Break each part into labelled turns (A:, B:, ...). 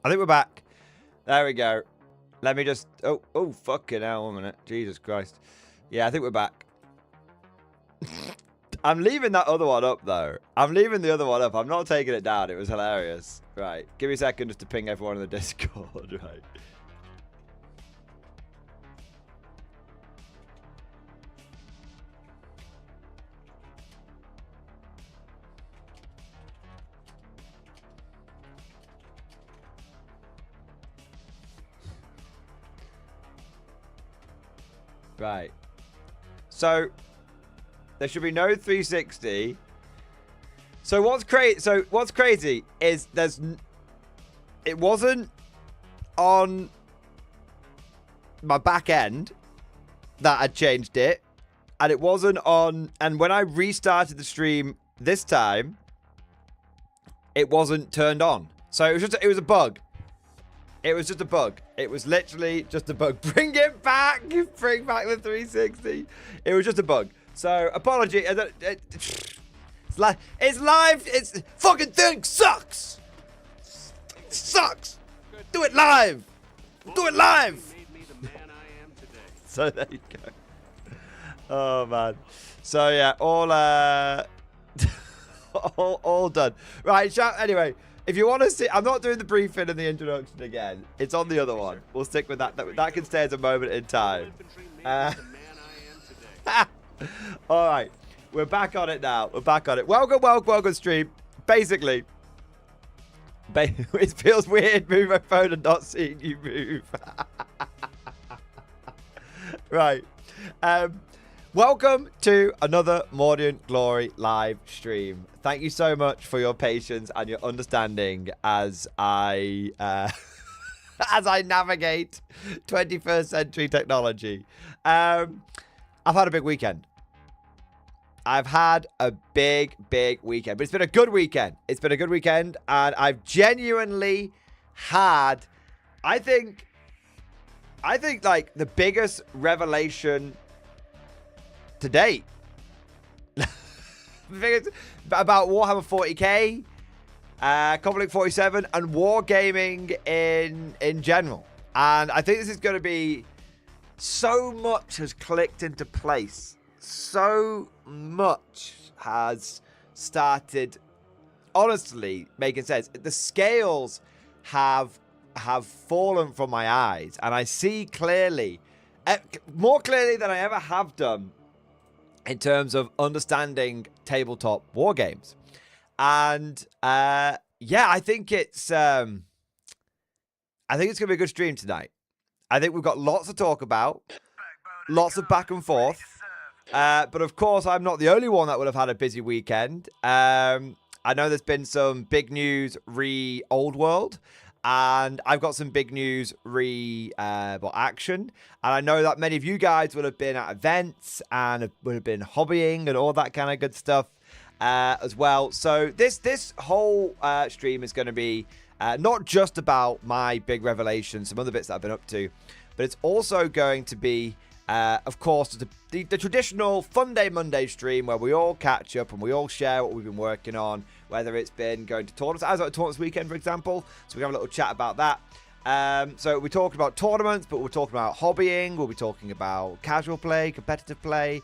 A: I think we're back. There we go. Let me just... Oh, fucking hell, 1 minute. Jesus Christ. Yeah, I think we're back. I'm leaving that other one up, though. I'm leaving the other one up. I'm not taking it down. It was hilarious. Right. Give me a second just to ping everyone in the Discord. Right. Right. So... there should be no 360. So what's crazy is it wasn't on my back end that I changed it, and it wasn't on, and when I restarted the stream this time, it wasn't turned on. So it was a bug. It was just a bug. It was literally just a bug. Bring it back. Bring back the 360. It was just a bug. So, apology. It's live. It's fucking thing sucks. Sucks. Do it live. Do it live. So there you go. Oh man. So yeah, all all done. Right. Anyway, if you want to see, I'm not doing the briefing and the introduction again. It's on the other one. We'll stick with that. That can stay as a moment in time. All right, we're back on it now. We're back on it. Welcome, stream. Basically, it feels weird moving my phone and not seeing you move. Right. Welcome to another Mordian Glory live stream. Thank you so much for your patience and your understanding as I as I navigate 21st century technology. I've had a big weekend. I've had a big weekend. But it's been a good weekend. It's been a good weekend. And I've genuinely had, I think like the biggest revelation to date. About Warhammer 40k, Conflict 47, and Wargaming in general. And I think this is going to be... so much has clicked into place. So much has started, honestly, making sense. The scales have fallen from my eyes, and I see clearly, more clearly than I ever have done, in terms of understanding tabletop war games. And yeah, I think it's gonna be a good stream tonight. I think we've got lots to talk about, lots of back and forth. But of course, I'm not the only one that would have had a busy weekend. I know there's been some big news re-Old World, and I've got some big news re-Action. And I know that many of you guys would have been at events and would have been hobbying and all that kind of good stuff as well. So this whole stream is going to be not just about my big revelations, some other bits that I've been up to, but it's also going to be, of course, the traditional Fun Day Monday stream where we all catch up and we all share what we've been working on, whether it's been going to tournaments. I was at a tournament this weekend, for example, so we have a little chat about that. So we're talking about tournaments, but we're talking about hobbying, we'll be talking about casual play, competitive play,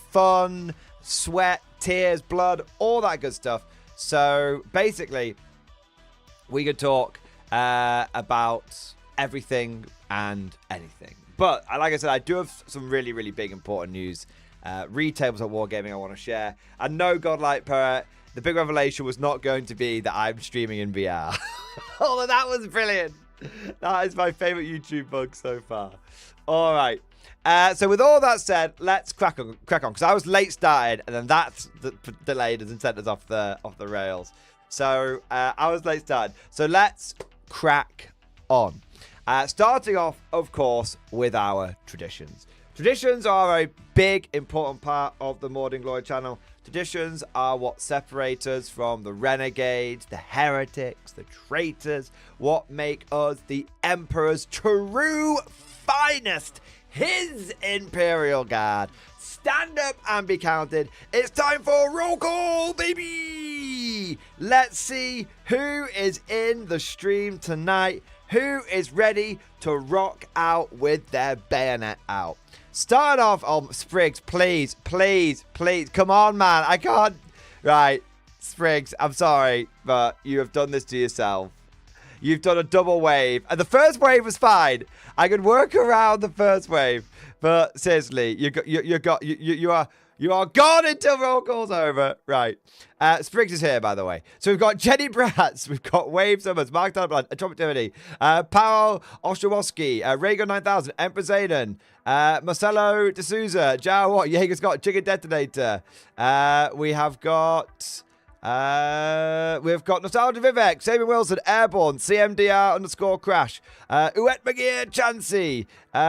A: fun, sweat, tears, blood, all that good stuff. So basically, we could talk about everything and anything. But like I said, I do have some really big important news. Retables at Wargaming I want to share. And no, Godlike Parrot, the big revelation was not going to be that I'm streaming in VR. Although that was brilliant. That is my favorite YouTube bug so far. All right. So with all that said, let's crack on. Because I was late started, and then that's delayed us and sent us off the rails. So I was late started. So let's crack on. Starting off, of course, with our traditions. Traditions are a big, important part of the Mordian Glory channel. Traditions are what separate us from the renegades, the heretics, the traitors, what make us the Emperor's true finest, his Imperial Guard. stand up and be counted. It's time for roll call, baby. Let's see who is in the stream tonight. Who is ready to rock out with their bayonet out? Start off, Spriggs, please. Come on, man. I can't. Right, Spriggs, I'm sorry, but you have done this to yourself. You've done a double wave. And the first wave was fine. I could work around the first wave. But seriously, you are gone until roll call's over. Right. Spriggs is here, by the way. So we've got Jenny Bratz. We've got Wave Summers, Mark Talbot, Atomic Activity, Paolo Ostrowski, Rhaegar 9000, Emperor Zayden, Marcelo D'Souza, Jao Watt, Jaeger Scott, Chicken Detonator. We've got Nostalgia Vivek, Saban Wilson, Airborne, CMDR_Crash, Uet Magir Chansey.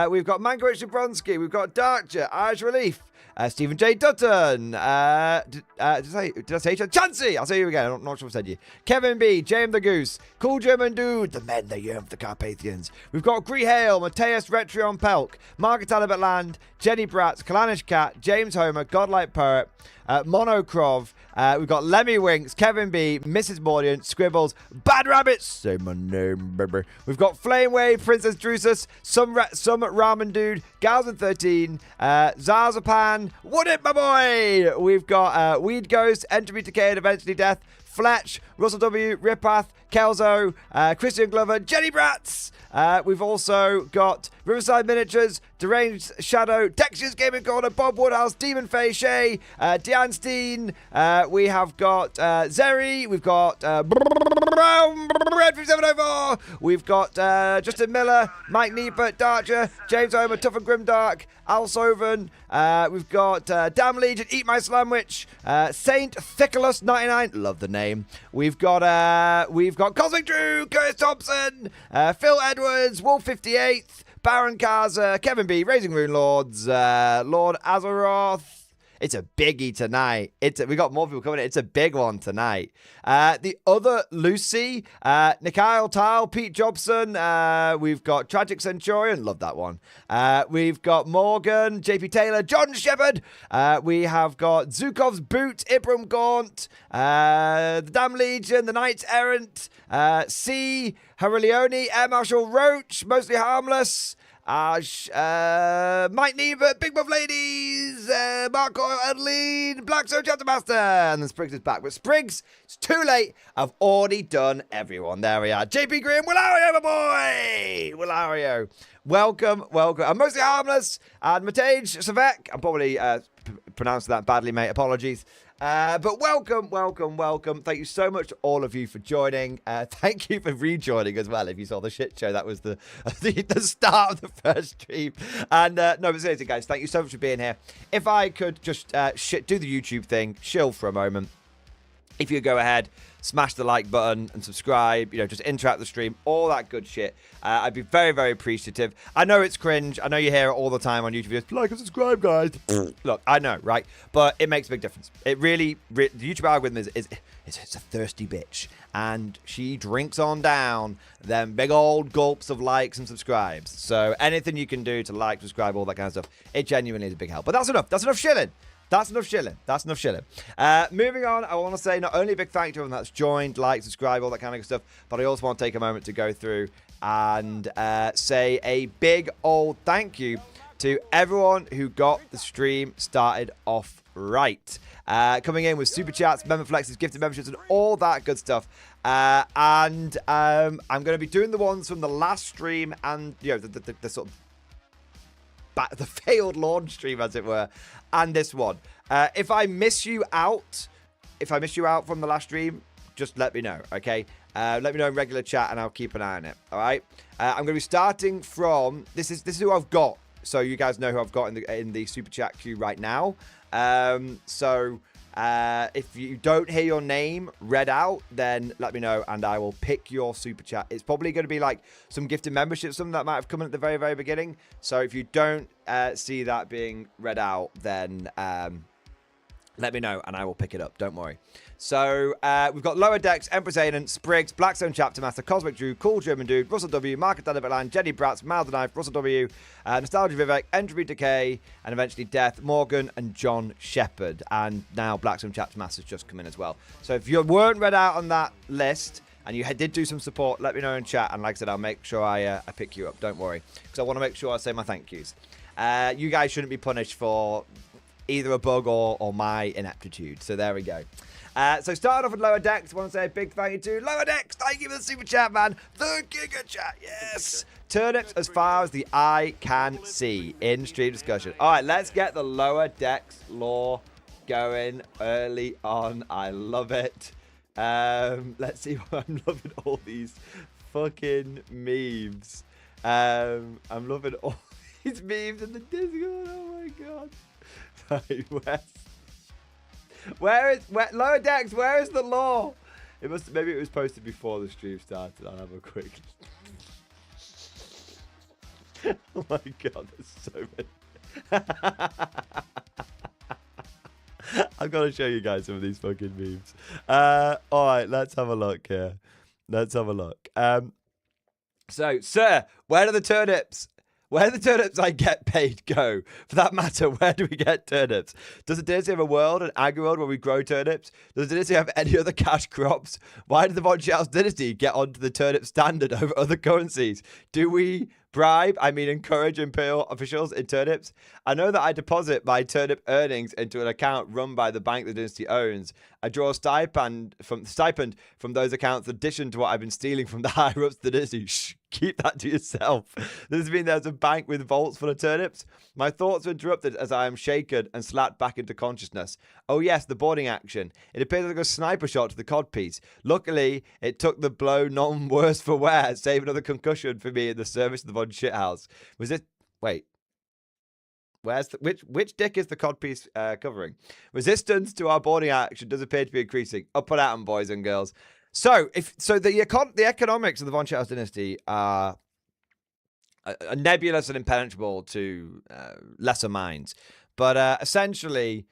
A: We've got Mankiewicz Jabronsky. We've got Darkcher, Irish Relief. Stephen J. Dutton. Did I say Chansey? I'll say you again. I'm not sure if I said you. Kevin B. James the Goose. Cool German Dude. The Men That Yearn for the Carpathians. We've got Gree Hale. Mateus Retrion Pelk. Margaret Talbot Land. Jenny Bratz. Kalanish Cat. James Homer. Godlike Poet. Monokrov. We've got Lemmy Winks, Kevin B, Mrs. Mordian, Scribbles, Bad Rabbits, say my name, baby. We've got Flame Wave, Princess Drusus, some Ramen Dude, Galvin 13, Zazapan, What It, my boy? We've got Weed Ghost, Entropy Decay and Eventually Death, Fletch, Russell W, Ripath, Kelzo, Christian Glover, Jenny Bratz. We've also got Riverside Miniatures, Deranged Shadow, Textures Gaming Corner, Bob Woodhouse, Demon Faye Shay, Deanne Steen. We have got Zeri. We've got Red 5704. We've got Justin Miller, Mike Niepert, Darcher, James Homer, Tough and Grimdark, Al Soven. We've got Damn Legion, Eat My Slamwich, Saint Thicklus 99. Love the name. We've got Cosmic Drew, Curtis Thompson, Phil Edwards, Wolf 58th, Baron Kaza, Kevin B, Raising Rune Lords, Lord Azeroth. It's a biggie tonight. We got more people coming in. It's a big one tonight. The other Lucy, Nikhail Tile, Pete Jobson. We've got Tragic Centurion. Love that one. We've got Morgan, JP Taylor, John Shepard. We have got Zukov's Boot, Ibram Gaunt, the Damn Legion, the Knights Errant, C, Harilioni, Air Marshal Roach, Mostly Harmless. Mike Neva, Big Buff Ladies, Marco Adeline, Black Zone Chapter Master, and then Spriggs is back. But Spriggs, it's too late. I've already done everyone. There we are. JP Green, Willario, my boy! Willario. Welcome. I'm Mostly Harmless, and Matej Savek. I'm probably pronouncing that badly, mate. Apologies. But welcome. Thank you so much to all of you for joining. Thank you for rejoining as well. If you saw the shit show, that was the start of the first stream. And no, but seriously, guys, thank you so much for being here. If I could just do the YouTube thing, chill for a moment. If you go ahead, smash the like button and subscribe, just interact with the stream, all that good shit. I'd be very, very appreciative. I know it's cringe. I know you hear it all the time on YouTube videos. Like and subscribe, guys. Look, I know, right? But it makes a big difference. It really the YouTube algorithm is it's a thirsty bitch. And she drinks on down them big old gulps of likes and subscribes. So anything you can do to like, subscribe, all that kind of stuff, it genuinely is a big help. But that's enough. That's enough shilling. Moving on, I want to say not only a big thank you to everyone that's joined, like, subscribe, all that kind of stuff, but I also want to take a moment to go through and say a big old thank you to everyone who got the stream started off right. Coming in with super chats, member flexes, gifted memberships, and all that good stuff. I'm going to be doing the ones from the last stream and the sort of the failed launch stream, as it were, and this one. If I miss you out from the last stream, just let me know, okay? Let me know in regular chat, and I'll keep an eye on it. All right. I'm going to be starting from this is who I've got, so you guys know who I've got in the super chat queue right now. If you don't hear your name read out, then let me know and I will pick your super chat. It's probably going to be like some gifted memberships, something that might have come in at the very, very beginning. So if you don't see that being read out, then let me know and I will pick it up. Don't worry. So we've got Lower Decks, Empress Aiden, Spriggs, Blackstone Chapter Master, Cosmic Drew, Cool German Dude, Russell W, Market Dandelion, Jenny Bratz, Mal the Knife, Russell W, Nostalgia Vivek, Entropy Decay, and eventually Death, Morgan, and John Shepherd. And now Blackstone Chapter Master's just come in as well. So if you weren't read out on that list and you did do some support, let me know in chat. And like I said, I'll make sure I pick you up. Don't worry. Because I want to make sure I say my thank yous. You guys shouldn't be punished for either a bug or my ineptitude. So there we go. So starting off with Lower Decks, I want to say a big thank you to Lower Decks. Thank you for the super chat, man. The Giga Chat, yes. Turnips as far as the eye can see in stream discussion. All right, let's get the Lower Decks lore going early on. I love it. Let's see what I'm loving all these fucking memes. I'm loving all these memes in the Discord. Oh my god. Right, where Lower Decks, where is the lore? Maybe it was posted before the stream started. I'll have a quick. Oh my god, there's so many. I've got to show you guys some of these fucking memes. Alright, let's have a look here. Let's have a look. So, sir, where are the turnips? Where do the turnips I get paid go? For that matter, where do we get turnips? Does the dynasty have a world, an agri-world where we grow turnips? Does the dynasty have any other cash crops? Why did the Von Schaus dynasty get onto the turnip standard over other currencies? Do we bribe, encourage imperial officials in turnips? I know that I deposit my turnip earnings into an account run by the bank the dynasty owns. I draw a stipend from those accounts in addition to what I've been stealing from the higher-ups of the dynasty. Shh, keep that to yourself. Does this mean there's a bank with vaults full of turnips? My thoughts are interrupted as I am shaken and slapped back into consciousness. Oh yes, the boarding action. It appears like a sniper shot to the codpiece. Luckily, it took the blow none worse for wear, saving another concussion for me in the service of the Von Shithouse. Was it... Wait. Where's the... Which dick is the codpiece covering? Resistance to our boarding action does appear to be increasing. Up and at 'em, boys and girls. So, the economics of the Von Shithouse dynasty are nebulous and impenetrable to lesser minds. But essentially,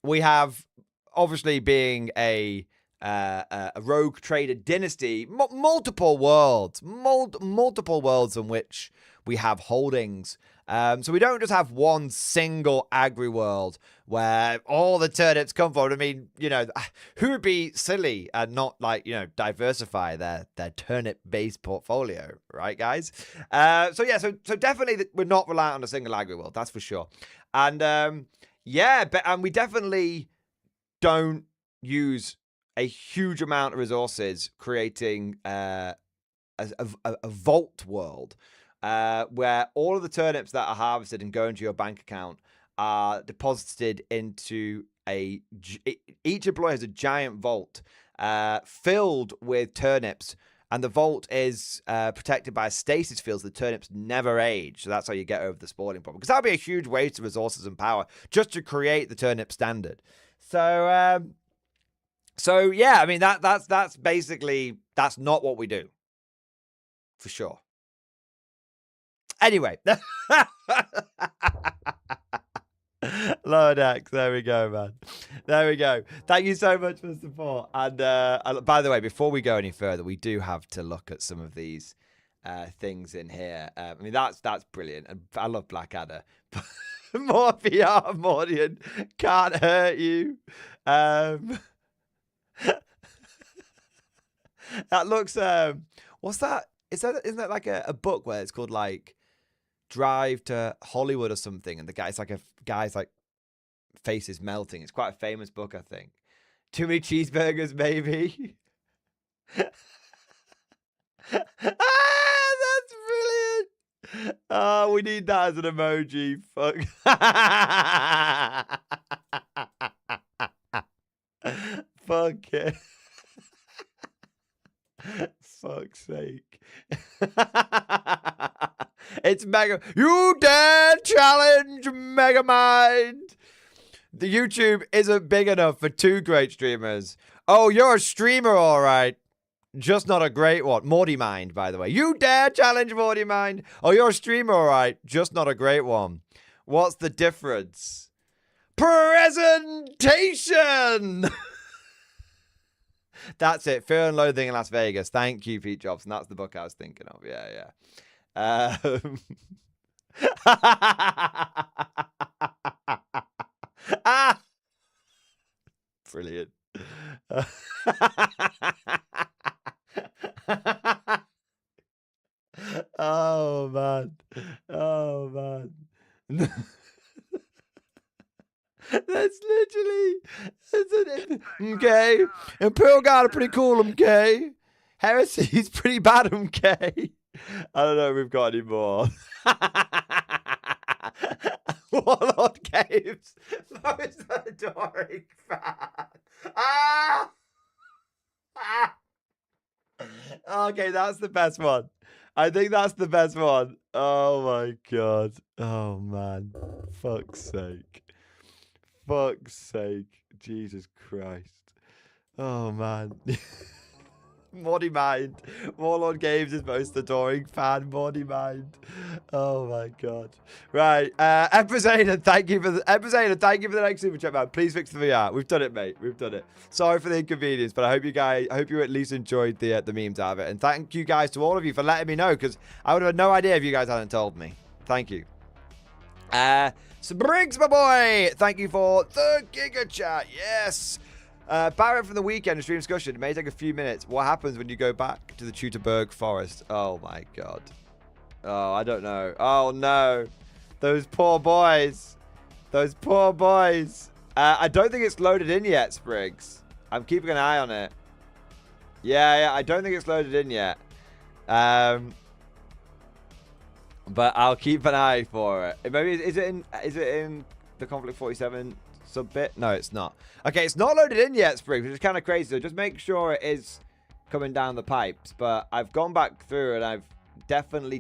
A: we have, obviously being a rogue trader dynasty, multiple worlds in which we have holdings. So we don't just have one single agri-world where all the turnips come from. I mean, who would be silly and not, diversify their turnip-based portfolio, right, guys? So definitely we're not reliant on a single agri-world, that's for sure. And, and we definitely don't use a huge amount of resources creating a vault world. Where all of the turnips that are harvested and go into your bank account are deposited into each employee has a giant vault filled with turnips, and the vault is protected by a stasis field so the turnips never age. So that's how you get over the spoiling problem, because that would be a huge waste of resources and power just to create the turnip standard. So yeah, I mean that's basically, that's not what we do, for sure. Anyway, Lower Decks, there we go, man. There we go. Thank you so much for the support. And by the way, before we go any further, we do have to look at some of these things in here. I mean, that's brilliant, and I love Blackadder. More VR, Mordian can't hurt you. That looks. What's that? Isn't that like a book where it's called like Drive to Hollywood or something, and the guy's like face is melting? It's quite a famous book, I think. Too many cheeseburgers, maybe. That's brilliant. Oh, we need that as an emoji. Fuck. Fuck it. Fuck's sake. It's Mega. You dare challenge Megamind? The YouTube isn't big enough for two great streamers. Oh, you're a streamer, all right. Just not a great one. MordiMind, by the way. You dare challenge MordiMind? Oh, you're a streamer, all right. Just not a great one. What's the difference? presentation. That's it. Fear and Loathing in Las Vegas. Thank you, Pete Jobson. That's the book I was thinking of. Yeah. Brilliant. Oh, man. That's literally. Okay. Imperial Guard are pretty cool, okay. Heresy's pretty bad, okay. I don't know if we've got any more. Warlord Games. Most adoring fan. Okay, that's the best one. I think that's the best one. Oh my god. Oh man. Fuck's sake. Jesus Christ. Oh man. Mordy Mind. Warlord Games is most adoring fan. Mordy Mind. Oh my god. Right. Emperor thank you for the thank you for the next super chat, man. Please fix the VR. We've done it, mate. We've done it. Sorry for the inconvenience, but I hope you at least enjoyed the memes out of it. And thank you guys to all of you for letting me know, because I would have had no idea if you guys hadn't told me. Thank you. Spriggs, my boy. Thank you for the Giga Chat. Yes. Barrett from the weekend, stream discussion. It may take a few minutes. What happens when you go back to the Teutoburg forest? Oh my god. Oh, I don't know. Oh no. Those poor boys. I don't think it's loaded in yet, Spriggs. I'm keeping an eye on it. Yeah, I don't think it's loaded in yet. But I'll keep an eye for it. Maybe is it in the Conflict 47 sub-bit? No, it's not. Okay, it's not loaded in yet, Spriggs, which is kind of crazy. So just make sure it is coming down the pipes. But I've gone back through and I've definitely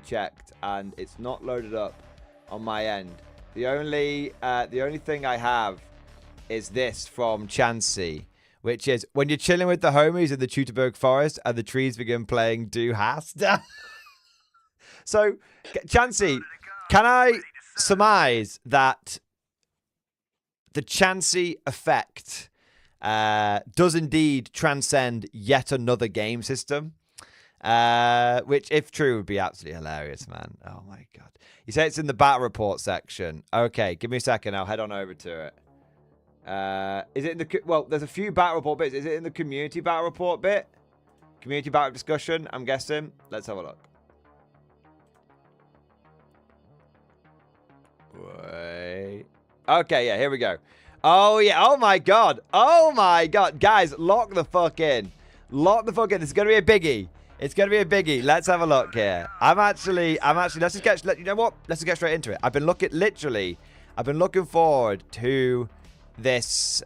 A: checked, and it's not loaded up on my end. The only thing I have is this from Chansey, which is when you're chilling with the homies in the Teutoburg forest and the trees begin playing Du Hast. So, Chansey, can I surmise that the Chansey effect does indeed transcend yet another game system? Which, if true, would be absolutely hilarious, man. Oh, my God. You say it's in the battle report section. Okay, give me a second. I'll head on over to it. Is it in the... Well, there's a few battle report bits. Is it in the community battle report bit? Community battle discussion, I'm guessing. Let's have a look. Wait. Okay, yeah, here we go. Oh, yeah. Oh, my God. Oh, my God. Guys, lock the fuck in. Lock the fuck in. This is going to be a biggie. It's going to be a biggie. Let's have a look here. I'm actually, let's just get, you know what? Let's just get straight into it. I've been looking forward to this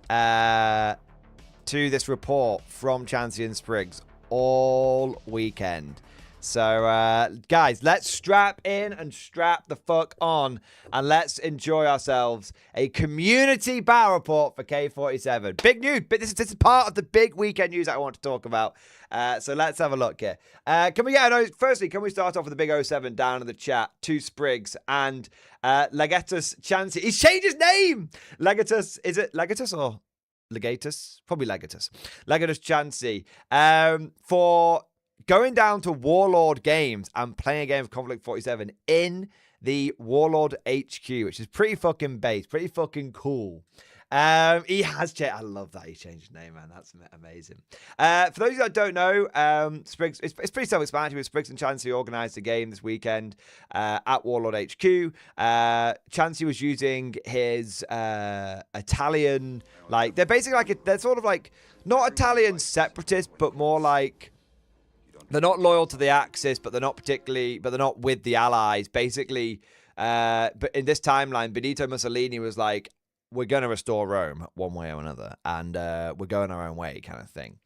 A: report from Chansey and Spriggs all weekend. So, guys, let's strap in and strap the fuck on, and let's enjoy ourselves a community battle report for K47. Big news, but this is part of the big weekend news I want to talk about. So let's have a look here. Firstly, can we start off with the big 07 down in the chat to Spriggs and Legatus Chansey? He's changed his name! Legatus, is it Legatus or Legatus? Probably Legatus. Legatus Chansey. For going down to Warlord Games and playing a game of Conflict 47 in the Warlord HQ, which is pretty fucking base, pretty fucking cool. He has changed. I love that he changed his name, man. That's amazing. For those of you that don't know, Spriggs, it's pretty self-explanatory. Spriggs and Chansey organised a game this weekend at Warlord HQ. Chansey was using his Italian, like, they're basically like, they're sort of like, not Italian separatists, but more like, they're not loyal to the Axis, but they're not with the Allies. Basically, but in this timeline, Benito Mussolini was like, we're going to restore Rome one way or another, and we're going our own way kind of thing.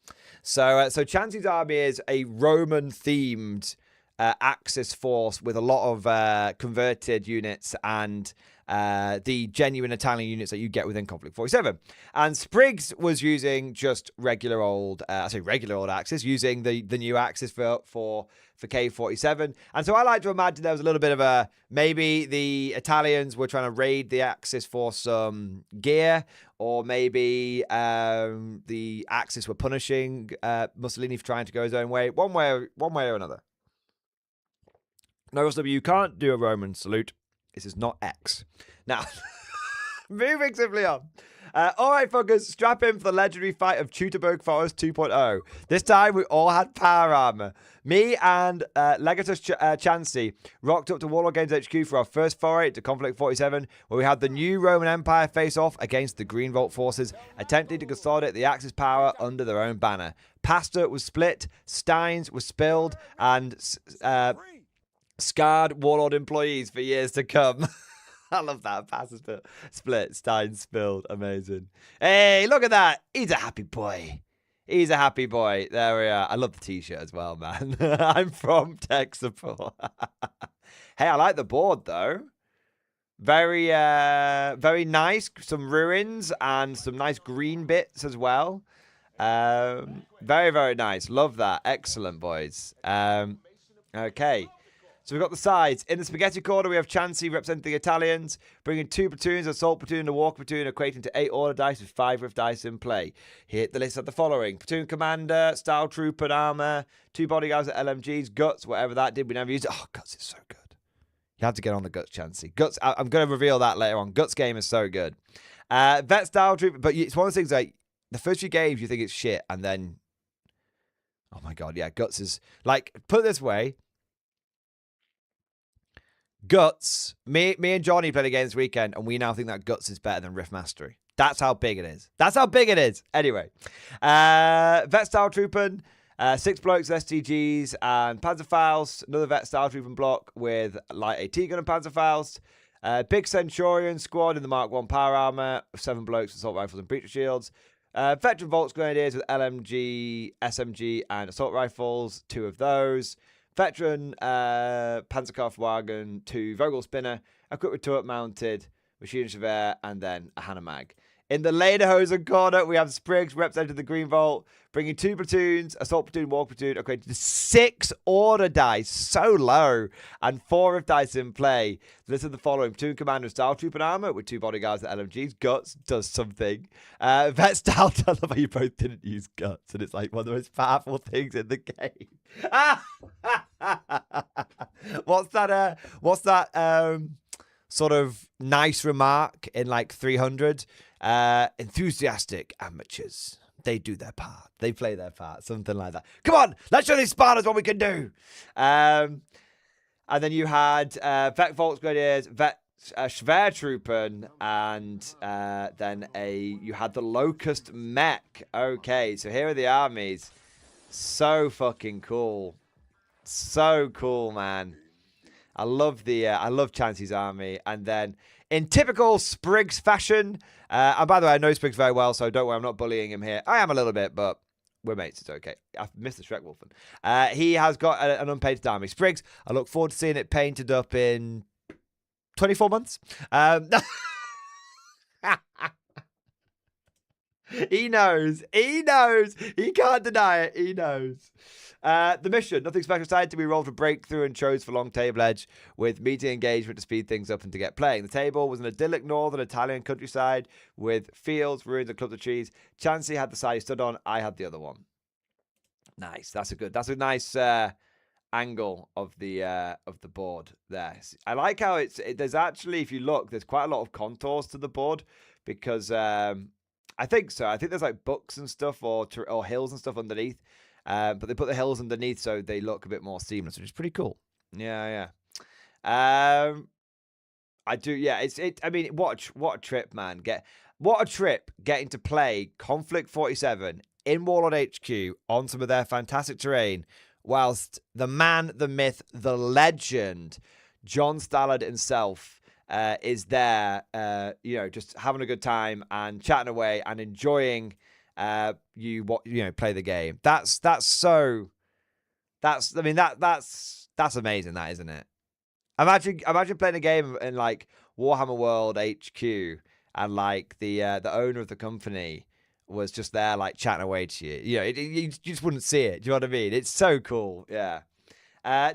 A: So Chansey's army is a Roman-themed Axis force with a lot of converted units and the genuine Italian units that you get within Conflict 47. And Spriggs was using just regular old, regular old Axis, using the new Axis for K47. And so I like to imagine there was a little bit of maybe the Italians were trying to raid the Axis for some gear, or maybe the Axis were punishing Mussolini for trying to go his own way, one way or another. No, SW, you can't do a Roman salute. This is not X. Now, moving swiftly on. All right, fuckers, strap in for the legendary fight of Teutoburg Forest 2.0. This time, we all had power armor. Me and Legatus Chansey rocked up to Warlord Games HQ for our first foray into Conflict 47, where we had the new Roman Empire face off against the Green Volt forces, attempting to consolidate the Axis power under their own banner. Pasta was split, steins were spilled, and scarred Warlord employees for years to come. I love that. Pasta split, steins spilled. Amazing. Hey, look at that. He's a happy boy. He's a happy boy. There we are. I love the t-shirt as well, man. I'm from tech support. Hey, I like the board, though. Very, very nice. Some ruins and some nice green bits as well. Very, very nice. Love that. Excellent, boys. Okay. So we've got the sides. In the spaghetti corner, we have Chansey representing the Italians, bringing 2 platoons, assault platoon and a walk platoon, equating to 8 order dice with 5 rift dice in play. Here, the list of the following: platoon commander, style troop and armor, 2 bodyguards at LMGs, guts, whatever that did, we never used it. Oh, guts is so good. You have to get on the guts, Chansey. Guts, I'm going to reveal that later on. Guts game is so good. Vet style troop, but it's one of those things like, the first few games you think it's shit, and then, oh my god, yeah, guts is, like, put it this way, Guts, me and Johnny played a game this weekend, and we now think that Guts is better than Rift Mastery. That's how big it is. That's how big it is. Anyway, Vet Style Trooping, 6 blokes, STGs, and Panzerfaust. Another Vet Style Trooping block with light AT gun and Panzerfaust. Big Centurion squad in the Mark 1 power armor, 7 blokes, assault rifles and breacher shields. Veteran Volks Grenadiers with LMG, SMG, and assault rifles, 2 of those. Veteran Panzerkampfwagen, 2 Vogel Spinner, equipped with turret mounted, machine Chevere, and then a Hanomag. In the Lederhosen corner, we have Spriggs representing the Green Vault, bringing 2 platoons, assault platoon, walk platoon, equated to 6 order dice, so low, and 4 rift dice in play. This is the following: platoon commander, style troop and armor, with 2 bodyguards at LMGs. Guts does something. Vet style, I love how you both didn't use guts, and it's like one of the most powerful things in the game. What's that sort of nice remark in like 300? Enthusiastic amateurs. They do their part. They play their part. Something like that. Come on, let's show these Spartans what we can do. And then you had Vet Volksgrenadiers, Vet Schwertruppen, and then you had the Locust Mech. Okay, so here are the armies. So fucking cool. So cool, man. I love Chansey's army. And then in typical Spriggs fashion, and by the way, I know Spriggs very well, so don't worry, I'm not bullying him here. I am a little bit, but we're mates, it's okay. I've missed the Shrek Wolfen. He has got an unpainted army. Spriggs, I look forward to seeing it painted up in 24 months. He knows. He knows. He can't deny it. He knows. The mission, nothing special decided. We rolled for breakthrough and chose for long table edge with meeting engagement to speed things up and to get playing. The table was an idyllic northern Italian countryside with fields, ruins, and clumps of trees. Chansey had the side he stood on. I had the other one. Nice. That's a nice angle of the board there. I like how there's actually, if you look, there's quite a lot of contours to the board because I think so. I think there's like books and stuff or hills and stuff underneath. But they put the hills underneath so they look a bit more seamless, which is pretty cool. Yeah. I do. Yeah. I mean, what a trip, man. What a trip getting to play Conflict 47 in Warlord HQ on some of their fantastic terrain, whilst the man, the myth, the legend, John Stallard himself is there, just having a good time and chatting away and enjoying play the game. That's That's amazing, that, isn't it? Imagine playing a game in like Warhammer World HQ, and like the owner of the company was just there like chatting away to you. You know, you just wouldn't see it. Do you know what I mean? It's so cool. Yeah.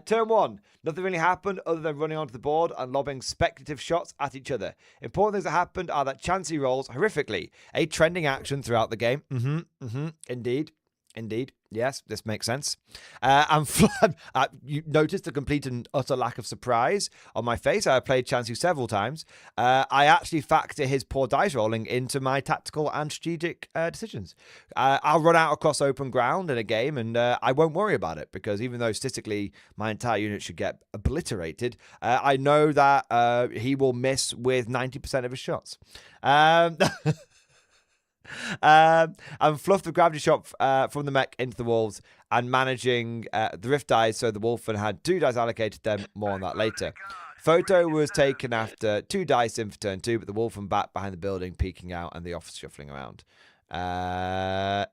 A: Turn 1. Nothing really happened other than running onto the board and lobbing speculative shots at each other. Important things that happened are that Chansey rolls horrifically. A trending action throughout the game. Indeed. Yes, this makes sense. You noticed a complete and utter lack of surprise on my face. I played Chansey several times. I actually factor his poor dice rolling into my tactical and strategic decisions. I'll run out across open ground in a game, and I won't worry about it, because even though statistically my entire unit should get obliterated, I know that he will miss with 90% of his shots. And fluff the gravity shot from the mech into the wolves, and managing the rift dice so the Wolfen had 2 dice allocated them. More on that later. Photo was taken after 2 dice in for turn 2, but the Wolfen back behind the building, peeking out, and the officer shuffling around.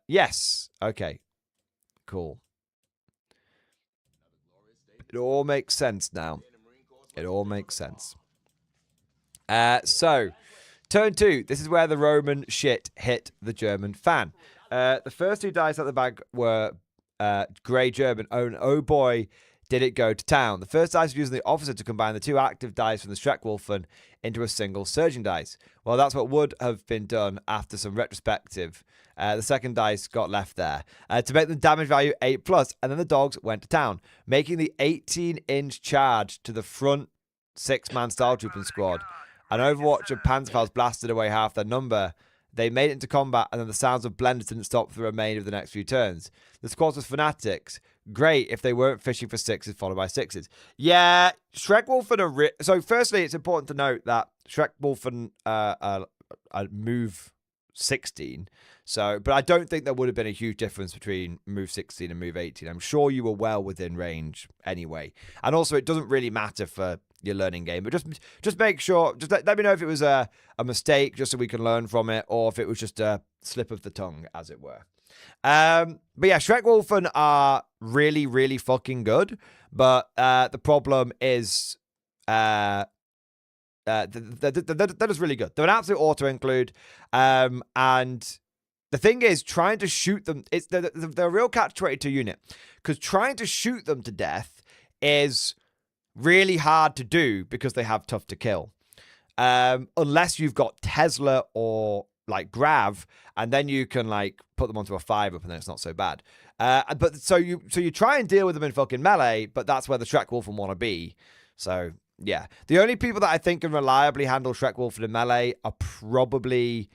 A: Yes. Okay. Cool. It all makes sense now. It all makes sense. So... Turn 2. This is where the Roman shit hit the German fan. The first 2 dice out the bag were Grey German. Oh boy, did it go to town. The first dice was using the officer to combine the 2 active dice from the Schreckwolfen into a single surging dice. Well, that's what would have been done after some retrospective. The second dice got left there to make the damage value 8+, and then the dogs went to town, making the 18-inch charge to the front 6-man Stormtrooping squad. An Overwatch of Panzerfaust blasted away half their number. They made it into combat, and then the sounds of blenders didn't stop for the remainder of the next few turns. The squad was fanatics. Great if they weren't fishing for 6s followed by 6s. Yeah, Schreckwolfen are... So firstly, it's important to note that Schreckwolfen move 16. So, but I don't think there would have been a huge difference between move 16 and move 18. I'm sure you were well within range anyway. And also, it doesn't really matter for your learning game, but just make sure, just let me know if it was a mistake, just so we can learn from it, or if it was just a slip of the tongue, as it were. But yeah, Schreckwolfen are really, really fucking good, but the problem is they're just really good. They're an absolute auto-include, and the thing is, trying to shoot them, they're a real catch-22 unit, because trying to shoot them to death is really hard to do because they have tough to kill. Unless you've got Tesla or like Grav, and then you can like put them onto a 5-up, and then it's not so bad. But so you try and deal with them in fucking melee, but that's where the Schreckwolfen want to be. So yeah, the only people that I think can reliably handle Schreckwolfen in melee are probably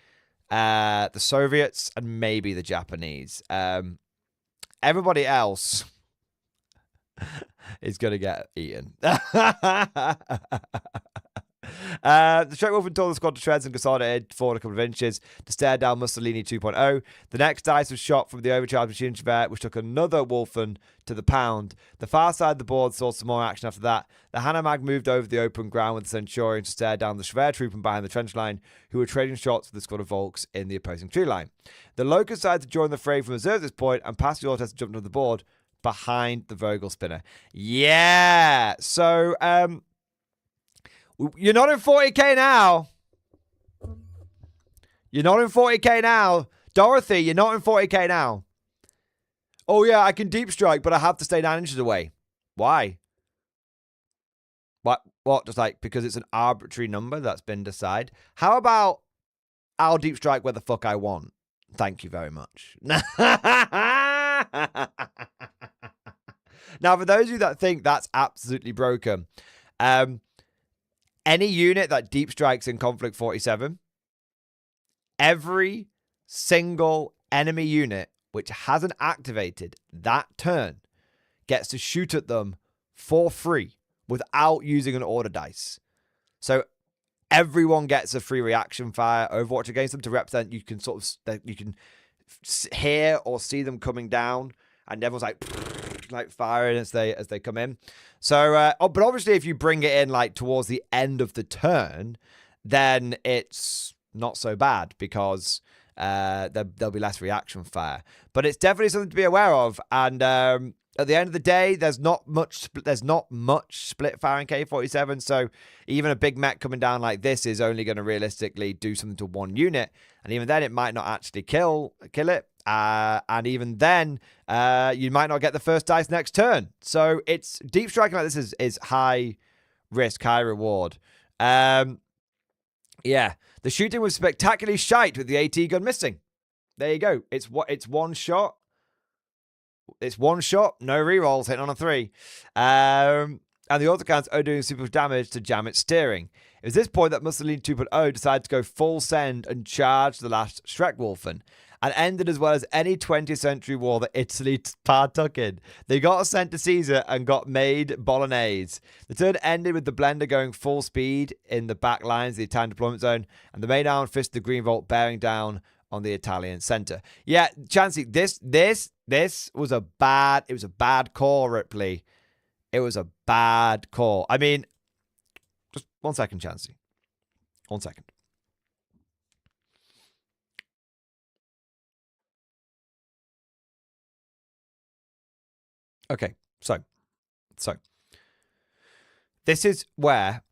A: the Soviets and maybe the Japanese. Everybody else is going to get eaten. The Schreckwolfen tore the squad to shreds and consolidated forward a couple of inches to stare down Mussolini 2.0. The next dice was shot from the overcharged machine Gewehr, which took another Wolfen to the pound. The far side of the board saw some more action after that. The Hanomag moved over the open ground with the Centurion to stare down the Gewehr troop and behind the trench line, who were trading shots with the squad of Volks in the opposing tree line. The Locust decided to join the fray from reserve at this point, and passed the auto test and jumped onto the board behind the Vogel spinner. Yeah! So, you're not in 40k now. You're not in 40k now. Dorothy, you're not in 40k now. Oh, yeah, I can deep strike, but I have to stay 9 inches away. Why? What? Just like, because it's an arbitrary number that's been decided. How about I'll deep strike where the fuck I want? Thank you very much. Now, for those of you that think that's absolutely broken, any unit that deep strikes in Conflict 47, every single enemy unit which hasn't activated that turn gets to shoot at them for free without using an order dice. So everyone gets a free reaction fire Overwatch against them to represent. You can you can hear or see them coming down, and everyone's like firing as they come in. So, but obviously, if you bring it in like towards the end of the turn, then it's not so bad because there'll be less reaction fire. But it's definitely something to be aware of. And At the end of the day, there's not much split firing K47, so even a big mech coming down like this is only going to realistically do something to one unit, and even then it might not actually kill it, and even then you might not get the first dice next turn. So it's deep striking like this is high risk, high reward. Yeah, the shooting was spectacularly shite with the AT gun missing. There you go. It's one shot. It's one shot, no rerolls, hitting on a 3. And the autocannons are doing super damage to jam its steering. It was this point that Mussolini 2.0 decided to go full send and charge the last Schreckwolfen, and ended as well as any 20th century war that Italy partook in. They got sent to Caesar and got made bolognese. The turn ended with the blender going full speed in the back lines of the Italian deployment zone, and the main arm fist of the Green Vault bearing down on the Italian center. Yeah, Chansey, this was a bad call, Ripley. It was a bad call. I mean, just 1 second, Chansey. 1 second. Okay, so this is where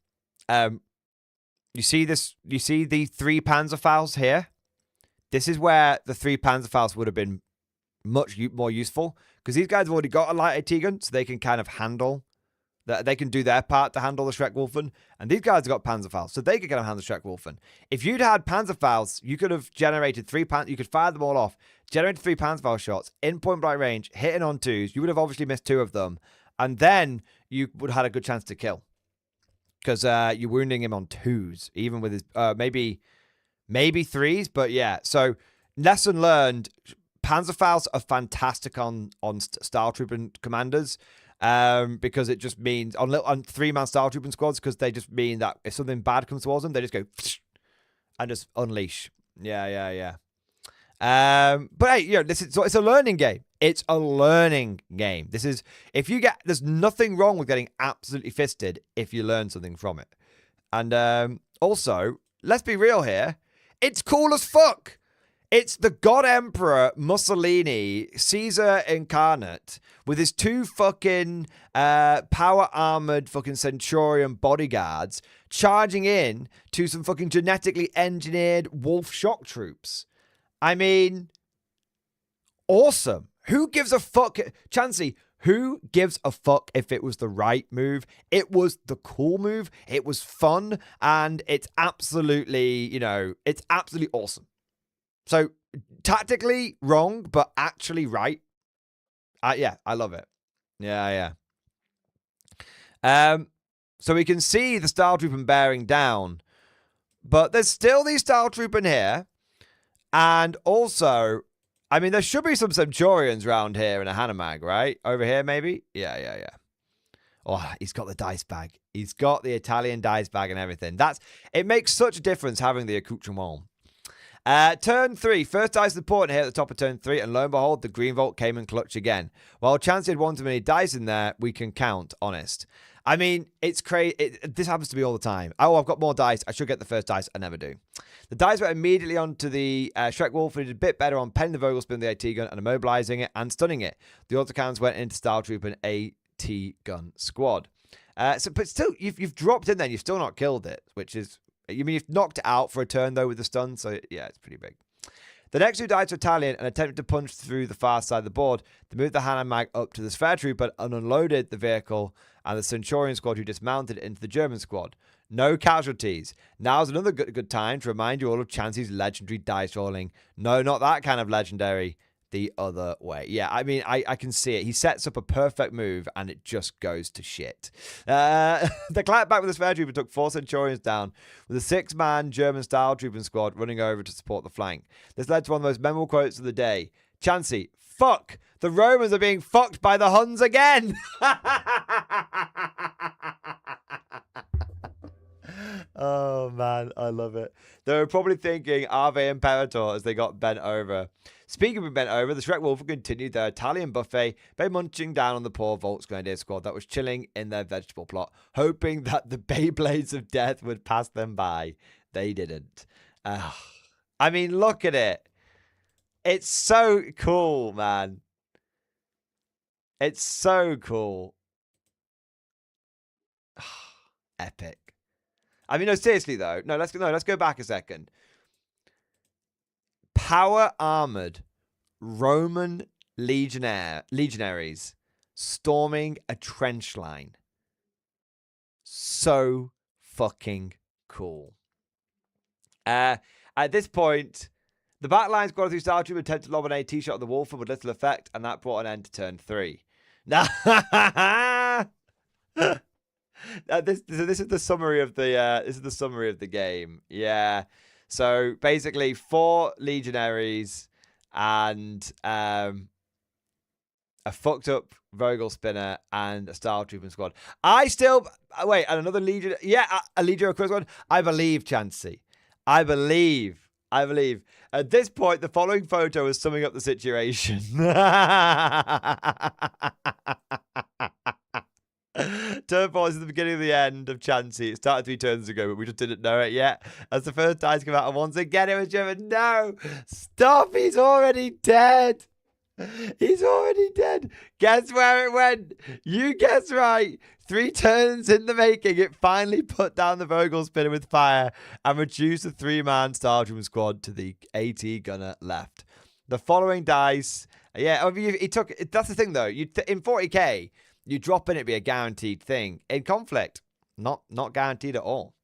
A: you see the 3 Panzerfaust here. This is where the 3 Panzerfaust would have been much more useful, because these guys have already got a light AT gun, so they can kind of handle that. They can do their part to handle the Schreckwolfen, and these guys have got Panzerfaust, so they can kind of handle the Schreckwolfen. If you'd had Panzerfaust, you could have generated 3 you could fire them all off, generated 3 Panzerfaust shots in point blank range, hitting on 2s. You would have obviously missed 2 of them, and then you would have had a good chance to kill, because you're wounding him on 2s, even with his maybe 3s, but yeah. So lesson learned. Panzerfaust are fantastic on Style Trooping commanders, because it just means on 3-man Style Trooping squads, because they just mean that if something bad comes towards them, they just go and just unleash. Yeah. But hey, you know, it's a learning game. It's a learning game. There's nothing wrong with getting absolutely fisted if you learn something from it. And also, let's be real here, it's cool as fuck. It's the God Emperor Mussolini, Caesar incarnate, with his 2 fucking power armored fucking Centurion bodyguards charging in to some fucking genetically engineered wolf shock troops. I mean, awesome. Who gives a fuck? Chansey, who gives a fuck if it was the right move? It was the cool move. It was fun. And it's absolutely, it's absolutely awesome. So, tactically wrong, but actually right. Yeah, I love it. Yeah. So we can see the Style Trooping bearing down, but there's still these Style Trooping here. And also, I mean, there should be some Centurions around here in a Hanomag, right? Over here, maybe? Yeah. Oh, he's got the dice bag. He's got the Italian dice bag and everything. It makes such a difference having the accoutrement. Turn 3. First dice important here at the top of turn 3, and lo and behold, the Green Vault came in clutch again. While Chansey had one too many dice in there, we can count, honest. I mean, it's crazy. This happens to me all the time. Oh, I've got more dice. I should get the first dice. I never do. The dice went immediately onto the Schreckwolf, and did a bit better on penning the Vogelspin, the AT gun, and immobilizing it and stunning it. The autocannons went into Style Troop and AT gun squad. But still, you've dropped in there and you've still not killed it, which is... You mean you've knocked it out for a turn, though, with the stun, so yeah, it's pretty big. The next 2 died to Italian and attempted to punch through the far side of the board. They moved the Hanomag up to the Spare Trooper and unloaded the vehicle and the Centurion squad, who dismounted into the German squad. No casualties. Now's another good time to remind you all of Chansey's legendary dice rolling. No, not that kind of legendary. The other way. Yeah, I mean, I can see it. He sets up a perfect move and it just goes to shit. The clapback with the Spare Trooper took 4 Centurions down with a 6-man German Style Trooping squad running over to support the flank. This led to one of the most memorable quotes of the day. Chansey, fuck! The Romans are being fucked by the Huns again! Oh, man, I love it. They were probably thinking, Ave Imperator, as they got bent over. Speaking of bent over, the Schreckwolf continued their Italian buffet by munching down on the poor Volksgrenadier squad that was chilling in their vegetable plot, hoping that the Beyblades of death would pass them by. They didn't. I mean, look at it. It's so cool, man. It's so cool. Epic. I mean, no, seriously though. Let's go back a second. Power armored Roman legionaries storming a trench line. So fucking cool. At this point, the back lines got through Star Trooper attempted to lob an AT shot at the Wolfen with little effect, and that brought an end to turn 3. Now, this is the summary of the game. Yeah. So basically, 4 legionaries and a fucked up Vogel spinner and a Star Trooper squad. And another legion. Yeah, a legion squad. I believe, Chansey. I believe. At this point, the following photo is summing up the situation. Turn 4 is the beginning of the end of Chansey. It started 3 turns ago, but we just didn't know it yet. As the first dice come out, and once again it was driven. No! Stop! He's already dead! He's already dead. Guess where it went? You guess right. 3 turns in the making, it finally put down the Vogel spinner with fire and reduced the 3-man Star Trooper squad to the AT gunner left. The following dice, yeah, that's the thing though. In 40k, you drop in, it'd be a guaranteed thing. In conflict, not guaranteed at all.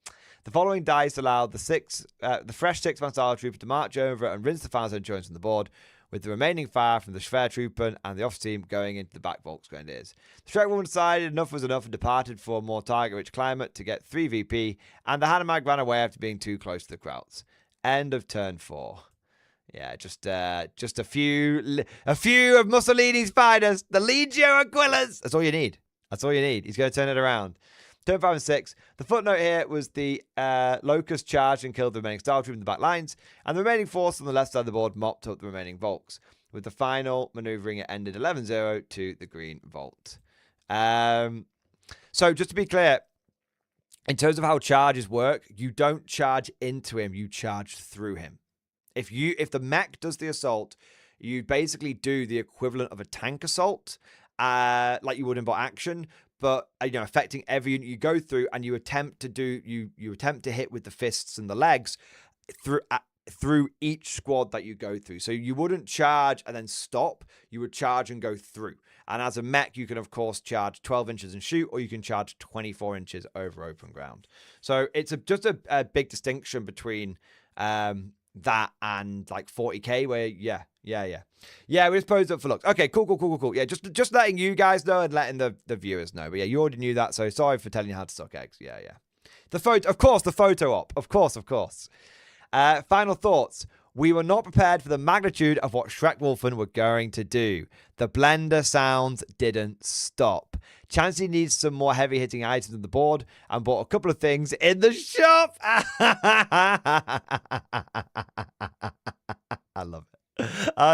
A: The following dice allowed the fresh 6-man Star Trooper to march over and rinse the fire zone joints from the board, with the remaining fire from the Schwer Trooper and the off team going into the back Volks Grenadiers. The Shrek woman decided enough was enough and departed for a more target-rich climate to get 3 VP, and the Hanomag ran away after being too close to the Krauts. End of turn 4. Yeah, just a few of Mussolini's finest, the Legio Aquillas. That's all you need. He's going to turn it around. Turn 5 and 6. The footnote here was the Locust charged and killed the remaining Star Trooper in the back lines, and the remaining force on the left side of the board mopped up the remaining Volks. With the final manoeuvring, it ended 11-0 to the Green Volt. So just to be clear, in terms of how charges work, you don't charge into him, you charge through him. If the mech does the assault, you basically do the equivalent of a tank assault, like you would in bot action, but affecting every unit you go through, and you attempt to hit with the fists and the legs through each squad that you go through. So you wouldn't charge and then stop. You would charge and go through. And as a mech, you can of course charge 12 inches and shoot, or you can charge 24 inches over open ground. So it's just a big distinction between that and like 40k, where we just posed up for looks. Okay, cool. Yeah, just letting you guys know and letting the viewers know. But yeah, you already knew that, so sorry for telling you how to suck eggs. Yeah. The photo op. Of course. Final thoughts. We were not prepared for the magnitude of what Shrek Wolfen were going to do. The blender sounds didn't stop. Chansey needs some more heavy-hitting items on the board and bought a couple of things in the shop. I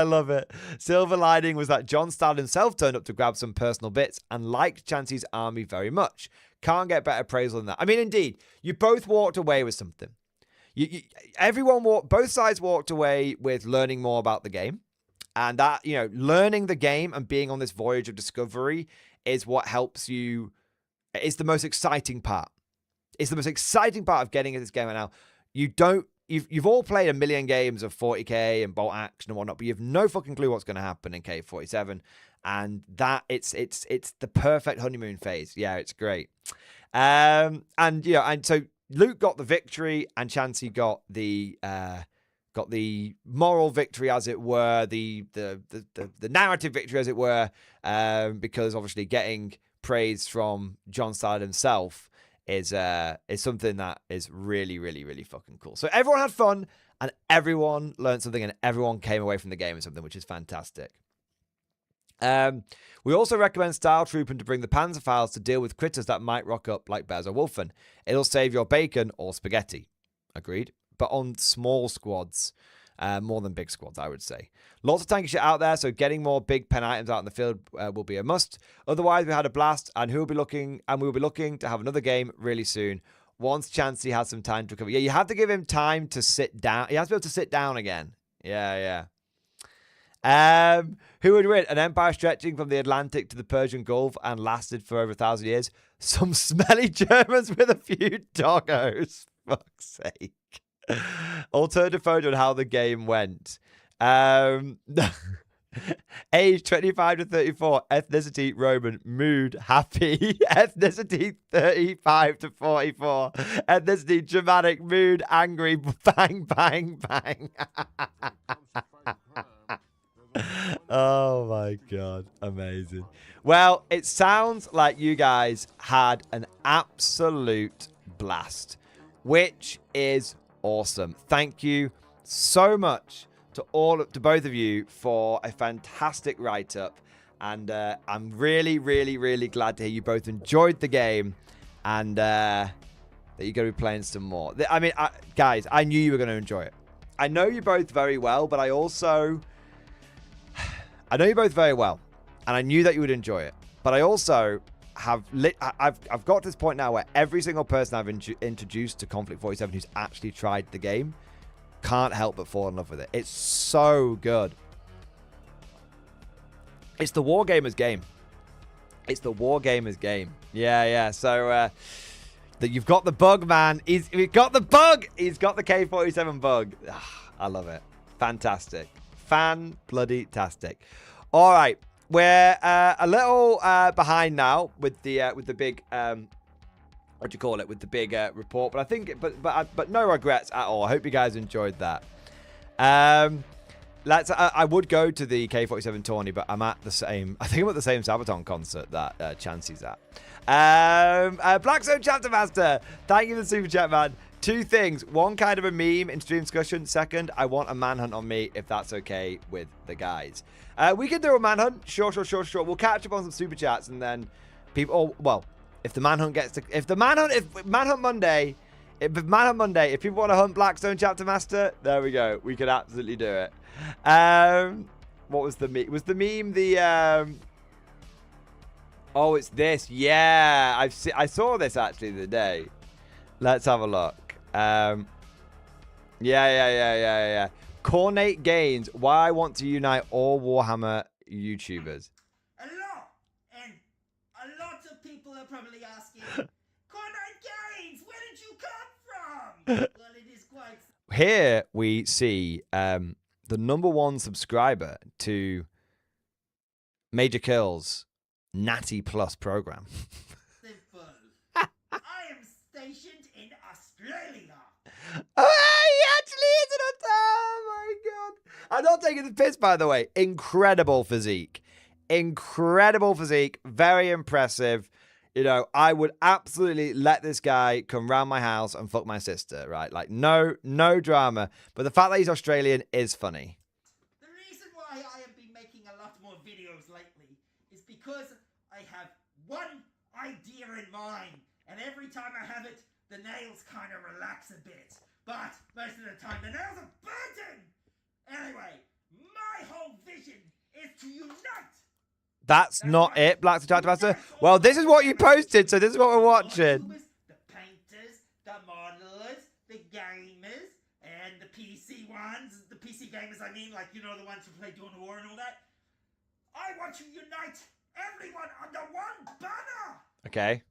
A: love it. Silver lining was that John Stad himself turned up to grab some personal bits and liked Chansey's army very much. Can't get better appraisal than that. I mean, indeed, you both walked away with something. Both sides walked away with learning more about the game, and that, learning the game and being on this voyage of discovery is what helps you. It's the most exciting part. It's the most exciting part of getting into this game right now. You've all played a million games of 40k and bolt action and whatnot, but you have no fucking clue what's going to happen in K47, and that it's the perfect honeymoon phase. Yeah, it's great. And so Luke got the victory, and Chansey got the moral victory, as it were, the narrative victory, as it were, because obviously getting praise from John Stad himself is something that is really, really, really fucking cool. So everyone had fun, and everyone learned something, and everyone came away from the game with something, which is fantastic. We also recommend Style Trooping to bring the Panzerphiles to deal with critters that might rock up like bears or wolfen. It'll save your bacon or spaghetti. Agreed. But on small squads, more than big squads, I would say. Lots of tanky shit out there, so getting more big pen items out in the field will be a must. Otherwise, we had a blast, and we'll be looking to have another game really soon. Once Chansey has some time to recover. Yeah, you have to give him time to sit down. He has to be able to sit down again. Yeah. Who would win? An empire stretching from the Atlantic to the Persian Gulf and lasted for over 1,000 years? Some smelly Germans with a few doggos. Fuck's sake. Alternative photo on how the game went. Age 25 to 34. Ethnicity Roman. Mood happy. Ethnicity 35 to 44. Ethnicity Germanic. Mood angry. Bang, bang, bang. Oh my God. Amazing. Well, it sounds like you guys had an absolute blast, which is awesome. Thank you so much to both of you for a fantastic write-up, and I'm really, really, really glad to hear you both enjoyed the game, and that you're going to be playing some more. I mean, guys, I knew you were going to enjoy it. I know you both very well, but I know you both very well, and I knew that you would enjoy it. But I also I've got to this point now where every single person I've introduced to Conflict 47 who's actually tried the game can't help but fall in love with it. It's so good. It's the Wargamers game. It's the Wargamers game. Yeah. So that you've got the bug, man. He's got the bug. He's got the K47 bug. I love it. Fantastic. Fan-bloody-tastic. All right. We're a little behind now with the big what do you call it, with the big report, but I think but no regrets at all. I hope you guys enjoyed that. I would go to the K47 tourney, but I'm at the same, I think I'm at the same Sabaton concert that Chancey's at. Blackstone Chapter Master, thank you for the super chat, man. Two things. One, kind of a meme in stream discussion. Second, I want a manhunt on me, if that's okay with the guys. We can do a manhunt. Sure. We'll catch up on some super chats, and then people, if Manhunt Monday, if people want to hunt Blackstone Chapter Master, there we go. We could absolutely do it. What was the meme? Was the meme the oh, it's this. Yeah, I saw this actually the other day. Let's have a look. Yeah. Cornate Gains. Why I want to unite all Warhammer YouTubers.
B: A lot of people are probably asking, Cornate Gains, where did you come from? Well, it is quite...
A: Here we see the #1 subscriber to Major Kill's Natty Plus program.
B: Simple. I am stationed in Australia.
A: Oh, he actually is in Australia. Oh my God. I'm not taking the piss, by the way. Incredible physique. Very impressive. You know, I would absolutely let this guy come round my house and fuck my sister, right? Like, no drama. But the fact that he's Australian is funny.
B: The reason why I have been making a lot more videos lately is because I have one idea in mind, and every time I have it, the nails kind of relax a bit. But most of the time, the nails are burning. Anyway, my whole vision is to unite.
A: That's not it, Black Chapter Master. Well, this is what you posted, so this is what we're watching.
B: The painters, the modelers, the gamers, and the PC ones. The PC gamers, I mean, like, you know, the ones who play Dawn of War and all that. I want to unite everyone under one banner.
A: Okay.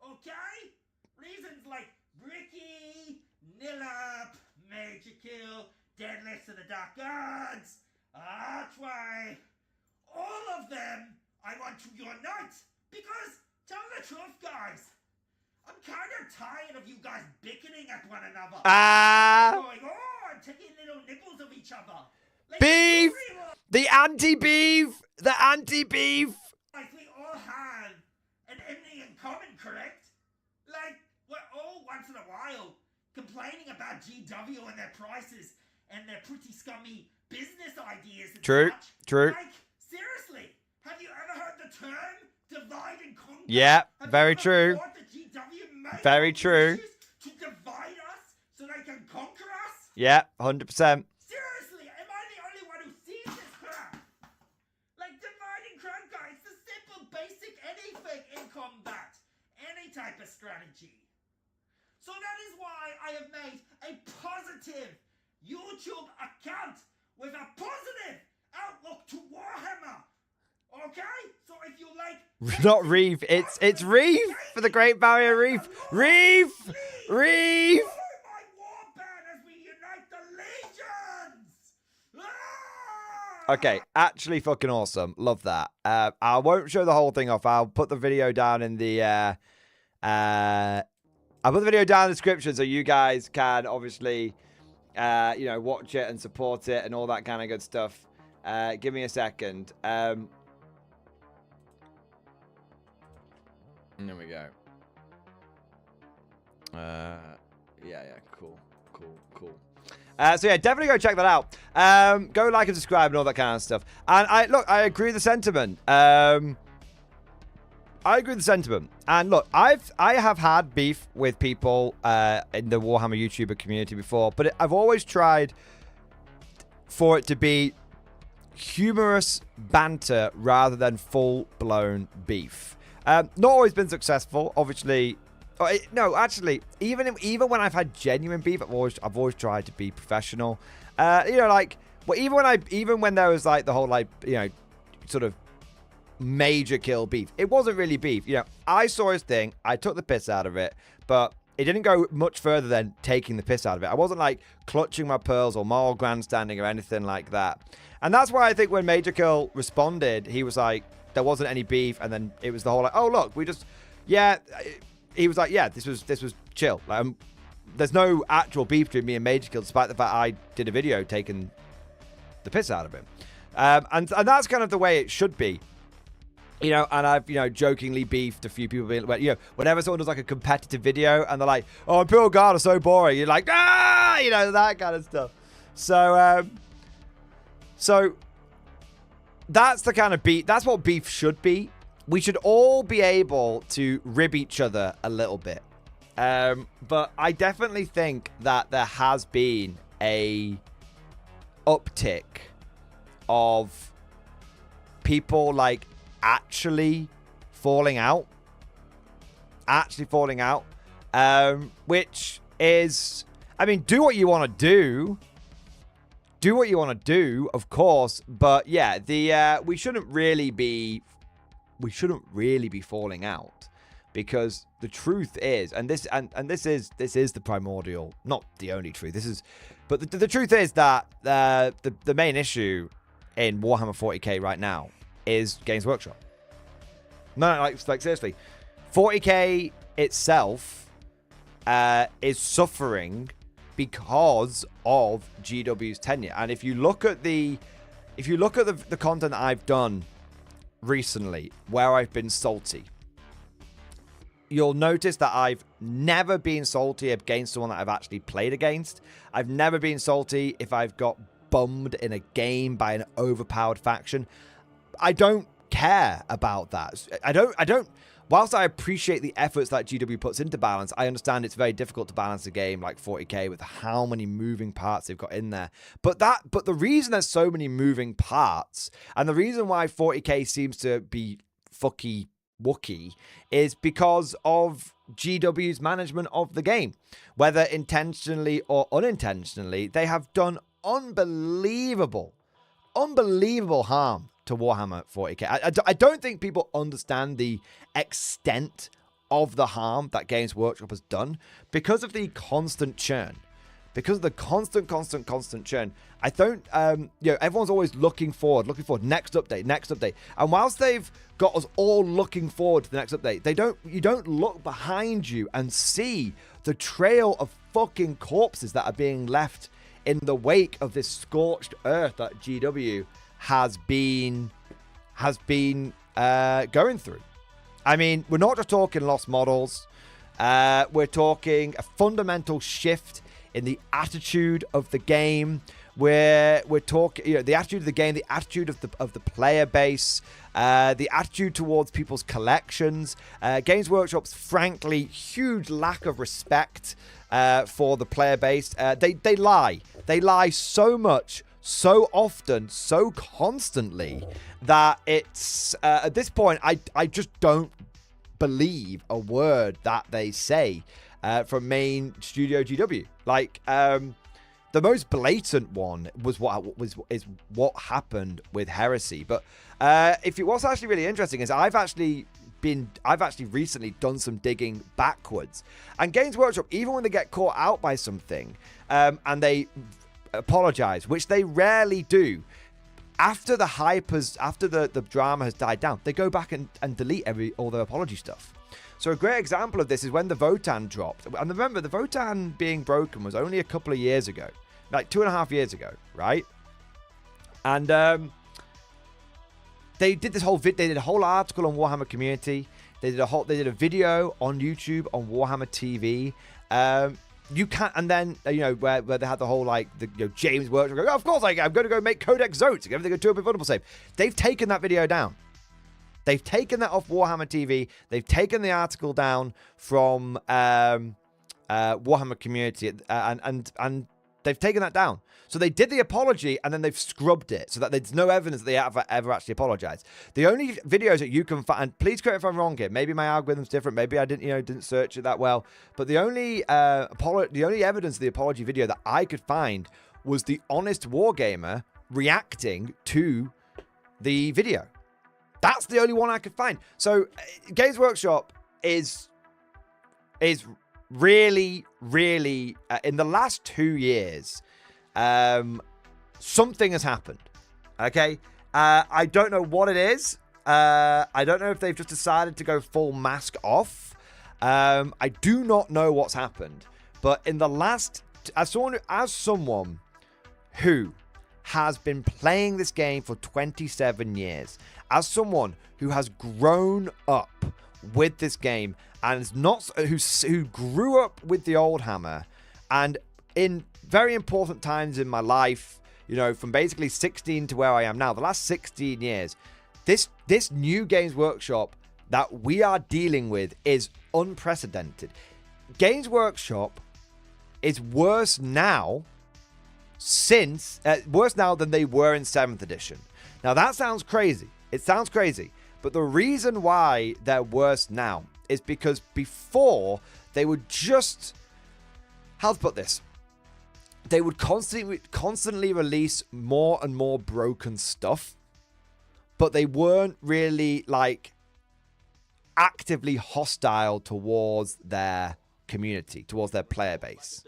B: Okay? Reasons like Bricky, Nillup, Major Kill, Deadlifts of the Dark Gods, Archway. All of them, I want to unite. Because, tell the truth, guys, I'm kind of tired of you guys bickering at one another. Going, and taking little nibbles of each other. Like,
A: beef! The anti-beef! The anti-beef!
B: Like, we all have an enemy in common, correct? Like, we're all once in a while complaining about GW and their prices and their pretty scummy business ideas and such.
A: True.
B: Like, seriously, have you ever heard the term divide and conquer?
A: Yeah, very true. Very true.
B: To divide us so they can conquer us?
A: Yeah, 100%.
B: Seriously, am I the only one who sees this crap? Like, divide and conquer, it's the simple, basic anything in combat. Any type of strategy. So that is why I have made a positive YouTube account with a positive outlook to Warhammer. Okay? So if you like...
A: Not Reef. It's Reef for the Great Barrier Reef. Reef! Reef!
B: Follow my war band as we unite the legions! Ah!
A: Okay, actually fucking awesome. Love that. I won't show the whole thing off. I'll put the video down in the I'll put the video down in the description so you guys can obviously you know, watch it and support it and all that kind of good stuff. Give me a second. There we go. Yeah, cool. So yeah, definitely go check that out. Go like and subscribe and all that kind of stuff. And I agree with the sentiment. And look, I have had beef with people in the Warhammer YouTuber community before, but I've always tried for it to be humorous banter rather than full-blown beef. Not always been successful, obviously. No, actually, even when I've had genuine beef, I've always tried to be professional. You know, like, well, even when there was like the whole, like, you know, sort of major kill beef, it wasn't really beef. You know, I saw his thing, I took the piss out of it, but it didn't go much further than taking the piss out of it. I wasn't like clutching my pearls or moral grandstanding or anything like that. And that's why I think when Major Kill responded, he was like, there wasn't any beef, and then it was the whole like, oh look, we just, yeah. He was like, yeah, this was chill. Like, there's no actual beef between me and Major Kill, despite the fact I did a video taking the piss out of him. And that's kind of the way it should be. You know, and I've, you know, jokingly beefed a few people, you know, whenever someone does like a competitive video and they're like, oh, Imperial Guard are so boring, you're like, ah, you know, that kind of stuff. So, so that's the kind of beef, that's what beef should be. We should all be able to rib each other a little bit. But I definitely think that there has been a uptick of people like actually falling out. Which is, I mean, do what you want to do. Do what you want to do, of course. But yeah, we shouldn't really be falling out, because the truth is, and this is the primordial, not the only truth. But the truth is that the main issue in Warhammer 40k right now is Games Workshop. No, like seriously, 40k itself is suffering because of GW's tenure. And if you look at the content that I've done recently where I've been salty, you'll notice that I've never been salty against someone that I've actually played against. I've never been salty if I've got bummed in a game by an overpowered faction. I don't care about that. I don't whilst I appreciate the efforts that GW puts into balance, I understand it's very difficult to balance a game like 40k with how many moving parts they've got in there. But the reason there's so many moving parts, and the reason why 40k seems to be fucky wookie, is because of GW's management of the game. Whether intentionally or unintentionally, they have done unbelievable harm to Warhammer 40k. I don't think people understand the extent of the harm that Games Workshop has done because of the constant churn. Because of the constant churn. I don't, you know, everyone's always looking forward, next update. And whilst they've got us all looking forward to the next update, you don't look behind you and see the trail of fucking corpses that are being left in the wake of this scorched earth that GW has been going through. I mean, we're not just talking lost models. We're talking a fundamental shift in the attitude of the game. We're talking, you know, the attitude of the game, the attitude of the player base, the attitude towards people's collections. Games Workshop's frankly huge lack of respect for the player base. They lie so much, so often, so constantly that it's at this point I just don't believe a word that they say from main studio GW. Like The most blatant one was what happened with Heresy. But what's actually really interesting is I've actually recently done some digging backwards. And Games Workshop, even when they get caught out by something and they apologize, which they rarely do, after the drama has died down, they go back and delete all their apology stuff. So a great example of this is when the Votan dropped. And remember, the Votan being broken was only a couple of years ago. Like 2.5 years ago, right? And they did this whole they did a whole article on Warhammer Community. They did a video on YouTube on Warhammer TV. You can't, and then where they had the whole James Workshop go, oh, of course I'm going to go make Codex Zotes, everything go to a vulnerable save. They've taken that video down. They've taken that off Warhammer TV. They've taken the article down from Warhammer Community, and they've taken that down. So they did the apology, and then they've scrubbed it so that there's no evidence that they ever actually apologized. The only videos that you can find, and please correct if I'm wrong here, maybe my algorithm's different, maybe I didn't search it that well, but the only evidence of the apology video that I could find was the honest wargamer reacting to the video. That's the only one I could find. So Games Workshop is really, really in the last 2 years, something has happened. Okay, I don't know what it is. I don't know if they've just decided to go full mask off. I do not know what's happened. But in the last, as someone who has been playing this game for 27 years, as someone who has grown up with this game and is not who grew up with the old Hammer, and in very important times in my life, from basically 16 to where I am now, the last 16 years, this new Games Workshop that we are dealing with is unprecedented. Games Workshop is worse now than they were in 7th edition. Now that sounds crazy. It sounds crazy. But the reason why they're worse now is because before they would just, how to put this? They would constantly release more and more broken stuff, but they weren't really actively hostile towards their community, towards their player base,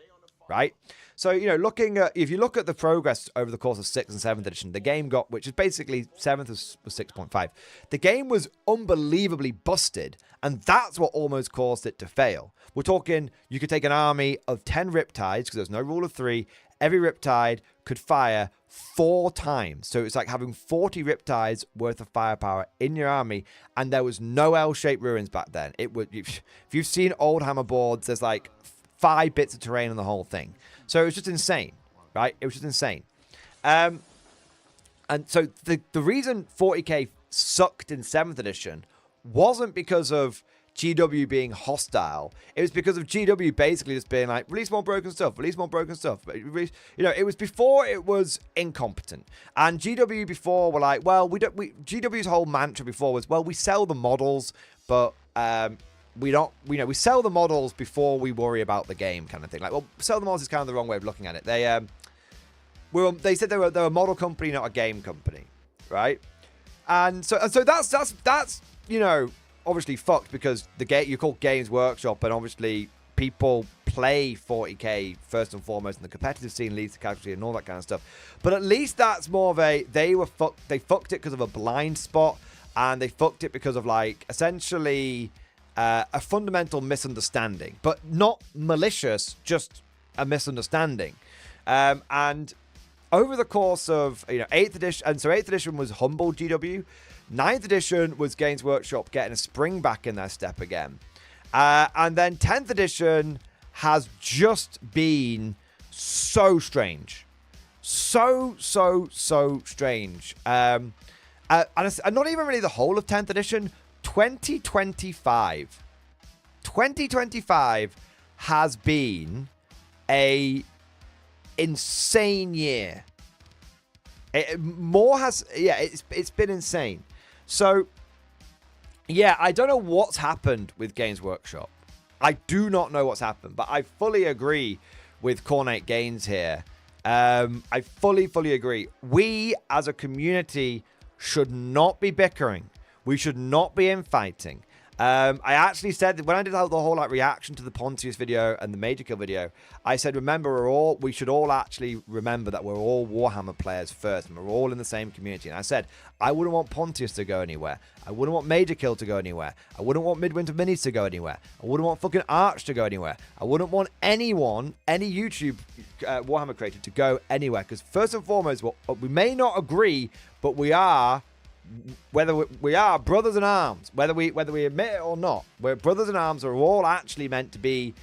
A: right? So, if you look at the progress over the course of 6th and 7th edition, the game got, which is basically 7th was 6.5. The game was unbelievably busted, and that's what almost caused it to fail. We're talking, you could take an army of 10 Riptides, because there's no rule of 3. Every Riptide could fire 4 times. So it's like having 40 Riptides worth of firepower in your army, and there was no L-shaped ruins back then. If you've seen old Hammer boards, there's 5 bits of terrain on the whole thing. So it was just insane, right? It was just insane. And so the reason 40k sucked in 7th edition wasn't because of GW being hostile. It was because of GW basically just being like, release more broken stuff, release more broken stuff. But, it was before it was incompetent. And GW before were like, well, GW's whole mantra before was, well, we sell the models, but we don't, we sell the models before we worry about the game kind of thing. Well, sell the models is kind of the wrong way of looking at it. They said they were a model company, not a game company, right? And so that's obviously fucked, because you call Games Workshop, and obviously people play 40k first and foremost, and the competitive scene leads to casualty and all that kind of stuff. But at least that's more of they fucked it because of a blind spot, and they fucked it because of essentially a fundamental misunderstanding, but not malicious, just a misunderstanding. And over the course of 8th edition, and so 8th edition was humble GW. 9th edition was Games Workshop getting a spring back in their step again. And then 10th edition has just been so strange. So strange. And not even really the whole of 10th edition. 2025 has been a insane year. It's been insane. So, yeah, I don't know what's happened with Games Workshop. I do not know what's happened, but I fully agree with Cornate Gaines here. I fully agree. We as a community should not be bickering. We should not be infighting. I actually said that when I did the whole like reaction to the Pontius video and the Major Kill video, I said, remember, we should all actually remember that we're all Warhammer players first, and we're all in the same community. And I said, I wouldn't want Pontius to go anywhere. I wouldn't want Major Kill to go anywhere. I wouldn't want Midwinter Minis to go anywhere. I wouldn't want fucking Arch to go anywhere. I wouldn't want anyone, any YouTube Warhammer creator to go anywhere. Because first and foremost, we may not agree, but we are... whether we are brothers in arms, whether we admit it or not, we're brothers in arms. Are all actually meant to be,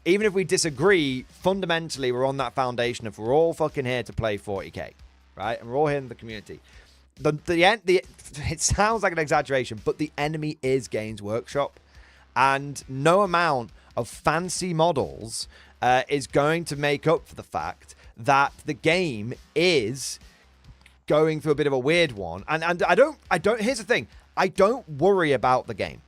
A: even if we disagree, fundamentally we're on that foundation of we're all fucking here to play 40k, right? And we're all here in the community. It sounds like an exaggeration, but the enemy is Games Workshop, and no amount of fancy models is going to make up for the fact that the game is going through a bit of a weird one. And I don't, here's the thing. I don't worry about the game.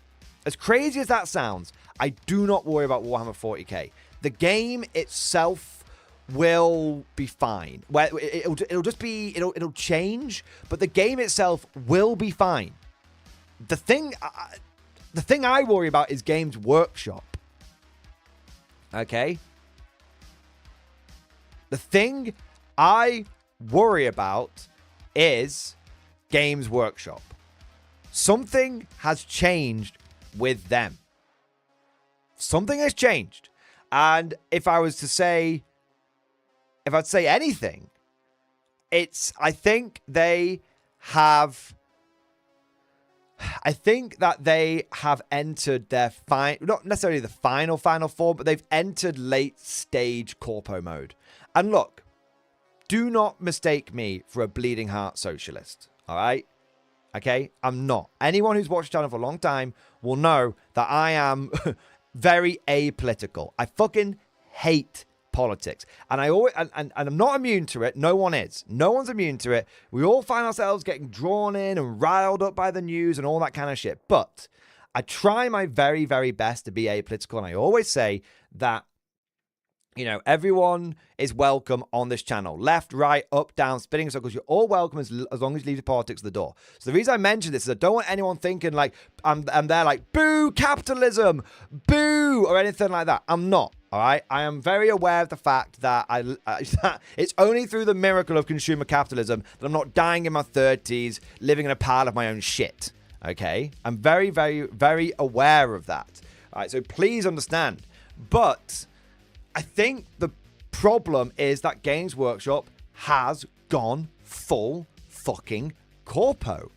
A: As crazy as that sounds, I do not worry about Warhammer 40k. The game itself will be fine. It'll just be, it'll change, but the game itself will be fine. The thing I worry about is Games Workshop. Okay? The thing I worry about is Games Workshop. Something has changed with them. Something has changed. And if I'd say anything, I think that they have entered their not necessarily the final form, but they've entered late stage corpo mode. And look, do not mistake me for a bleeding heart socialist, all right? Okay? I'm not. Anyone who's watched the channel for a long time will know that I am very apolitical. I fucking hate politics. And I'm not immune to it. No one is. No one's immune to it. We all find ourselves getting drawn in and riled up by the news and all that kind of shit. But I try my very, very best to be apolitical. And I always say that, you know, everyone is welcome on this channel. Left, right, up, down, spinning circles. You're all welcome as long as you leave the politics at the door. So the reason I mention this is I don't want anyone thinking like I'm there like, boo, capitalism, boo, or anything like that. I'm not, all right? I am very aware of the fact that it's only through the miracle of consumer capitalism that I'm not dying in my 30s, living in a pile of my own shit, okay? I'm very, very, very aware of that, all right? So please understand. But I think the problem is that Games Workshop has gone full fucking corpo.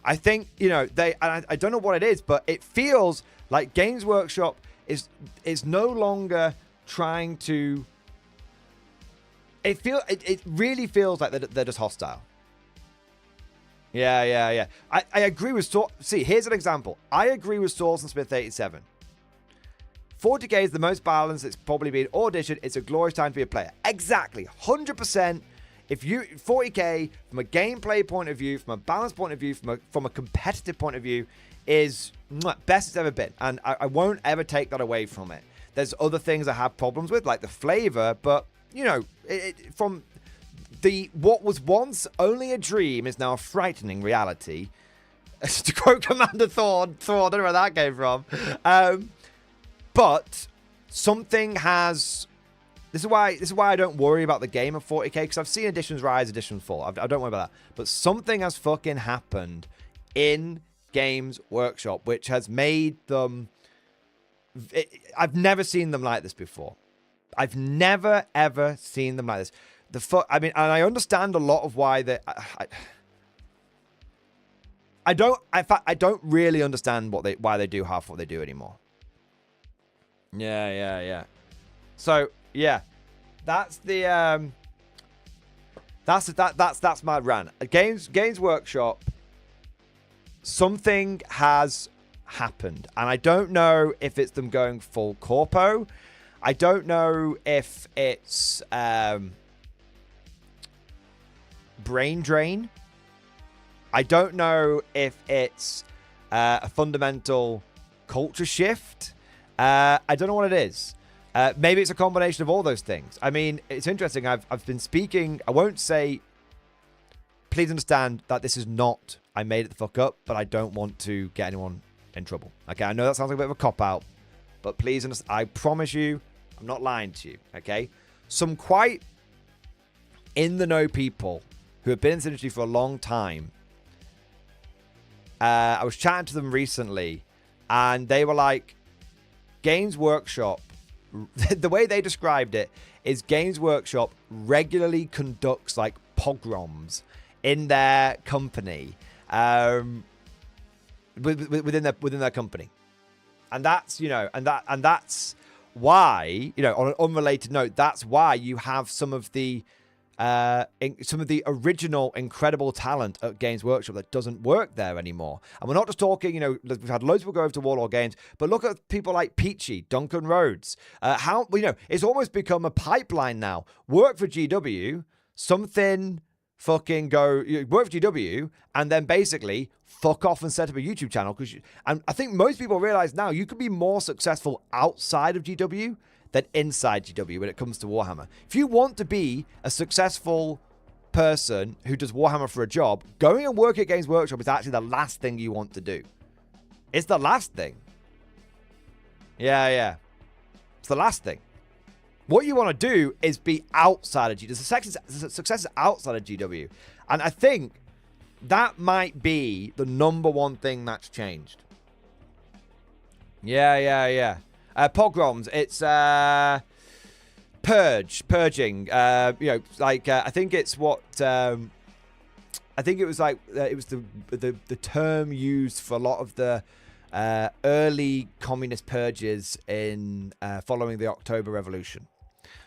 A: I think, you know, I don't know what it is, but it feels like Games Workshop is no longer trying to, it really feels like they're just hostile. Yeah. I agree with, see, here's an example. I agree with Source and Smith 87. 40k is the most balanced it's probably been auditioned. It's a glorious time to be a player. Exactly. 100%. If you 40k from a gameplay point of view, from a balance point of view, from a competitive point of view, is best it's ever been. And I won't ever take that away from it. There's other things I have problems with, like the flavor, but you know, from what was once only a dream is now a frightening reality. To quote Commander Thor, I don't know where that came from. But something has. This is why I don't worry about the game of 40k, because I've seen editions rise, editions fall. I don't worry about that. But something has fucking happened in Games Workshop, which has made them. I've never seen them like this before. I've never ever seen them like this. I mean, and I understand a lot of why they. I don't. In fact, I don't really understand why they do half what they do anymore. Yeah. So yeah, that's the that's my rant. Games Workshop. Something has happened, and I don't know if it's them going full corpo. I don't know if it's brain drain. I don't know if it's a fundamental culture shift. I don't know what it is, Maybe it's a combination of all those things. I mean, it's interesting. I've been speaking. I won't say. Please understand that this is not. I made it the fuck up, but I don't want to get anyone in trouble. Okay, I know that sounds like a bit of a cop out, but please understand. I promise you, I'm not lying to you. Okay, some quite in the know people who have been in this industry for a long time. I was chatting to them recently, and they were like, Games Workshop. The way they described it is Games Workshop regularly conducts like pogroms in their company, within their company, and that's and that's why, on an unrelated note, that's why you have some of the original incredible talent at Games Workshop that doesn't work there anymore. And we're not just talking, we've had loads of people go over to Warlord Games, but look at people like Peachy, Duncan Rhodes. It's almost become a pipeline now. Work for GW, something fucking work for GW, and then basically fuck off and set up a YouTube channel. And I think most people realize now you can be more successful outside of GW than inside GW when it comes to Warhammer. If you want to be a successful person who does Warhammer for a job, going and work at Games Workshop is actually the last thing you want to do. It's the last thing. Yeah. It's the last thing. What you want to do is be outside of GW. The success is outside of GW. And I think that might be the number one thing that's changed. Yeah. Pogroms, it's purging. I think it's what I think it was like it was the term used for a lot of the early communist purges in following the October Revolution.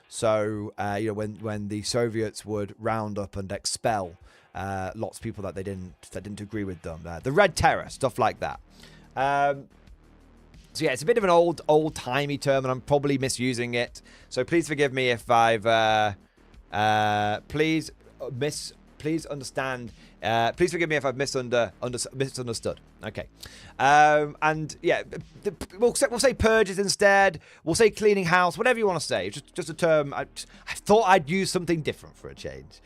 A: So when the Soviets would round up and expel lots of people that didn't agree with them, the Red Terror, stuff like that. So yeah, it's a bit of an old-timey term, and I'm probably misusing it. So please forgive me if I've please understand. Please forgive me if I've misunderstood. Okay, and yeah, we'll say purges instead. We'll say cleaning house, whatever you want to say. It's just a term. I thought I'd use something different for a change.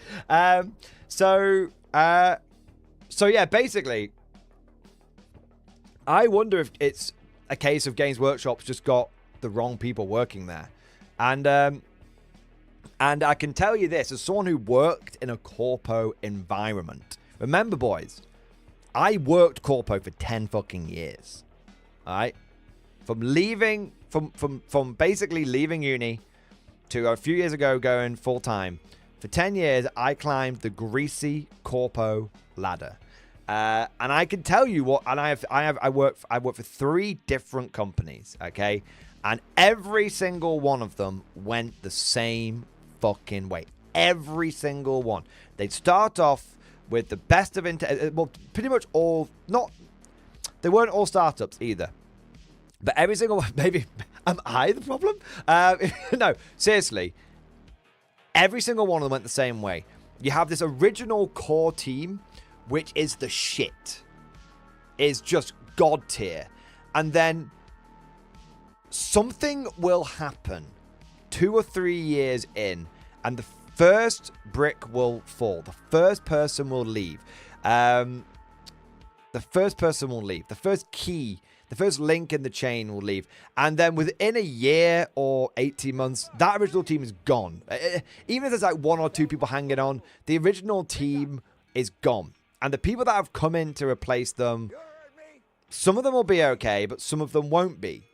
A: So yeah, basically, I wonder if it's a case of Games Workshop's just got the wrong people working there. And I can tell you this, as someone who worked in a corpo environment. Remember, boys, I worked corpo for 10 fucking years. All right? From basically leaving uni to a few years ago going full-time. For 10 years, I climbed the greasy corpo ladder. And I can tell you what, and I work for 3 different companies, okay? And every single one of them went the same fucking way. Every single one. They'd start off with the best of pretty much all, they weren't all startups either. But every single one, maybe, am I the problem? No, seriously. Every single one of them went the same way. You have this original core team, which is the shit, is just god tier. And then something will happen 2 or 3 years in, and the first brick will fall. The first person will leave. The first key, the first link in the chain will leave. And then within a year or 18 months, that original team is gone. Even if there's like 1 or 2 people hanging on, the original team is gone. And the people that have come in to replace them, some of them will be okay, but some of them won't be.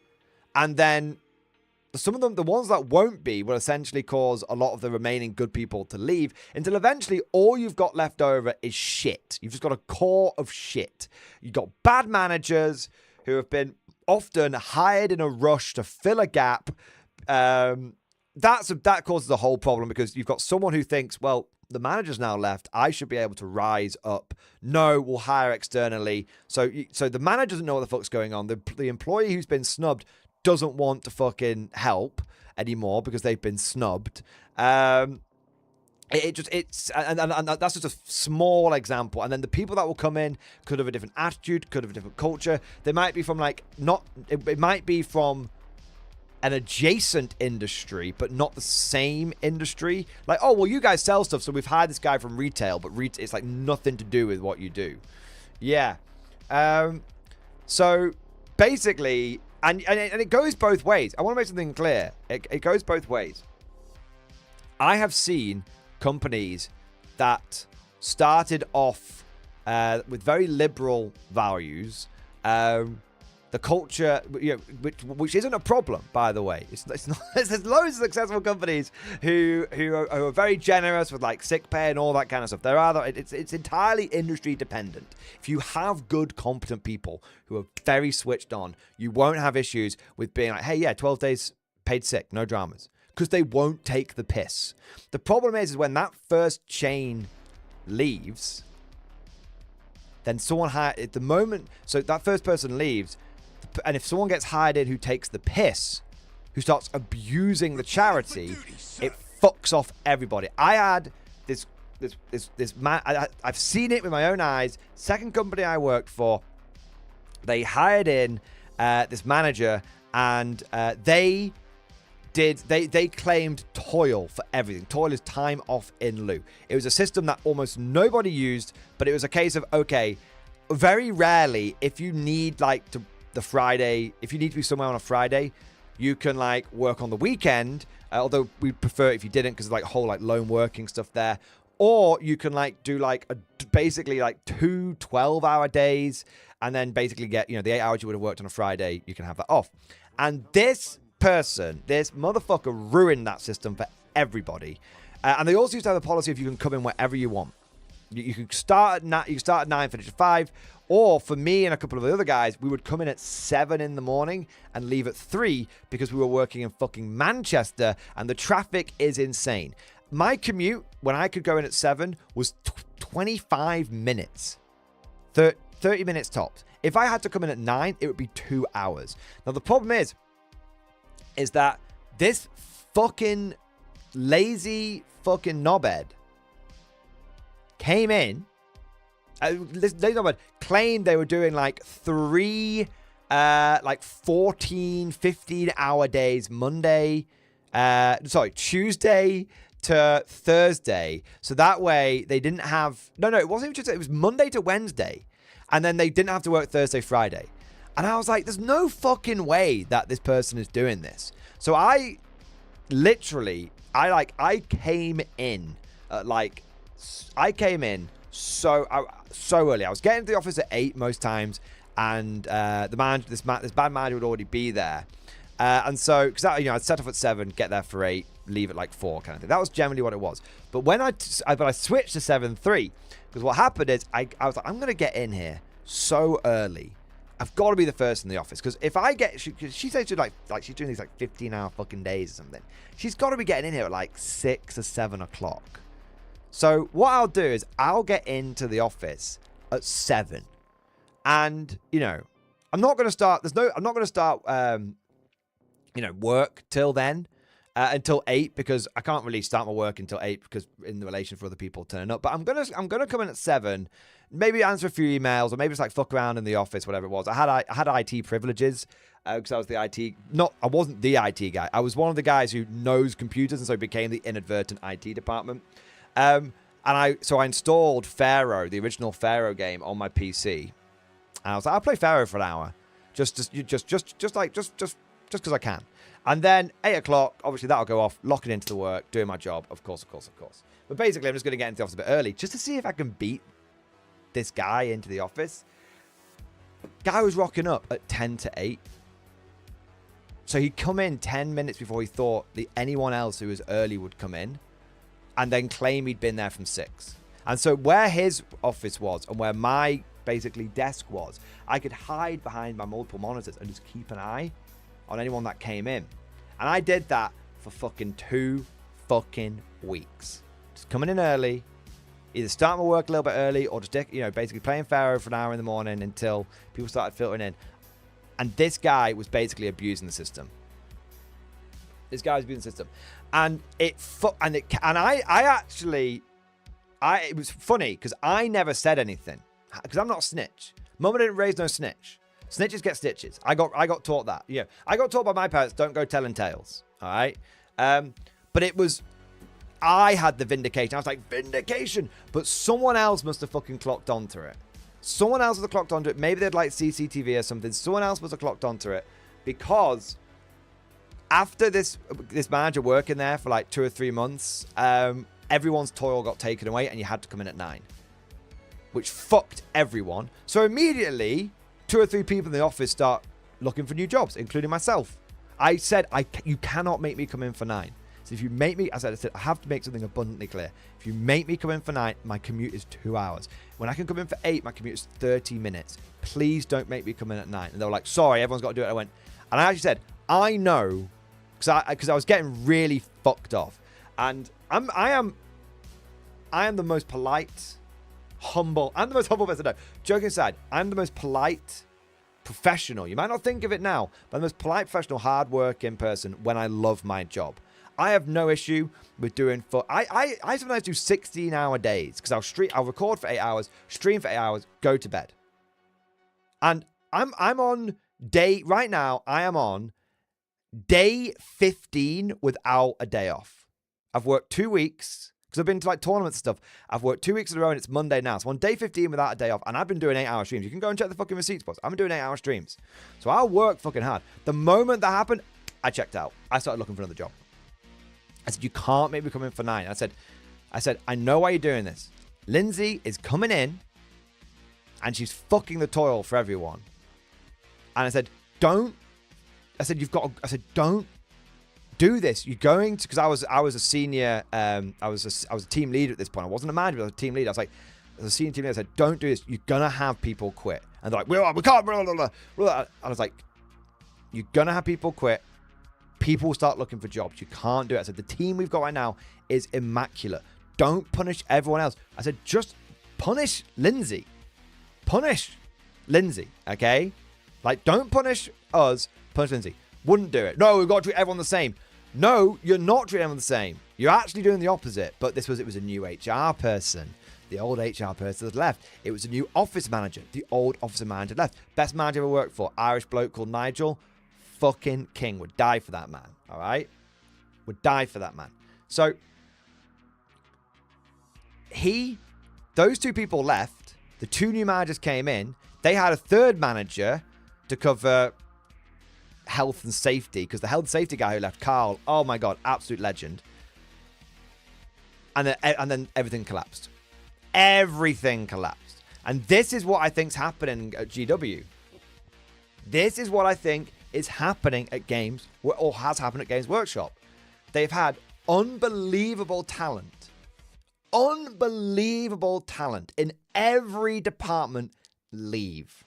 A: And then some of them, the ones that won't be, will essentially cause a lot of the remaining good people to leave until eventually all you've got left over is shit. You've just got a core of shit. You've got bad managers who have been often hired in a rush to fill a gap. That causes a whole problem because you've got someone who thinks, well, the manager's now left, I should be able to rise up. No, we'll hire externally. So the manager doesn't know what the fuck's going on. The employee who's been snubbed doesn't want to fucking help anymore because they've been snubbed. And that's just a small example. And then the people that will come in could have a different attitude, could have a different culture. They might be from it might be from an adjacent industry, but not the same industry. Like, oh, well, you guys sell stuff, so we've hired this guy from retail, but it's like nothing to do with what you do. Yeah. So basically, and it goes both ways. I want to make something clear. It goes both ways. I have seen companies that started off with very liberal values. The culture, which isn't a problem, by the way. It's not. There's loads of successful companies who are very generous with like sick pay and all that kind of stuff. There are. It's entirely industry dependent. If you have good, competent people who are very switched on, you won't have issues with being like, hey, yeah, 12 days paid sick, no dramas, because they won't take the piss. The problem is when that first chain leaves, then someone at the moment, so that first person leaves. And if someone gets hired in who takes the piss, who starts abusing the charity, it fucks off everybody. I had this man. I've seen it with my own eyes. Second company I worked for, they hired in this manager, and they claimed toil for everything. Toil is time off in lieu. It was a system that almost nobody used, but it was a case of, okay, very rarely, if you need like to the Friday, if you need to be somewhere on a Friday, you can like work on the weekend, although we prefer if you didn't, because like whole like lone working stuff there. Or you can like do like basically like 2 12-hour days, and then basically get, the 8 hours you would have worked on a Friday, you can have that off. And this motherfucker ruined that system for everybody. And they also used to have a policy if you can come in wherever you want. You can start at 9, finish at 5. Or for me and a couple of the other guys, we would come in at 7 in the morning and leave at 3 because we were working in fucking Manchester and the traffic is insane. My commute, when I could go in at 7, was 25 minutes. 30 minutes tops. If I had to come in at 9, it would be 2 hours. Now, the problem is that this fucking lazy fucking knobhead came in. This knobhead claimed they were doing like 3 like 14 15-hour days Tuesday to Thursday, so that way they didn't have it wasn't even just, it was Monday to Wednesday, and then they didn't have to work Thursday, Friday. And I was like, there's no fucking way that this person is doing this. So I came in so early. I was getting to the office at 8 most times, and this bad manager would already be there. And so, because I'd set off at 7, get there for 8, leave at like 4 kind of thing. That was generally what it was. But when I switched to 7-3, because what happened is I was like, I'm going to get in here so early. I've got to be the first in the office, because if I get, she says she's like she's doing these like 15-hour fucking days or something. She's got to be getting in here at like 6 or 7 o'clock. So what I'll do is I'll get into the office at 7, and I'm not going to start. I'm not going to start. Work till then, until 8, because I can't really start my work until 8 because in the relation for other people turning up. But I'm gonna come in at 7, maybe answer a few emails, or maybe just like fuck around in the office, whatever it was. I had IT privileges because I was the IT. I wasn't the IT guy. I was one of the guys who knows computers, and so became the inadvertent IT department. And I installed Pharaoh, the original Pharaoh game, on my PC. And I was like, I'll play Pharaoh for an hour, just because I can. And then 8 o'clock, obviously that'll go off, locking into the work, doing my job, of course. But basically, I'm just going to get into the office a bit early, just to see if I can beat this guy into the office. Guy was rocking up at 10 to 8. So he'd come in 10 minutes before he thought anyone else who was early would come in, and then claim he'd been there from 6. And so where his office was and where my basically desk was, I could hide behind my multiple monitors and just keep an eye on anyone that came in. And I did that for fucking 2 fucking weeks. Just coming in early, either starting my work a little bit early, or just basically playing Pharaoh for an hour in the morning until people started filtering in. And this guy was basically abusing the system. And it was funny because I never said anything, because I'm not a snitch. Mama didn't raise no snitch. Snitches get stitches. I got taught that. Yeah, I got taught by my parents, don't go telling tales. All right. But it was, I had the vindication. I was like, vindication. But someone else must have fucking clocked onto it. Someone else must have clocked onto it. Maybe they'd like CCTV or something. Someone else must have clocked onto it, because after this manager working there for like 2 or 3 months, everyone's toil got taken away and you had to come in at 9, which fucked everyone. So immediately 2 or 3 people in the office start looking for new jobs, including myself. I said, you cannot make me come in for 9. So if you make me, I said, I have to make something abundantly clear. If you make me come in for 9, my commute is 2 hours. When I can come in for 8, my commute is 30 minutes. Please don't make me come in at 9. And they were like, sorry, everyone's got to do it. I went, and I actually said, I know, because I was getting really fucked off. And I am the most polite, humble, I'm the most humble person I know. Joking aside, I'm the most polite, professional. You might not think of it now, but I'm the most polite, professional, hard-working person when I love my job. I have no issue with doing I sometimes do 16-hour days, because I'll record for 8 hours, stream for 8 hours, go to bed. And I'm on right now, I am on day 15 without a day off. I've worked 2 weeks, because I've been to like tournaments and stuff. I've worked 2 weeks in a row and it's Monday now. So I'm on day 15 without a day off, and I've been doing 8-hour streams. You can go and check the fucking receipts, boss. I've been doing 8-hour streams. So I'll work fucking hard. The moment that happened, I checked out. I started looking for another job. I said, you can't make me come in for 9. I said, I know why you're doing this. Lindsay is coming in and she's fucking the toil for everyone. And I said, don't do this. You're going to, because I was a senior, I was a team leader at this point. I wasn't a manager, but I was a team leader. I was like, as a senior team leader, I said, don't do this. You're going to have people quit. And they're like, we can't, blah, blah, blah, blah. And I was like, you're going to have people quit. People start looking for jobs. You can't do it. I said, the team we've got right now is immaculate. Don't punish everyone else. I said, just punish Lindsay. Punish Lindsay, okay? Like, don't punish us, punish Lindsay. Wouldn't do it. No, we've got to treat everyone the same. No, you're not treating everyone the same. You're actually doing the opposite. But it was a new HR person. The old HR person had left. It was a new office manager. The old office manager left. Best manager I ever worked for. Irish bloke called Nigel. Fucking king. Would die for that man. All right? Would die for that man. So, those 2 people left. The 2 new managers came in. They had a 3rd manager to cover health and safety, because the health and safety guy who left, Karl, oh my God, absolute legend. And then everything collapsed. Everything collapsed. And this is what I think's happening at GW. This is what I think is happening at Games, or has happened at Games Workshop. They've had unbelievable talent in every department leave.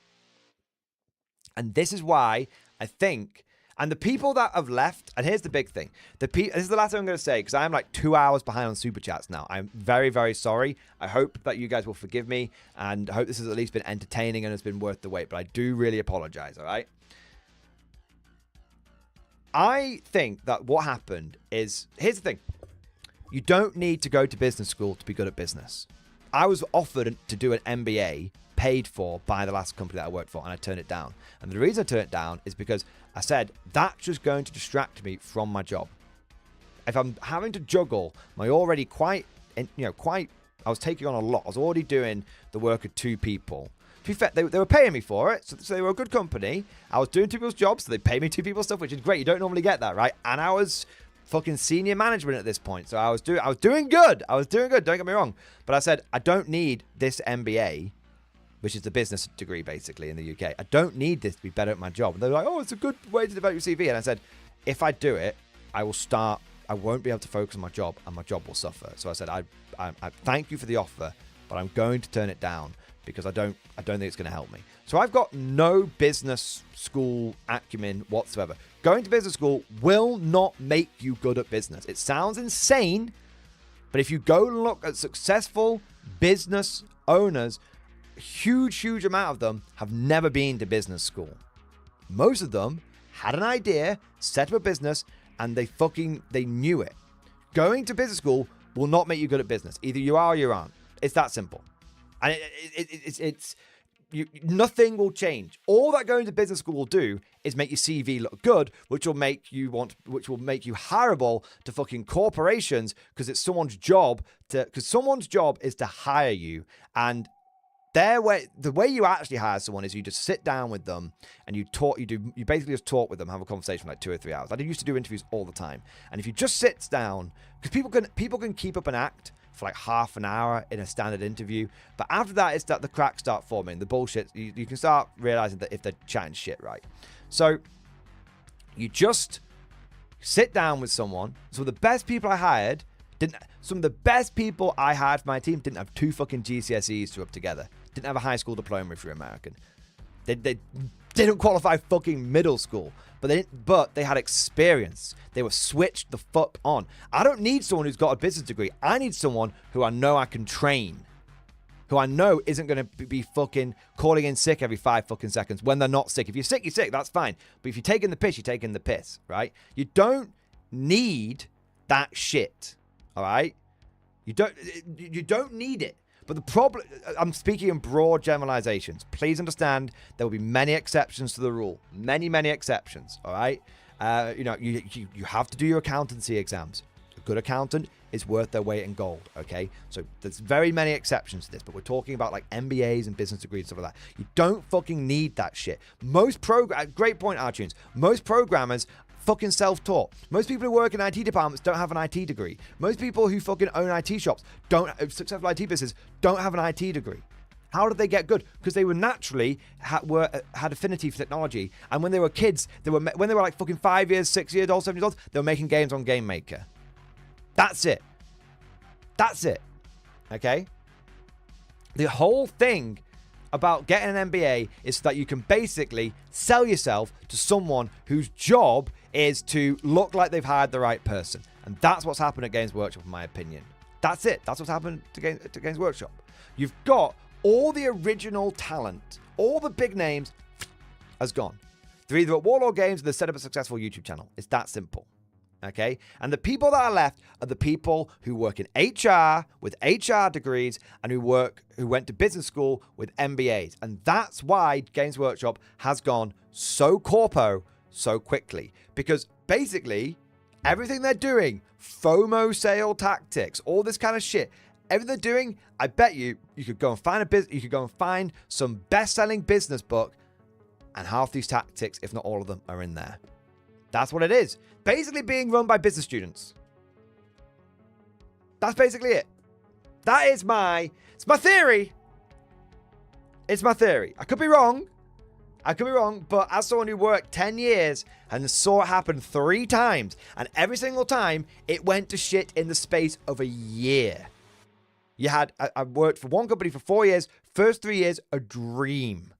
A: And this is why I think, and the people that have left, and here's the big thing. This is the last thing I'm going to say, because I am like 2 hours behind on Super Chats now. I'm very, very sorry. I hope that you guys will forgive me, and I hope this has at least been entertaining and has been worth the wait, but I do really apologize, all right? I think that what happened is, here's the thing. You don't need to go to business school to be good at business. I was offered to do an MBA paid for by the last company that I worked for, and I turned it down. And the reason I turned it down is because I said, that's just going to distract me from my job. If I'm having to juggle my already I was taking on a lot. I was already doing the work of 2 people. To be fair, they were paying me for it, so they were a good company. I was doing 2 people's jobs, so they paid me 2 people's stuff, which is great. You don't normally get that, right? And I was fucking senior management at this point, so I was doing good. Don't get me wrong. But I said, I don't need this MBA, which is the business degree basically in the UK. I don't need this to be better at my job. And they're like, oh, it's a good way to develop your CV. And I said, if I do it, I won't be able to focus on my job, and my job will suffer. So I said, I thank you for the offer, but I'm going to turn it down, because I don't think it's going to help me. So I've got no business school acumen whatsoever. Going to business school will not make you good at business. It sounds insane, but if you go and look at successful business owners, huge amount of them have never been to business school. Most of them had an idea, set up a business, and they knew it. Going to business school will not make you good at business. Either you are or you aren't. It's that simple. And nothing will change. All that going to business school will do is make your CV look good, which will make you hireable to fucking corporations because it's someone's job is to hire you. And the way you actually hire someone is you just sit down with them and you basically just talk with them, have a conversation for like 2 or 3 hours. I used to do interviews all the time. And if you just sit down, because people can keep up an act for like half an hour in a standard interview, but after that it's that the cracks start forming, the bullshit, you can start realizing that if they're chatting shit, right? So you just sit down with someone. Some of the best people I hired for my team didn't have 2 fucking GCSEs to rub together. Didn't have a high school diploma if you're American. They didn't qualify fucking middle school, but they had experience. They were switched the fuck on. I don't need someone who's got a business degree. I need someone who I know I can train, who I know isn't going to be fucking calling in sick every 5 fucking seconds when they're not sick. If you're sick, you're sick. That's fine. But if you're taking the piss, you're taking the piss, right? You don't need that shit, all right? You don't need it. But the problem, I'm speaking in broad generalizations. Please understand there will be many exceptions to the rule. Many, many exceptions, all right? You have to do your accountancy exams. A good accountant is worth their weight in gold, okay? So there's very many exceptions to this, but we're talking about like MBAs and business degrees and stuff like that. You don't fucking need that shit. Great point, iTunes. Most programmers fucking self-taught. Most people who work in IT departments don't have an IT degree. Most people who fucking own IT shops, successful IT businesses, don't have an IT degree. How did they get good? Because they were naturally had affinity for technology, and when they were kids, when they were like fucking 5 years, 6 years old, 7 years old, they were making games on Game Maker. That's it. Okay? The whole thing about getting an MBA is so that you can basically sell yourself to someone whose job is to look like they've hired the right person. And that's what's happened at Games Workshop, in my opinion. That's it. That's what's happened to Games Workshop. You've got all the original talent, all the big names has gone. They're either at Warlord Games or they set up a successful YouTube channel. It's that simple. Okay? And the people that are left are the people who work in HR with HR degrees and who went to business school with MBAs. And that's why Games Workshop has gone so corpo so quickly. Because basically, everything they're doing, FOMO sale tactics, all this kind of shit, everything they're doing, I bet you could go and find some best-selling business book, and half these tactics, if not all of them, are in there. That's what it is. Basically being run by business students. That's basically it. It's my theory. It's my theory. I could be wrong, but as someone who worked 10 years and saw it happen 3 times, and every single time it went to shit in the space of a year. I worked for one company for 4 years. First 3 years, a dream.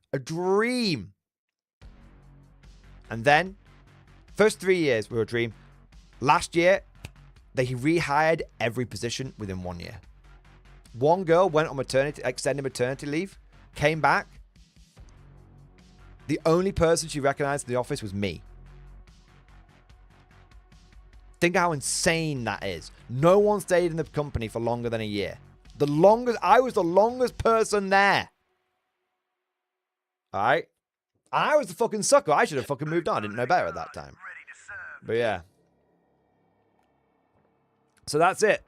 A: And then, first 3 years were a dream. Last year, they rehired every position within 1 year. One girl went on extended maternity leave, came back. The only person she recognized in the office was me. Think how insane that is. No one stayed in the company for longer than a year. I was the longest person there. All right? I was the fucking sucker. I should have fucking moved on. I didn't know better at that time. But yeah. So that's it.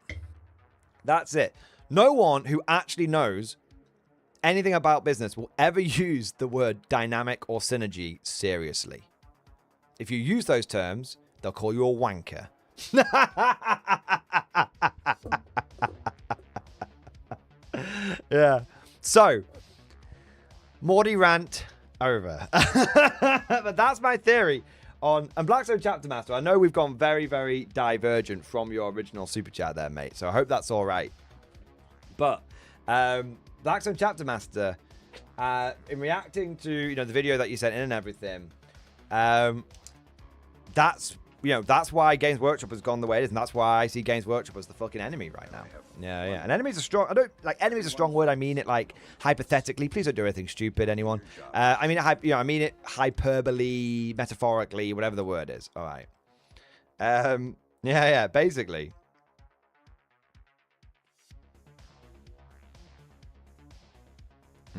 A: No one who actually knows anything about business will ever use the word dynamic or synergy seriously. If you use those terms, they'll call you a wanker. Yeah. So, Morty rant over. But that's my theory on Blackstone Chapter Master. I know we've gone very, very divergent from your original super chat there, mate. So I hope that's all right. But Blackstone Chapter Master, in reacting to the video that you sent in and everything, that's why Games Workshop has gone the way it is, and that's why I see Games Workshop as the fucking enemy right now. Yeah. And enemy's a strong. I don't like enemy's a strong word. I mean it like hypothetically. Please don't do anything stupid, anyone. I mean it hyperbole, metaphorically, whatever the word is. All right. Yeah. Basically.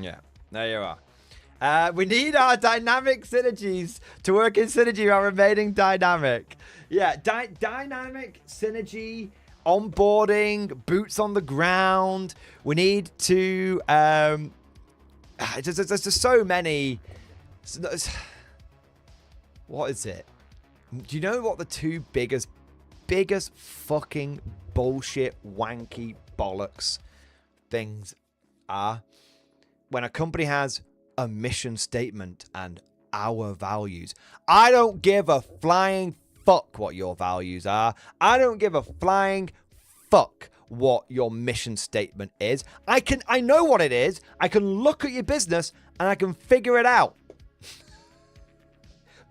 A: Yeah. There you are. We need our dynamic synergies to work in synergy while remaining dynamic. Yeah, dynamic synergy, onboarding, boots on the ground. We need to... there's just so many... What is it? Do you know what the two biggest fucking bullshit, wanky bollocks things are? When a company has a mission statement and our values. I don't give a flying fuck what your values are. I don't give a flying fuck what your mission statement is. I know what it is. I can look at your business and I can figure it out.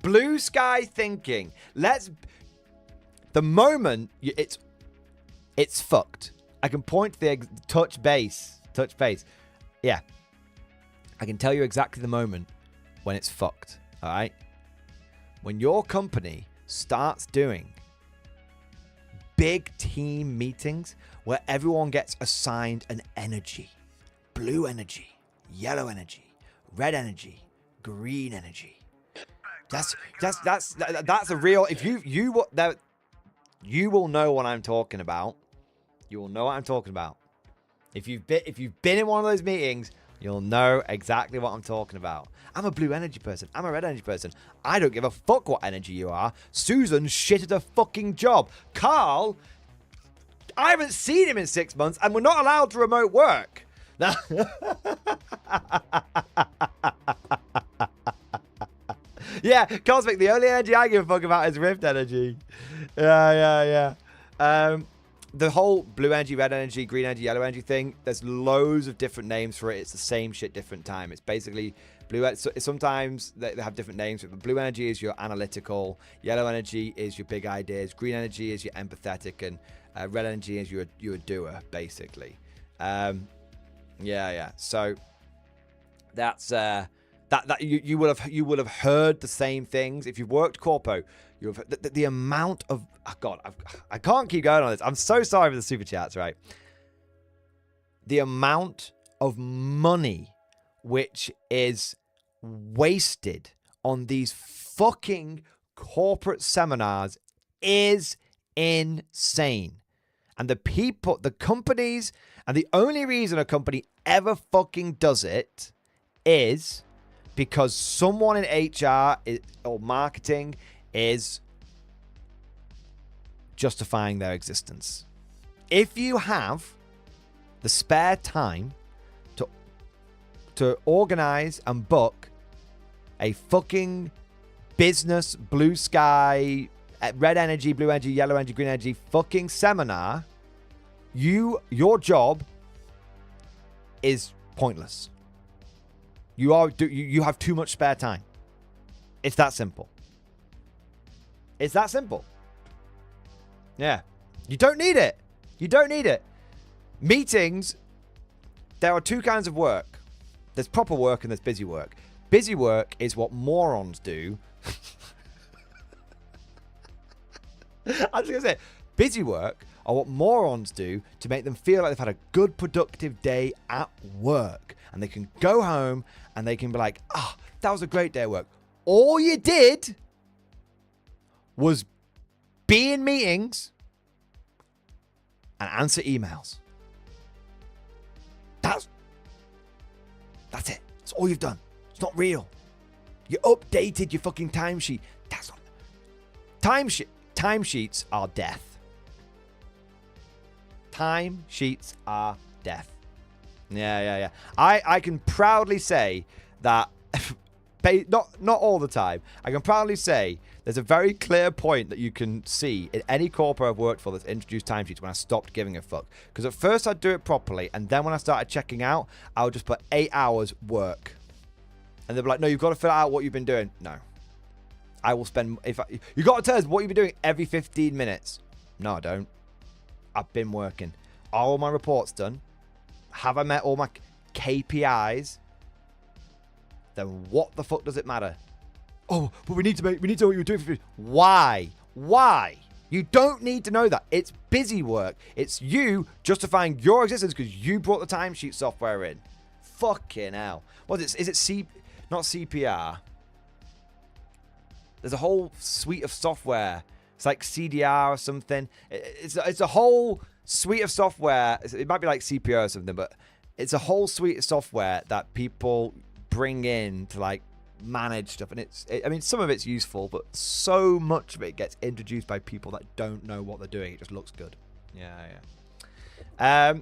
A: Blue sky thinking. The moment it's fucked. I can point to the touch base. Yeah. I can tell you exactly the moment when it's fucked. All right. When your company starts doing big team meetings where everyone gets assigned an energy, blue energy, yellow energy, red energy, green energy. That's a real. If you will know what I'm talking about. You will know what I'm talking about. If you've been in one of those meetings, you'll know exactly what I'm talking about. I'm a blue energy person. I'm a red energy person. I don't give a fuck what energy you are. Susan's shit at a fucking job. Karl, I haven't seen him in 6 months, and we're not allowed to remote work. Yeah, Cosmic, the only energy I give a fuck about is Rift energy. Yeah. The whole blue energy, red energy, green energy, yellow energy thing, there's loads of different names for it. It's the same shit, different time. It's basically blue. Sometimes they have different names. But blue energy is your analytical. Yellow energy is your big ideas. Green energy is your empathetic. And red energy is you're a doer, basically. Yeah. So that's... That you will have heard the same things if you've worked corpo. You've the amount of I can't keep going on this. I'm so sorry for the super chats, right? The amount of money which is wasted on these fucking corporate seminars is insane. And the companies, and the only reason a company ever fucking does it is because someone in HR or marketing is justifying their existence. If you have the spare time to organize and book a fucking business blue sky, red energy, blue energy, yellow energy, green energy fucking seminar, your job is pointless. You have too much spare time. It's that simple. It's that simple. Yeah. You don't need it. You don't need it. Meetings, there are two kinds of work. There's proper work and there's busy work. Busy work is what morons do. I was going to say, busy work are what morons do to make them feel like they've had a good, productive day at work. And they can go home and they can be like, that was a great day at work. All you did was be in meetings and answer emails. That's it. That's all you've done. It's not real. You updated your fucking timesheet. That's not... Timesheets are death. Timesheets are death. Yeah. I can proudly say that, not all the time, I can proudly say there's a very clear point that you can see in any corporate I've worked for that's introduced timesheets when I stopped giving a fuck. Because at first I'd do it properly, and then when I started checking out, I would just put 8 hours work. And they'd be like, no, you've got to fill out what you've been doing. No. I will spend... You got to tell us what you've been doing every 15 minutes. No, I don't. I've been working. Are all my reports done? Have I met all my KPIs? Then what the fuck does it matter? Oh, but we need to know what you're doing for... Why? You don't need to know that. It's busy work. It's you justifying your existence because you brought the timesheet software in. Fucking hell. What is it? Is it not CPR. There's a whole suite of software. It's like CDR or something. It's a whole suite of software. It might be like CPR or something, but it's a whole suite of software that people bring in to like manage stuff. And I mean, some of it's useful, but so much of it gets introduced by people that don't know what they're doing. It just looks good. Yeah.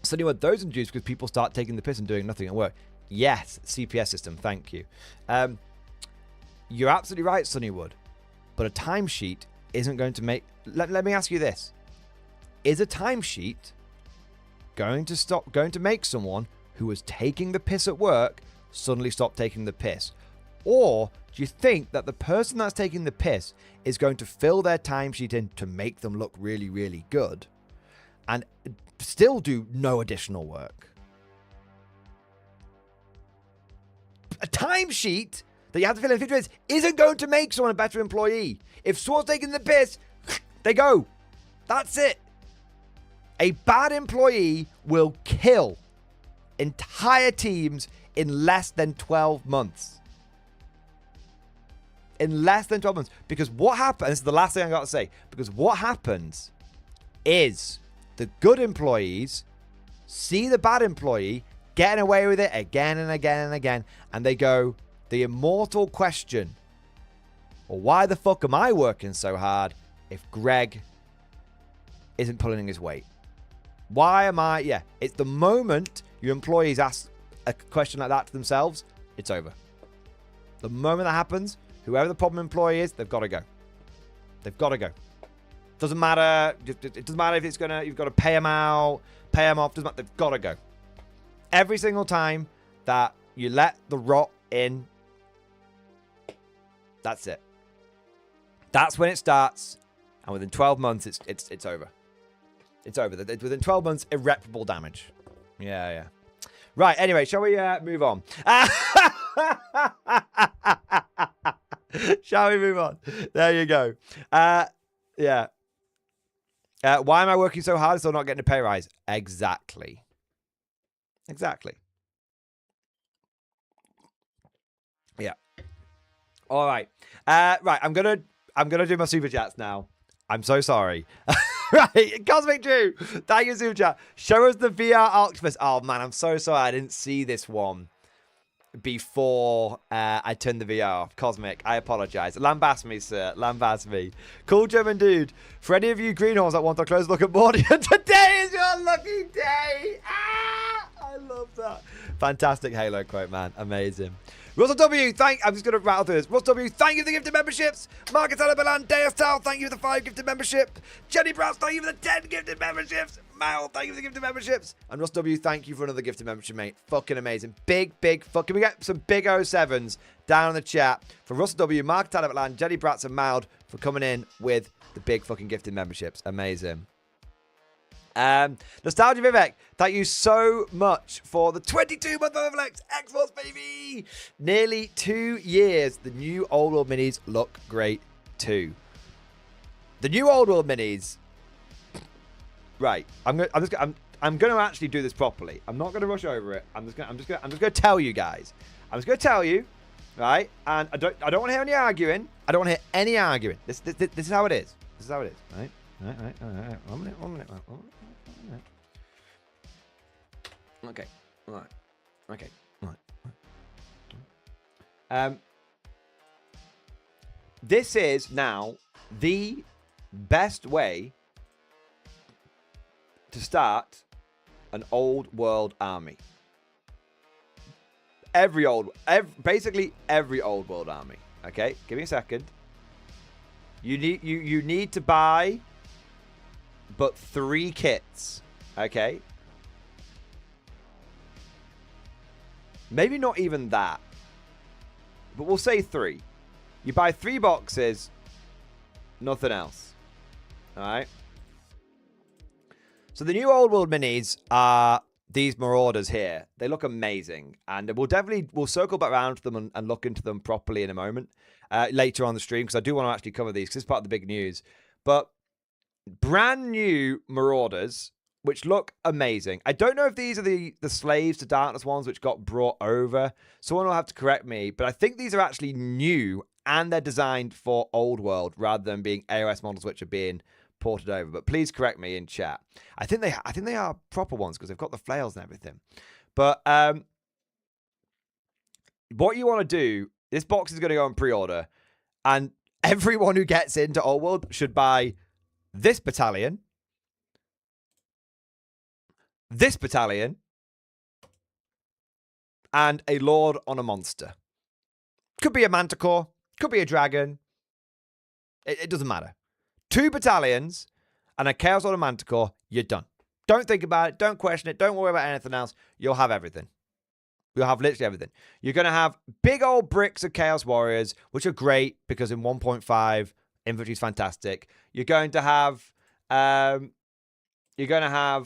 A: Sunnywood, those introduced because people start taking the piss and doing nothing at work. Yes, CPS system. Thank you. You're absolutely right, Sunnywood. But a timesheet isn't going to make... Let me ask you this. Is a timesheet going to make someone who was taking the piss at work suddenly stop taking the piss? Or do you think that the person that's taking the piss is going to fill their timesheet in to make them look really, really good and still do no additional work? A timesheet that you have to fill in 50 minutes isn't going to make someone a better employee. If someone's taking the piss, they go. That's it. A bad employee will kill entire teams in less than 12 months. In less than 12 months. Because what happens, this is the last thing I got to say, because what happens is the good employees see the bad employee getting away with it again and again and again, and they go, the immortal question, well, why the fuck am I working so hard if Greg isn't pulling his weight? Why am I? Yeah, it's the moment your employees ask a question like that to themselves, it's over. The moment that happens, whoever the problem employee is, they've got to go. They've got to go. Doesn't matter. It doesn't matter if it's gonna. You've got to pay them out, pay them off. Doesn't matter. They've got to go. Every single time that you let the rot in, that's it. That's when it starts, and within 12 months, it's over. It's over. Within 12 months, irreparable damage. Yeah. Right. Anyway, shall we move on? Shall we move on? There you go. Yeah. Why am I working so hard and still not getting a pay rise? Exactly. Yeah. All right. Right. I'm gonna do my super chats now. I'm so sorry. Right, Cosmic Drew, thank you, super chat. Show us the VR octopus. Oh man, I'm so sorry I didn't see this one before I turned the VR off. Cosmic, I apologize. Lambast me, sir. Lambast me. Cool German dude. For any of you greenhorns that want a close look at Mordian, today is your lucky day. Ah, I love that. Fantastic Halo quote, man. Amazing. Russell W, I'm just going to rattle through this. Russell W, thank you for the gifted memberships. Marcus Alabalan, Deus Tal, thank you for the 5 gifted membership. Jenny Browse, thank you for the 10 gifted memberships. Mal, thank you for the gifted memberships. And Russ W, thank you for another gifted membership, mate. Fucking amazing. Big fuck. Can we get some big 07s down in the chat for Russell W, Mark Talabatland, Jenny Bratz, and Maud for coming in with the big fucking gifted memberships. Amazing. Nostalgia Vivek, thank you so much for the 22-month Overflex Xbox, baby. Nearly 2 years. The new Old World Minis look great too. The new Old World Minis. Right, I'm going to actually do this properly. I'm not going to rush over it. I'm just going to tell you guys. I'm just going to tell you, right? And I don't want to hear any arguing. I don't want to hear any arguing. This is how it is. This is how it is, right? All right. 1 minute. Okay. All right. Okay. All right. This is now the best way to start an old world army. Basically every old world army. Okay, give me a second. You need to buy but 3 kits. Okay. Maybe not even that. But we'll say 3. You buy 3 boxes, nothing else. Alright. So the new Old World Minis are these Marauders here. They look amazing. And we'll circle back around to them and look into them properly in a moment. Later on the stream, because I do want to actually cover these, because it's part of the big news. But brand new Marauders. which look amazing. I don't know if these are the Slaves to Darkness ones which got brought over. Someone will have to correct me, but I think these are actually new and they're designed for old world rather than being AOS models which are being ported over. But please correct me in chat. I think they are proper ones because they've got the flails and everything. But what you want to do, this box is going to go on pre-order, and everyone who gets into old world should buy this battalion, this battalion, and a lord on a monster. Could be a manticore, could be a dragon. It doesn't matter. 2 battalions and a chaos lord and manticore, you're done. Don't think about it, don't question it, don't worry about anything else. You'll have everything. You'll have literally everything. You're going to have big old bricks of Chaos Warriors, which are great because in 1.5, infantry is fantastic. You're going to have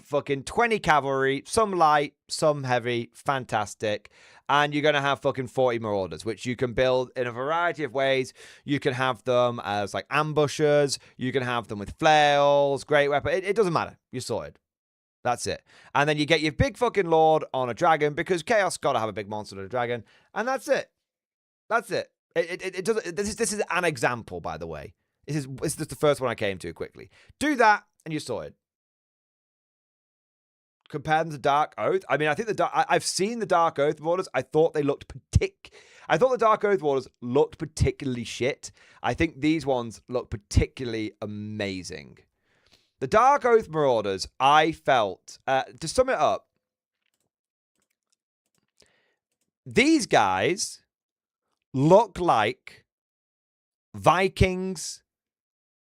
A: fucking 20 cavalry, some light, some heavy, fantastic. And you're going to have fucking 40 marauders, which you can build in a variety of ways. You can have them as like ambushers. You can have them with flails, great weapon. It doesn't matter. You're sorted. That's it. And then you get your big fucking lord on a dragon because Chaos got to have a big monster on a dragon. And that's it. That's it. It doesn't. This is an example, by the way. This is just the first one I came to quickly. Do that and you're sorted. Compare them to Dark Oath. I mean, I think I've seen the Dark Oath Warders. I thought they looked I thought the Dark Oath Warders looked particularly shit. I think these ones look particularly amazing. The Dark Oath Marauders, I felt, to sum it up, these guys look like Viking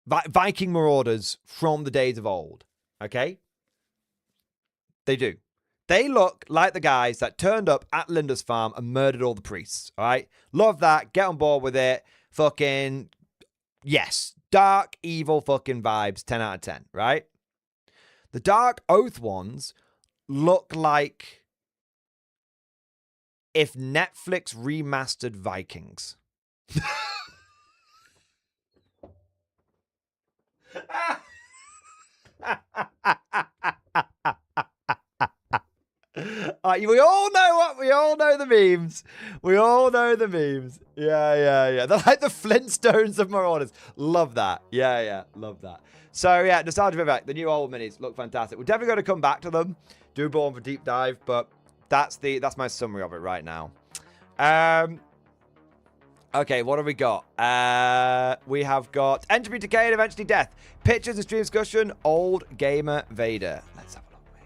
A: Marauders from the days of old. Okay? They do. They look like the guys that turned up at Linda's farm and murdered all the priests. All right? Love that. Get on board with it. Fucking, yes. Dark, evil fucking vibes. 10 out of 10, right? The Dark Oath ones look like if Netflix remastered Vikings. We all know the memes. We all know the memes. Yeah. They're like the Flintstones of Marauders. Love that. Yeah, love that. So yeah, Nostalgia Vivek, the new old minis look fantastic. We're definitely going to come back to them, do Born for deep dive, but that's my summary of it right now. Okay, what have we got? We have got Entropy, Decay, and eventually Death. Pictures and stream discussion, Old Gamer Vader. Let's have a look, mate.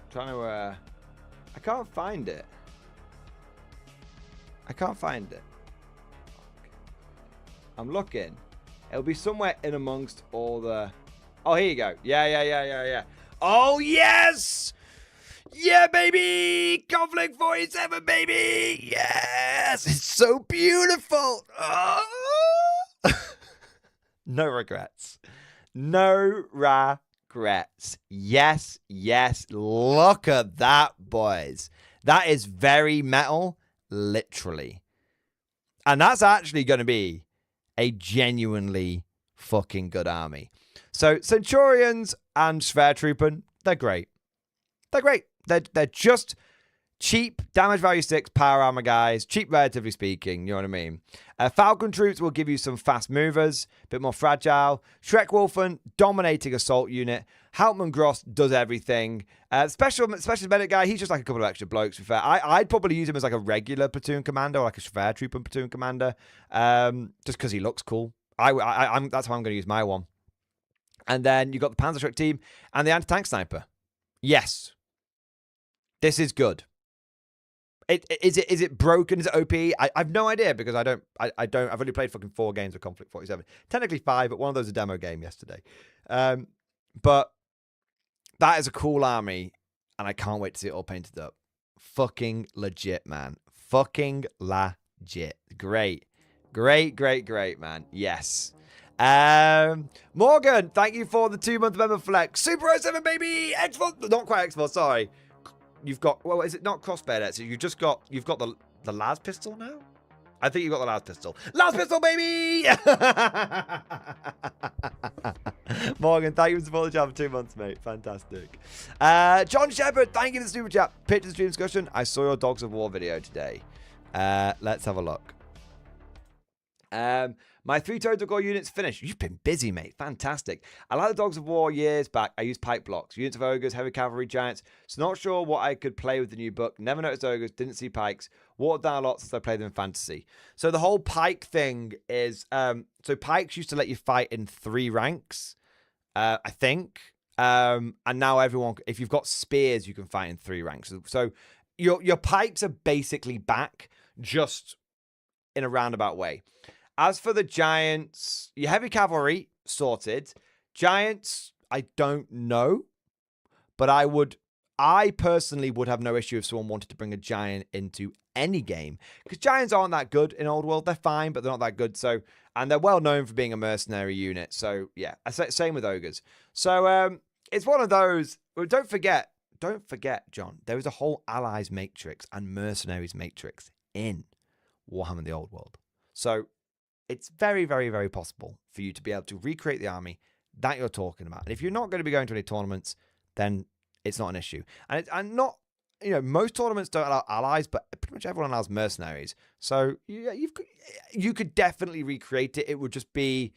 A: Trying to, I can't find it. I'm looking. It'll be somewhere in amongst all the... Oh, here you go. Yeah. Oh, yes! Yeah, baby! Conflict 47, baby! Yes! It's so beautiful! Oh! No regrets. No regrets. Yes. Look at that, boys. That is very metal, literally. And that's actually going to be a genuinely fucking good army. So Centurions and Schwertruppen, they're great. They're just cheap, damage value 6, power armor guys. Cheap, relatively speaking, you know what I mean? Falcon troops will give you some fast movers, a bit more fragile. Shrek Wolfen, dominating assault unit. Hauptmann Gross does everything. Special medic guy, he's just like a couple of extra blokes, to be fair. I'd probably use him as like a regular platoon commander or like a Schwertruppen platoon commander, just because he looks cool. That's how I'm going to use my one. And then you've got the Panzer Shrek team and the anti-tank sniper. Yes. This is good. Is it broken? Is it OP? I've no idea because I've only played fucking 4 games of Conflict 47. Technically 5, but one of those is a demo game yesterday. But that is a cool army, and I can't wait to see it all painted up. Fucking legit, man. Fucking legit. Great, man. Yes. Morgan, thank you for the 2-month member flex. Super 07, baby. X4, not quite X4, sorry. You've got, well, is it not crossbow? So you've got the las pistol now? I think you've got the las pistol. Las pistol, baby! Morgan, thank you for supporting the chat for 2 months, mate. Fantastic. John Shepard, thank you for the super chat. Picture stream discussion. I saw your Dogs of War video today. Let's have a look. My 3 total core units finished. You've been busy, mate. Fantastic. I like the Dogs of War years back. I used pike blocks, units of ogres, heavy cavalry, giants. So not sure what I could play with the new book. Never noticed ogres, didn't see pikes. Watered down a lot since I played them in fantasy. So the whole pike thing is, so pikes used to let you fight in 3 ranks, I think. And now everyone, if you've got spears, you can fight in 3 ranks. So your pikes are basically back, just in a roundabout way. As for the giants, your heavy cavalry, sorted. Giants, I don't know. But I personally would have no issue if someone wanted to bring a giant into any game. Because giants aren't that good in Old World. They're fine, but they're not that good. So, and they're well known for being a mercenary unit. So, yeah. Same with ogres. So, it's one of those. Well, don't forget, John, there is a whole allies matrix and mercenaries matrix in Warhammer the Old World. So, it's very, very, very possible for you to be able to recreate the army that you're talking about. And if you're not going to be going to any tournaments, then it's not an issue. And not, most tournaments don't allow allies, but pretty much everyone allows mercenaries. So you could definitely recreate it. It would just be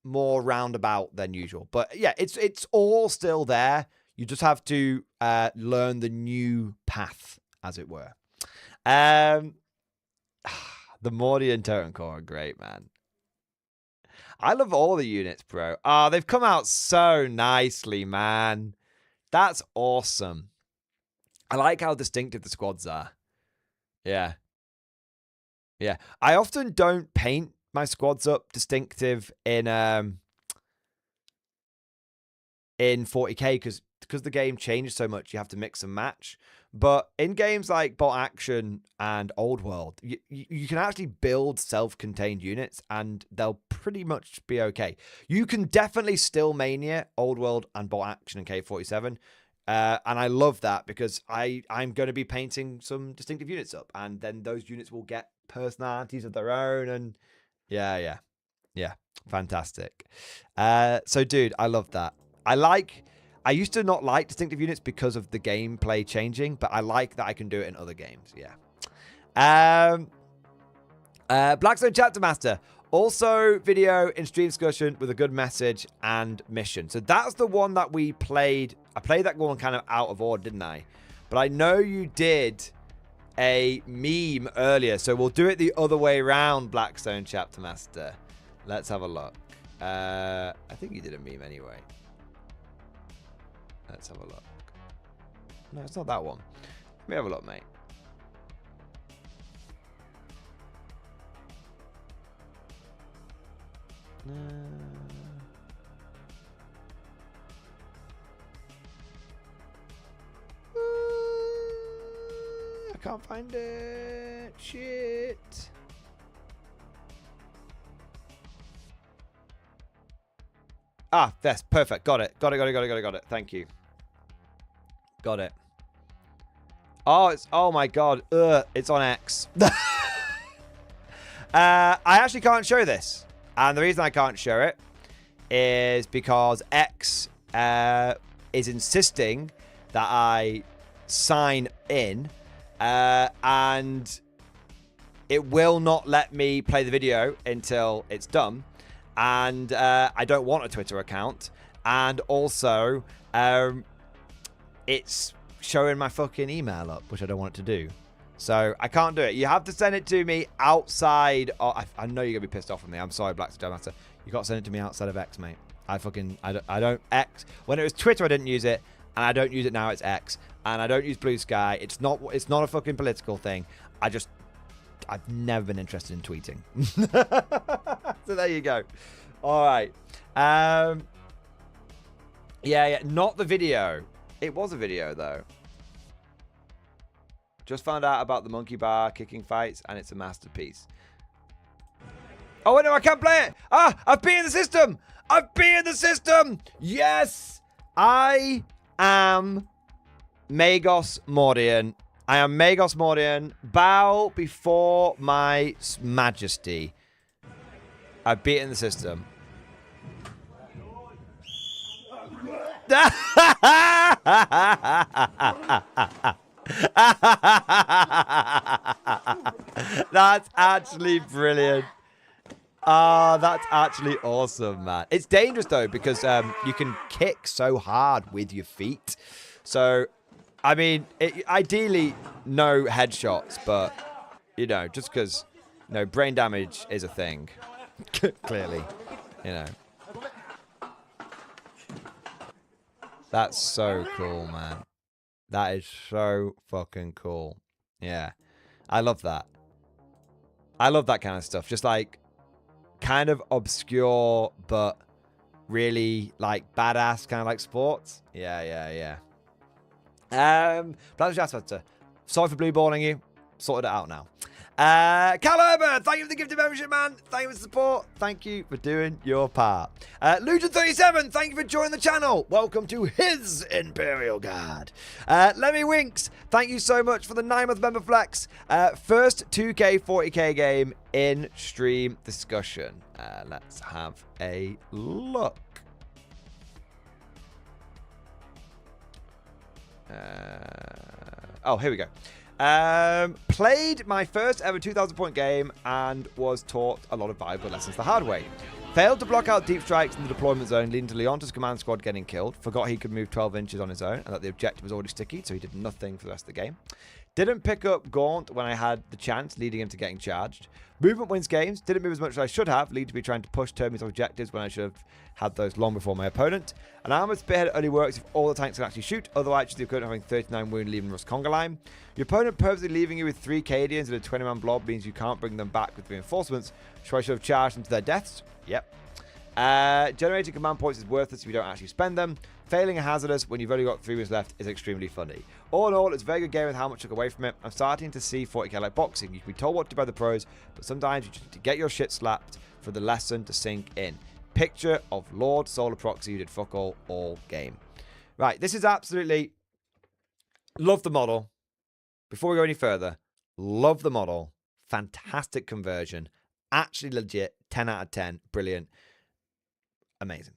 A: more roundabout than usual. But yeah, it's all still there. You just have to learn the new path, as it were. The Mordian Totem Core are great, man. I love all the units, bro. Oh, they've come out so nicely, man. That's awesome. I like how distinctive the squads are. Yeah. Yeah. I often don't paint my squads up distinctive in 40k because the game changes so much, you have to mix and match. But in games like Bolt Action and Old World, you can actually build self-contained units and they'll pretty much be okay. You can definitely still mania Old World and Bolt Action and K47. And I love that because I'm going to be painting some distinctive units up and then those units will get personalities of their own. And yeah. Fantastic. So, dude, I love that. I used to not like distinctive units because of the gameplay changing, but I like that I can do it in other games. Yeah. Blackstone Chapter Master. Also, video in stream discussion with a good message and mission. So that's the one that we played. I played that one kind of out of order, didn't I? But I know you did a meme earlier. So we'll do it the other way around, Blackstone Chapter Master. Let's have a look. I think you did a meme anyway. Let's have a look. No, it's not that one. Let me have a look, mate. I can't find it. Shit. Ah, that's perfect. Got it. Got it. Thank you. Got it. Oh my god. It's on X. I actually can't show this. And the reason I can't show it is because X is insisting that I sign in and it will not let me play the video until it's done. And I don't want a Twitter account. And also, it's showing my fucking email up, which I don't want it to do. So I can't do it. You have to send it to me outside. I know you're going to be pissed off with me. I'm sorry, Black Star Master. You got to send it to me outside of X, mate. I don't X. When it was Twitter, I didn't use it. And I don't use it now. It's X. And I don't use Blue Sky. It's not a fucking political thing. I've never been interested in tweeting. So there you go. All right. Yeah. Not the video. It was a video, though. Just found out about the monkey bar kicking fights, and it's a masterpiece. Oh, no, I can't play it. Ah, I've beaten the system. I've beaten the system. Yes. I am Magos Mordian. I am Magos Mordian. Bow before my majesty. I've beaten the system. That's actually brilliant. That's actually awesome, man. It's dangerous, though, because you can kick so hard with your feet. So, I mean, ideally, no headshots, but, you know, just because, you know, brain damage is a thing. Clearly, you know. That's so cool, man. That is so fucking cool. Yeah. I love that. I love that kind of stuff. Just like kind of obscure, but really like badass kind of like sports. Yeah. Pleasure chat, Spencer. Sorry for blue balling you. Sorted it out now. Karl, thank you for the gifted membership, man. Thank you for the support. Thank you for doing your part. Luton37, thank you for joining the channel. Welcome to his Imperial Guard. Lemmy Winks, thank you so much for the 9-month member flex. First 2K, 40K game in stream discussion. Let's have a look. Oh, here we go. Played my first ever 2,000 point game and was taught a lot of valuable lessons the hard way. Failed to block out deep strikes in the deployment zone, leading to Leonta's command squad getting killed. Forgot he could move 12 inches on his own and that the objective was already sticky, so he did nothing for the rest of the game. Didn't pick up Gaunt when I had the chance, leading him to getting charged. Movement wins games. Didn't move as much as I should have, leading to me trying to push Termin's objectives when I should have had those long before my opponent. An armored spearhead only works if all the tanks can actually shoot, otherwise just the opponent having 39 wound leaving Rust Conga line. Your opponent purposely leaving you with 3 Cadians and a 20-man blob means you can't bring them back with reinforcements, so I should have charged them to their deaths. Yep. Generating command points is worthless if you don't actually spend them. Failing a hazardous when you've only got 3 minutes left is extremely funny. All in all, it's a very good game with how much took away from it. I'm starting to see 40k like boxing. You can be told what to do by the pros, but sometimes you just need to get your shit slapped for the lesson to sink in. Picture of Lord Solar Proxy who did fuck all game. Right, this is absolutely... Love the model. Before we go any further, love the model. Fantastic conversion. Actually legit. 10 out of 10. Brilliant. Amazing.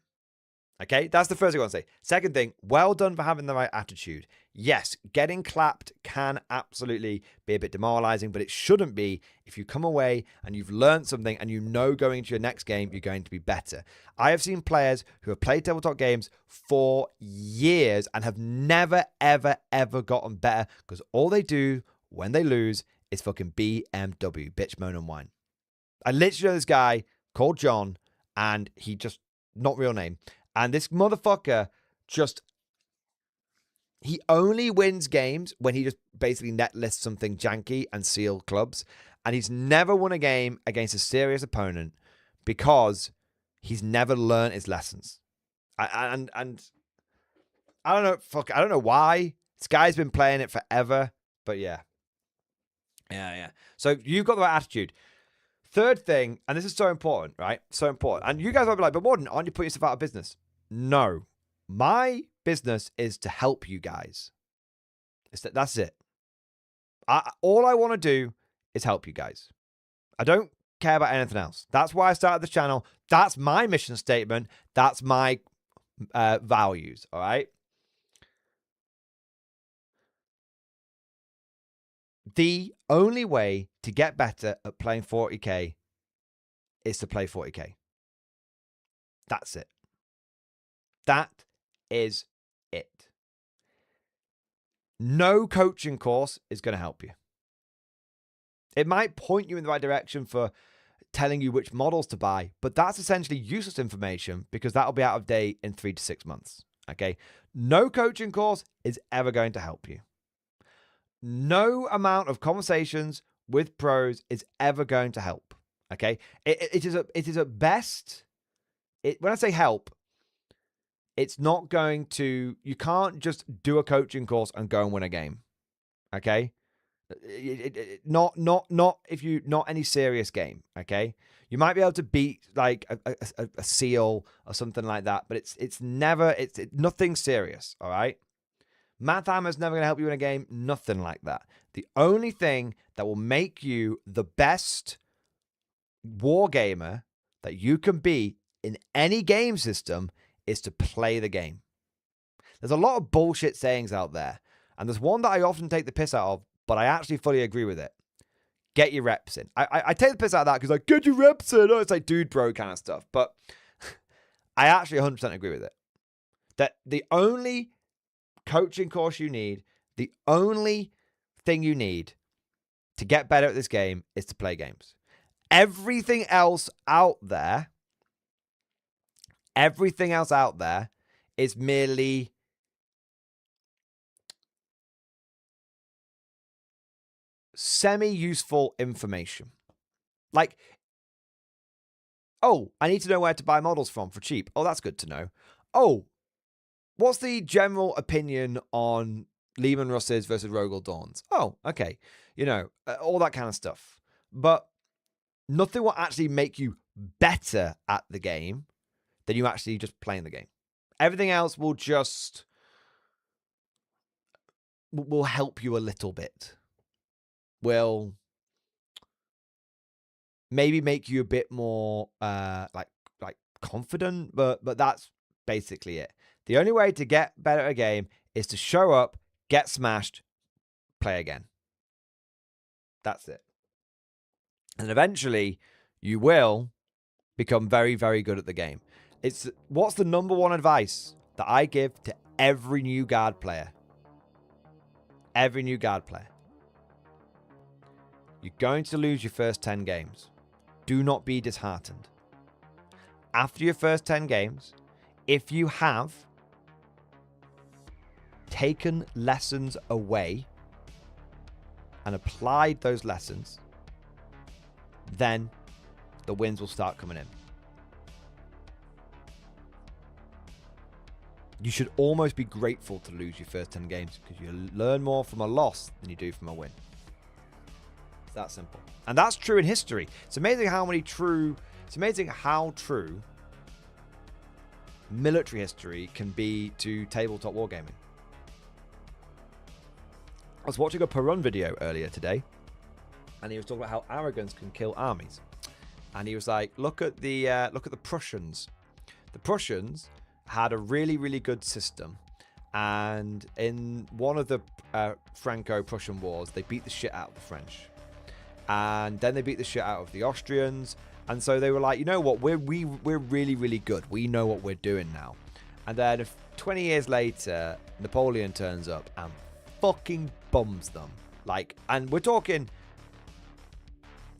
A: Okay, that's the first thing I want to say. Second thing, well done for having the right attitude. Yes, getting clapped can absolutely be a bit demoralizing, but it shouldn't be if you come away and you've learned something and you know going into your next game you're going to be better. I have seen players who have played tabletop games for years and have never, ever, ever gotten better because all they do when they lose is fucking BMW, bitch, moan and whine. I literally know this guy called John and he just, not real name, and this motherfucker just, he only wins games when he just basically net lists something janky and seal clubs. And he's never won a game against a serious opponent because he's never learned his lessons. And I don't know, I don't know why. This guy's been playing it forever, but yeah. Yeah. So you've got the right attitude. Third thing, and this is so important, right? So important. And you guys might be like, but Morden, aren't you putting yourself out of business? No. My business is to help you guys. That's it. All I want to do is help you guys. I don't care about anything else. That's why I started the channel. That's my mission statement. That's my values, all right? The only way to get better at playing 40k is to play 40k. That's it. That is it. No coaching course is going to help you. It might point you in the right direction for telling you which models to buy, but that's essentially useless information because that'll be out of date in 3 to 6 months. Okay? No coaching course is ever going to help you. No amount of conversations with pros is ever going to help. Okay? It is at best, when I say help, it's not going to, you can't just do a coaching course and go and win a game. Okay? Not if you not any serious game. Okay, you might be able to beat like a seal or something like that, but it's never nothing serious. All right, Math Hammer's never going to help you in a game. Nothing like that. The only thing that will make you the best wargamer that you can be in any game system is to play the game. There's a lot of bullshit sayings out there, and there's one that I often take the piss out of, but I actually fully agree with it. Get your reps in. I take the piss out of that because like, get your reps in. Oh, it's like dude bro kind of stuff. But I actually 100% agree with it. That the only coaching course you need, the only thing you need to get better at this game is to play games. Everything else out there is merely semi-useful information. Like, oh, I need to know where to buy models from for cheap. Oh, that's good to know. Oh, what's the general opinion on Lehman Russes versus Rogel Dawns? Oh, okay. You know, all that kind of stuff. But nothing will actually make you better at the game than you actually just playing the game. Everything else will just will help you a little bit. Will maybe make you a bit more like confident, but that's basically it. The only way to get better at a game is to show up, get smashed, play again. That's it. And eventually you will become very, very good at the game. It's what's the number one advice that I give to every new guard player? Every new guard player. You're going to lose your first 10 games. Do not be disheartened. After your first 10 games, if you have taken lessons away and applied those lessons, then the wins will start coming in. You should almost be grateful to lose your first 10 games because you learn more from a loss than you do from a win. It's that simple. And that's true in history. It's amazing how true military history can be to tabletop wargaming. I was watching a Perun video earlier today, and he was talking about how arrogance can kill armies. And he was like, look at the Prussians. The Prussians had a really, really good system. And in one of the Franco-Prussian wars, they beat the shit out of the French. And then they beat the shit out of the Austrians. And so they were like, you know what? We're really, really good. We know what we're doing now. And then 20 years later, Napoleon turns up and fucking bums them. Like, and we're talking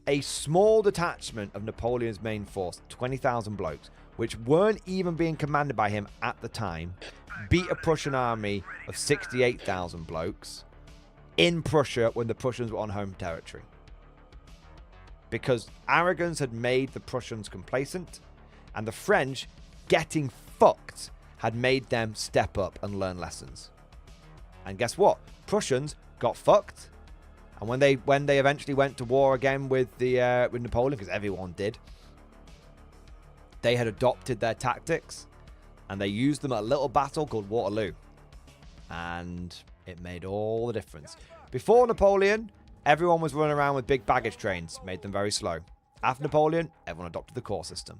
A: a small detachment of Napoleon's main force, 20,000 blokes, which weren't even being commanded by him at the time, beat a Prussian army of 68,000 blokes in Prussia when the Prussians were on home territory. Because arrogance had made the Prussians complacent, and the French, getting fucked, had made them step up and learn lessons. And guess what? Prussians got fucked. And when they eventually went to war again with Napoleon, because everyone did, they had adopted their tactics, and they used them at a little battle called Waterloo. And it made all the difference. Before Napoleon, everyone was running around with big baggage trains, made them very slow. After Napoleon, everyone adopted the core system.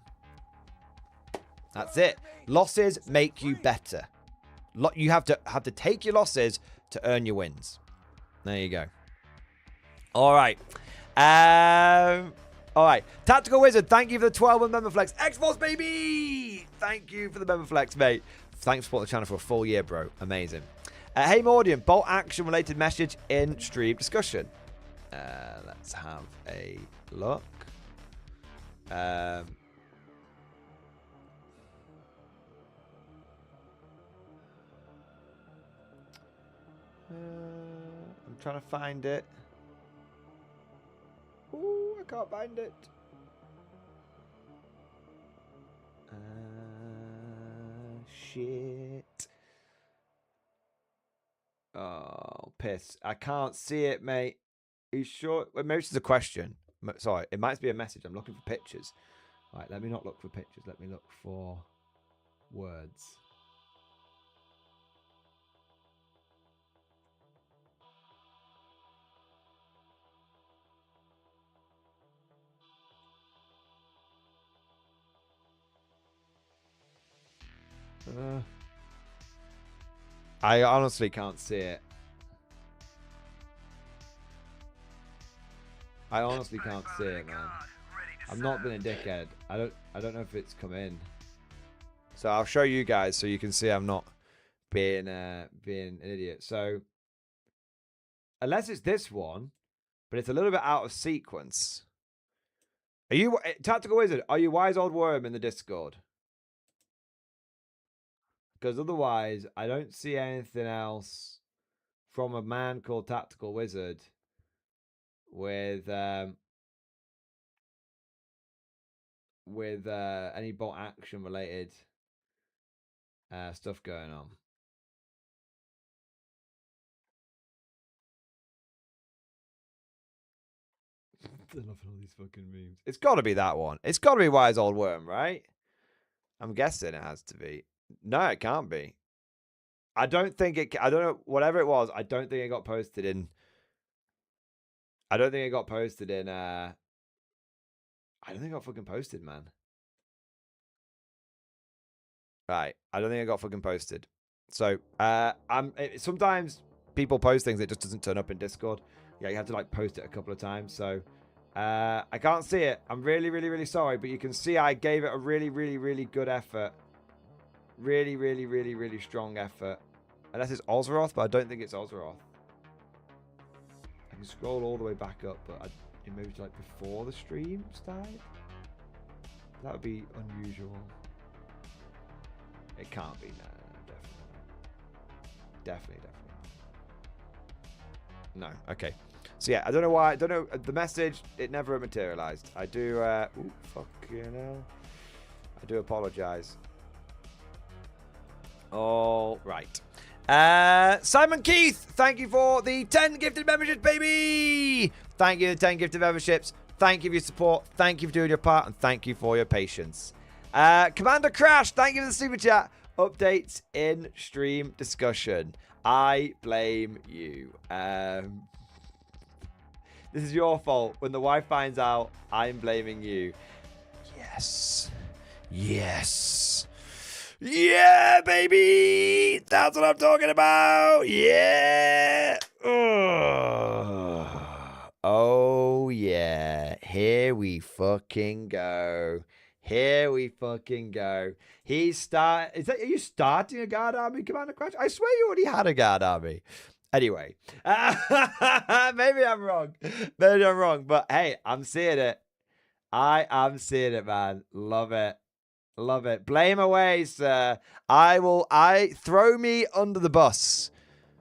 A: That's it. Losses make you better. You have to take your losses to earn your wins. There you go. All right. All right. Tactical Wizard, thank you for the 12-month member flex. X-Force, baby! Thank you for the member flex, mate. Thanks for supporting the channel for a full year, bro. Amazing. Hey, Mordian, bolt action related message in stream discussion. Let's have a look. I'm trying to find it. Ooh, I can't find it. Shit. Oh, piss. I can't see it, mate. Are you sure? Well, maybe it's a question. Sorry, it might be a message. I'm looking for pictures. All right, let me not look for pictures. Let me look for words. I honestly can't see it. I honestly can't see it, man. I've not been a dickhead. I don't know if it's come in. So I'll show you guys so you can see I'm not being an idiot. So unless it's this one, but it's a little bit out of sequence. Are you Tactical Wizard? Are you Wise Old Worm in the Discord? Because otherwise, I don't see anything else from a man called Tactical Wizard with any bolt action related stuff going on. I love all these fucking memes. It's got to be that one. It's got to be Wise Old Worm, right? I'm guessing it has to be. No, it can't be. I don't think it. I don't know. Whatever it was, I don't think it got posted in. I don't think it got posted in. I don't think it got fucking posted, man. Right. I don't think it got fucking posted. So, sometimes people post things, it just doesn't turn up in Discord. Yeah, you have to like post it a couple of times. So, I can't see it. I'm really, really, really sorry, but you can see I gave it a really, really, really good effort. Really, really, really, really strong effort. Unless it's Ozroth, but I don't think it's Ozroth. I can scroll all the way back up, but it moved like before the stream started. That would be unusual. It can't be. No, definitely. No. Okay. So yeah, I don't know why. I don't know the message. It never materialized. I do. Ooh, fucking hell. I do apologize. All right. Simon Keith, thank you for the 10 gifted memberships, baby. Thank you for the 10 gifted memberships. Thank you for your support. Thank you for doing your part, and thank you for your patience. Commander Crash, thank you for the super chat. Updates in stream discussion. I blame you. This is your fault. When the wife finds out, I'm blaming you. Yes. Yeah, baby! That's what I'm talking about! Yeah! Ugh. Oh, yeah. Here we fucking go. Are you starting a guard army, Commander Crash? I swear you already had a guard army. Anyway. Maybe I'm wrong. But hey, I'm seeing it. I am seeing it, man. Love it. Blame away, sir. I throw me under the bus,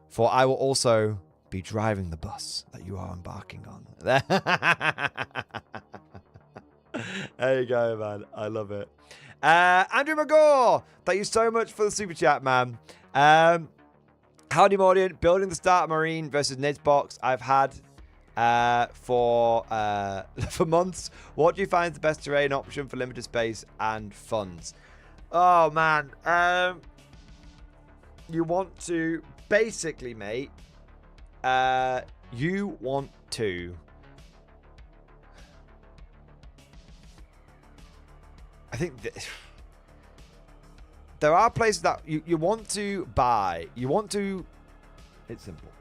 A: for I will also be driving the bus that you are embarking on. There you go, man. I love it. Andrew McGaw, thank you so much for the super chat, man. Howdy, Mordian. Building the starter marine versus Nid's box I've had for months. What do you find is the best terrain option for limited space and funds? Oh man, you want to basically, mate. You want to. I think there are places that you want to buy. You want to. It's simple.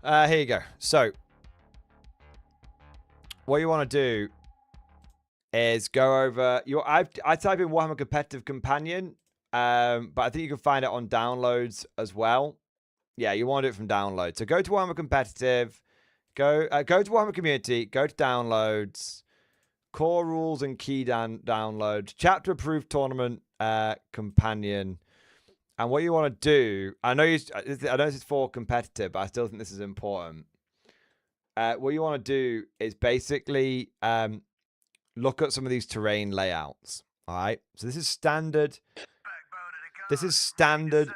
A: Here you go. So, what you want to do is go over your. I type in Warhammer Competitive Companion, but I think you can find it on downloads as well. Yeah, you want to do it from download. So go to Warhammer Competitive, go to Warhammer Community, go to downloads, core rules and key download, chapter approved tournament companion. And what you want to do, I know this is for competitive, but I still think this is important. What you want to do is basically look at some of these terrain layouts. All right. So this is standard. This is standard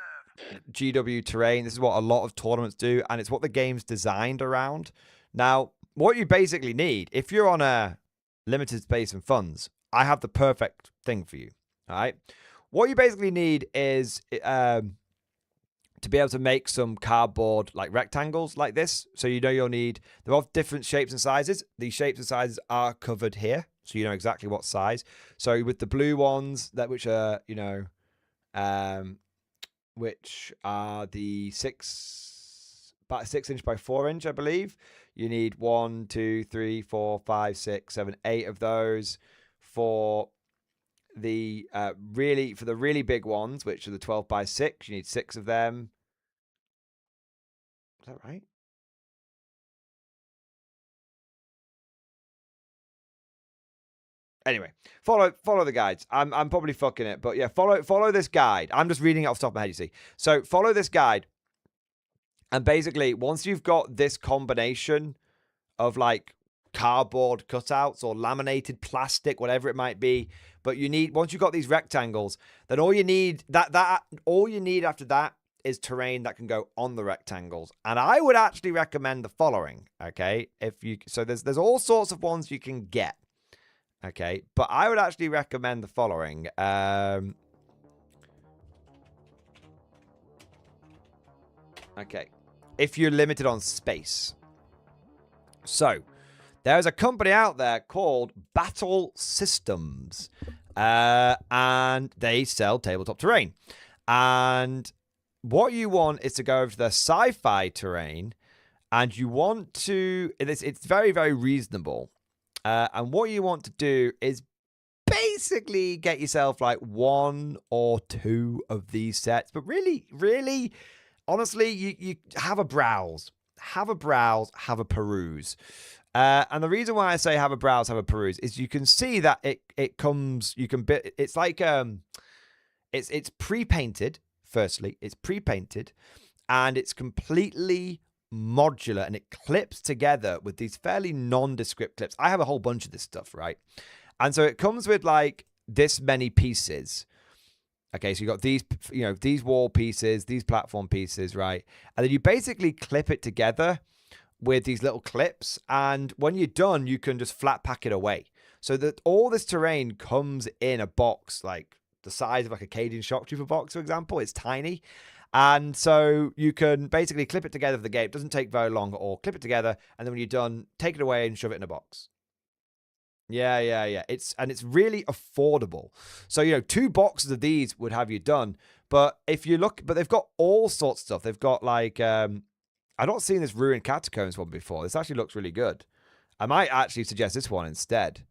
A: GW terrain. This is what a lot of tournaments do, and it's what the game's designed around. Now, what you basically need, if you're on a limited space and funds, I have the perfect thing for you. All right. What you basically need is to be able to make some cardboard like rectangles like this. So you know you'll need, they're of different shapes and sizes. These shapes and sizes are covered here, so you know exactly what size. So with the blue ones, that which are, you know, which are the about 6 inch by 4 inch, I believe. You need 1, 2, 3, 4, 5, 6, 7, 8 of those. For the really big ones, which are the 12 by 6, you need 6 of them. Is that right? Anyway, follow the guides. I'm probably fucking it, but yeah, follow this guide. I'm just reading it off the top of my head, you see. So follow this guide, and basically, once you've got this combination of like cardboard cutouts or laminated plastic, whatever it might be, but you need, once you've got these rectangles, then all you need after that is terrain that can go on the rectangles. And I would actually recommend the following. Okay, so there's all sorts of ones you can get. Okay, but I would actually recommend the following. Okay, if you're limited on space. So there's a company out there called Battle Systems, and they sell tabletop terrain. And what you want is to go over to the sci-fi terrain, and you want to, it's very, very reasonable. And what you want to do is basically get yourself like 1 or 2 of these sets. But really, really, honestly, you have a browse. Have a peruse. And the reason why I say have a browse, have a peruse is you can see that it comes, you can bit, it's like, it's pre-painted. Firstly, it's pre-painted, and it's completely modular, and it clips together with these fairly nondescript clips. I have a whole bunch of this stuff, right? And so it comes with like this many pieces. Okay, so you got these, you know, these wall pieces, these platform pieces, right? And then you basically clip it together with these little clips, and when you're done, you can just flat pack it away. So that all this terrain comes in a box like the size of like a Cadian shock trooper box, for example. It's tiny. And so you can basically clip it together for the game. It doesn't take very long at all. Clip it together, and then when you're done, take it away and shove it in a box. Yeah. It's really affordable. So, you know, 2 boxes of these would have you done. But if you look, but they've got all sorts of stuff. They've got like, I've not seen this Ruined Catacombs one before. This actually looks really good. I might actually suggest this one instead.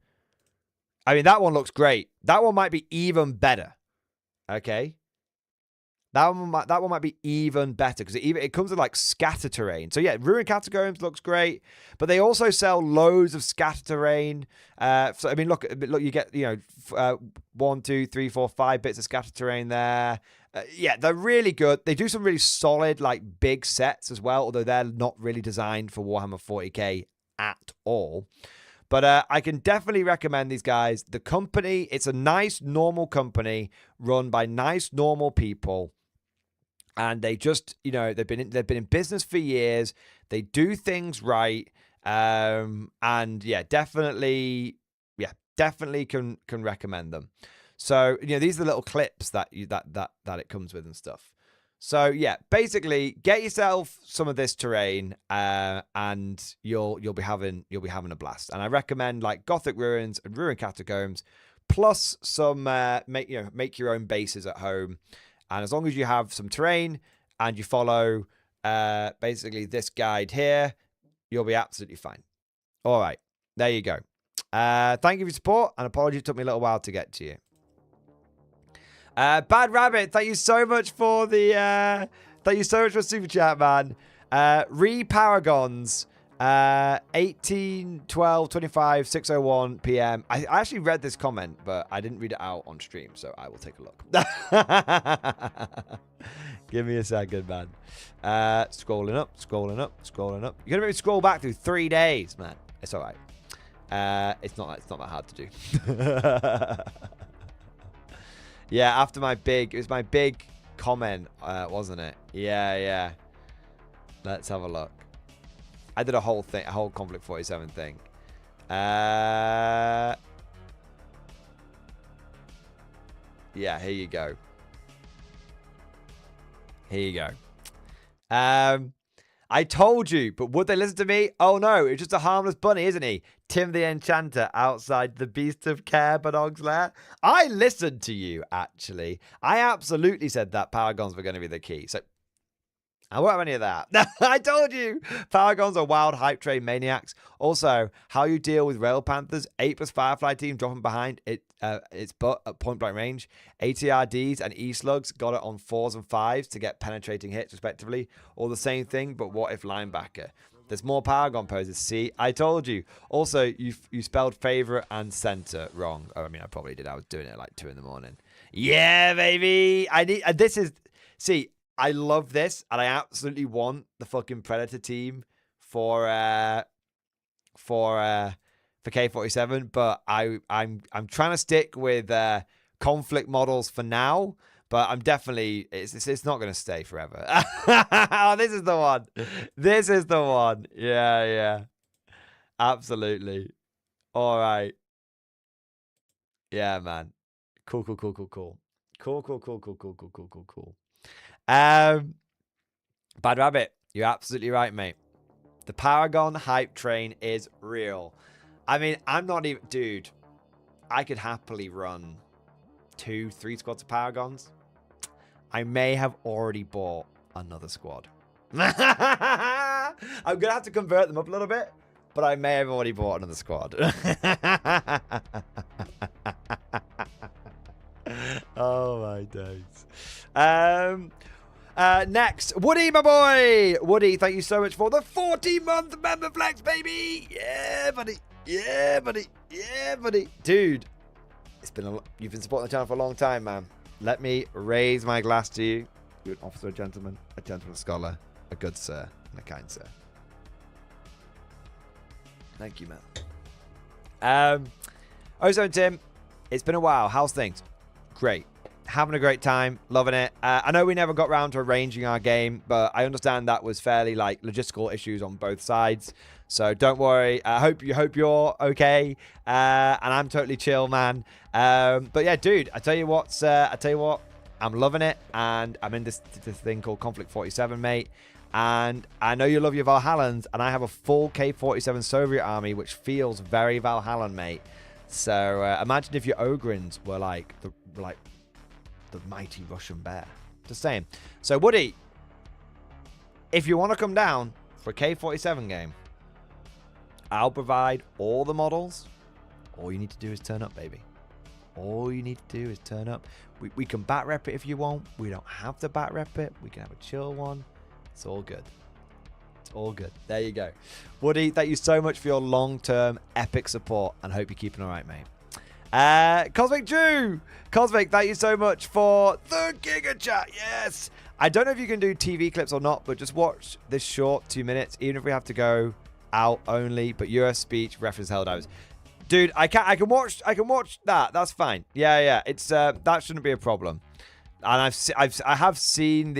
A: I mean, that one looks great. That one might be even better. Okay. That one might be even better because it comes with like scatter terrain. So yeah, Ruined Catacombs looks great, but they also sell loads of scatter terrain. So I mean, look, you get, you know, 1, 2, 3, 4, 5 bits of scatter terrain there. Yeah, they're really good. They do some really solid like big sets as well, although they're not really designed for Warhammer 40k at all. But I can definitely recommend these guys. The company, it's a nice, normal company run by nice, normal people. And they just, you know, they've been in business for years. They do things right. And yeah, definitely can recommend them. So, you know, these are the little clips that it comes with and stuff. So yeah, basically get yourself some of this terrain, and you'll be having a blast. And I recommend like Gothic Ruins and Ruined Catacombs, plus some make your own bases at home. And as long as you have some terrain and you follow basically this guide here, you'll be absolutely fine. All right, there you go. Thank you for your support, and apologies it took me a little while to get to you. Bad Rabbit, thank you so much for the super chat, man. Re-Paragons, 18, 12, 25, 6:01 p.m. I actually read this comment, but I didn't read it out on stream, so I will take a look. Give me a second, man. Scrolling up. You're going to make me scroll back through 3 days, man. It's all right. It's not that hard to do. Yeah, after my big, it was my big comment, wasn't it? Yeah. Let's have a look. I did a whole thing, a whole Conflict 47 thing. Yeah, here you go. I told you, but would they listen to me? Oh no, it's just a harmless bunny, isn't he? Tim the Enchanter outside the Beast of Care Badog's lair. I listened to you, actually. I absolutely said that Paragons were going to be the key. So I won't have any of that. I told you. Paragons are wild hype train maniacs. Also, how you deal with Rail Panthers, 8+ Firefly team dropping behind its butt at point blank range. ATRDs and E-slugs got it on 4s and 5s to get penetrating hits, respectively. All the same thing, but what if linebacker? There's more Paragon poses. See, I told you. Also, you spelled favorite and center wrong. Oh, I mean, I probably did. I was doing it at like 2 in the morning. Yeah, baby. See, I love this, and I absolutely want the fucking Predator team for K47, but I'm trying to stick with conflict models for now. But I'm definitely it's not going to stay forever. Oh, this is the one. This is the one. Yeah. Absolutely. All right. Yeah, man. Cool. Cool. Bad Rabbit, you're absolutely right, mate. The Paragon hype train is real. I mean, I'm not even... Dude, I could happily run 2-3 squads of Paragons. I may have already bought another squad. I'm going to have to convert them up a little bit, but I may have already bought another squad. Oh, my days. Next, Woody, my boy. Woody, thank you so much for the 40-month member flex, baby. Yeah, buddy. Dude, you've been supporting the channel for a long time, man. Let me raise my glass to you. You're an officer, a gentleman scholar, a good sir, and a kind sir. Thank you, man. Ozone Tim, it's been a while. How's things? Great. Having a great time, loving it. I know we never got around to arranging our game, but I understand that was fairly like logistical issues on both sides. So don't worry. I hope you're okay. And I'm totally chill, man. But yeah, dude, I tell you what, I'm loving it, and I'm in this thing called Conflict 47, mate. And I know you love your Valhallans, and I have a full K47 Soviet army, which feels very Valhallan, mate. So imagine if your Ogrins were like the mighty Russian bear. Just saying. So Woody, if you want to come down for a K47 game, I'll provide all the models. All you need to do is turn up, baby. All you need to do is turn up. We can bat rep it if you want. We don't have to bat rep it. We can have a chill one. It's all good. It's all good. There you go. Woody, thank you so much for your long-term epic support, and hope you're keeping all right, mate. Cosmic Drew! Cosmic, thank you so much for the Giga Chat. Yes! I don't know if you can do TV clips or not, but just watch this short 2 minutes, even if we have to go out only, but US speech reference Helldivers. Dude, I can watch that. That's fine. Yeah. It's that shouldn't be a problem. And I have seen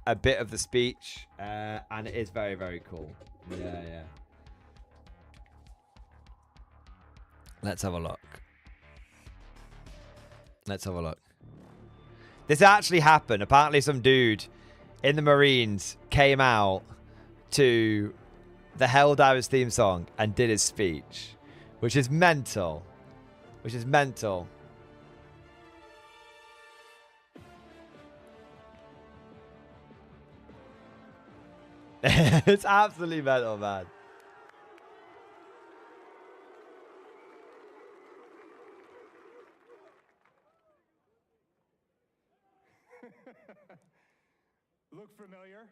A: a bit of the speech, and it is very, very cool. Yeah. Let's have a look. This actually happened. Apparently some dude in the Marines came out to the Helldivers theme song and did his speech, which is mental. It's absolutely mental, man.
C: Look familiar?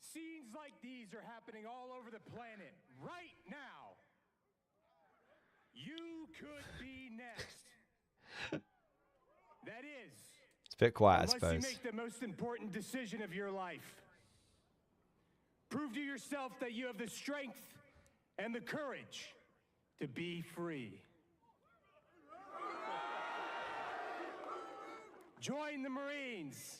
C: Scenes like these are happening all over the planet right now. You could be next. That is,
A: It's a bit quiet, I
C: unless
A: suppose.
C: you make the most important decision of your life. Prove to yourself that you have the strength and the courage to be free. Join the Marines.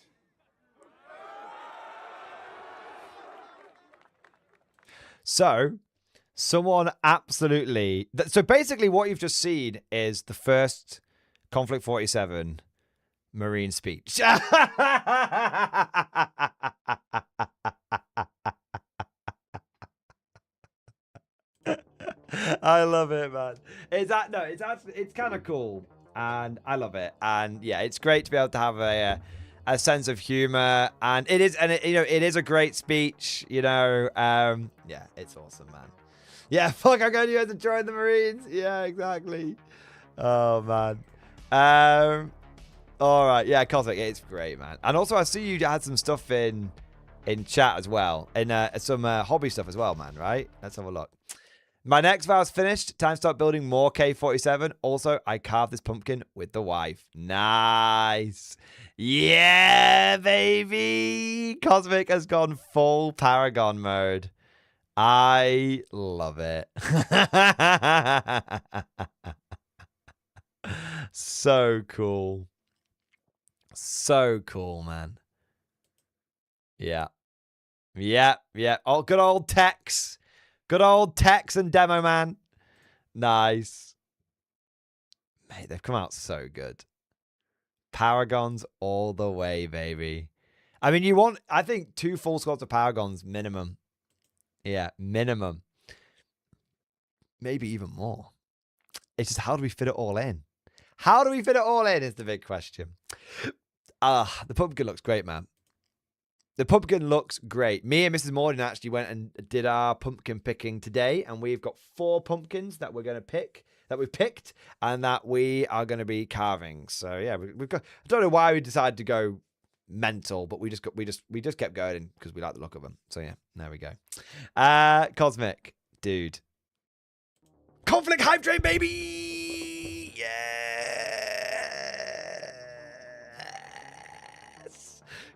A: So, someone absolutely... So basically what you've just seen is the first Conflict 47 Marine speech. I love it, man. It's kind of cool, and I love it. And yeah, it's great to be able to have a sense of humor, and it is a great speech. Yeah, it's awesome, man. Yeah, fuck, I'm going to guys to join the Marines. Yeah, exactly. Oh man. All right, yeah, Cosmic, it's great, man. And also, I see you had some stuff in chat as well, and some hobby stuff as well, man. Right? Let's have a look. My next vow's finished. Time to start building more K47. Also, I carved this pumpkin with the wife. Nice. Yeah, baby. Cosmic has gone full Paragon mode. I love it. So cool. So cool, man. Yeah. Yeah, yeah. Oh, good old Tex. Good old Tex and Demo Man. Nice. Mate, they've come out so good. Paragons all the way, baby. I mean, I think 2 full squads of Paragons minimum. Yeah, minimum. Maybe even more. It's just, how do we fit it all in? How do we fit it all in is the big question. The pumpkin looks great, man. The pumpkin looks great. Me and Mrs. Morden actually went and did our pumpkin picking today, and we've got 4 pumpkins that we're going to pick, that we've picked, and that we are going to be carving. So yeah, we've got. I don't know why we decided to go mental, but we just kept going because we like the look of them. So yeah, there we go. Cosmic, dude. Conflict hype train, baby. Yes.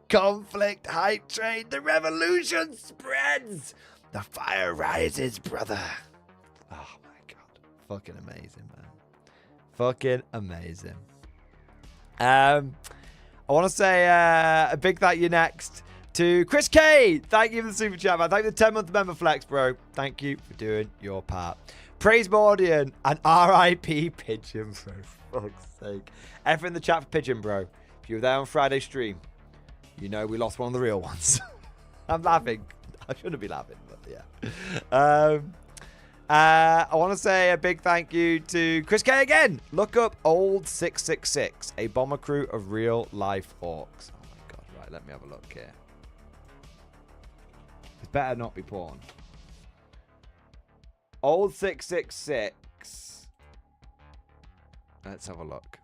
A: Conflict hype train. The revolution spreads. The fire rises, brother. Oh my god. Fucking amazing, man. Fucking amazing. I want to say a big thank you next to Chris K. Thank you for the super chat, man. Thank you for the 10-month member flex, bro. Thank you for doing your part. Praise Mordian and RIP Pigeon, bro. For fuck's sake. F in the chat for Pigeon, bro. If you were there on Friday stream, you know we lost one of the real ones. I'm laughing. I shouldn't be laughing, but yeah. I want to say a big thank you to Chris K again. Look up Old 666, a bomber crew of real life orcs. Oh my god, right, let me have a look here. It's better not be porn. Old 666. Let's have a look.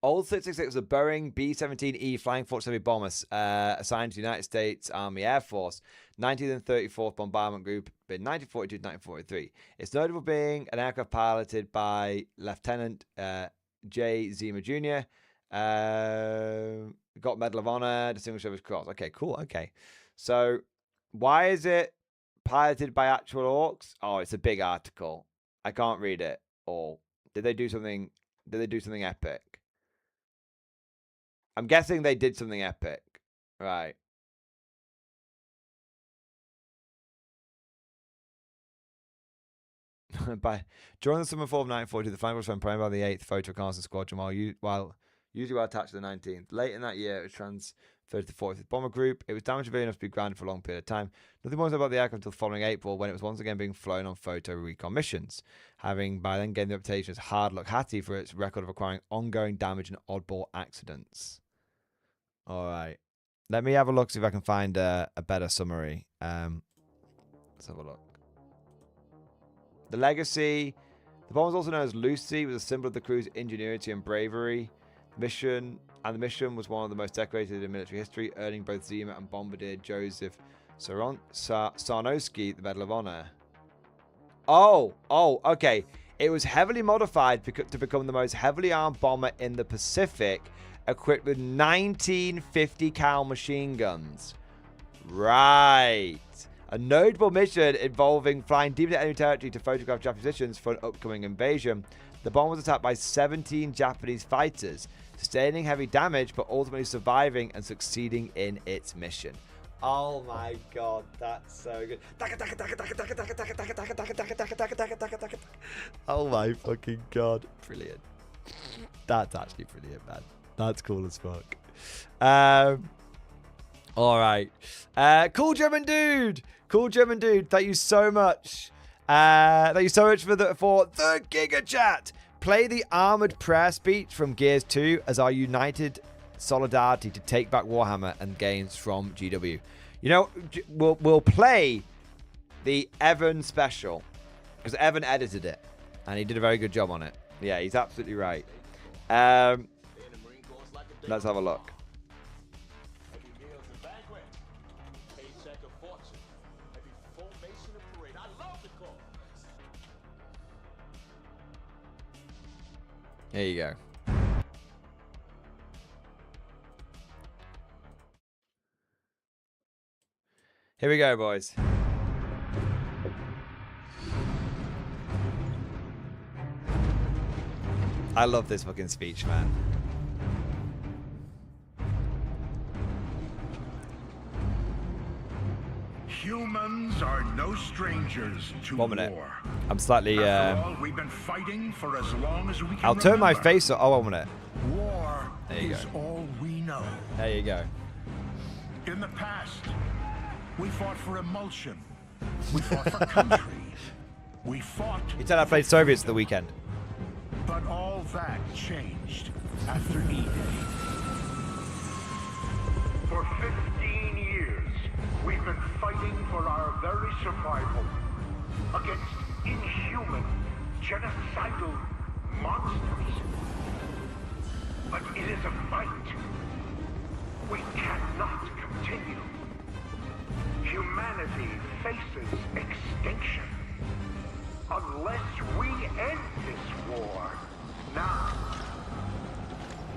A: Old 666 was a Boeing B-17E Flying Fortress Heavy bomber assigned to the United States Army Air Force, 19th and 34th Bombardment Group in 1942 to 1943. It's notable for being an aircraft piloted by Lieutenant J. Zima Jr. Got Medal of Honor, Distinguished Service Cross. Okay, cool. Okay. So, why is it piloted by actual orcs? Oh, it's a big article. I can't read it all. Did they do something epic? I'm guessing they did something epic. Right. During the summer fall of 1940, the flank was prime by the 8th Photo Reconnaissance Squadron while usually attached to the 19th. Late in that year, it was transferred to the 40th Bomber Group. It was damaged severely enough to be grounded for a long period of time. Nothing more about the aircraft until the following April, when it was once again being flown on photo recon missions, having by then gained the reputation as Hard Luck Hattie for its record of acquiring ongoing damage and oddball accidents. All right. Let me have a look, see if I can find a better summary. Let's have a look. The legacy. The bomb was also known as Lucy, was a symbol of the crew's ingenuity and bravery. The mission was one of the most decorated in military history, earning both Zima and Bombardier Joseph Sarnowski the Medal of Honor. Oh, okay. It was heavily modified to become the most heavily armed bomber in the Pacific, equipped with 1950 cal machine guns. Right. A notable mission involving flying deep into enemy territory to photograph Japanese positions for an upcoming invasion. The bomb was attacked by 17 Japanese fighters, sustaining heavy damage, but ultimately surviving and succeeding in its mission. Oh my god, that's so good. Oh my fucking god. Brilliant. That's actually brilliant, man. That's cool as fuck. Alright. Cool German dude. Cool German dude. Thank you so much. Thank you so much for the Giga Chat. Play the armored prayer speech from Gears 2 as our united solidarity to take back Warhammer and gains from GW. You know, we'll play the Evan special because Evan edited it and he did a very good job on it. Yeah, he's absolutely right. Let's have a look. Here you go. Here we go, boys. I love this fucking speech, man.
D: Humans are no strangers to
A: 1 minute.
D: war.
A: I'm slightly.
D: After all, we've been fighting for as long as we can
A: I'll turn my
D: remember.
A: face. Oh, 1 minute.
D: War
A: There you
D: is
A: go.
D: all we know.
A: There you go.
D: In the past, we fought for emulsion. We fought for country. We fought.
A: He said I played Soviets at the weekend.
D: But all that changed after E-Day. For 15 years, we've been fighting for our very survival against inhuman, genocidal monsters. But it is a fight we cannot continue. Humanity faces extinction unless we end this war now.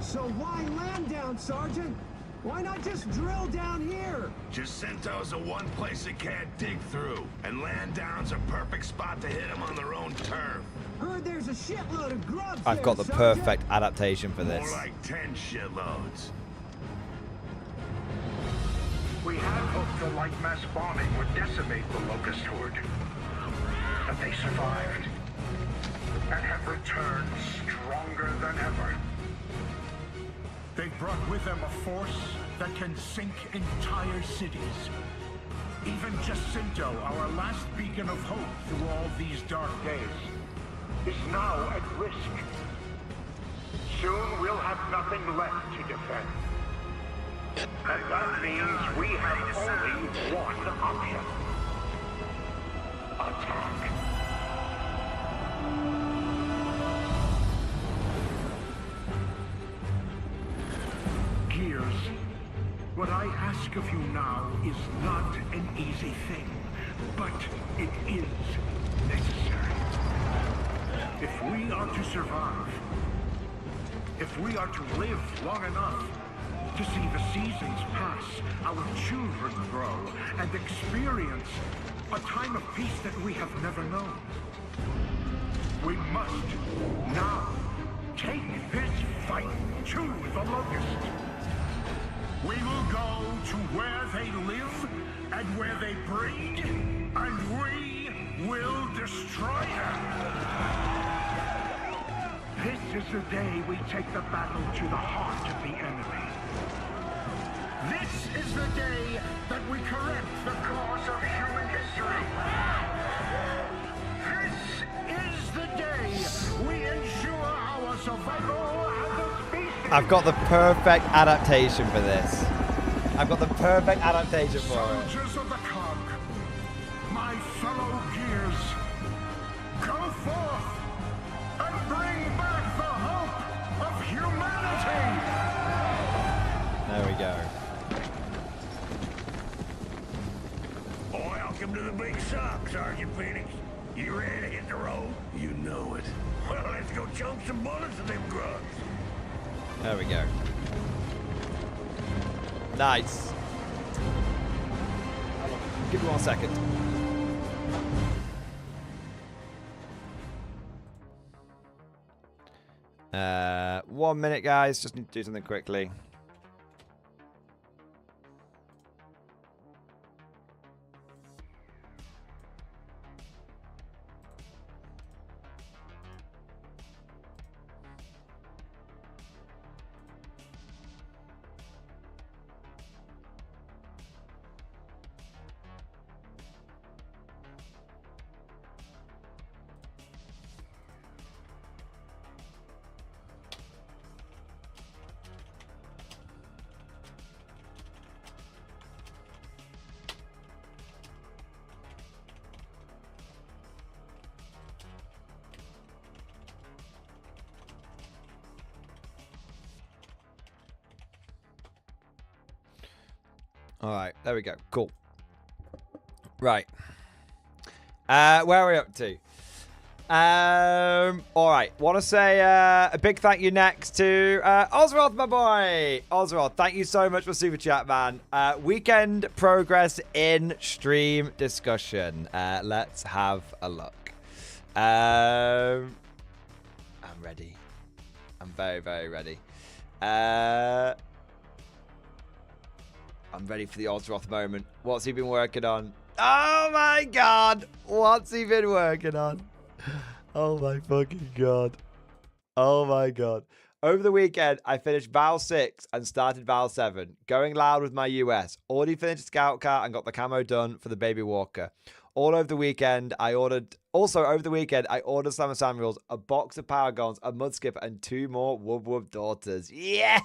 E: So why land down, Sergeant? Why not just drill down here?
F: Jacinto's the one place they can't dig through, and land down's a perfect spot to hit them on their own turf.
E: Heard there's a shitload of grubs
A: I've
E: there,
A: got the
E: Sergeant.
A: perfect adaptation for
F: More
A: this.
F: like 10 shitloads.
D: We had hoped the light mass bombing would decimate the locust horde. But they survived and have returned stronger than ever. They brought with them a force that can sink entire cities. Even Jacinto, our last beacon of hope through all these dark days, is now at risk. Soon we'll have nothing left to defend. And that means we have only one option. Attack. Gears, what I ask of you now is not an easy thing, but it is necessary. If we are to survive, if we are to live long enough to see the seasons pass, our children grow, and experience a time of peace that we have never known, we must now take this fight to the Locust. We will go to where they live and where they breed, and we will destroy them. This is the day we take the battle to the heart of the enemy. This is the day that we correct the course of human history. This is the day we ensure our survival as a species.
A: I've got the perfect adaptation for this. I've got the perfect adaptation for it.
D: Soldiers of the cog, my fellow Gears, go forth and bring back the hope of humanity.
A: There we go.
F: Welcome to the big sock, Sergeant Phoenix. You ready to hit the road? You know it. Well, let's go chunk some bullets at them grubs.
A: There we go. Nice. Give me 1 second. One minute, guys. Just need to do something quickly. All right, there we go. Cool. Right. Where are we up to? All right. Want to say a big thank you next to Ozroth, my boy. Ozroth, thank you so much for Super Chat, man. Weekend progress in stream discussion. Let's have a look. I'm ready. I'm very, very ready. I'm ready for the Ozroth moment. What's he been working on? Oh my god! What's he been working on? Oh my fucking god. Oh my god. Over the weekend, I finished Val 6 and started Val 7. Going loud with my US. Already finished Scout Car and got the camo done for the Baby Walker. All over the weekend, I ordered... Also, over the weekend, I ordered Slammer Samuels, a box of Power Guns, a Mud Skipper, and 2 more Wub Wub Daughters. Yes!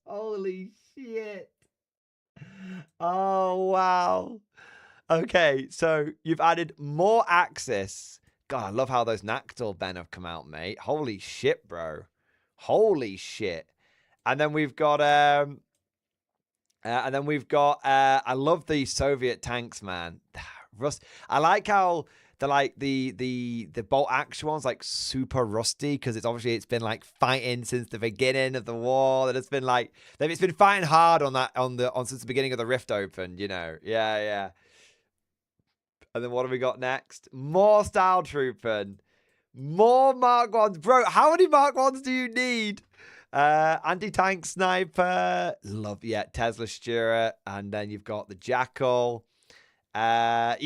A: Holy shit. Oh, wow. Okay, so you've added more Axis. God, I love how those Nactal Ben have come out, mate. Holy shit, bro. Holy shit. And then we've got I love the Soviet tanks, man. Rust. I like how the bolt action one's like super rusty because it's been like fighting since the beginning of the war. That it's been fighting hard on since the beginning of the Rift Open, you know. Yeah. And then what have we got next? More Style Trooping. More Mark 1s. Bro, how many Mark 1s do you need? Anti-tank sniper. Love, yeah, Tesla Stuart. And then you've got the Jackal. Yeah.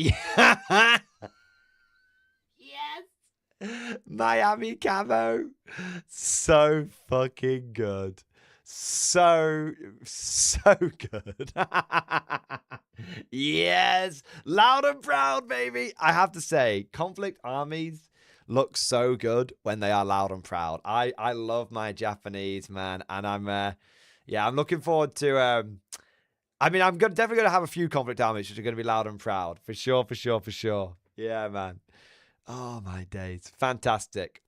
A: Yes. Miami camo. So fucking good. So good. Yes. Loud and proud, baby. I have to say, Conflict Armies look so good when they are loud and proud. I love my Japanese, man. And I'm looking forward to, I'm definitely going to have a few Conflict Armies which are going to be loud and proud. For sure. Yeah, man. Oh, my days. Fantastic.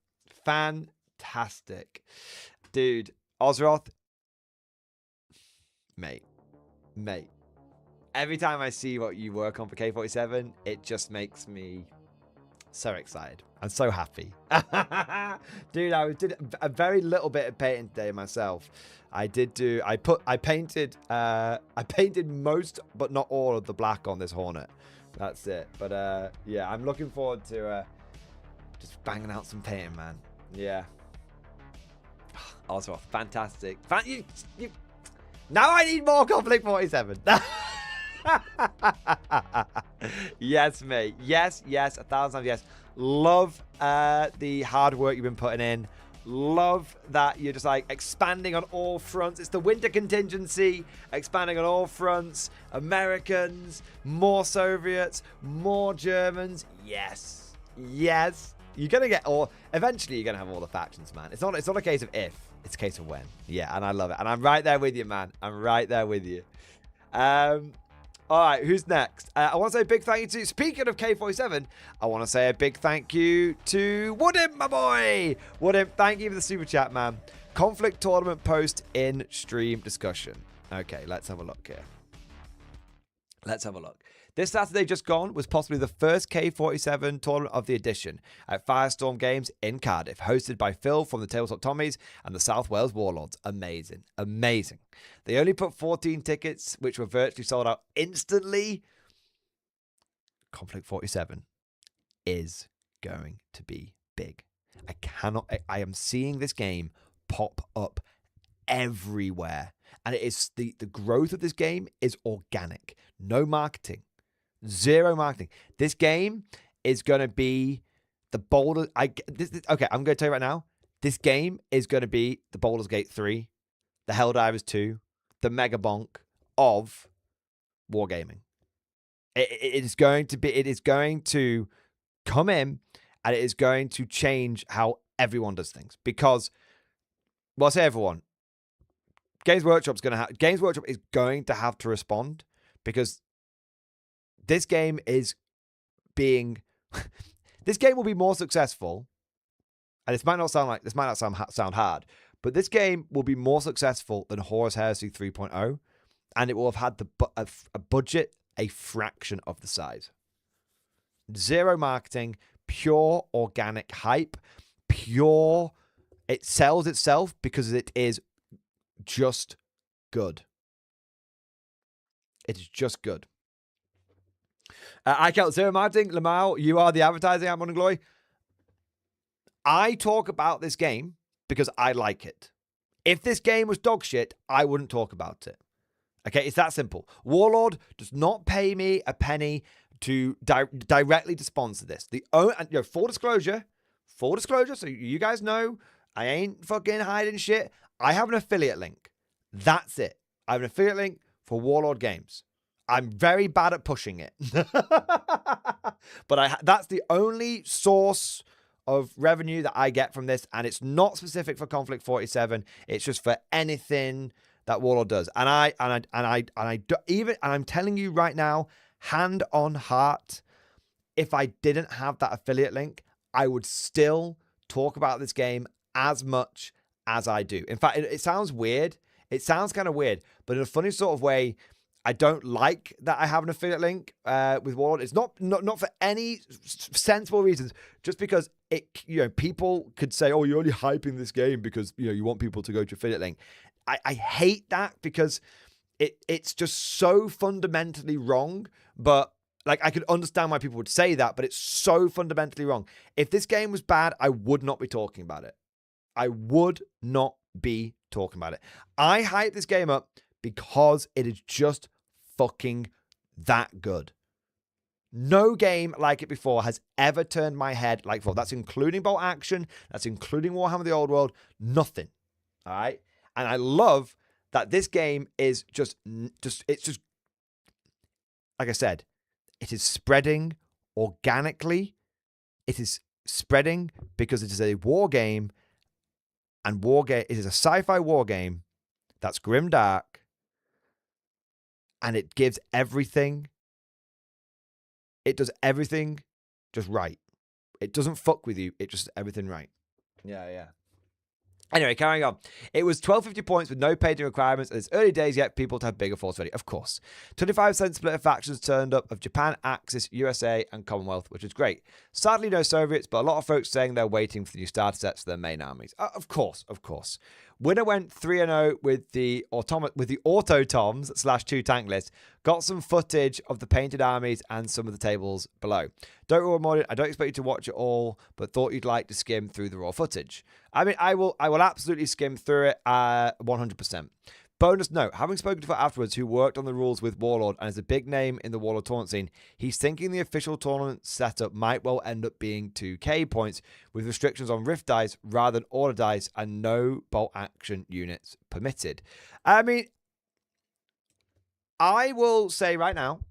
A: Dude, Ozroth. Mate. Every time I see what you work on for K47, it just makes me so excited. I'm so happy. Dude, I did a very little bit of painting today myself. I painted most, but not all of the black on this Hornet. That's it. But yeah, I'm looking forward to just banging out some painting, man. Yeah. Also, fantastic. Now I need more Conflict 47. Yes, mate. Yes. 1,000 times yes. Love the hard work you've been putting in. Love that you're just like expanding on all fronts. It's the winter contingency, expanding on all fronts. Americans, more Soviets, more Germans. Yes. You're going to get eventually you're going to have all the factions, man. It's not a case of if. It's a case of when. Yeah, and I love it. And I'm right there with you, man. I'm right there with you. All right, who's next? I want to say a big thank you to... Speaking of K47, I want to say a big thank you to Woodimp, my boy. Woodimp, thank you for the super chat, man. Conflict tournament post in stream discussion. Okay, let's have a look here. This Saturday just gone was possibly the first K47 tournament of the edition at Firestorm Games in Cardiff, hosted by Phil from the Tabletop Tommies and the South Wales Warlords. Amazing. They only put 14 tickets, which were virtually sold out instantly. Conflict 47 is going to be big. I am seeing this game pop up everywhere. And it is the growth of this game is organic. No marketing. Zero marketing. This game is going to be the Boulder... okay, I'm going to tell you right now. This game is going to be the Baldur's Gate 3, the Helldivers 2, the Mega Bonk of Wargaming. It is going to come in, and it is going to change how everyone does things. Because, well, I say everyone. Games Workshop is going to have to respond, because this game is being this game will be more successful, and this might not sound hard, but this game will be more successful than Horus Heresy 3.0, and it will have had a budget a fraction of the size. Zero marketing, pure organic hype, it sells itself because it is just good. It is just good. I count zero marketing. Lamau, you are the advertising at Morning Glory. I talk about this game because I like it. If this game was dog shit, I wouldn't talk about it. Okay, it's that simple. Warlord does not pay me a penny to directly to sponsor this. Full disclosure, so you guys know I ain't fucking hiding shit. I have an affiliate link. That's it. I have an affiliate link for Warlord Games. I'm very bad at pushing it. But that's the only source of revenue that I get from this, and it's not specific for Conflict 47. It's just for anything that Warlord does. And I'm telling you right now, hand on heart, if I didn't have that affiliate link, I would still talk about this game as much as I do. In fact, it sounds weird. It sounds kind of weird, but in a funny sort of way, I don't like that I have an affiliate link with Warlord. It's not for any sensible reasons. Just because people could say, "Oh, you're only hyping this game because you want people to go to affiliate link." I hate that because it's just so fundamentally wrong. But I could understand why people would say that, but it's so fundamentally wrong. If this game was bad, I would not be talking about it. I would not be talking about it. I hype this game up because it is just fucking that good. No game like it before has ever turned my head like before. That's including Bolt Action. That's including Warhammer the Old World. Nothing. All right? And I love that this game is just like I said, it is spreading organically. It is spreading because it is a war game, and it is a sci-fi war game that's grimdark, and it gives everything. It does everything just right. It doesn't fuck with you. It just does everything right. Yeah. Anyway, carrying on. It was 1250 points with no painting requirements, and it's early days yet people to have bigger force ready. Of course. 25% split of factions turned up of Japan, Axis, USA, and Commonwealth, which is great. Sadly, no Soviets, but a lot of folks saying they're waiting for the new starter sets for their main armies. Of course. Winner went 3-0 with the Autotoms /2 tank list. Got some footage of the painted armies and some of the tables below. Don't worry, Mordian, I don't expect you to watch it all, but thought you'd like to skim through the raw footage. I mean, I will absolutely skim through it 100%. Bonus note, having spoken to her afterwards, who worked on the rules with Warlord and is a big name in the Warlord tournament scene, he's thinking the official tournament setup might well end up being 2k points with restrictions on Rift dice rather than order dice and no bolt action units permitted. I mean, I will say right now,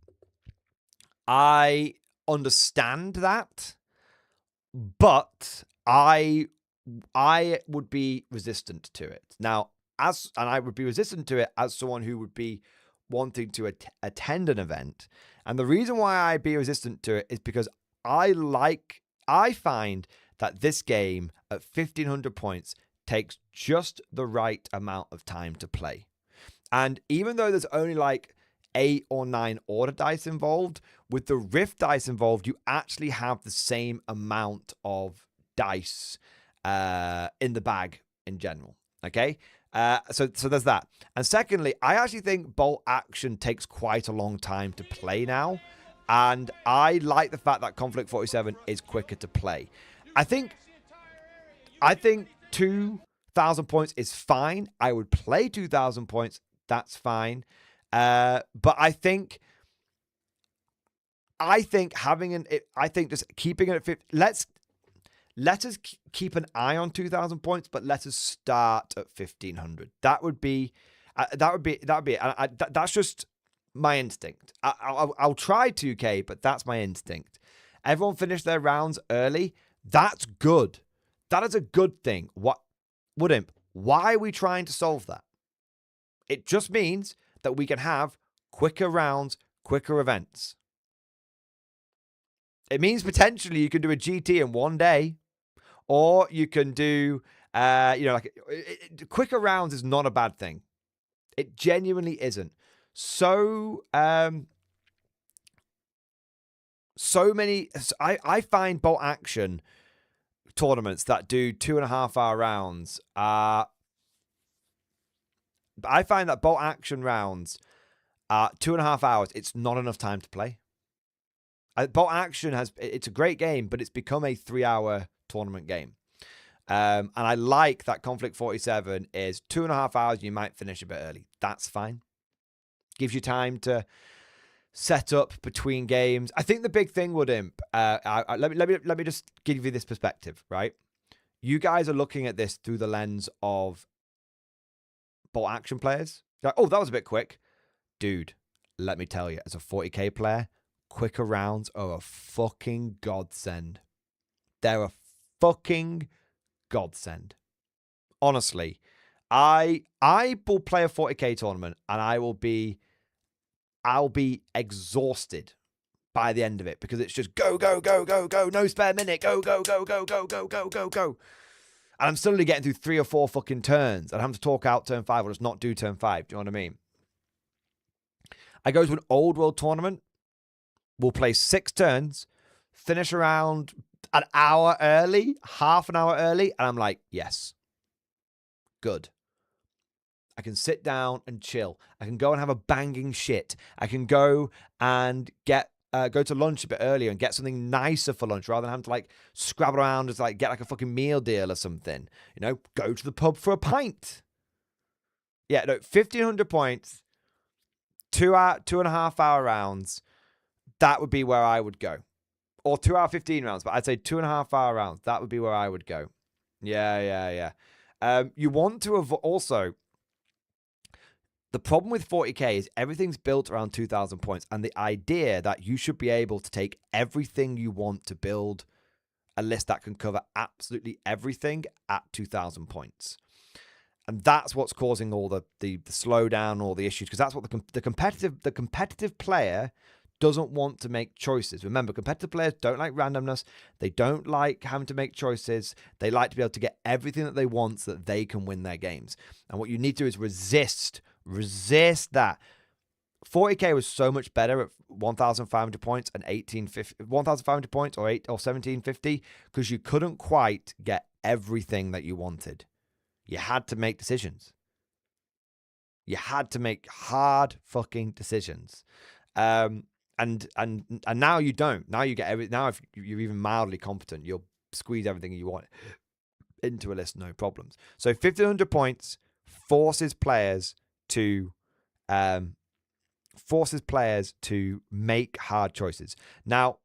A: I understand that, but I would be resistant to it. Now, I would be resistant to it as someone who would be wanting to attend an event. And the reason why I'd be resistant to it is because I find that this game at 1500 points takes just the right amount of time to play. And even though there's only 8 or 9 order dice involved, with the Rift dice involved, you actually have the same amount of dice in the bag in general. Okay? So there's that. And secondly, I actually think bolt action takes quite a long time to play now. And I like the fact that Conflict 47 is quicker to play. I think 2,000 points is fine. I would play 2,000 points. That's fine. But I think just keeping it at 50. Let us keep an eye on 2,000 points, but let us start at 1,500. That would be it. That's just my instinct. I'll try 2K, but that's my instinct. Everyone finished their rounds early. That's good. That is a good thing. Why are we trying to solve that? It just means that we can have quicker rounds, quicker events. It means potentially you can do a GT in one day, or you can do, quicker rounds is not a bad thing. It genuinely isn't. So many. I find bolt action tournaments that do 2.5 hour rounds. I find that bolt action rounds are 2.5 hours. It's not enough time to play. Bolt action it's a great game, but it's become a 3-hour tournament game. And I like that Conflict 47 is 2.5 hours. You might finish a bit early. That's fine. Gives you time to set up between games. I think the big thing would let me just give you this perspective, right? You guys are looking at this through the lens of bolt action players. Like, oh, that was a bit quick. Dude, let me tell you, as a 40k player, quicker rounds are a fucking godsend. They're a fucking godsend. Honestly, I will play a 40k tournament and I'll be exhausted by the end of it because it's just go, no spare minute, go. And I'm suddenly getting through 3 or 4 fucking turns and I'm having to talk out turn 5 or just not do turn 5. Do you know what I mean? I go to an old world tournament. We'll play 6 turns, finish around an hour early, half an hour early, and I'm like, yes, good. I can sit down and chill. I can go and have a banging shit. I can go and go to lunch a bit earlier and get something nicer for lunch rather than having to like scrabble around and like get like a fucking meal deal or something. You know, go to the pub for a pint. Yeah, no, 1,500 points, 2.5 hour rounds. That would be where I would go. Or 2 hour 15 rounds, but I'd say 2.5 hour rounds. That would be where I would go. Yeah. You want to avoid also. The problem with 40k is everything's built around 2,000 points, and the idea that you should be able to take everything you want to build a list that can cover absolutely everything at 2,000 points. And that's what's causing all the slowdown, all the issues, because that's what the competitive player doesn't want to make choices. Remember, competitive players don't like randomness. They don't like having to make choices. They like to be able to get everything that they want so that they can win their games. And what you need to do is resist that. 40k was so much better at 1,500 points and 1,500 points or 1,750 because you couldn't quite get everything that you wanted. You had to make decisions. You had to make hard fucking decisions. And now you don't. Now you get everything. Now if you're even mildly competent, you'll squeeze everything you want into a list, no problems. So 1,500 points forces players to make hard choices. Now,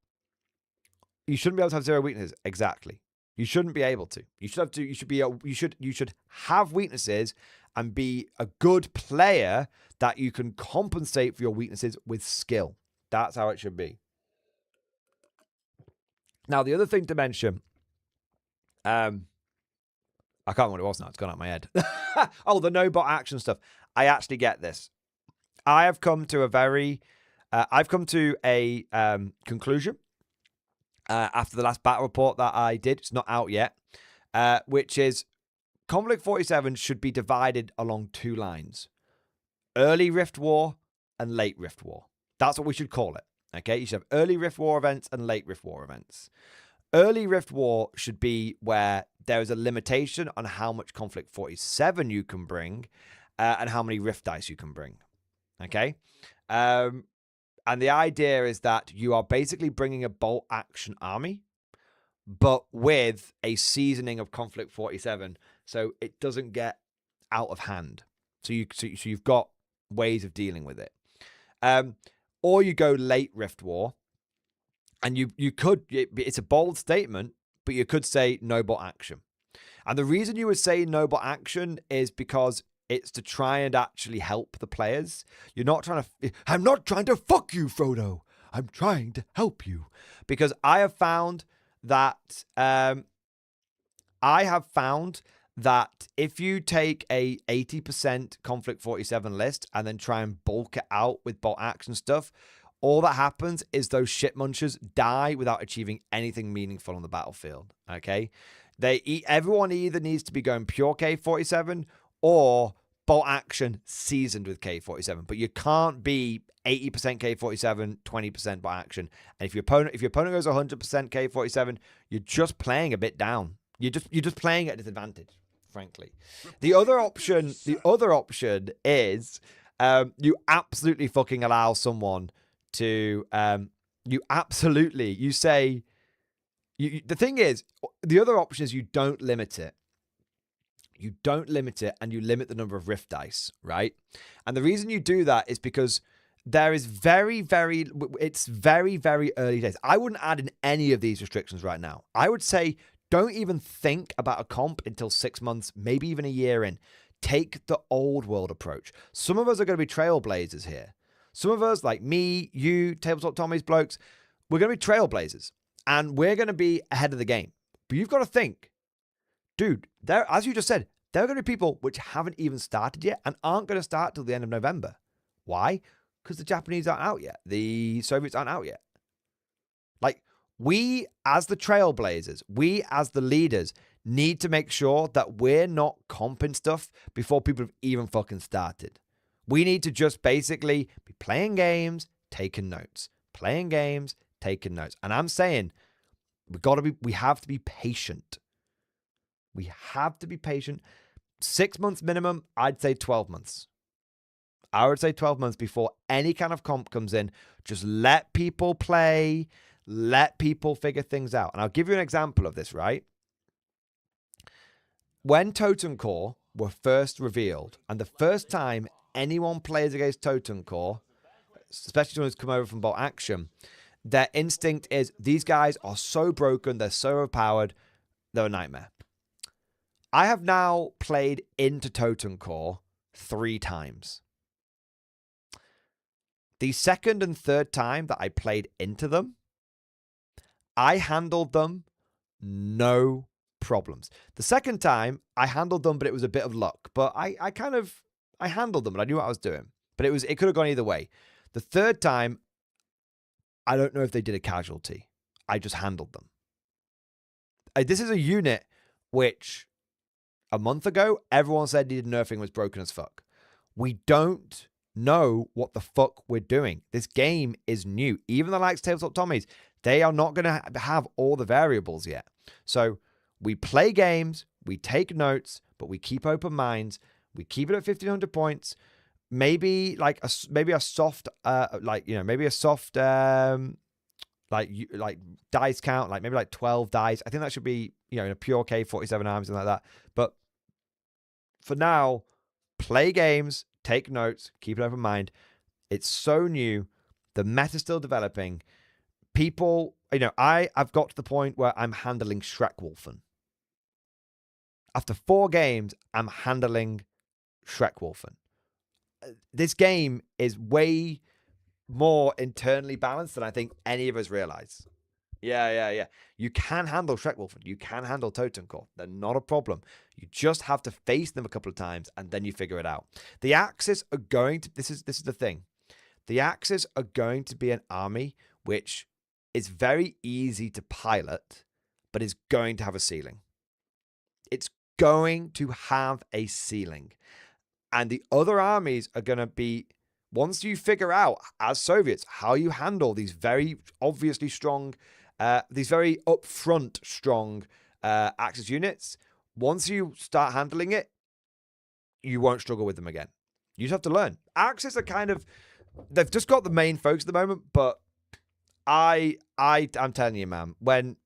A: you shouldn't be able to have 0 weaknesses. Exactly. You shouldn't be able to. You should have weaknesses and be a good player that you can compensate for your weaknesses with skill. That's how it should be. Now, the other thing to mention, I can't remember what it was now. It's gone out of my head. Oh, the no bot action stuff. I actually get this. I have come to a conclusion after the last battle report that I did. It's not out yet, which is Conflict 47 should be divided along 2 lines. Early Rift War and late Rift War. That's what we should call it. Okay, you should have early Rift War events and late Rift War events. Early Rift War should be where there is a limitation on how much Conflict 47 you can bring and how many Rift dice you can bring. Okay? And the idea is that you are basically bringing a bolt action army, but with a seasoning of Conflict 47, so it doesn't get out of hand. So you've got ways of dealing with it. Or you go late Rift War, and you could, it's a bold statement, but you could say no bolt action. And the reason you would say no bolt action is because it's to try and actually help the players. You're not trying to, I'm not trying to fuck you, Frodo. I'm trying to help you. Because I have found that, if you take a 80% Conflict 47 list and then try and bulk it out with bolt action stuff, all that happens is those shit munchers die without achieving anything meaningful on the battlefield. Okay? Everyone either needs to be going pure K47 or bolt action seasoned with K47, but you can't be 80% K47, 20% bolt action. And if your opponent goes 100% K47, you're just playing a bit down. You're just playing at a disadvantage, frankly. The other option is you absolutely fucking allow someone to the thing is, the other option is you don't limit it. You don't limit it, and you limit the number of rift dice, right? And the reason you do that is because there is it's very, very early days. I wouldn't add in any of these restrictions right now. I would say don't even think about a comp until 6 months, maybe even a year in. Take the old world approach. Some of us are going to be trailblazers here. Some of us, like me, you, Tabletop Tommy's blokes, we're going to be trailblazers, and we're going to be ahead of the game. But you've got to think, dude, as you just said, there are going to be people which haven't even started yet and aren't going to start till the end of November. Why? Because the Japanese aren't out yet. The Soviets aren't out yet. Like, we as the trailblazers, we as the leaders, need to make sure that we're not comping stuff before people have even fucking started. We need to just basically be playing games, taking notes. Playing games, taking notes. And I'm saying we have to be patient. We have to be patient. 6 months minimum, I'd say 12 months. I would say 12 months before any kind of comp comes in. Just let people play. Let people figure things out. And I'll give you an example of this, right? When Totem Core were first revealed, and the first time anyone plays against Totem Core, especially someone who's come over from bolt action, their instinct is these guys are so broken, they're so overpowered, they're a nightmare. I have now played into Totem Core 3 times. The second and third time that I played into them, I handled them no problems. The second time, I handled them, but it was a bit of luck. But I handled them, and I knew what I was doing. But it could have gone either way. The third time, I don't know if they did a casualty. I just handled them. This is a unit which a month ago, everyone said needed nerfing, was broken as fuck. We don't know what the fuck we're doing. This game is new. Even the likes of Tabletop Tommies, they are not going to have all the variables yet. So we play games, we take notes, but we keep open minds. We keep it at 1,500 points. Maybe a soft dice count, like maybe like 12 dice. I think that should be, in a pure K47 arm, something like that. But for now, play games, take notes, keep an open mind. It's so new. The meta's still developing. People, I've got to the point where I'm handling Shrekwolfen. After 4 games, I'm handling Shrekwolfen. This game is way more internally balanced than I think any of us realize. Yeah. You can handle Shrekwolfen. You can handle Totem Core. They're not a problem. You just have to face them a couple of times, and then you figure it out. The Axis are going to... This is the thing. The Axis are going to be an army which is very easy to pilot, but is going to have a ceiling. It's going to have a ceiling. And the other armies are going to be... Once you figure out, as Soviets, how you handle these very obviously strong... these very upfront strong Axis units, once you start handling it, you won't struggle with them again. You just have to learn. Axis are kind of they've just got the main focus at the moment, but I'm telling you, man, when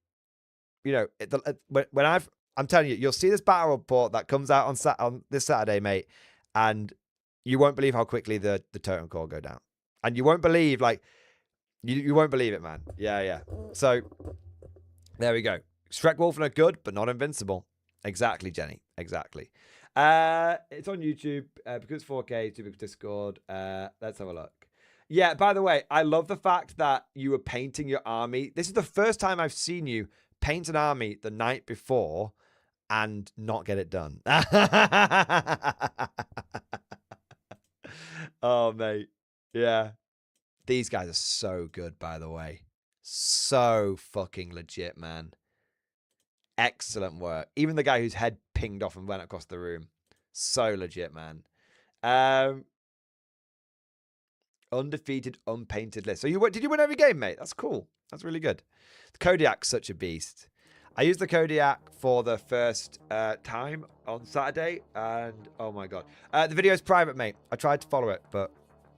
A: you know I'm telling you, you'll see this battle report that comes out on this Saturday, mate, and you won't believe how quickly the totem core go down, and you won't believe you won't believe it, man. Yeah. So there we go. Schreckwolfen are good, but not invincible. Exactly, Jenny. Exactly. It's on YouTube because it's 4K. It's because Discord. Let's have a look. Yeah, by the way, I love the fact that you were painting your army. This is the first time I've seen you paint an army the night before and not get it done. Oh, mate. Yeah. These guys are so good, by the way. So fucking legit, man. Excellent work. Even the guy whose head pinged off and went across the room. So legit, man. Undefeated, unpainted list. So did you win every game, mate? That's cool. That's really good. The Kodiak's such a beast. I used the Kodiak for the first time on Saturday, and oh my god. The video's private, mate. I tried to follow it, but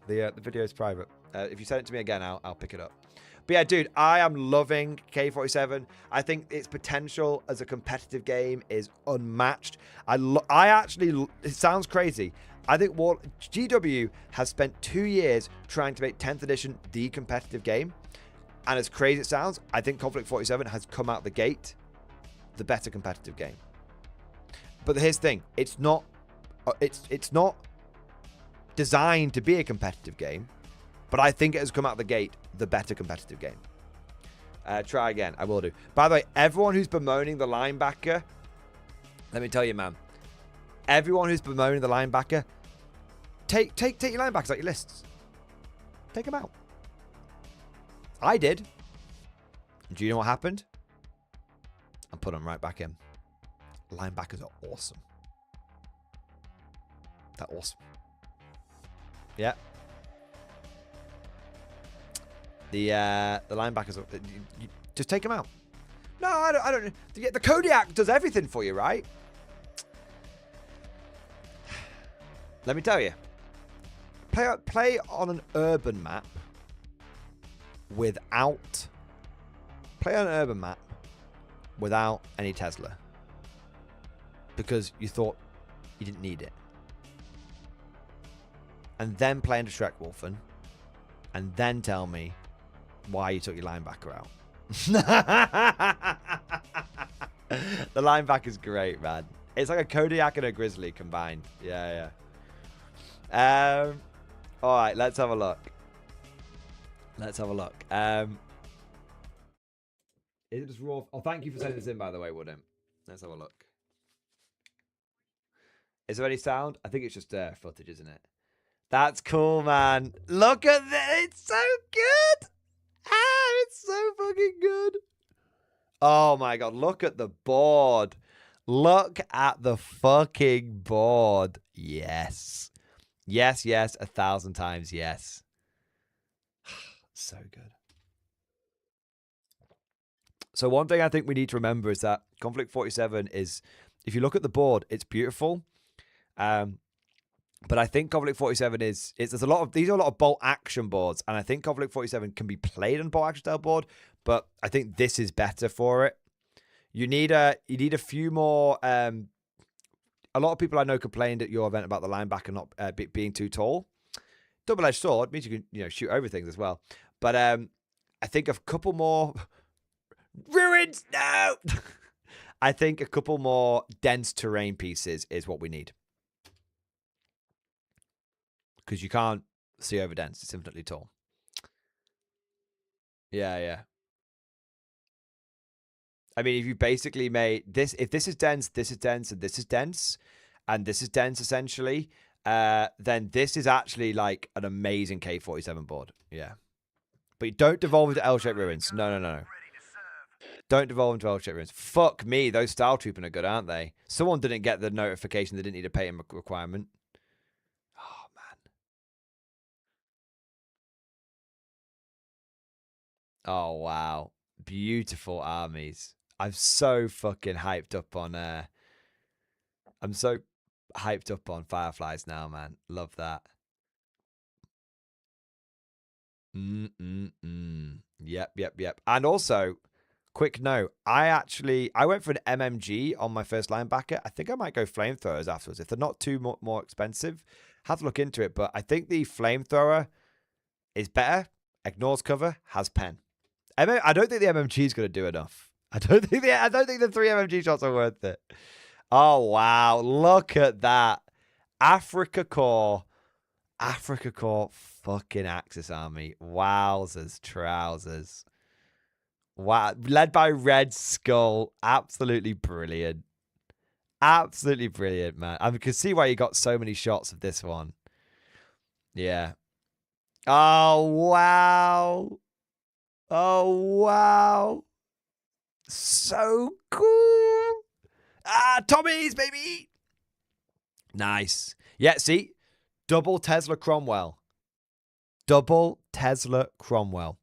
A: the video's private. If you send it to me again, I'll pick it up. But yeah, dude, I am loving K47. I think its potential as a competitive game is unmatched. I actually, it sounds crazy. I think GW has spent 2 years trying to make 10th edition the competitive game. And as crazy as it sounds, I think Conflict 47 has come out the gate the better competitive game. But here's the thing. It's not designed to be a competitive game. But I think it has come out the gate the better competitive game. Try again. I will do. By the way, everyone who's bemoaning the linebacker, let me tell you, man. Everyone who's bemoaning the linebacker, take your linebackers out your lists. Take them out. I did. Do you know what happened? I put them right back in. Linebackers are awesome. They're awesome. Yeah. The linebackers, just take them out. No, I don't. The Kodiak does everything for you, right? Let me tell you. Play on an urban map without. Play on an urban map without any Tesla, because you thought you didn't need it, and then play into Schreckwolfen, and then tell me why you took your linebacker out. The linebacker's great, man. It's like a Kodiak and a Grizzly combined. Yeah. All right, let's have a look. Is it just raw? Oh, thank you for sending this in, by the way, Woodham. Let's have a look. Is there any sound? I think it's just footage, isn't it? That's cool, man. Look at this. It's so good. It's so fucking good. Oh my god, look at the board. Look at the fucking board. Yes. Yes, 1,000 times yes. So good. So one thing I think we need to remember is that Conflict 47 is, if you look at the board, it's beautiful. But I think Conflict 47 these are a lot of bolt action boards, and I think Conflict 47 can be played on bolt action style board, but I think this is better for it. You need a few more. A lot of people I know complained at your event about the linebacker not being too tall. Double-edged sword means you can shoot over things as well. But I think a couple more ruins. No, I think a couple more dense terrain pieces is what we need. Because you can't see over dense. It's infinitely tall. Yeah. I mean, if you basically made this, if this is dense, and this is dense, and this is dense, essentially, then this is actually like an amazing K47 board. Yeah. But you don't devolve into L-shaped ruins. No. Don't devolve into L-shaped ruins. Fuck me. Those style trooping are good, aren't they? Someone didn't get the notification they didn't need a patent requirement. Oh, wow. Beautiful armies. I'm so fucking hyped up on Fireflies now, man. Love that. Yep. And also, quick note, I went for an MMG on my first linebacker. I think I might go flamethrowers afterwards. If they're not too more expensive, have to look into it. But I think the flamethrower is better. Ignores cover, has pen. I don't think the MMG is going to do enough. I don't think the 3 MMG shots are worth it. Oh, wow. Look at that. Africa Corps fucking Axis Army. Wowzers, trousers. Wow. Led by Red Skull. Absolutely brilliant. Absolutely brilliant, man. I can see why you got so many shots of this one. Yeah. Oh, wow. Oh, wow. So cool. Ah, Tommies, baby. Nice. Yeah, see? Double Tesla Cromwell. Double Tesla Cromwell.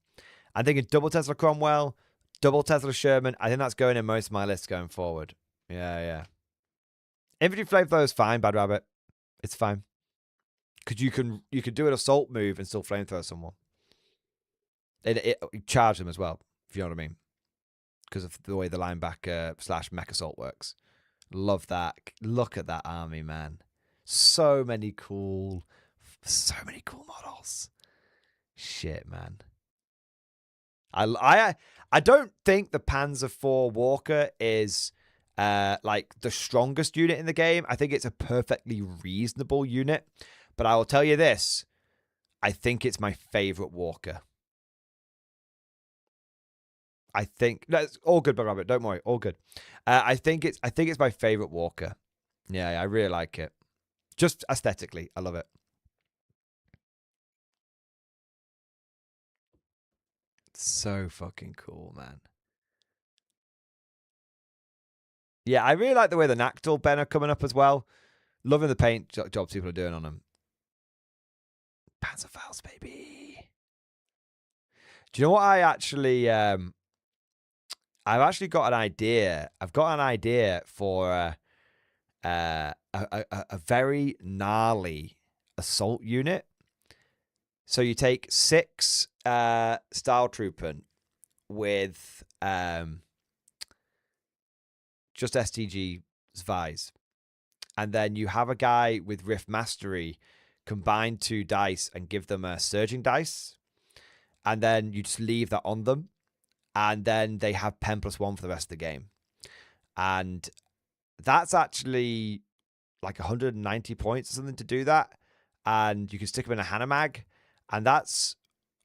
A: I'm thinking double Tesla Cromwell, double Tesla Sherman. I think that's going in most of my lists going forward. Yeah. Infantry flamethrower is fine, Bad Rabbit. It's fine. Because you can do an assault move and still flamethrow someone. It charge them as well, if you know what I mean. Because of the way the linebacker / mech assault works. Love that. Look at that army, man. So many cool models. Shit, man. I don't think the Panzer IV Walker is like the strongest unit in the game. I think it's a perfectly reasonable unit. But I will tell you this. I think it's my favorite Walker. I think that's all good, but Rabbit, don't worry, all good. I think it's my favorite Walker. Yeah, I really like it. Just aesthetically, I love it. So fucking cool, man. Yeah, I really like the way the Nactal Ben are coming up as well. Loving the paint jobs people are doing on them. Panzerfaust, baby. Do you know what I actually... I've actually got an idea. I've got an idea for a very gnarly assault unit. So you take 6 Style Trooping with just STG Vise. And then you have a guy with Rift Mastery combine 2 dice and give them a surging dice. And then you just leave that on them. And then they have pen +1 for the rest of the game. And that's actually like 190 points or something to do that. And you can stick them in a Hanomag. And that's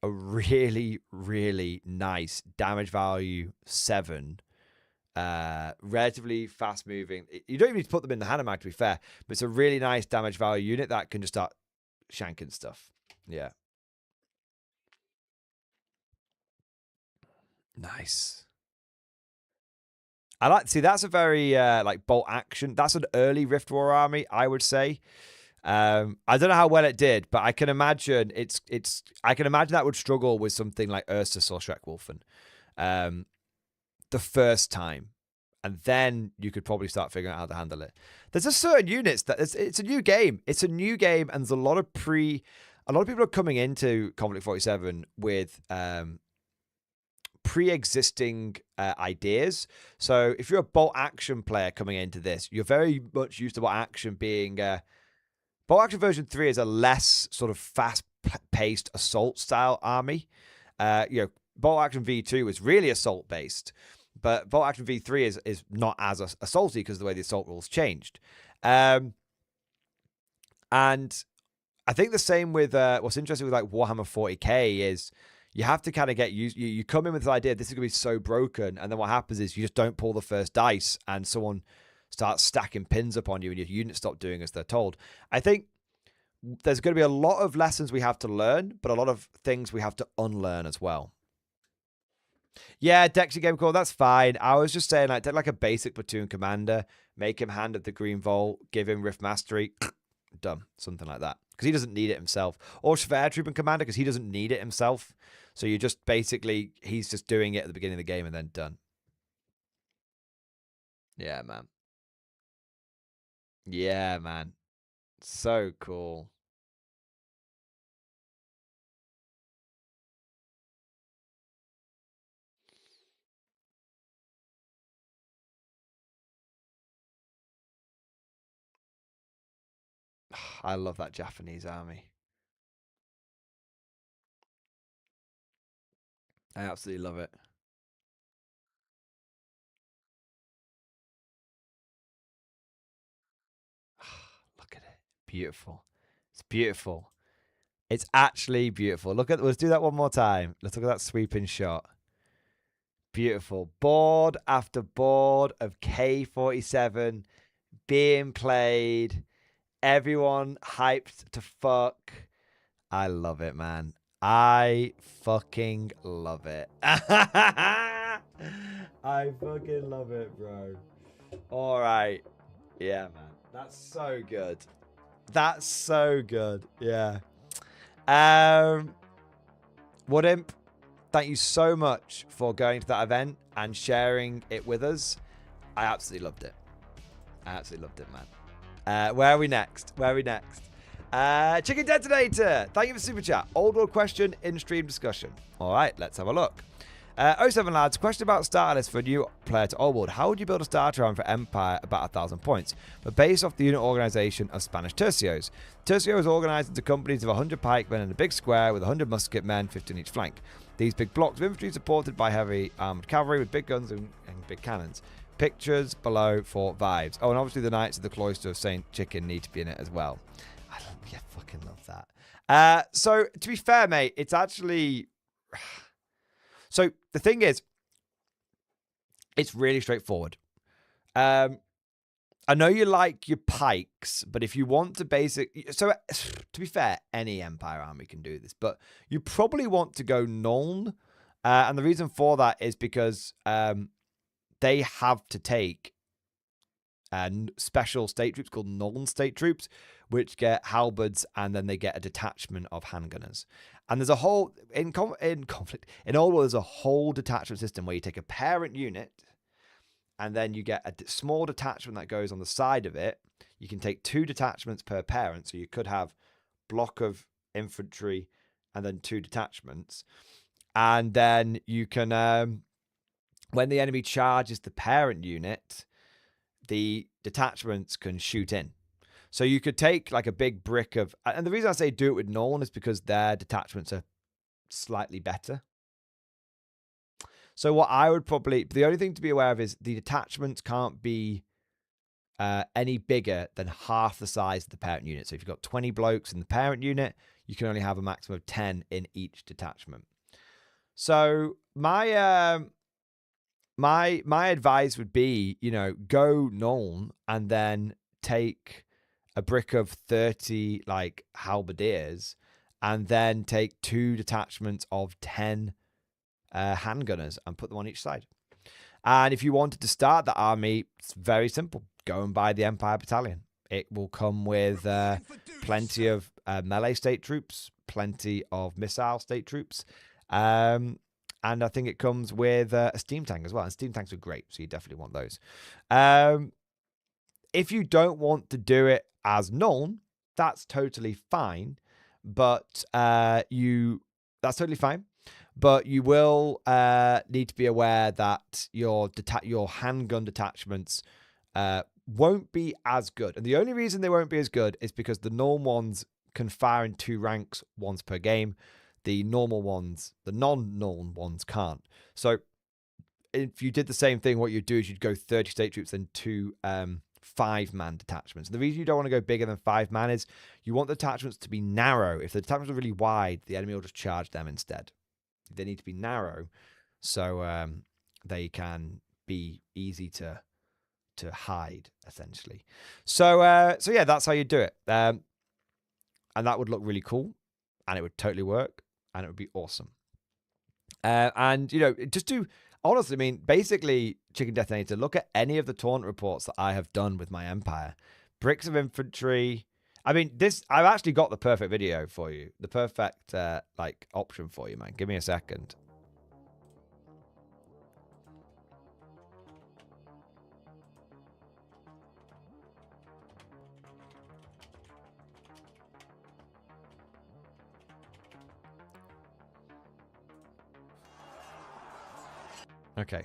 A: a really, really nice damage value 7. Relatively fast moving. You don't even need to put them in the Hanomag, to be fair. But it's a really nice damage value unit that can just start shanking stuff. Yeah. Nice. I like, see, that's a very like bolt action. That's an early Rift War army, I would say. I don't know how well it did, but I can imagine I can imagine that would struggle with something like Ursus or Schreckwolfen the first time. And then you could probably start figuring out how to handle it. There's a certain units that it's a new game. It's a new game, and there's a lot of people are coming into Conflict 47 with pre-existing ideas. So if you're a bolt action player coming into this, you're very much used to bolt action being bolt action version 3 is a less sort of fast-paced assault style army. Bolt action V2 is really assault based, but bolt action V3 is not as assaulty because of the way the assault rules changed. And I think the same with what's interesting with like Warhammer 40k is you have to kind of get used. You come in with this idea, this is going to be so broken. And then what happens is you just don't pull the first dice and someone starts stacking pins upon you and your units stop doing as they're told. I think there's going to be a lot of lessons we have to learn, but a lot of things we have to unlearn as well. Yeah, Dexy Game Call, that's fine. I was just saying, like, take like a basic platoon commander, make him hand at the Green Vault, give him Rift Mastery, done. Something like that. Because he doesn't need it himself. Or Schwer Trooping Commander, because he doesn't need it himself. So you just basically, he's just doing it at the beginning of the game and then done. Yeah, man. Yeah, man. So cool. I love that Japanese army. I absolutely love it. Look at it. Beautiful. It's beautiful. It's actually beautiful. Let's do that one more time. Let's look at that sweeping shot. Beautiful. Board after board of K47 being played. Everyone hyped to fuck. I love it, man. I fucking love it. I fucking love it, bro. All right. Yeah, man. That's so good. That's so good. Yeah. Woodimp, thank you so much for going to that event and sharing it with us. I absolutely loved it. I absolutely loved it, man. Where are we next? Chicken Detonator, thank you for super chat. Old world question in stream discussion. All right, let's have a look. 07 lads, question about starter list for a new player to Old World. How would you build a starter round for Empire about 1,000 points, but based off the unit organization of Spanish tercios? Tercio is organized into companies of 100 pikemen and a big square with 100 musket men, 50 on each flank. These big blocks of infantry supported by heavy armed cavalry with big guns and big cannons. Pictures below for vibes. Oh, and obviously the Knights of the Cloister of Saint Chicken need to be in it as well. I fucking love that. So, to be fair, mate, it's actually... So, the thing is, it's really straightforward. I know you like your pikes, but if you want to So, to be fair, any Empire army can do this, but you probably want to go Nuln. And the reason for that is because they have to take special state troops called Nuln state troops, which get halberds, and then they get a detachment of handgunners. And there's a whole in conflict in Old World. There's a whole detachment system where you take a parent unit, and then you get a small detachment that goes on the side of it. You can take 2 detachments per parent, so you could have block of infantry and then 2 detachments, and then you can when the enemy charges the parent unit, the detachments can shoot in. So you could take like a big brick of... And the reason I say do it with Nuln is because their detachments are slightly better. So what I would probably... The only thing to be aware of is the detachments can't be any bigger than half the size of the parent unit. So if you've got 20 blokes in the parent unit, you can only have a maximum of 10 in each detachment. So my advice would be, go Nuln and then take a brick of 30 like halberdiers, and then take 2 detachments of 10 handgunners and put them on each side. And if you wanted to start the army, it's very simple. Go and buy the Empire Battalion. It will come with plenty of melee state troops, plenty of missile state troops, and I think it comes with a steam tank as well. And steam tanks are great, so you definitely want those. If you don't want to do it as Nuln, that's totally fine. But that's totally fine. But you will need to be aware that your handgun detachments won't be as good. And the only reason they won't be as good is because the Nuln ones can fire in 2 ranks once per game. The normal ones, the non-Nuln ones can't. So if you did the same thing, what you'd do is you'd go 30 state troops and 2 5-man detachments. The reason you don't want to go bigger than 5 man is you want the detachments to be narrow. If the detachments are really wide, the enemy will just charge them instead. They need to be narrow so they can be easy to hide, essentially. So yeah, that's how you do it. And that would look really cool, and it would totally work, and it would be awesome. And just do... Honestly, I mean, basically, Chicken Detonator, look at any of the tournament reports that I have done with my Empire. Bricks of infantry. I mean, I've actually got the perfect video for you. The perfect, option for you, man. Give me a second. Okay.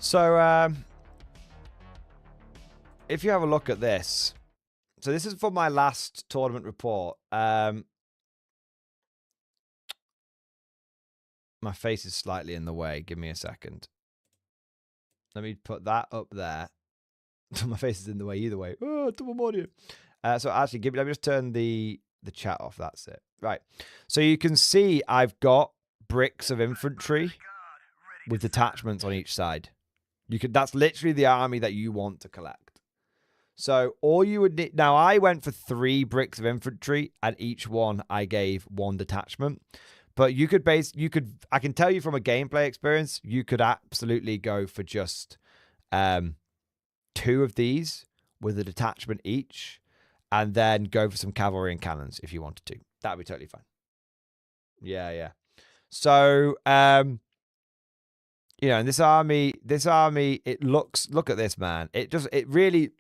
A: So, if you have a look at this, so this is for my last tournament report. My face is slightly in the way. Give me a second. Let me put that up there. My face is in the way either way. Oh, double audio. So actually, let me just turn the chat off. That's it. Right. So you can see I've got bricks of infantry with detachments on each side. That's literally the army that you want to collect. So all you would need, now I went for 3 bricks of infantry, and each one I gave 1 detachment. But I can tell you from a gameplay experience, you could absolutely go for just 2 of these with a detachment each, and then go for some cavalry and cannons if you wanted to. That would be totally fine. Yeah. So, and this army, look at this, man. It really,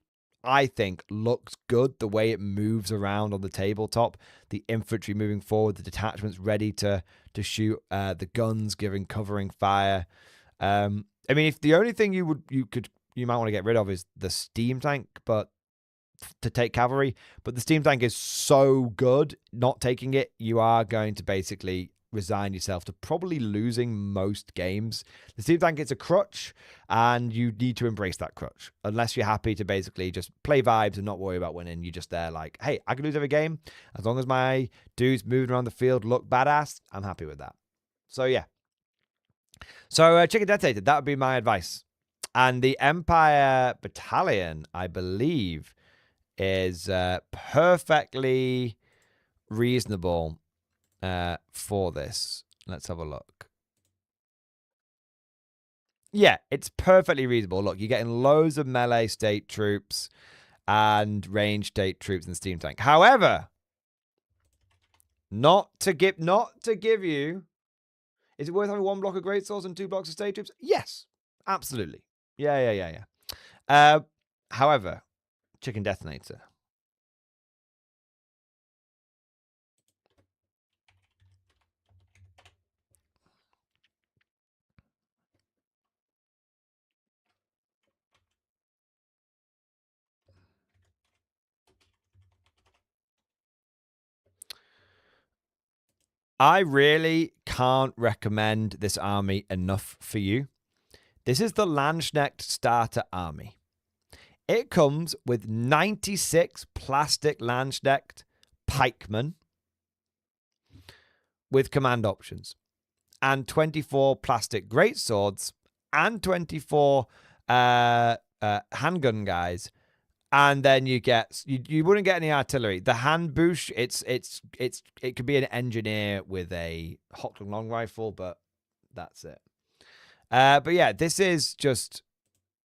A: I think, looks good the way it moves around on the tabletop. The infantry moving forward, the detachments ready to shoot, the guns covering fire. I mean, if the only thing you might want to get rid of is the steam tank, but to take cavalry, but the steam tank is so good, not taking it, you are going to basically resign yourself to probably losing most games. The steam tank is a crutch, and you need to embrace that crutch. Unless you're happy to basically just play vibes and not worry about winning, you're just there like, hey, I can lose every game. As long as my dudes moving around the field look badass, I'm happy with that. So yeah. So Chicken Detonator, that would be my advice. And the Empire Battalion, I believe, is perfectly reasonable for this. Let's have a look. Yeah, it's perfectly reasonable. Look, you're getting loads of melee state troops and range state troops and steam tank. However, not to give you, is it worth having 1 block of great swords and 2 blocks of state troops? Yes, absolutely. Yeah. However, Chicken Detonator. I really can't recommend this army enough for you. This is the Landsknecht Starter Army. It comes with 96 plastic Landsknecht pikemen with command options, and 24 plastic greatswords, and 24 handgun guys. And then you wouldn't get any artillery. The handbush, it could be an engineer with a Hochland long rifle, but that's it. But yeah, this is just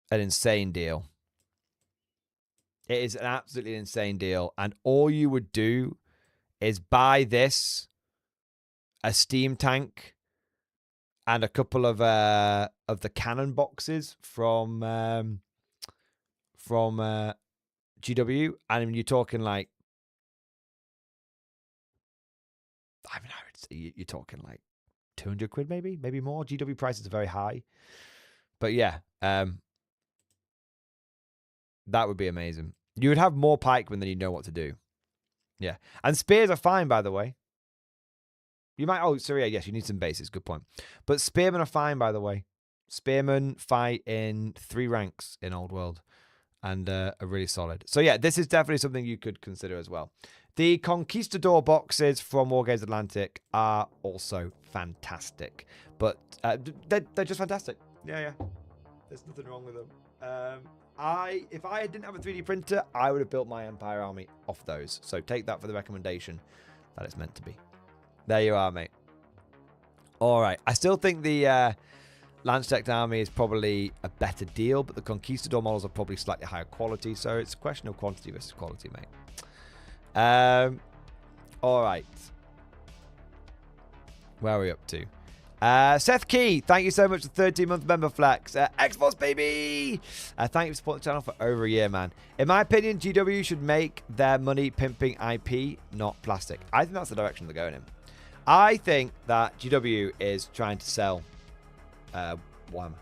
A: an insane deal. It is an absolutely insane deal, and all you would do is buy this, a steam tank, and a couple of the cannon boxes from GW, and you're talking like, I mean, you're talking like 200 quid, maybe more. GW prices are very high, but yeah, that would be amazing. You would have more pikemen than you know what to do. Yeah, and spears are fine, by the way. You might, yes, you need some bases. Good point. But spearmen are fine, by the way. Spearmen fight in 3 ranks in Old World, and are really solid. So yeah, this is definitely something you could consider as well. The Conquistador boxes from Wargames Atlantic are also fantastic, but they're just fantastic. Yeah. There's nothing wrong with them. If I didn't have a 3D printer, I would have built my Empire army off those. So take that for the recommendation that it's meant to be. There you are, mate. All right. I still think the Landsknecht army is probably a better deal, but the Conquistador models are probably slightly higher quality, so it's a question of quantity versus quality, mate. All right. Where are we up to? Seth Key, thank you so much for 13-month member flex. Xbox, baby! Thank you for supporting the channel for over a year, man. In my opinion, GW should make their money pimping IP, not plastic. I think that's the direction they're going in. I think that GW is trying to sell Warhammer.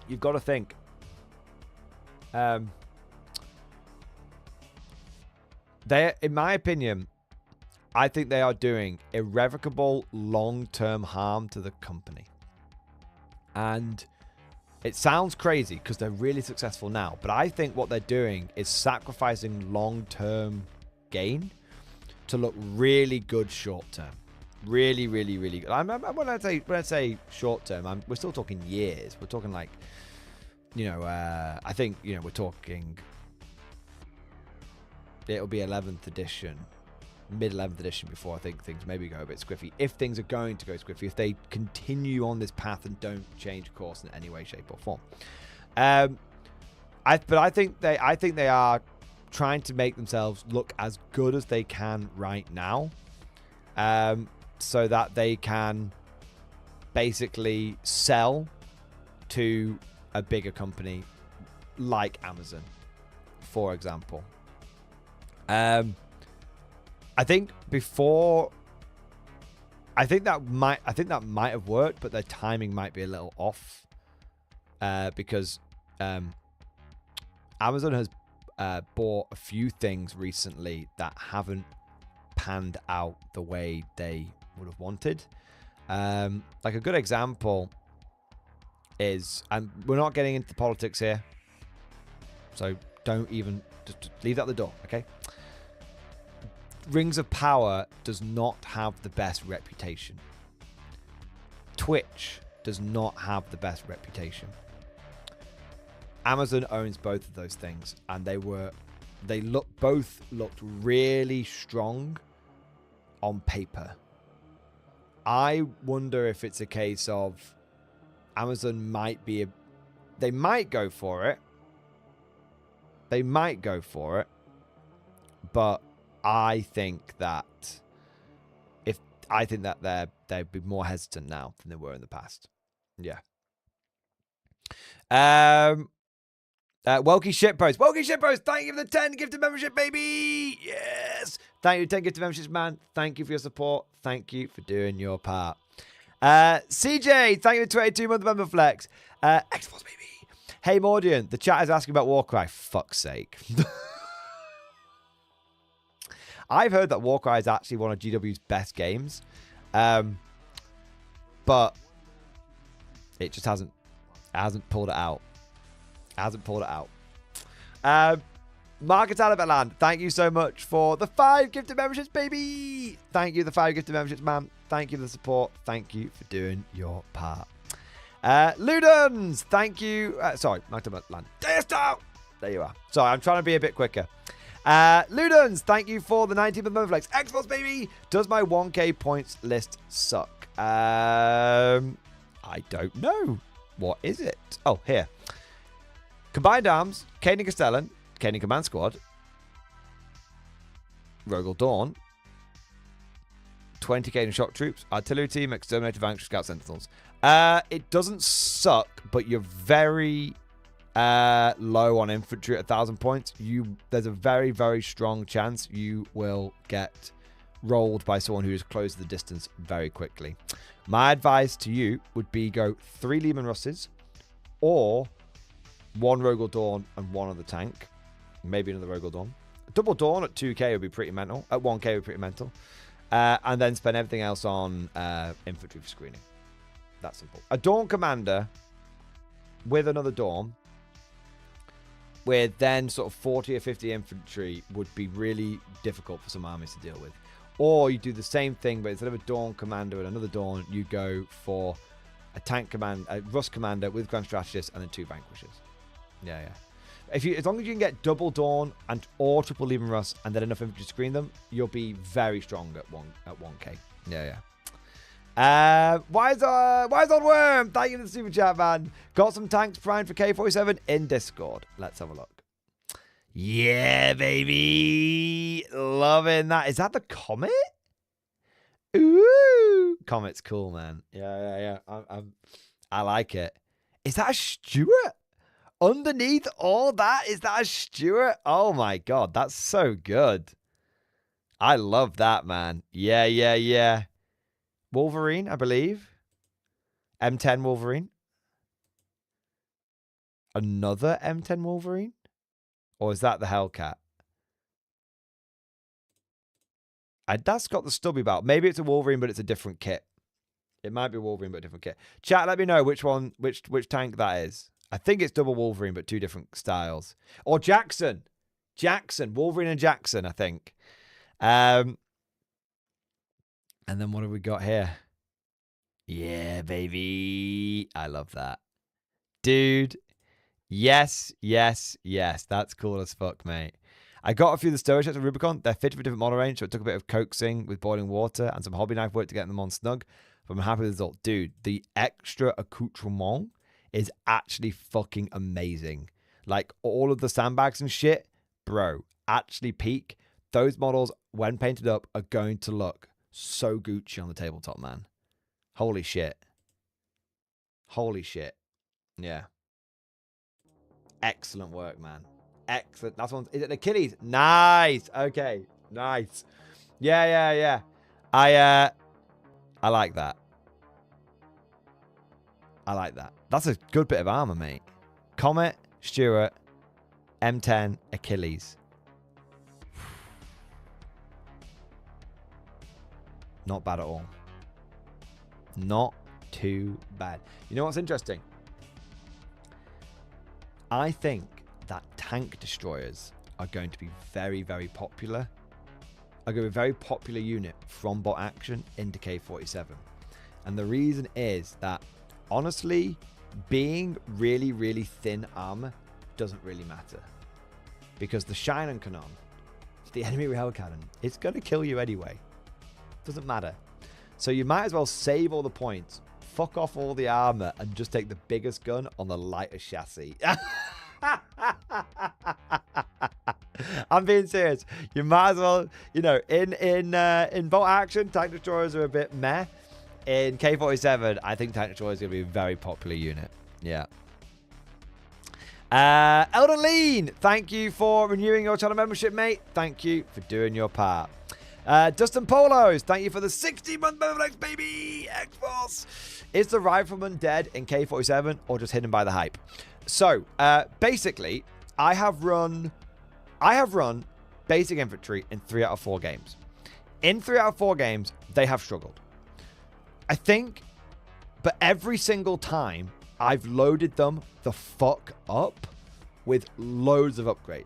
A: you've got to think. They, in my opinion, I think they are doing irrevocable long-term harm to the company. And it sounds crazy because they're really successful now, but I think what they're doing is sacrificing long-term gain to look really good short-term. Really, really, really good. When I say short-term, we're still talking years. We're talking like, you know, I think, you know, we're talking, it'll be 11th edition, mid-11th edition before I think things maybe go a bit squiffy. If things are going to go squiffy, if they continue on this path and don't change course in any way, shape, or form. But I think they are trying to make themselves look as good as they can right now, so that they can basically sell to a bigger company like Amazon, for example. I think before, I think that might have worked, but their timing might be a little off, because Amazon has bought a few things recently that haven't panned out the way they would have wanted. Like a good example is, and we're not getting into politics here, so don't even, just leave that at the door, okay? Rings of Power does not have the best reputation. Twitch does not have the best reputation. Amazon owns both of those things, and both looked really strong on paper. I wonder if it's a case of Amazon they might go for it. They might go for it, but I think that they'd be more hesitant now than they were in the past. Yeah. Welky Shitpost. Welky Shitpost, thank you for the 10 gifted membership, baby. Yes. Thank you for 10 gifted memberships, man. Thank you for your support. Thank you for doing your part. CJ, thank you for 22-month member flex. X-Force, baby. Hey, Mordian, the chat is asking about Warcry. Fuck's sake. I've heard that Warcry is actually one of GW's best games. But it just hasn't pulled it out. Market Alabetland, thank you so much for the 5 gifted memberships, baby. Thank you, the 5 gifted memberships, man. Thank you for the support. Thank you for doing your part. Ludens, thank you. Sorry, Market Alabetland. There you are. Sorry, I'm trying to be a bit quicker. Ludens, thank you for the 19th month flex. Xbox, baby. Does my 1k points list suck? I don't know. What is it? Oh, here. Combined Arms, Caning Castellan, Caning Command Squad, Rogal Dawn, 20 Caning Shock Troops, Artillery Team, Exterminator, Vanquish, Scout Sentinels. It doesn't suck, but you're very low on infantry at 1,000 points. There's a very, very strong chance you will get rolled by someone who is close to the distance very quickly. My advice to you would be go 3 Lehman Russes or 1 Rogal Dawn and 1 other tank. Maybe another Rogal Dawn. Double Dawn at 2k would be pretty mental. At 1k would be pretty mental. And then spend everything else on infantry for screening. That simple. A Dawn Commander with another Dawn with then sort of 40 or 50 infantry would be really difficult for some armies to deal with. Or you do the same thing, but instead of a Dawn Commander and another Dawn, you go for a tank command, a Rust Commander with Grand Strategist and then 2 Vanquishers. Yeah. As long as you can get double Dawn or triple Lehman Rust and then enough infantry to screen them, you'll be very strong at 1k. Yeah. Wise on Worm, thank you for the super chat, man. Got some tanks primed for K47 in Discord. Let's have a look. Yeah, baby. Loving that. Is that the Comet? Ooh. Comet's cool, man. Yeah. I like it. Is that a Stuart? Underneath all that, is that a Stuart? Oh my God, that's so good. I love that, man. Yeah. Wolverine, I believe. M10 Wolverine. another M10 Wolverine? Or is that the Hellcat? That's got the stubby belt. Maybe it's a Wolverine, but it's a different kit. It might be Wolverine, but a different kit. Chat, let me know which tank that is. I think it's double Wolverine, but 2 different styles. Or Jackson. Wolverine and Jackson, I think. And then what have we got here? Yeah, baby. I love that. Dude. Yes. That's cool as fuck, mate. I got a few of the storage sets of Rubicon. They're fitted for different model range, so it took a bit of coaxing with boiling water and some hobby knife work to get them on snug. But I'm happy with the result. Dude, the extra accoutrement is actually fucking amazing. Like, all of the sandbags and shit, bro, actually peak. Those models, when painted up, are going to look so Gucci on the tabletop, man. Holy shit. Yeah. Excellent work, man. Excellent. That's one. Is it an Achilles? Nice. Okay. Nice. Yeah. I like that. That's a good bit of armor, mate. Comet, Stuart, M10, Achilles. Not bad at all. Not too bad. You know what's interesting? I think that tank destroyers are going to be very, very popular. Are going to be a very popular unit from bot action into K47. And the reason is that, honestly, being really, really thin armor doesn't really matter. Because the Shinon Cannon, the enemy rail cannon, it's going to kill you anyway. Doesn't matter. So you might as well save all the points, fuck off all the armor, and just take the biggest gun on the lighter chassis. I'm being serious. You might as well, you know, in bolt action, tank destroyers are a bit meh. In K47, I think tank destroyers is going to be a very popular unit. Yeah. Elden Lean, thank you for renewing your channel membership, mate. Thank you for doing your part. Dustin Polos, thank you for the 60-month membership, baby. X-Force. Is the rifleman dead in K47 or just hidden by the hype? So, basically, I have run basic infantry in 3 out of 4 games. In 3 out of 4 games, they have struggled. I think, but every single time, I've loaded them the fuck up with loads of upgrades.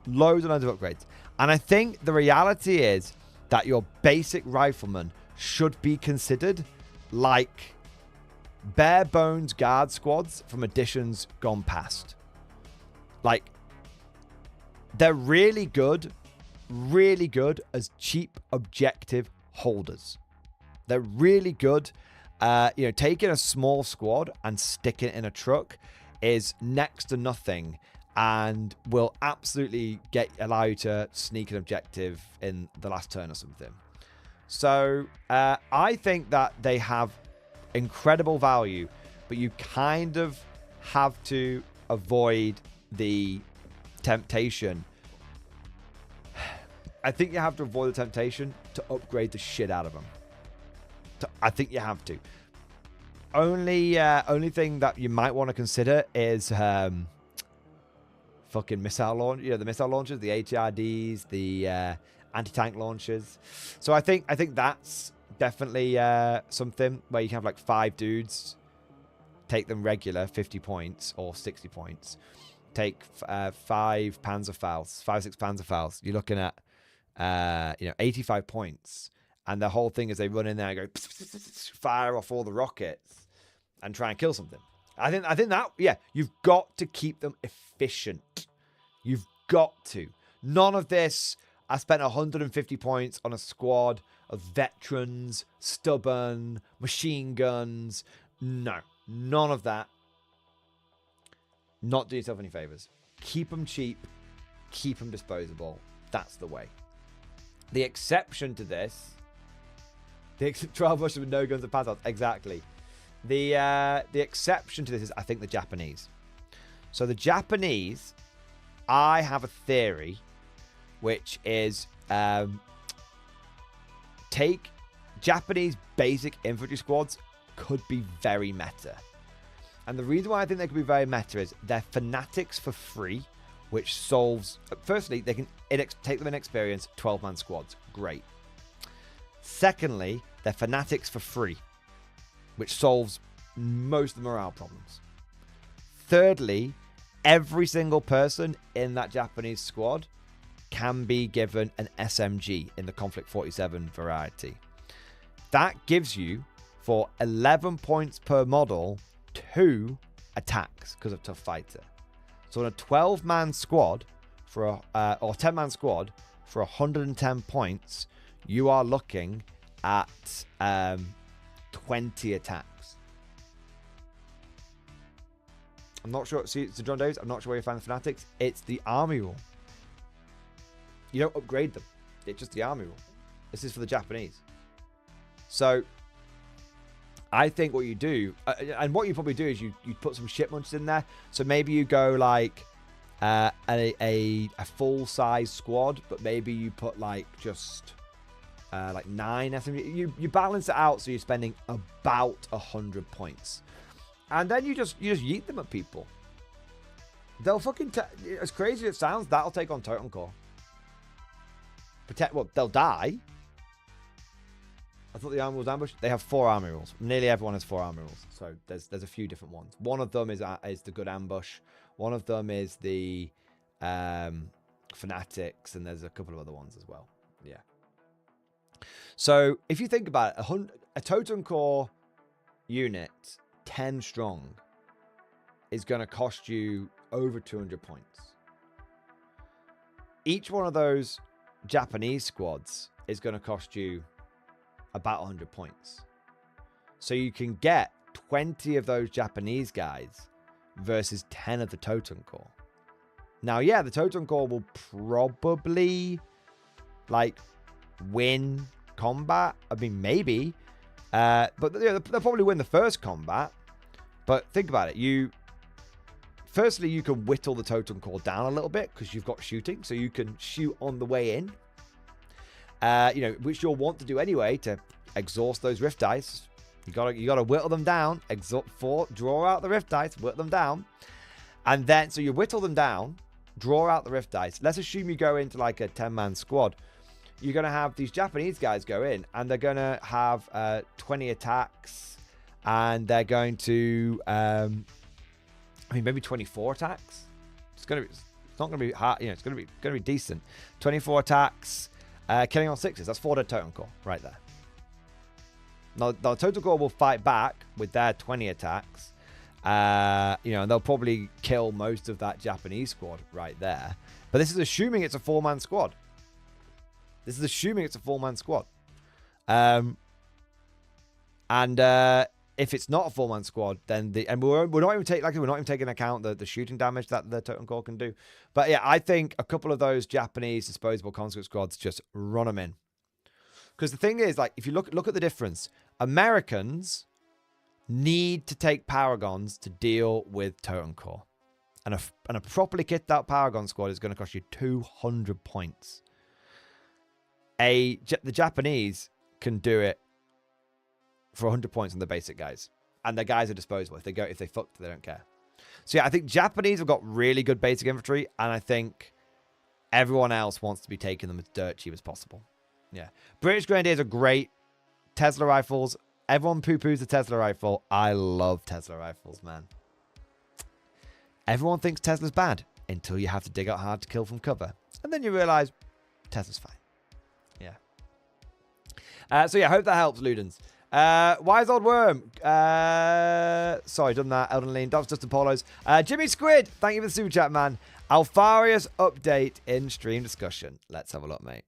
A: Loads and loads of upgrades. And I think the reality is that your basic rifleman should be considered like bare bones guard squads from editions gone past. Like, they're really good as cheap objective holders. They're really good. You know, taking a small squad and sticking it in a truck is next to nothing and will absolutely allow you to sneak an objective in the last turn or something. So I think that they have incredible value, but you kind of have to avoid the temptation. I think you have to avoid the temptation to upgrade the shit out of them. I think you have to. Only thing that you might want to consider is fucking missile launch. You know, the missile launchers, the HRDs, the anti-tank launchers. So I think that's definitely something where you can have like 5 dudes, take them regular 50 points or 60 points. Take 5 Panzerfaust, 5-6 Panzerfaust. You're looking at 85 points. And the whole thing is they run in there and go fire off all the rockets and try and kill something. I think that, yeah, you've got to keep them efficient. You've got to. None of this, I spent 150 points on a squad of veterans, stubborn, machine guns. No, none of that. Not do yourself any favors. Keep them cheap. Keep them disposable. That's the way. The exception to this... The 12 Russians with no guns and pass-outs. Exactly. The exception to this is, I think, the Japanese. So the Japanese, I have a theory, which is take Japanese basic infantry squads could be very meta. And the reason why I think they could be very meta is they're fanatics for free, which solves... Firstly, they can take them in experience, 12-man squads. Great. Secondly, they're fanatics for free, which solves most of the morale problems. Thirdly, every single person in that Japanese squad can be given an SMG in the Conflict 47 variety. That gives you, for 11 points per model, 2 attacks because of Tough Fighter. So in a 12-man squad, or 10-man squad, for 110 points, you are looking at 20 attacks. I'm not sure. See, so John Davis, I'm not sure where you find the fanatics. It's the army rule. You don't upgrade them. It's just the army rule. This is for the Japanese. So I think what you do, and what you probably do is you put some shit munches in there. So maybe you go like a full-size squad, but maybe you put like just like 9 SMG. You balance it out so you're spending about 100 points. And then you just yeet them at people. They'll fucking... as crazy as it sounds, that'll take on Totem Core. Well, they'll die. I thought the army was ambush. They have 4 army rules. Nearly everyone has 4 army rules. So there's a few different ones. One of them is the good ambush. One of them is the fanatics. And there's a couple of other ones as well. Yeah. So if you think about it, a Totem Core unit... 10 strong is going to cost you over 200 points. Each one of those Japanese squads is going to cost you about 100 points. So you can get 20 of those Japanese guys versus 10 of the Totem Core. Now, yeah, the Totem Core will probably like win combat. I mean, maybe. But they'll probably win the first combat. But think about it. Firstly, you can whittle the Totem Core down a little bit because you've got shooting. So you can shoot on the way in. Which you'll want to do anyway to exhaust those rift dice. You gotta whittle them down. Draw out the rift dice, whittle them down. And then, so you whittle them down, draw out the rift dice. Let's assume you go into like a 10-man squad. You're going to have these Japanese guys go in, and they're going to have 20 attacks, and they're going to, maybe 24 attacks. It's not going to be hard. It's going to be decent. 24 attacks, killing on 6s. That's 4 dead Totem Core right there. Now, the Totem Core will fight back with their 20 attacks, and they'll probably kill most of that Japanese squad right there. But this is assuming it's a 4-man squad. This is assuming it's a 4-man squad. And if it's not a 4-man squad, then we're not even taking account the shooting damage that the Totem Core can do. But yeah, I think a couple of those Japanese disposable conscript squads, just run them in. Because the thing is, like, if you look at the difference, Americans need to take Paragons to deal with Totem Core. And a properly kitted out Paragon squad is going to cost you 200 points. The Japanese can do it for 100 points on the basic guys. And their guys are disposable. If they fuck, they don't care. So yeah, I think Japanese have got really good basic infantry. And I think everyone else wants to be taking them as dirt cheap as possible. Yeah. British Grenadiers are great. Tesla rifles. Everyone poo-poos the Tesla rifle. I love Tesla rifles, man. Everyone thinks Tesla's bad until you have to dig out hard to kill from cover. And then you realize Tesla's fine. Yeah. So yeah, I hope that helps, Ludens. Wise Old Worm. Sorry, done that. Elden Lean. Dobbs, Justin Polos. Jimmy Squid. Thank you for the super chat, man. Alfarius update in stream discussion. Let's have a look, mate.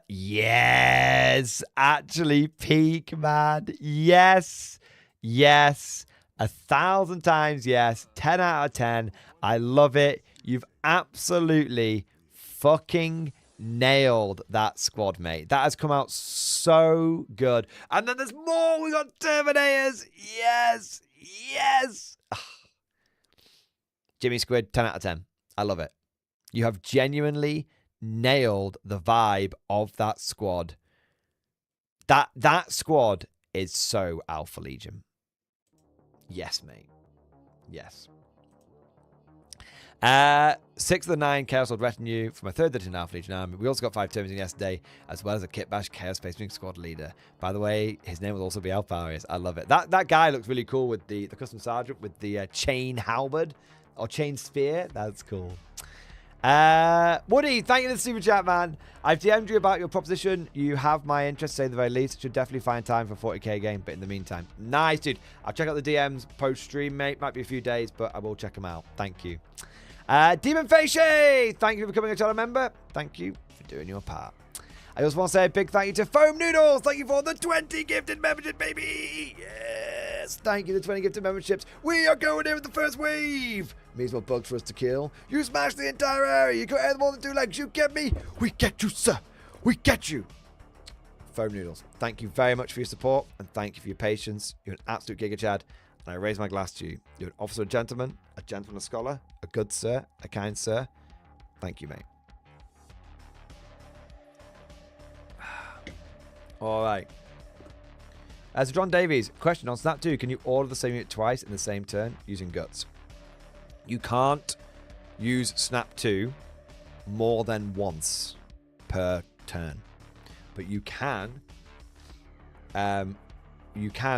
A: Yes. Actually, peak, man. Yes. 1,000 times yes. 10 out of 10. I love it. You've absolutely fucking nailed that squad, mate. That has come out so good. And then there's more. We got Terminators. Yes. Jimmy Squid, 10 out of 10. I love it. You have genuinely nailed the vibe of that squad. That squad is so Alpha Legion. Yes, mate. Yes. 6 of the 9 Chaos Lord Retinue for my 3rd edition Alpha Legion Army. We also got 5 terms in yesterday, as well as a Kit Bash Chaos Space Marine Squad leader. By the way, his name will also be Alpharius. I love it. That guy looks really cool with the custom sergeant with the chain halberd or chain spear. That's cool. Woody, thank you for the super chat, man. I've DM'd you about your proposition. You have my interest, to say the very least. Should definitely find time for a 40k game, but in the meantime, nice, dude. I'll check out the DMs post-stream, mate. Might be a few days, but I will check them out. Thank you. Demon Facie, thank you for becoming a channel member. Thank you for doing your part. I also want to say a big thank you to Foam Noodles. Thank you for the 20 gifted membership, baby. Yes, thank you for the 20 gifted memberships. We are going in with the first wave. Means more bugs for us to kill. You smash the entire area. You got more than 2 legs. You get me? We get you, sir. We get you. Foam Noodles, thank you very much for your support and thank you for your patience. You're an absolute Giga Chad. And I raise my glass to you. You're an officer, a gentleman, a scholar, a good sir, a kind sir. Thank you, mate. All right. As John Davies, question on Snap 2. Can you order the same unit twice in the same turn using guts? You can't use Snap 2 more than once per turn. But you can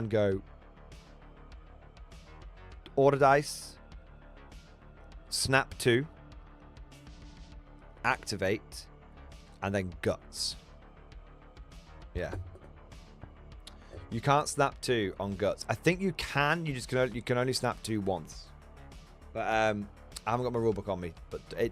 A: go order dice, Snap 2, activate, and then guts. Yeah. You can't Snap 2 on guts. I think you can. You can only Snap 2 once. But I haven't got my rulebook on me. But it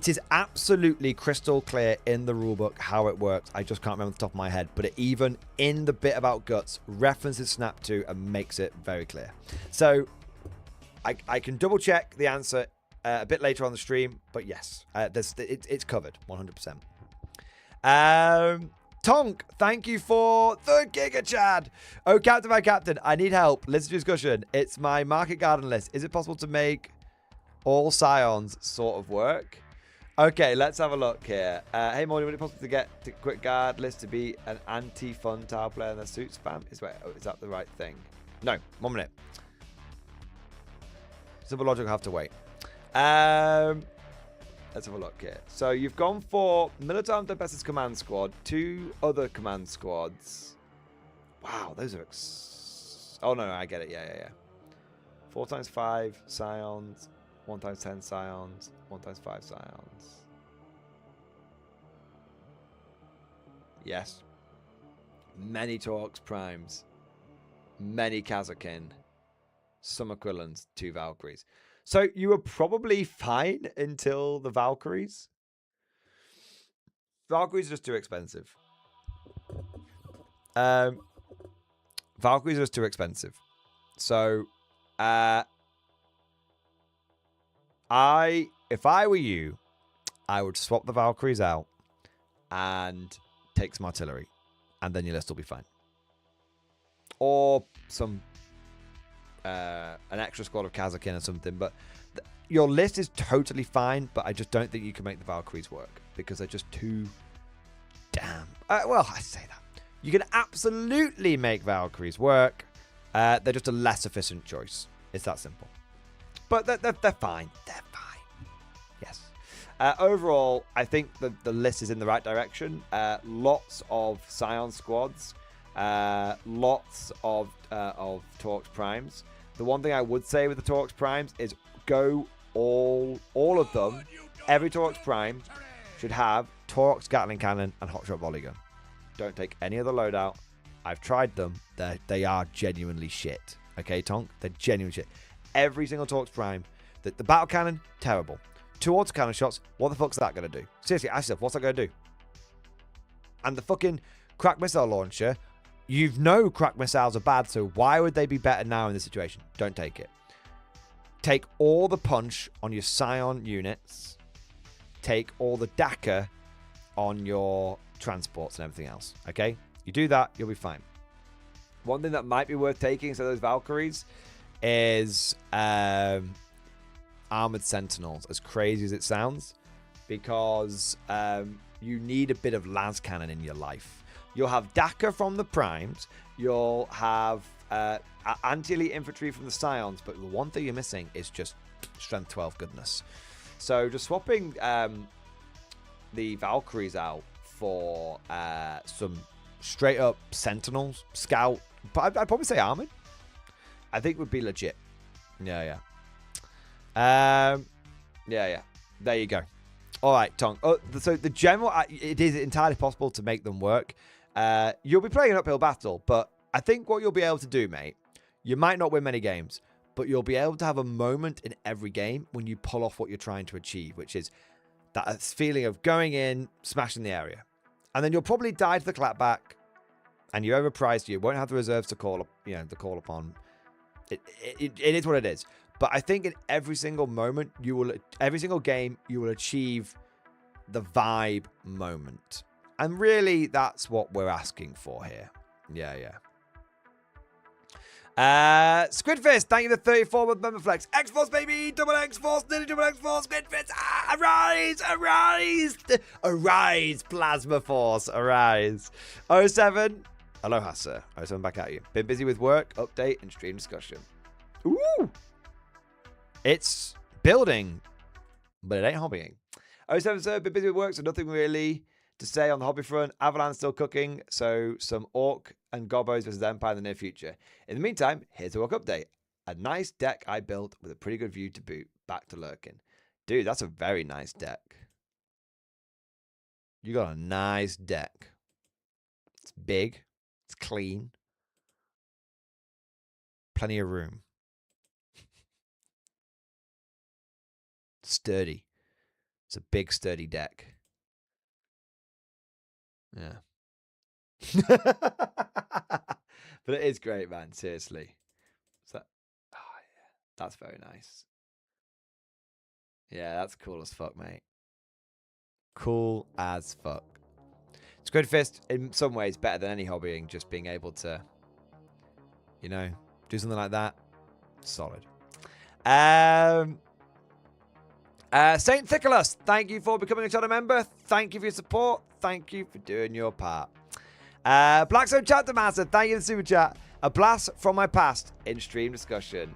A: is absolutely crystal clear in the rulebook how it works. I just can't remember off the top of my head. But it even in the bit about guts references Snap 2 and makes it very clear. So I can double check the answer a bit later on the stream. But yes, it's covered 100%. Tonk, thank you for the Giga Chad. Oh, Captain, my Captain, I need help. List discussion. It's my market garden list. Is it possible to make all scions sort of work? Okay, let's have a look here. Hey, Morty, would it be possible to get the quick guard list to be an anti-fun tile player in the suit spam? Is that the right thing? No, 1 minute. Simple logic will have to wait. Let's have a look here. So you've gone for Militarm Tempestus command squad, 2 other command squads. Wow, those are... Oh, no, I get it. Yeah. 4 times 5 scions, 1 times 10 scions, 1 times 5 scions. Yes. Many Torx primes. Many Kazakin. Some Aquilans, 2 Valkyries. So you were probably fine until the Valkyries. Valkyries are just too expensive. Valkyries are just too expensive. So if I were you, I would swap the Valkyries out and take some artillery. And then your list will be fine. Or some... an extra squad of Kazakin or something, but your list is totally fine, but I just don't think you can make the Valkyries work because they're just too damn... well, I say that. You can absolutely make Valkyries work. They're just a less efficient choice. It's that simple. But they're fine. They're fine. Yes. Overall, I think the list is in the right direction. Lots of Scion squads. Lots of Torx primes. The one thing I would say with the Torx primes is go all of them. Every Torx prime should have Torx Gatling cannon and hotshot volley gun. Don't take any other loadout. I've tried them. They are genuinely shit. Okay, Tonk? They're genuine shit. Every single Torx prime. The battle cannon, terrible. 2 autocannon shots, what the fuck's that going to do? Seriously, ask yourself, what's that going to do? And the fucking crack missile launcher, you know crack missiles are bad, so why would they be better now in this situation? Don't take it. Take all the punch on your Scion units. Take all the Dakar on your transports and everything else. Okay? You do that, you'll be fine. One thing that might be worth taking instead of those Valkyries is Armored Sentinels, as crazy as it sounds, because you need a bit of las cannon in your life. You'll have Daka from the Primes. You'll have anti-elite infantry from the Scions. But the one thing you're missing is just strength 12 goodness. So just swapping the Valkyries out for some straight up Sentinels, Scout, but I'd probably say Armored. I think would be legit. Yeah. There you go. All right, Tong. So the general, it is entirely possible to make them work. You'll be playing an uphill battle, but I think what you'll be able to do, mate, you might not win many games, but you'll be able to have a moment in every game when you pull off what you're trying to achieve, which is that feeling of going in, smashing the area. And then you'll probably die to the clapback, and you're overpriced. You won't have the reserves to call upon. It is what it is. But I think in every single moment, every single game, you will achieve the vibe moment. And really, that's what we're asking for here. Yeah. Squidfist, thank you for 34 with member flex. X-Force, baby! Double X-Force, nearly double X-Force, Squidfist! Arise, Plasma Force, arise. 07, aloha, sir. 07, back at you. Been busy with work, update, and stream discussion. Ooh! It's building, but it ain't hobbying. 07, sir, been busy with work, so nothing really to say on the hobby front. Avalanche still cooking, so some Orc and Gobos versus Empire in the near future. In the meantime, here's a work update. A nice deck I built with a pretty good view to boot. Back to lurking. Dude, that's a very nice deck. You got a nice deck. It's big. It's clean. Plenty of room. Sturdy. It's a big, sturdy deck. Yeah. But it is great, man. Seriously. So, oh, yeah. That's very nice. Yeah, that's cool as fuck, mate. Cool as fuck. Squidfist, in some ways, better than any hobbying. Just being able to, you know, do something like that. Solid. Saint Thickelus, thank you for becoming a channel member. Thank you for your support. Thank you for doing your part. Blackstone Chapter Master, thank you for the super chat. A blast from my past in stream discussion.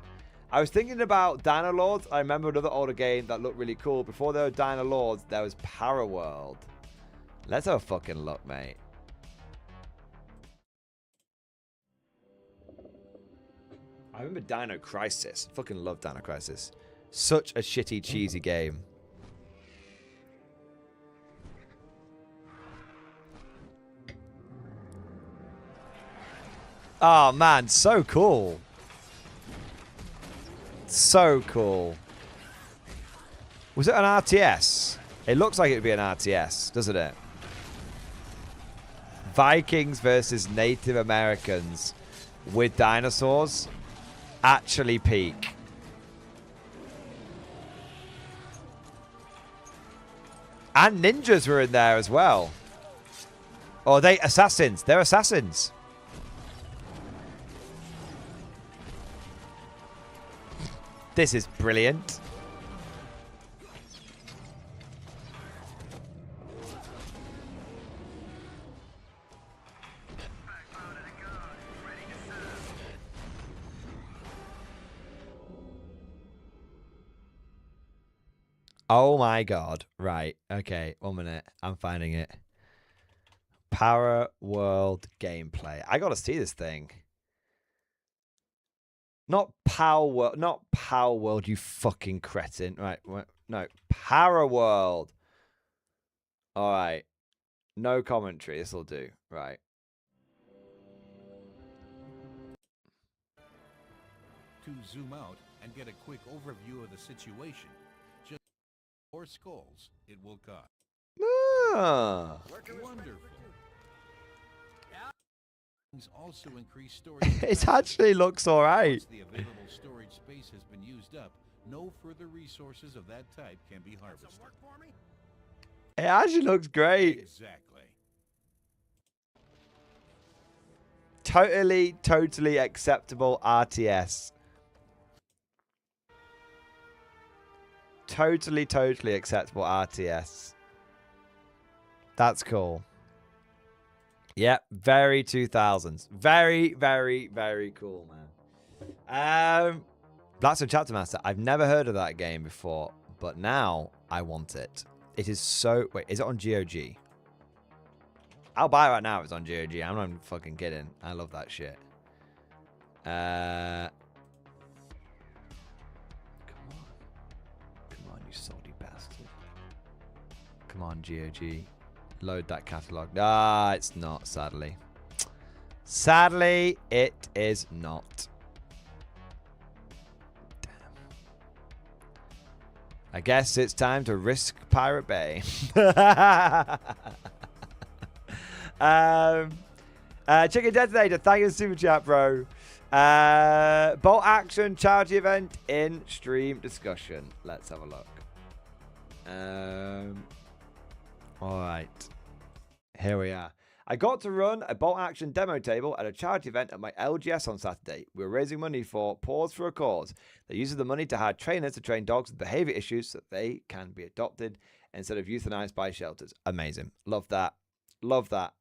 A: I was thinking about Dino Lords. I remember another older game that looked really cool. Before there were Dino Lords, there was Paraworld. Let's have a fucking look, mate. I remember Dino Crisis. Fucking love Dino Crisis. Such a shitty, cheesy game. Oh, man. So cool. So cool. Was it an RTS? It looks like it would be an RTS, doesn't it? Vikings versus Native Americans with dinosaurs. Actually peak. And ninjas were in there as well. Or are they assassins? They're assassins. This is brilliant. Oh my god. Right. Okay. 1 minute. I'm finding it. Power World gameplay. I gotta see this thing. Not Power World. Not Power World, you fucking cretin. Right. No. Power World. Alright. No commentary. This'll do. Right.
G: To zoom out and get a quick overview of the situation, just 4 skulls it will cost.
A: Ah.
G: Wonderful. Also increase storage.
A: It actually looks alright.
G: Once the available storage space has been used up, no further resources of that type can be harvested.
A: It actually looks great.
G: Exactly.
A: Totally acceptable RTS. Totally acceptable RTS. That's cool. Yeah, very 2000s. Very, very, very cool, man. Blackstone Chapter Master. I've never heard of that game before, but now I want it. It is so... Wait, is it on GOG? I'll buy it right now if it's on GOG. I'm not even fucking kidding. I love that shit. Come on, you salty bastard. Come on, GOG. Load that catalog. Ah, it's not, sadly. Sadly, it is not. Damn. I guess it's time to risk Pirate Bay. Chicken Detonator, thank you for super chat, bro. Bolt action charity event in stream discussion. Let's have a look. All right, here we are. I got to run a bolt action demo table at a charity event at my LGS on Saturday. We were raising money for Pause for a Cause that uses the money to hire trainers to train dogs with behavior issues so that they can be adopted instead of euthanized by shelters. Amazing. Love that. Love that.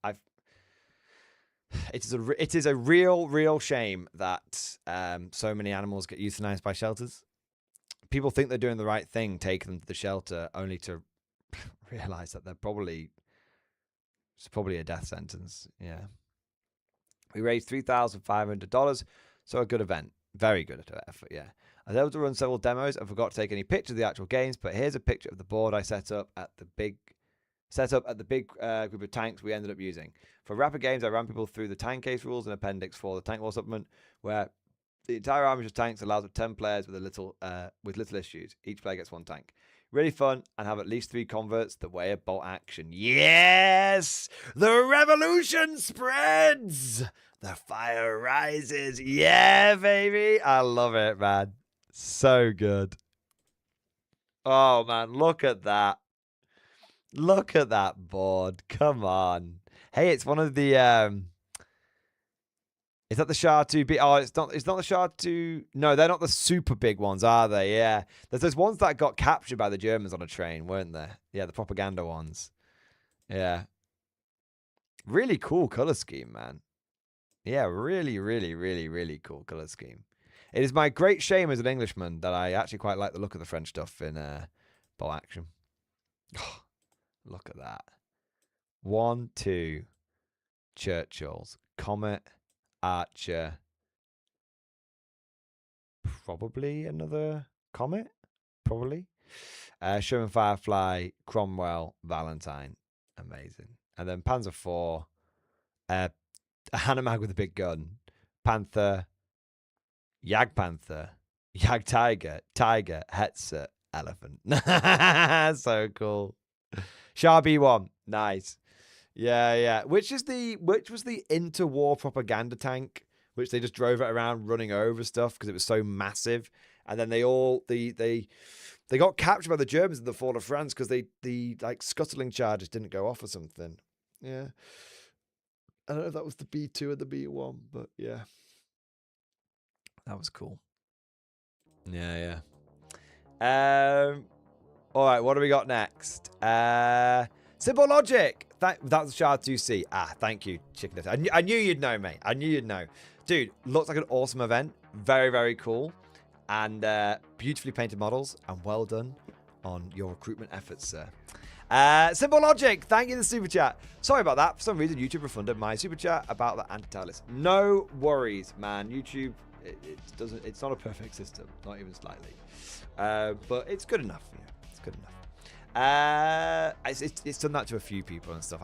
A: It is a real shame that so many animals get euthanized by shelters. People think they're doing the right thing, taking them to the shelter, only to realize that it's probably a death sentence. Yeah. We raised $3,500, so a good event. Very good effort, yeah. I was able to run several demos and forgot to take any pictures of the actual games, but here's a picture of the board I set up at the big group of tanks we ended up using. For rapid games, I ran people through the tank case rules and appendix for the tank war supplement, where the entire army of tanks allows up 10 players with little issues. Each player gets one tank. Really fun, and have at least 3 converts the way of bolt action. Yes! The revolution spreads! The fire rises. Yeah, baby! I love it, man. So good. Oh, man, look at that. Look at that board. Come on. Hey, it's one of the is that the Shah 2B? Oh, it's not the Shah 2. No, they're not the super big ones, are they? Yeah. There's those ones that got captured by the Germans on a train, weren't there? Yeah, the propaganda ones. Yeah. Really cool color scheme, man. Yeah, really, really, really, really cool color scheme. It is my great shame as an Englishman that I actually quite like the look of the French stuff in bolt action. Oh, look at that. 1, 2 Churchills. Comet. Archer. Probably another Comet. Probably. Sherman Firefly. Cromwell. Valentine. Amazing. And then Panzer IV. Hanomag with a big gun. Panther. Jagdpanther. Jagdtiger. Tiger. Hetzer. Elephant. So cool. Shah B1. Nice. Yeah. Which was the interwar propaganda tank, which they just drove it around running over stuff because it was so massive. And then they got captured by the Germans in the fall of France because the scuttling charges didn't go off or something. Yeah. I don't know if that was the B2 or the B1, but yeah. That was cool. Yeah. All right, what do we got next? Simple Logic. That's Shard 2C. Thank you, Chicken Dinner. I knew you'd know, mate. I knew you'd know. Dude, looks like an awesome event. Very, very cool. And beautifully painted models. And well done on your recruitment efforts, sir. Simple Logic. Thank you for the super chat. Sorry about that. For some reason, YouTube refunded my super chat about the anti-tile list. No worries, man. YouTube, it's not a perfect system. Not even slightly. But it's good enough. Yeah, it's good enough. It's done that to a few people and stuff.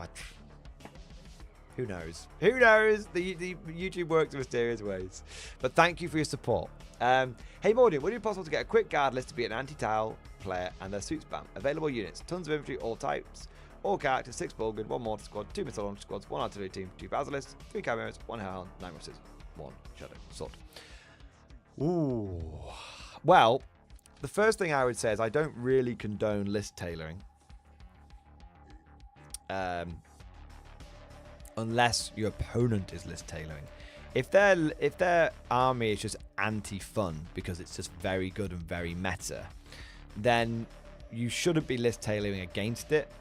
A: Who knows? Who knows? The YouTube works in mysterious ways. But thank you for your support. Hey Mordian, would it be possible to get a quick guard list to be an anti-tile player and their suit spam? Available units, tons of infantry, all types, all characters, 6 Bulgard, 1 mortar squad, 2 missile launch squads, 1 artillery team, 2 basilists, 3 chimeras, 1 hellhound, 9 russes, 1 shadow sword. Ooh. Well, the first thing I would say is I don't really condone list tailoring. Unless your opponent is list tailoring. If their army is just anti-fun because it's just very good and very meta, then you shouldn't be list tailoring against it,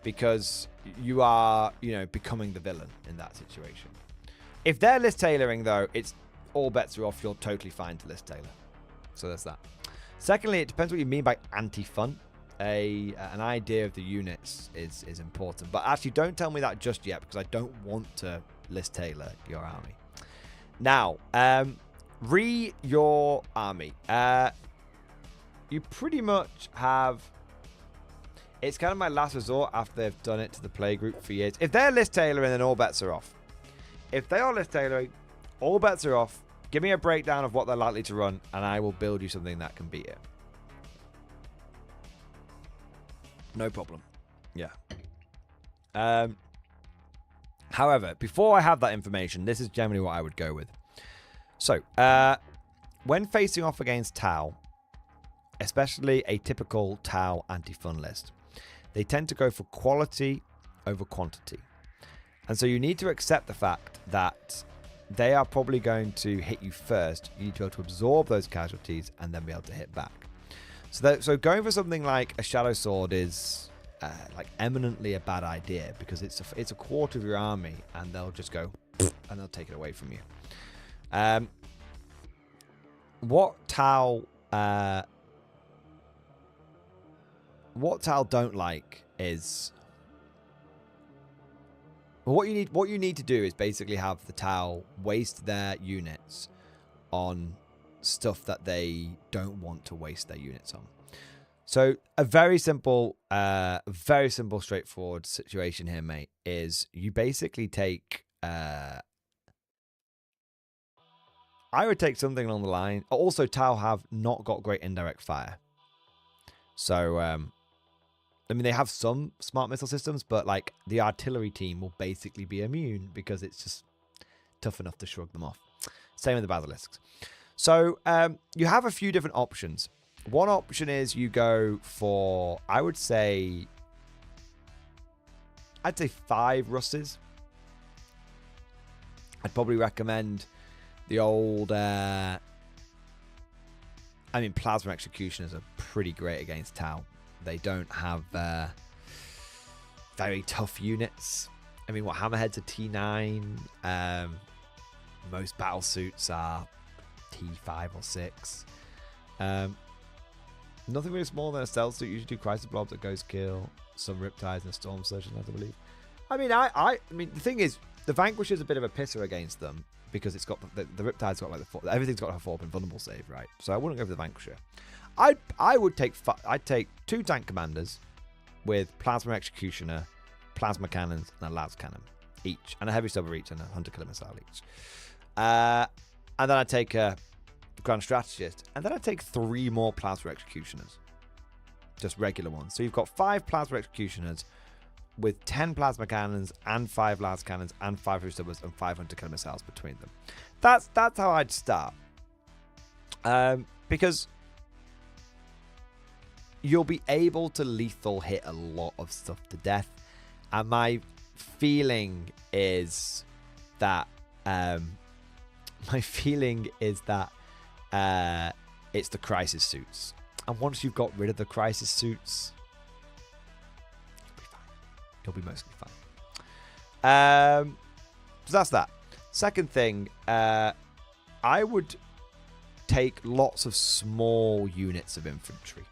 A: because you are, you know, becoming the villain in that situation. If they're list tailoring, though, it's all bets are off. You're totally fine to list tailor. So there's that. Secondly, it depends what you mean by anti-fun. An idea of the units is important. But actually, don't tell me that just yet, because I don't want to list tailor your army. Now, your army. You pretty much have... It's kind of my last resort after they've done it to the playgroup for years. If they're list tailoring, then all bets are off. If they are list tailoring, all bets are off. Give me a breakdown of what they're likely to run, and I will build you something that can beat it. No problem. Yeah. However, before I have that information, this is generally what I would go with. So, when facing off against Tau, especially a typical Tau anti-fun list, they tend to go for quality over quantity. And so you need to accept the fact that they are probably going to hit you first. You need to be able to absorb those casualties and then be able to hit back. So going for something like a Shadow Sword is like eminently a bad idea, because it's a quarter of your army and they'll just go and they'll take it away from you. What Tau don't like is... Well, what you need to do is basically have the Tau waste their units on stuff that they don't want to waste their units on. So a very simple, straightforward situation here, mate, is you basically take... I would take something along the line... Also, Tau have not got great indirect fire. So... I mean, they have some smart missile systems, but like the artillery team will basically be immune because it's just tough enough to shrug them off. Same with the basilisks. So you have a few different options. One option is you go for, I'd say 5 Russes. I'd probably recommend the old, I mean, Plasma Executioners are pretty great against Tau. They don't have very tough units. I mean, what, Hammerhead's a T9. Most battle suits are T5 or 6. Nothing really smaller than a stealth suit. Usually do Crisis Blobs at Ghost Kill, some Riptides and a Storm Surgeon, I believe. I mean, the thing is, the Vanquisher's a bit of a pisser against them because it's got the Riptide's got like everything's got a 4-pin vulnerable save, right? So I wouldn't go for the Vanquisher. I'd take 2 tank commanders with Plasma Executioner, Plasma Cannons, and a Las Cannon each, and a Heavy Stubber each, and a Hunter Killer Missile each. And then I'd take a Grand Strategist, and then I'd take 3 more Plasma Executioners, just regular ones. So you've got 5 Plasma Executioners with 10 Plasma Cannons and 5 Las Cannons and 5 Heavy Stubbers and 5 Hunter Killer Missiles between them. That's how I'd start, because you'll be able to lethal hit a lot of stuff to death. And my feeling is that it's the crisis suits. And once you've got rid of the crisis suits, you'll be fine. You'll be mostly fine. So that's that. Second thing, I would take lots of small units of infantry.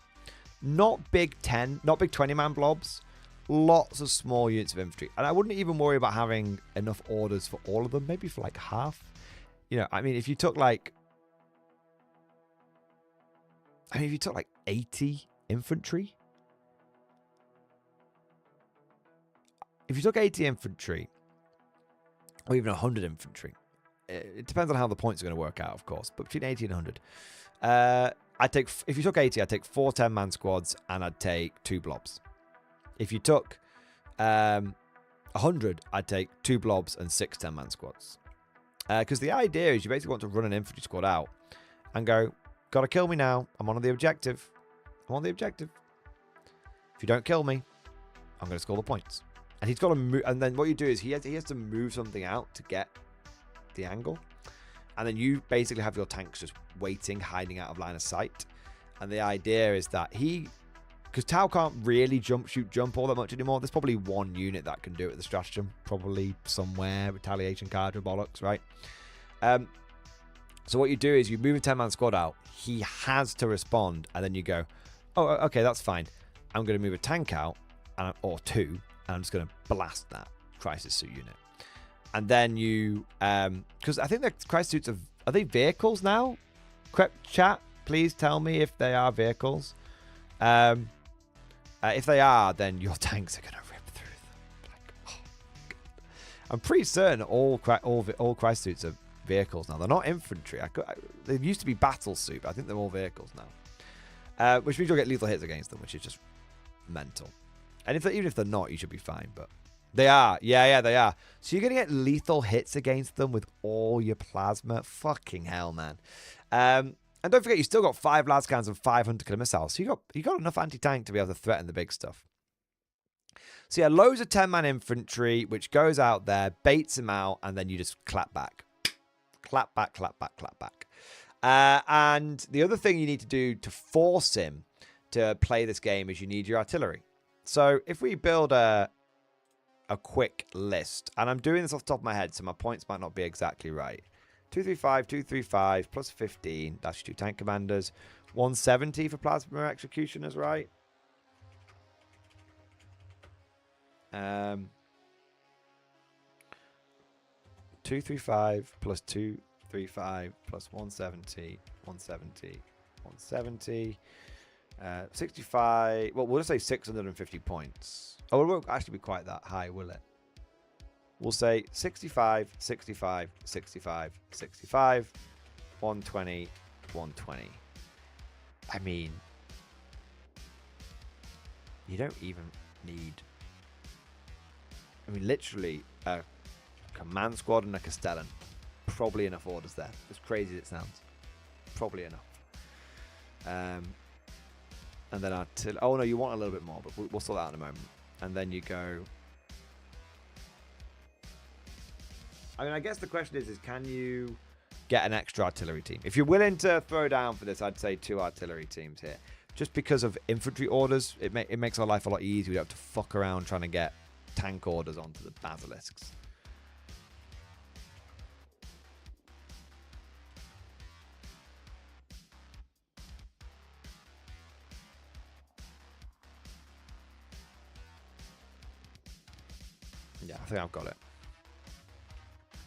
A: Not big 20-man blobs. Lots of small units of infantry. And I wouldn't even worry about having enough orders for all of them. Maybe for like half. You know, I mean, if you took like 80 infantry. If you took 80 infantry, or even 100 infantry, it depends on how the points are going to work out, of course, but between 80 and 100, if you took 80, I'd take 4 10-man squads, and I'd take 2 blobs. If you took 100, I'd take 2 blobs and 6 10-man squads. Because the idea is you basically want to run an infantry squad out and go, gotta kill me now, I'm on the objective. If you don't kill me, I'm going to score the points. And he's got to move, and then what you do is he has to move something out to get the angle. And then you basically have your tanks just waiting, hiding out of line of sight. And the idea is that he because Tau can't really jump all that much anymore. There's probably one unit that can do it with the stratagem, probably somewhere, retaliation card or bollocks, right? So what you do is you move a 10-man squad out. He has to respond, and then you go, oh, okay, that's fine. I'm going to move a tank out, or two, and I'm just going to blast that crisis suit unit. And then you, because I think the crisis suits are they vehicles now? Chat, please tell me if they are vehicles. If they are, then your tanks are going to rip through them. Like, oh, God. I'm pretty certain all crisis suits are vehicles now. They're not infantry. They used to be battle suit, but I think they're all vehicles now. Which means you'll get lethal hits against them, which is just mental. And even if they're not, you should be fine. But they are. Yeah, they are. So you're going to get lethal hits against them with all your plasma. Fucking hell, man. And don't forget, you still got 5 lascans and 500 killer missiles. So you got enough anti-tank to be able to threaten the big stuff. So yeah, loads of 10-man infantry, which goes out there, baits him out, and then you just clap back. Clap back, clap back, clap back. And the other thing you need to do to force him to play this game is you need your artillery. So if we build a quick list, and I'm doing this off the top of my head, so my points might not be exactly right. 235, 235, plus 15. That's 2 tank commanders. 170 for plasma executioners, right? 235 plus 235 plus 170, 170, 170. 65. Well, we'll just say 650 points. Oh, it won't actually be quite that high, will it? We'll say 65, 65, 65, 65, 120, 120. I mean, you don't even need... I mean, literally, a command squad and a Castellan. Probably enough orders there. As crazy as it sounds. Probably enough. And then artillery... Oh, no, you want a little bit more, but we'll sort that out in a moment. And then you go... I mean, I guess the question is can you get an extra artillery team? If you're willing to throw down for this, I'd say 2 artillery teams here. Just because of infantry orders, it makes our life a lot easier. We don't have to fuck around trying to get tank orders onto the basilisks. Yeah, I think I've got it.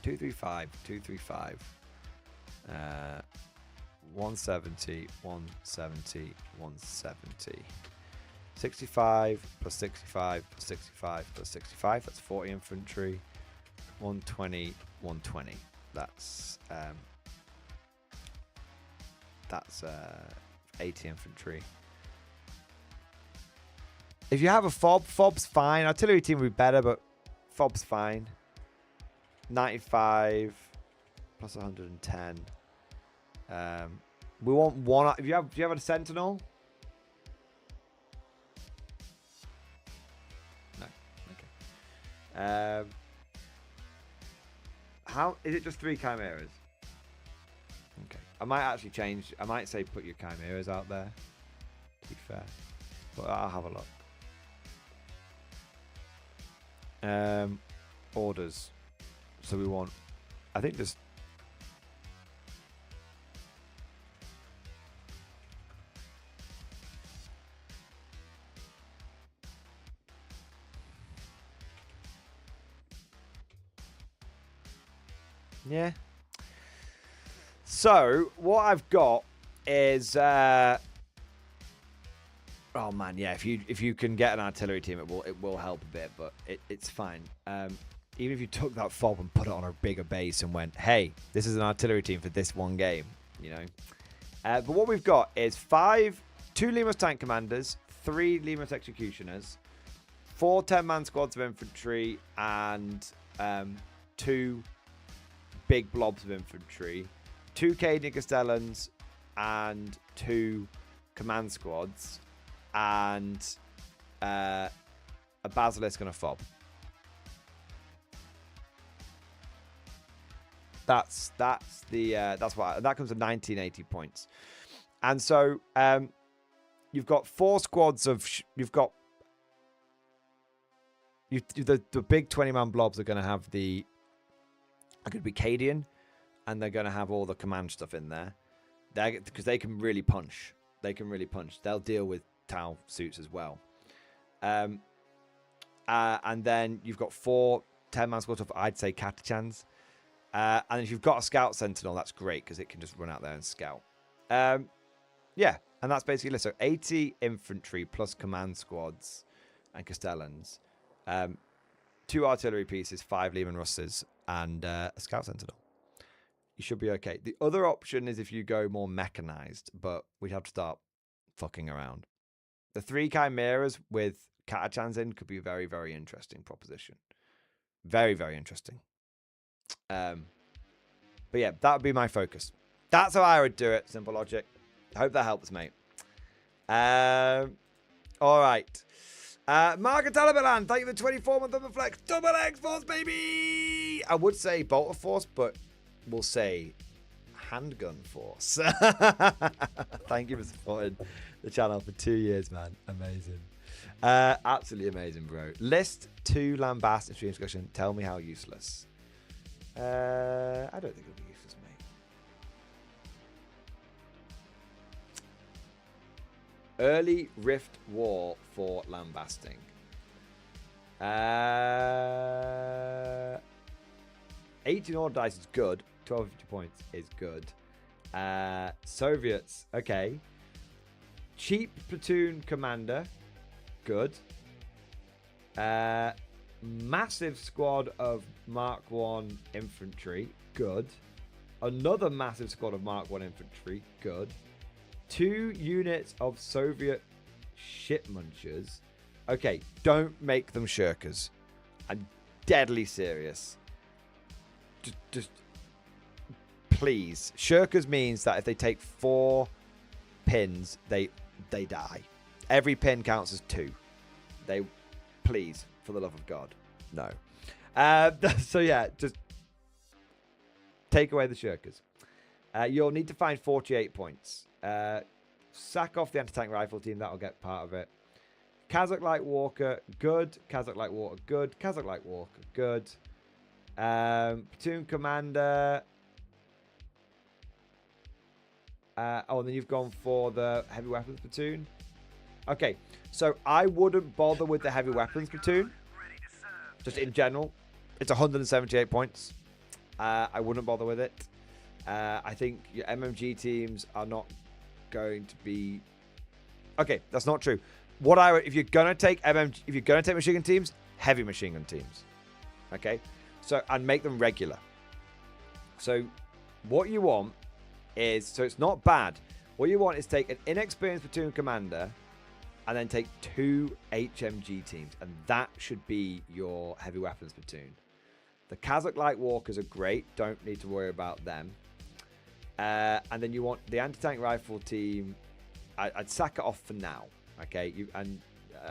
A: 235, 235, 170, 170, 170. 65 plus 65 plus 65 plus 65. That's 40 infantry. 120, 120. That's 80 infantry. If you have a fob's fine. Artillery team would be better, but fob's fine. 95 plus 110. We want one. Do you have a sentinel? No. Okay. How is it? Just 3 chimeras? Okay. I might actually change. I might say put your chimeras out there. To be fair, but I'll have a look. Orders. So we want, I think just yeah. So what I've got is oh man, yeah. If you can get an artillery team, it will help a bit, but it's fine. Even if you took that fob and put it on a bigger base and went, hey, this is an artillery team for this one game, you know. But what we've got is 2 Lemurs tank commanders, 3 Lemurs executioners, 4 10-man squads of infantry, and 2 big blobs of infantry, 2 Cadian Castellans, and 2 command squads, and a basilisk and a fob. That comes to 1980 points. And so you've got 4 squads of... You've got... The big 20-man blobs are going to have the... Are going to be Cadian, and they're going to have all the command stuff in there. Because they can really punch. They can really punch. They'll deal with Tau suits as well. And then you've got 4 10-man squads of, I'd say, Katachans. And if you've got a Scout Sentinel, that's great, because it can just run out there and scout. Yeah, and that's basically it. So 80 infantry plus command squads and Castellans. 2 artillery pieces, 5 Lehman Russes, and a Scout Sentinel. You should be okay. The other option is if you go more mechanized, but we'd have to start fucking around. The 3 Chimeras with Katachans in could be a very, very interesting proposition. Very, very interesting. But yeah, that would be my focus. That's how I would do it. Simple logic. I hope that helps, mate. All right. Margaret Talabalan, thank you for 24-month of the flex. Double X-Force, baby! I would say Bolter Force, but we'll say Handgun Force. Thank you for supporting the channel for 2 years, man. Amazing. Absolutely amazing, bro. List 2 lambast in stream discussion. Tell me how useless. I don't think it'll be useless, mate. Early Rift War for lambasting. 18 order dice is good. 1250 points is good. Soviets, okay. Cheap platoon commander, good. Massive squad of Mark 1 infantry, good. Another massive squad of Mark 1 infantry, good. 2 units of Soviet ship munchers. Okay, don't make them shirkers. I'm deadly serious. Just please. Shirkers means that if they take 4 pins, they die. Every pin counts as 2. Please, for the love of God, no. So yeah, just take away the shirkers. You'll need to find 48 points. Sack off the anti-tank rifle team. That'll get part of it. Kazakh Light Walker, good. Kazakh Light Walker, good. Kazakh Light Walker, good. Platoon commander. And then you've gone for the heavy weapons platoon. Okay, so I wouldn't bother with the heavy weapons platoon. Just in general. It's 178 points. I wouldn't bother with it. I think your MMG teams are not going to be... Okay, that's not true. If you're gonna take machine gun teams, heavy machine gun teams. Okay? So, and make them regular. So, what you want is, so it's not bad. What you want is take an inexperienced platoon commander and then take 2 HMG teams. And that should be your heavy weapons platoon. The Kazakh Light Walkers are great. Don't need to worry about them. And then you want the anti-tank rifle team. I'd sack it off for now. Okay? I'd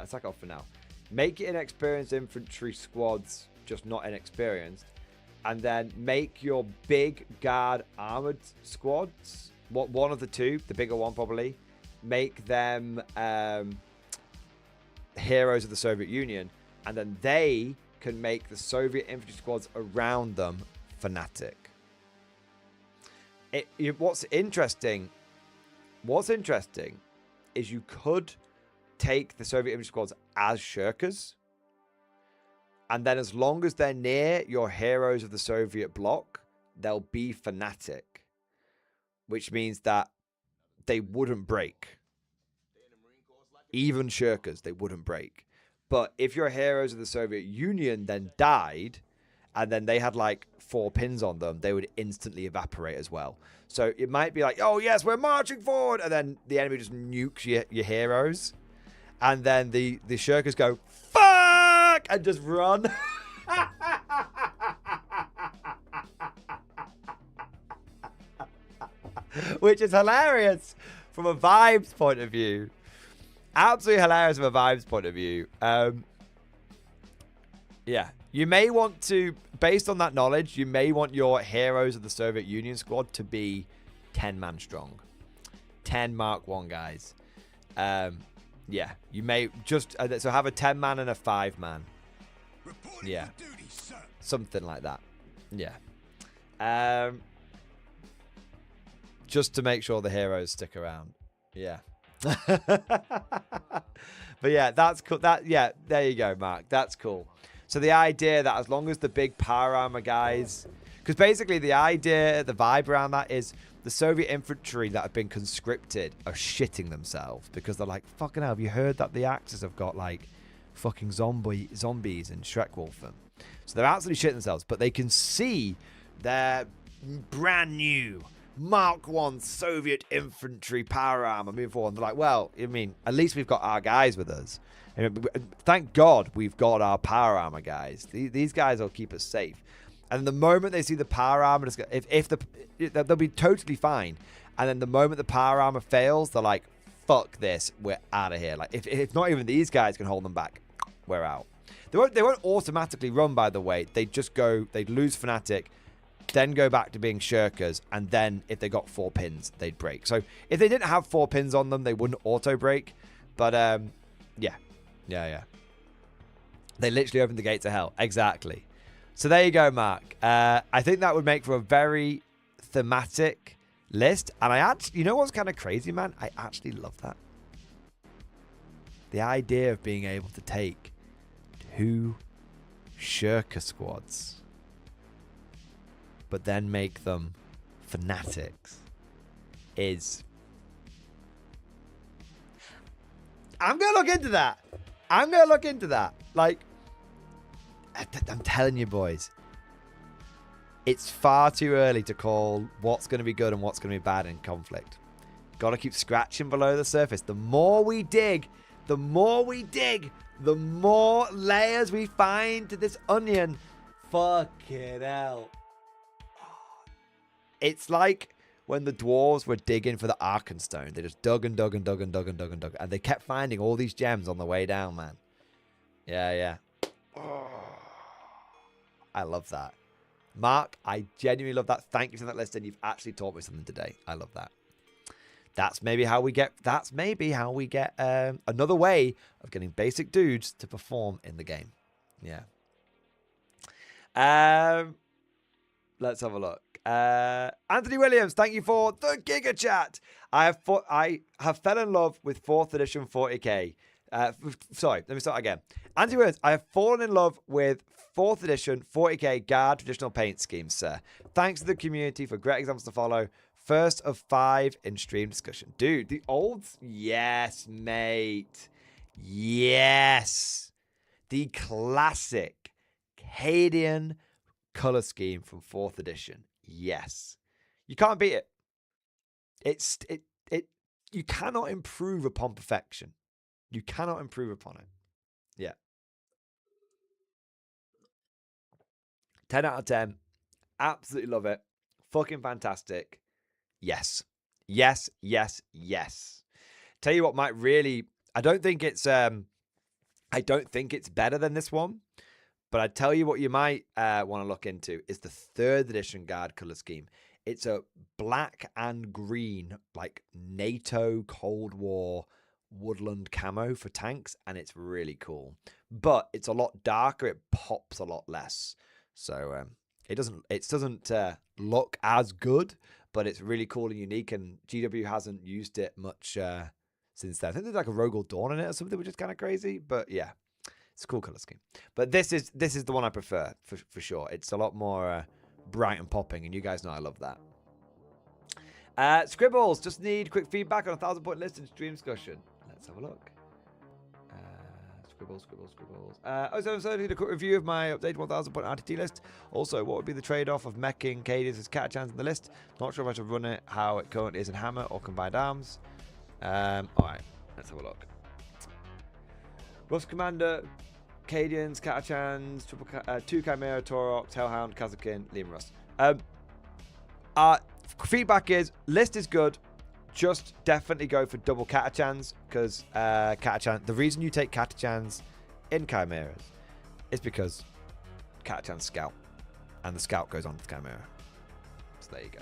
A: sack it off for now. Make it inexperienced infantry squads, just not inexperienced. And then make your big guard armored squads. One of the 2, the bigger one probably. Make them heroes of the Soviet Union. And then they can make the Soviet infantry squads around them fanatic. What's interesting is you could take the Soviet infantry squads as shirkers, and then as long as they're near your heroes of the Soviet bloc, they'll be fanatic, which means that they wouldn't break. Even shirkers, they wouldn't break. But if your heroes of the Soviet Union then died, and then they had like 4 pins on them, they would instantly evaporate as well. So it might be like, oh yes, we're marching forward, and then the enemy just nukes your heroes, and then the shirkers go, fuck, and just run. Which is hilarious from a vibes point of view. Absolutely hilarious from a vibes point of view. Yeah. You may want to, based on that knowledge, you may want your heroes of the Soviet Union squad to be 10-man strong. 10 Mark 1 guys. Yeah, you may just so have a 10-man and a 5-man. Yeah, something like that. Yeah. Just to make sure the heroes stick around. Yeah. But yeah, that's cool. Yeah, there you go, Mark. That's cool. So the idea that as long as the big power armor guys, because basically the idea, the vibe around that is the Soviet infantry that have been conscripted are shitting themselves because they're like, fucking hell, have you heard that the Axis have got like fucking zombies and Shrek Wolfen? So they're absolutely shitting themselves, but they can see their brand new Mark 1 Soviet infantry power armor moving forward. And they're like, well, I mean, at least we've got our guys with us. Thank God we've got our power armor guys. These guys will keep us safe. And the moment they see the power armor, they'll be totally fine. And then the moment the power armor fails, they're like, fuck this, we're out of here. Like, if not even these guys can hold them back, we're out. They won't automatically run, by the way. They just go, they'd lose Fnatic, then go back to being shirkers, and then if they got 4 pins, they'd break. So if they didn't have 4 pins on them, they wouldn't auto break. But yeah. They literally opened the gates of hell. Exactly. So there you go, Mark. I think that would make for a very thematic list. And I actually, you know what's kind of crazy, man? I actually love that. The idea of being able to take 2 shirker squads, but then make them fanatics is... I'm going to look into that. Like, I'm telling you, boys, it's far too early to call what's going to be good and what's going to be bad in conflict. Got to keep scratching below the surface. The more we dig, the more layers we find to this onion. Fucking hell. It's like when the dwarves were digging for the Arkenstone. They just dug and dug and dug and dug and dug and dug. And they kept finding all these gems on the way down, man. Yeah. Oh, I love that. Mark, I genuinely love that. Thank you for that list. And you've actually taught me something today. I love that. That's maybe how we get another way of getting basic dudes to perform in the game. Yeah. Let's have a look. Anthony Williams, thank you for the Giga Chat. I have fell in love with 4th edition 40k. Sorry, let me start again. Anthony Williams, I have fallen in love with 4th edition 40k guard traditional paint schemes, sir. Thanks to the community for great examples to follow. First of 5 in stream discussion. Dude, the olds? Yes, mate. Yes. The classic Cadian color scheme from 4th edition. Yes. You can't beat it. You cannot improve upon perfection. You cannot improve upon it. Yeah. 10 out of 10. Absolutely love it. Fucking fantastic. Yes. Tell you what might really, I don't think it's better than this one. But I tell you what you might want to look into is the 3rd edition guard color scheme. It's a black and green, like NATO Cold War woodland camo for tanks, and it's really cool. But it's a lot darker. It pops a lot less. So it doesn't look as good, but it's really cool and unique. And GW hasn't used it much since then. I think there's like a Rogel Dawn in it or something, which is kind of crazy. But yeah. It's a cool color scheme. But this is the one I prefer, for sure. It's a lot more bright and popping, and you guys know I love that. Scribbles, just need quick feedback on a 1,000-point list in stream discussion. Let's have a look. Scribbles. So need a quick review of my updated 1,000-point RTT list. Also, what would be the trade-off of meching Cadius as Catachans in the list? Not sure if I should run it how it currently is in Hammer or combined arms. Alright, let's have a look. Ruff's Commander, Cadians, Catachans, 2 Chimera, Taurox, Hellhound, Kazakin, Liam Rust. Feedback is, list is good. Just definitely go for double Catachans, because the reason you take Catachans in Chimeras is because Catachan's scout, and the scout goes on to Chimera. So there you go.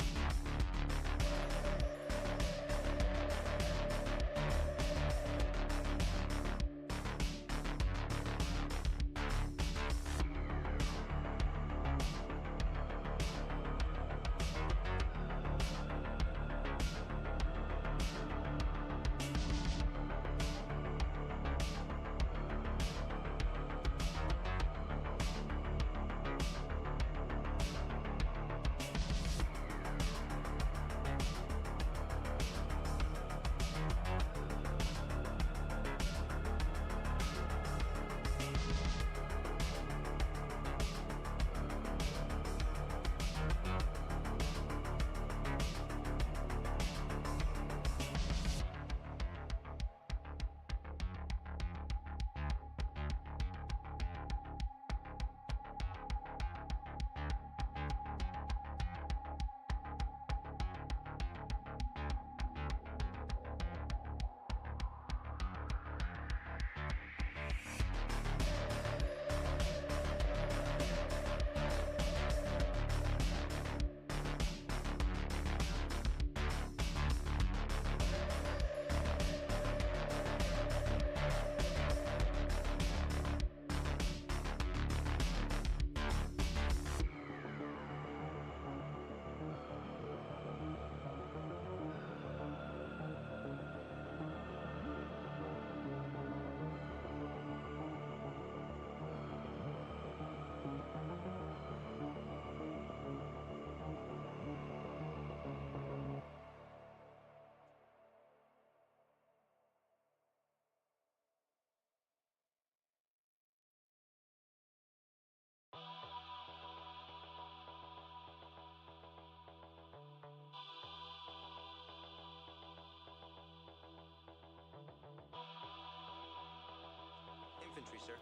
H: infantry, sir.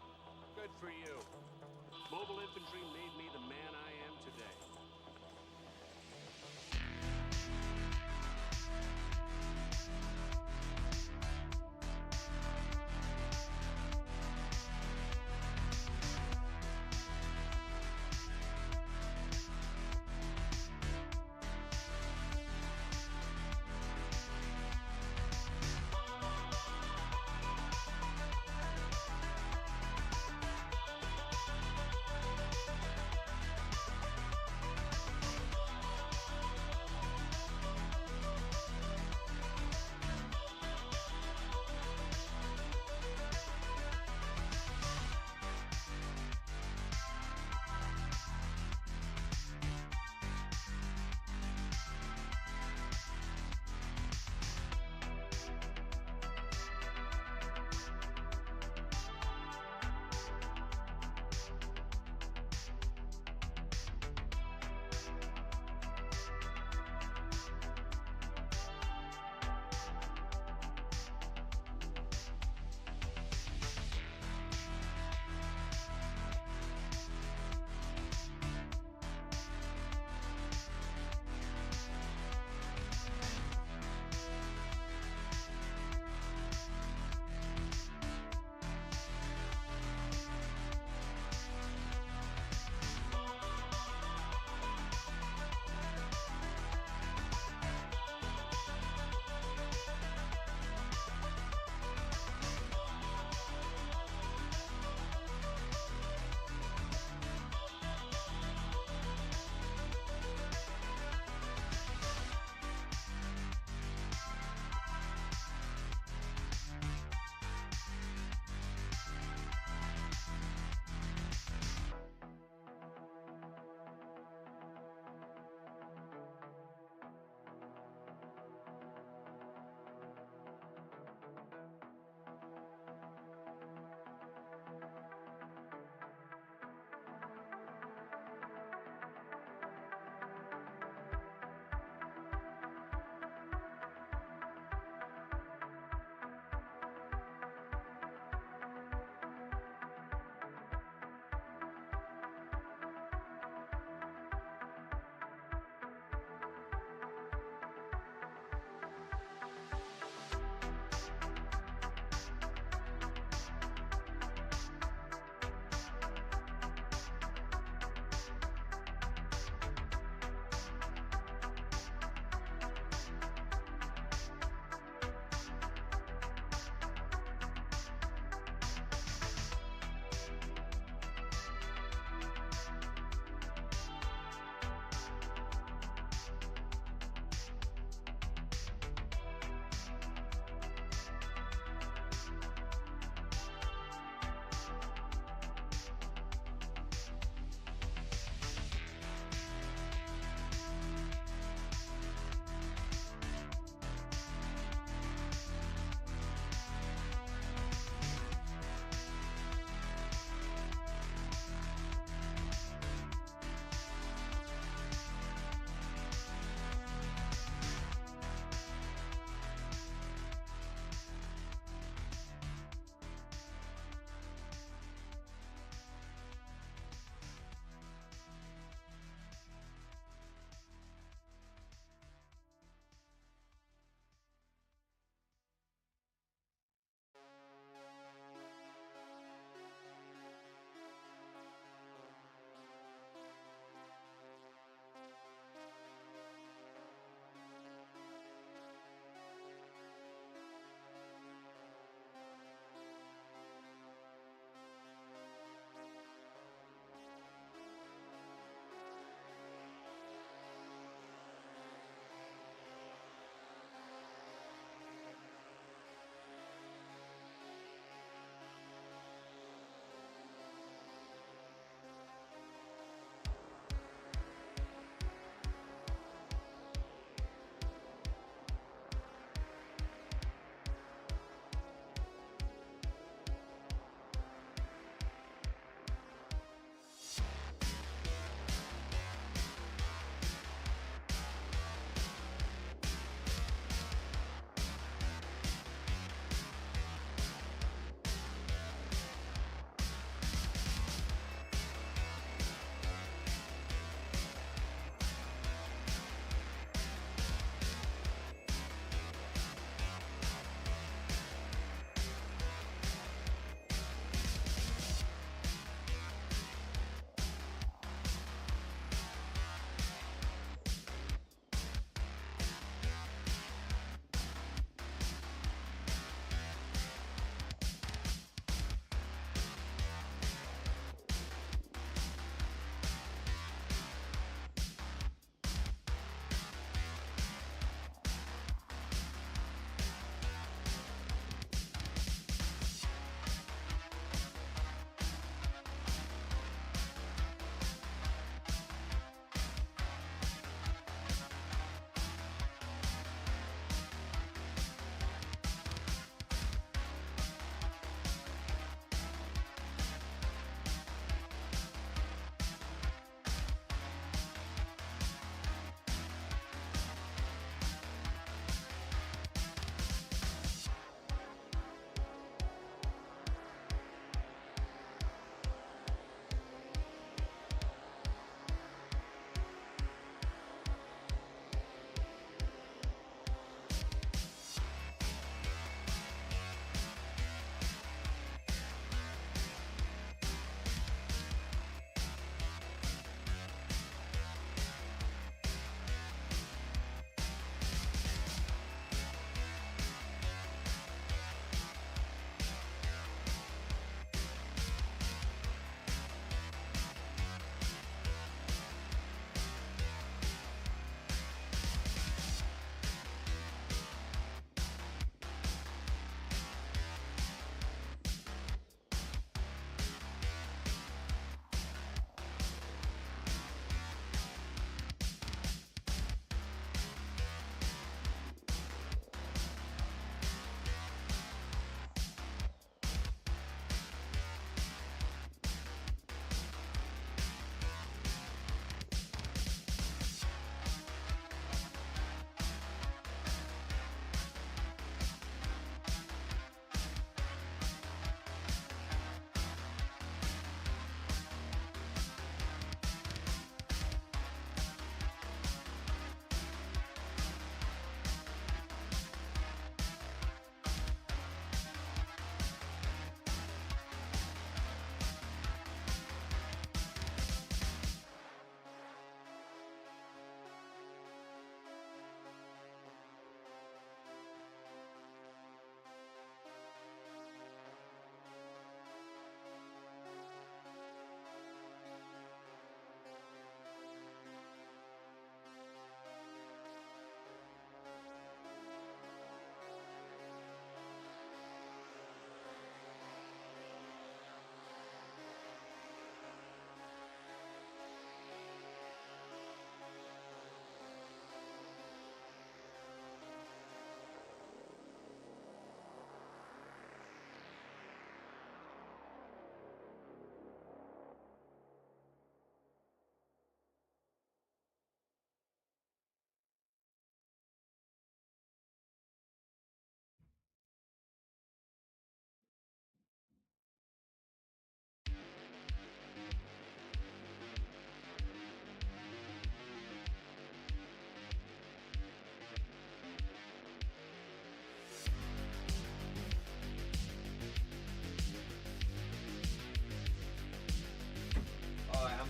I: Good for you. Mobile infantry made me the man I am today.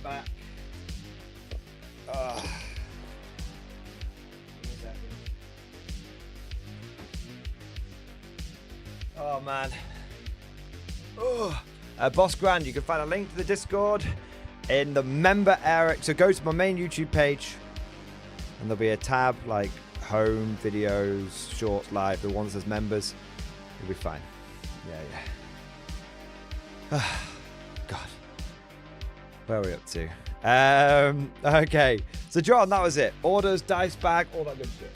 A: I'm back. Oh man. Boss Grand, you can find a link to the Discord in the member area. So go to my main YouTube page and there'll be a tab like home, videos, shorts, live, the one that says members. You'll be fine. Yeah. God. Where are we up to? Okay. So John, that was it. Orders, dice bag, all that good shit.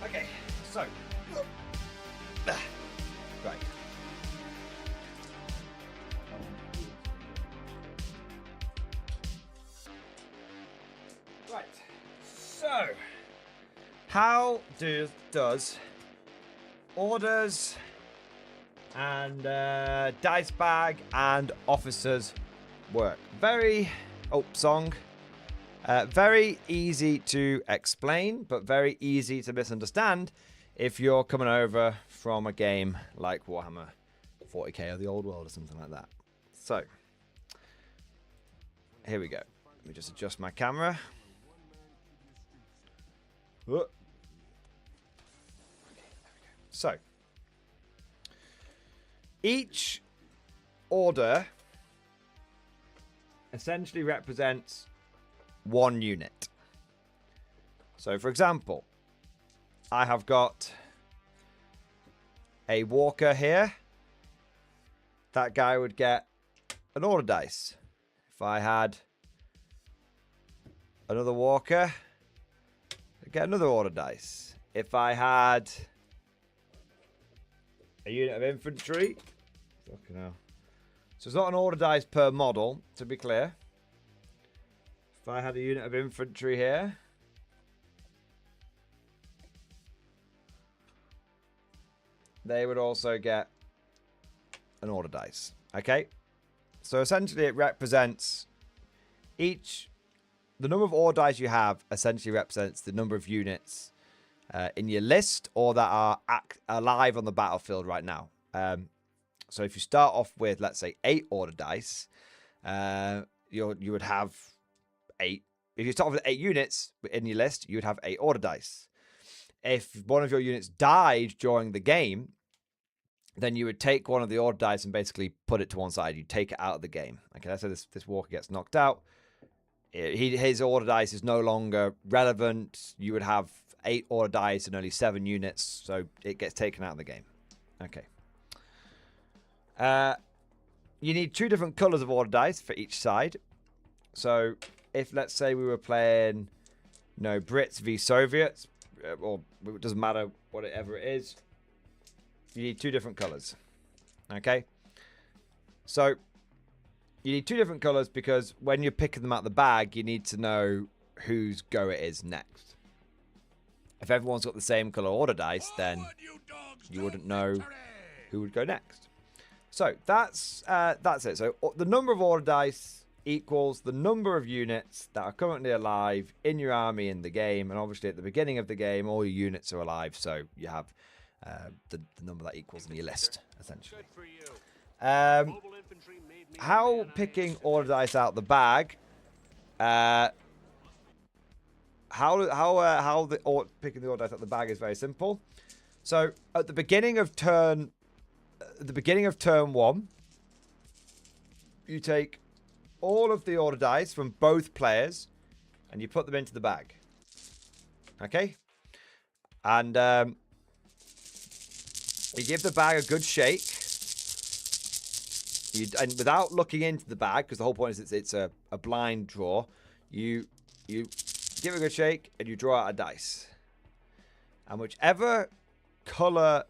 A: Okay, so right. Right. So how does orders and dice bag and officers work? Very very easy to explain, but very easy to misunderstand if you're coming over from a game like Warhammer 40k or the Old World or something like that. So, here we go. Let me just adjust my camera. Whoa. Okay, there we go. So, each order essentially represents one unit. So for example, I have got a walker here. That guy would get an order dice. If I had another walker, I'd get another order dice. If I had a unit of infantry, fucking hell. So it's not an order dice per model, to be clear. If I had a unit of infantry here, they would also get an order dice. Okay? So essentially it represents the number of order dice you have essentially represents the number of units in your list or that are alive on the battlefield right now. So if you start off with, let's say, 8 order dice, you would have 8. If you start off with 8 units in your list, you would have 8 order dice. If one of your units died during the game, then you would take one of the order dice and basically put it to one side. You take it out of the game. Okay, let's say this walker gets knocked out. His order dice is no longer relevant. You would have 8 order dice and only 7 units, so it gets taken out of the game. Okay. You need 2 different colors of order dice for each side. So if, let's say, we were playing, Brits v Soviets, or it doesn't matter whatever it is, you need 2 different colors. Okay? So you need 2 different colors because when you're picking them out the bag, you need to know whose go it is next. If everyone's got the same color order dice, then you wouldn't know who would go next. So that's it. So the number of order dice equals the number of units that are currently alive in your army in the game, and obviously at the beginning of the game all your units are alive, so you have the number that equals in your list essentially. How picking order dice out the bag? Picking the order dice out the bag is very simple. So at the beginning of turn 1, you take all of the order dice from both players and you put them into the bag. Okay? And you give the bag a good shake. And without looking into the bag, because the whole point is it's a blind draw, you give it a good shake and you draw out a dice. And whoever's color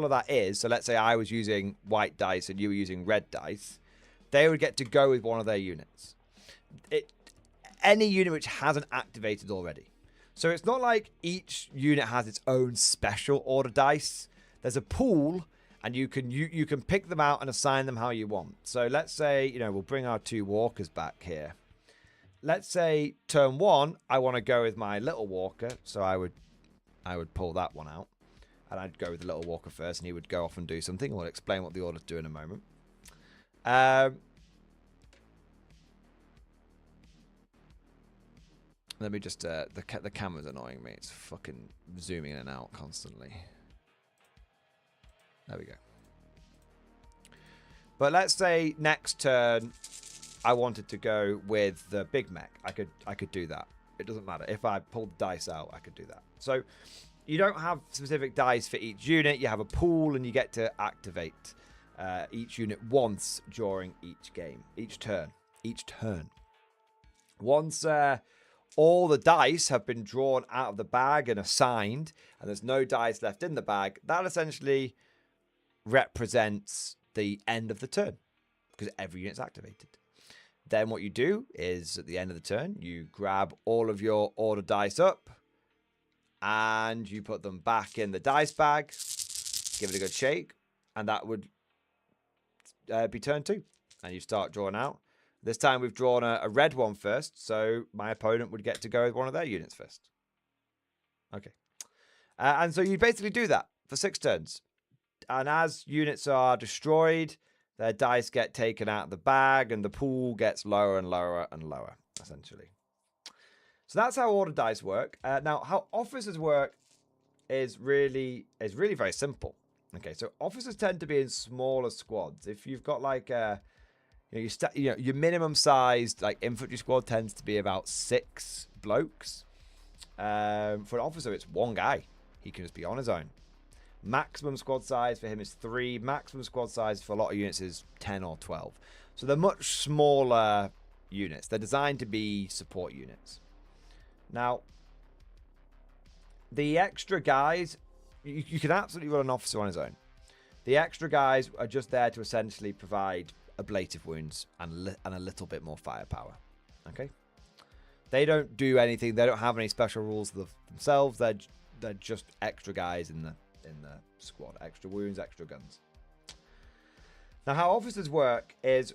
A: that is, so let's say I was using white dice and you were using red dice, they would get to go with one of their units. any unit which hasn't activated already. So it's not like each unit has its own special order dice. There's a pool, and you can pick them out and assign them how you want. So let's say, you know, we'll bring our 2 walkers back here. Let's say turn 1, I want to go with my little walker, so I would pull that one out, and I'd go with the little walker first, and he would go off and do something. We'll explain what the orders do in a moment. Let me just the camera's annoying me. It's fucking zooming in and out constantly. There we go. But let's say next turn I wanted to go with the big mech. I could do that. It doesn't matter. If I pulled the dice out, I could do that. So you don't have specific dice for each unit. You have a pool, and you get to activate each unit once during each game, each turn. Once all the dice have been drawn out of the bag and assigned, and there's no dice left in the bag, that essentially represents the end of the turn, because every unit's activated. Then what you do is, at the end of the turn, you grab all of your order dice up, and you put them back in the dice bag, give it a good shake, and that would be turn 2. And you start drawing out. This time we've drawn a red one first, so my opponent would get to go with one of their units first. Okay. And so you basically do that for 6 turns. And as units are destroyed, their dice get taken out of the bag, and the pool gets lower and lower and lower, essentially. So that's how order dice work. Now, how officers work is really very simple. Okay, so officers tend to be in smaller squads. If you've got like your minimum sized like infantry squad tends to be about 6 blokes. For an officer, it's 1 guy. He can just be on his own. Maximum squad size for him is 3. Maximum squad size for a lot of units is 10 or 12. So they're much smaller units. They're designed to be support units. Now, the extra guys, you can absolutely run an officer on his own. The extra guys are just there to essentially provide ablative wounds and a little bit more firepower. Okay? They don't do anything. They don't have any special rules themselves. They're just extra guys in the squad. Extra wounds, extra guns. Now, how officers work is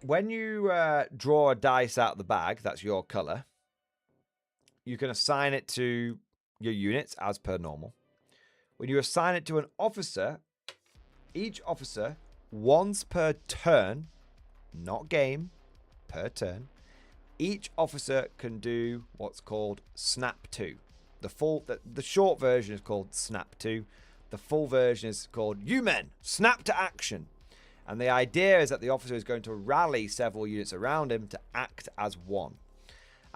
A: when you draw a dice out of the bag, that's your color, you can assign it to your units as per normal. When you assign it to an officer, each officer, once per turn, not game, per turn, each officer can do what's called Snap 2. The short version is called Snap 2. The full version is called You Men, Snap to Action. And the idea is that the officer is going to rally several units around him to act as one.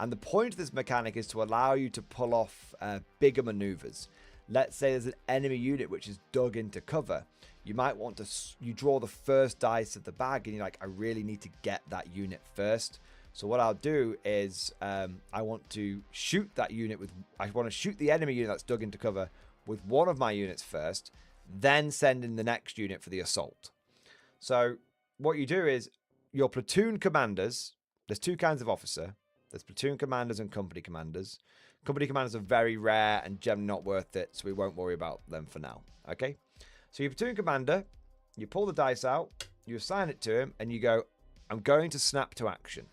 A: And the point of this mechanic is to allow you to pull off bigger maneuvers. Let's say there's an enemy unit which is dug into cover. You might want to, you draw the first dice of the bag and you're like, I really need to get that unit first. So what I'll do is I want to shoot that unit I want to shoot the enemy unit that's dug into cover with one of my units first, then send in the next unit for the assault. So what you do is your platoon commanders, there's 2 kinds of officer. There's platoon commanders and company commanders. Company commanders are very rare and generally not worth it, so we won't worry about them for now. Okay? So your platoon commander, you pull the dice out, you assign it to him, and you go, I'm going to snap to action.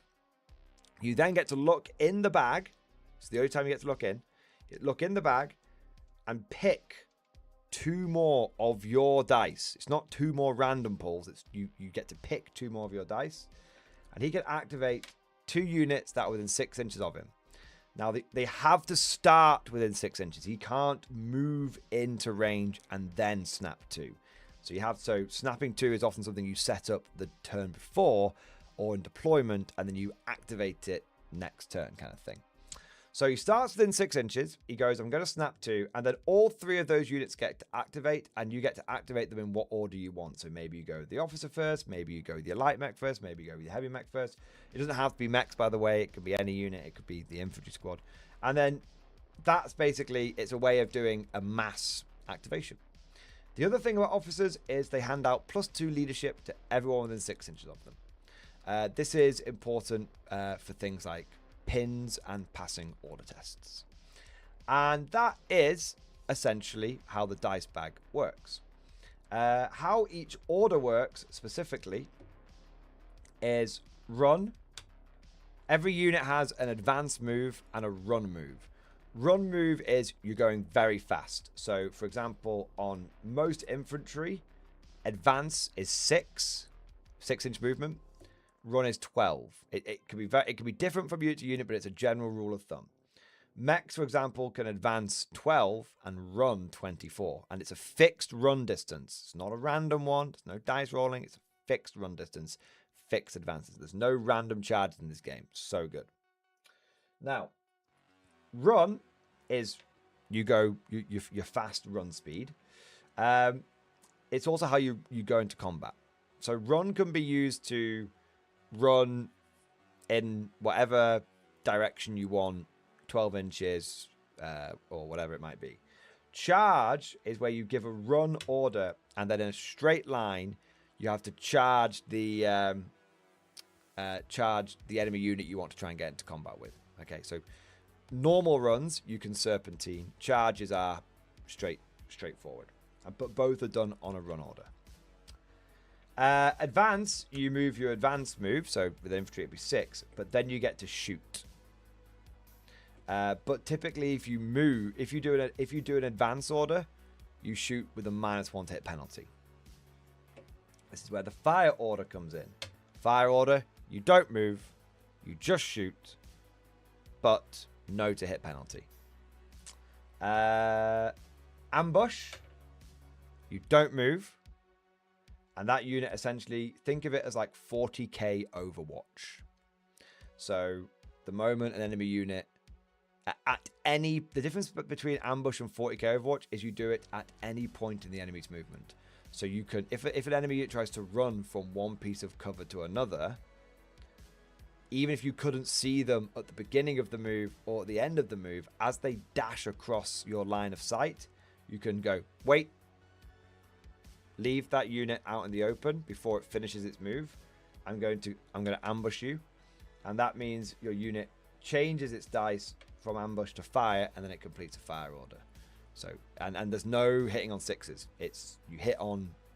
A: You then get to look in the bag. It's the only time you get to look in. You look in the bag and pick 2 more of your dice. It's not 2 more random pulls. It's you get to pick 2 more of your dice. And he can activate 2 units that are within 6 inches of him. Now, they have to start within 6 inches. He can't move into range and then snap 2. So snapping 2 is often something you set up the turn before or in deployment, and then you activate it next turn kind of thing. So he starts within 6 inches. He goes, I'm going to snap 2, and then all 3 of those units get to activate, and you get to activate them in what order you want. So maybe you go with the officer first, maybe you go with your light mech first, maybe you go with your heavy mech first. It doesn't have to be mechs, by the way. It could be any unit. It could be the infantry squad. And then that's basically, it's a way of doing a mass activation. The other thing about officers is they hand out +2 leadership to everyone within 6 inches of them. This is important for things like pins and passing order tests. And that is essentially how the dice bag works. How each order works specifically is run. Every unit has an advance move and a run move. Run move is you're going very fast. So, for example, on most infantry, advance is 6-inch movement. Run is 12. It can be different from unit to unit, but it's a general rule of thumb. Mechs, for example, can advance 12 and run 24, and it's a fixed run distance. It's not a random one. There's no dice rolling. It's a fixed run distance, fixed advances. There's no random charges in this game. So good. Now, run is your fast run speed. It's also how you go into combat. So run can be used to run in whatever direction you want, 12 inches or whatever it might be. Charge is where you give a run order, and then in a straight line you have to charge the enemy unit you want to try and get into combat with. Okay, so normal runs you can serpentine, charges are straightforward, but both are done on a run order. Advance, you move your advance move, so with infantry it'd be 6, but then you get to shoot. But typically, if you do an advance order, you shoot with a -1 to hit penalty. This is where the fire order comes in. Fire order, you don't move, you just shoot, but no to hit penalty. Ambush, you don't move, and that unit essentially, think of it as like 40k Overwatch. So the moment an enemy unit the difference between ambush and 40k Overwatch is you do it at any point in the enemy's movement. So you can, if an enemy unit tries to run from one piece of cover to another, even if you couldn't see them at the beginning of the move or at the end of the move, as they dash across your line of sight, you can go, wait, leave that unit out in the open before it finishes its move. I'm going to ambush you, and that means your unit changes its dice from ambush to fire, and then it completes a fire order. So and there's no hitting on 6s. It's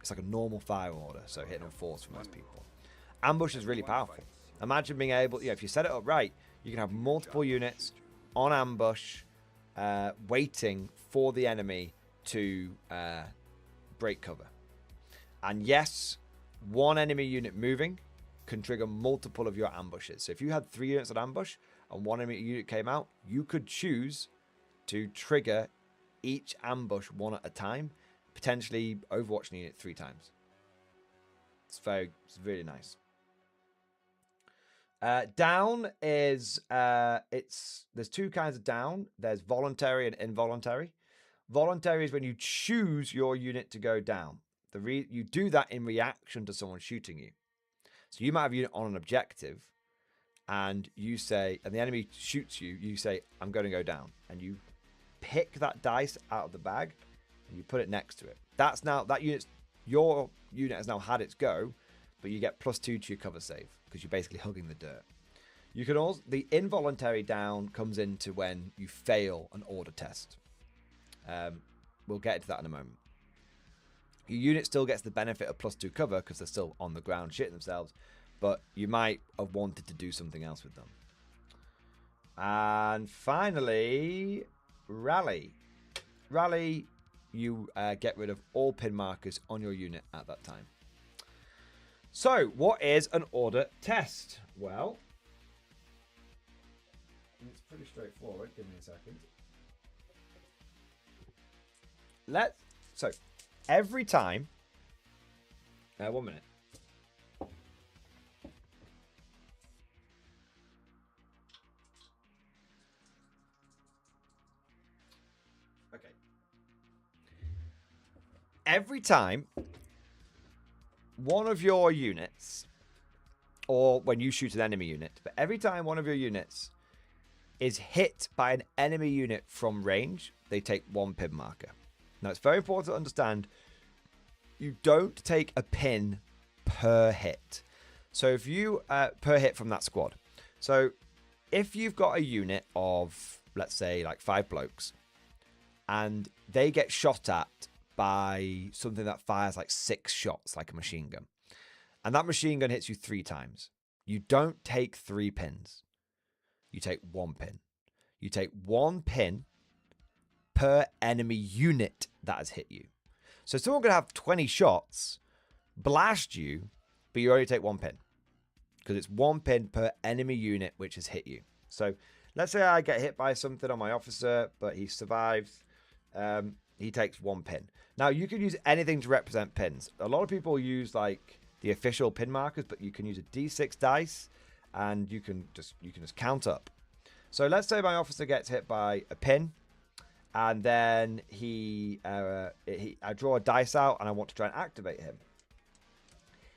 A: like a normal fire order, so hitting on 4s for most people. Ambush is really powerful. Imagine being able, if you set it up right, you can have multiple units on ambush, waiting for the enemy to break cover. And yes, one enemy unit moving can trigger multiple of your ambushes. So if you had 3 units on ambush and one enemy unit came out, you could choose to trigger each ambush one at a time, potentially Overwatching unit 3 times. It's really nice. Down is there's 2 kinds of down. There's voluntary and involuntary. Voluntary is when you choose your unit to go down. You do that in reaction to someone shooting you. So you might have a unit on an objective, and you say, and the enemy shoots you, you say, I'm going to go down. And you pick that dice out of the bag, and you put it next to it. Your unit has now had its go, but you get +2 to your cover save, because you're basically hugging the dirt. You can also, the involuntary down comes into when you fail an order test. We'll get into that in a moment. Your unit still gets the benefit of +2 cover because they're still on the ground shitting themselves, but you might have wanted to do something else with them. And finally, rally. Rally, you get rid of all pin markers on your unit at that time. So, what is an order test? Well, it's pretty straightforward. Give me a second. So, every time... 1 minute. Okay. Every time one of your units, or when you shoot an enemy unit, but every time one of your units is hit by an enemy unit from range, they take 1 pin marker. Now, it's very important to understand you don't take a pin per hit. So if you, per hit from that squad. So if you've got a unit of, let's say, like 5 blokes, and they get shot at by something that fires like 6 shots, like a machine gun, and that machine gun hits you 3 times, you don't take 3 pins. You take 1 pin. You take 1 pin per enemy unit that has hit you. So someone could have 20 shots, blast you, but you only take 1 pin. Because it's 1 pin per enemy unit which has hit you. So let's say I get hit by something on my officer, but he survives. He takes 1 pin. Now, you can use anything to represent pins. A lot of people use like the official pin markers, but you can use a D6 dice, and you can just count up. So let's say my officer gets hit by a pin, and then I draw a dice out, and I want to try and activate him.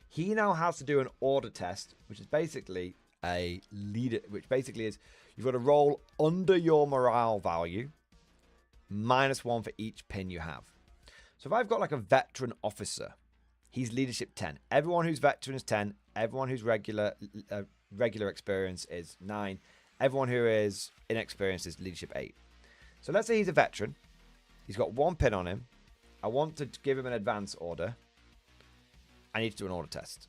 A: He now has to do an order test, which is basically a leader, which basically is you've got to roll under your morale value, -1 for each pin you have. So if I've got like a veteran officer, he's leadership 10. Everyone who's veteran is 10. Everyone who's regular experience is 9. Everyone who is inexperienced is leadership 8. So let's say he's a veteran. He's got 1 pin on him. I want to give him an advance order. I need to do an order test.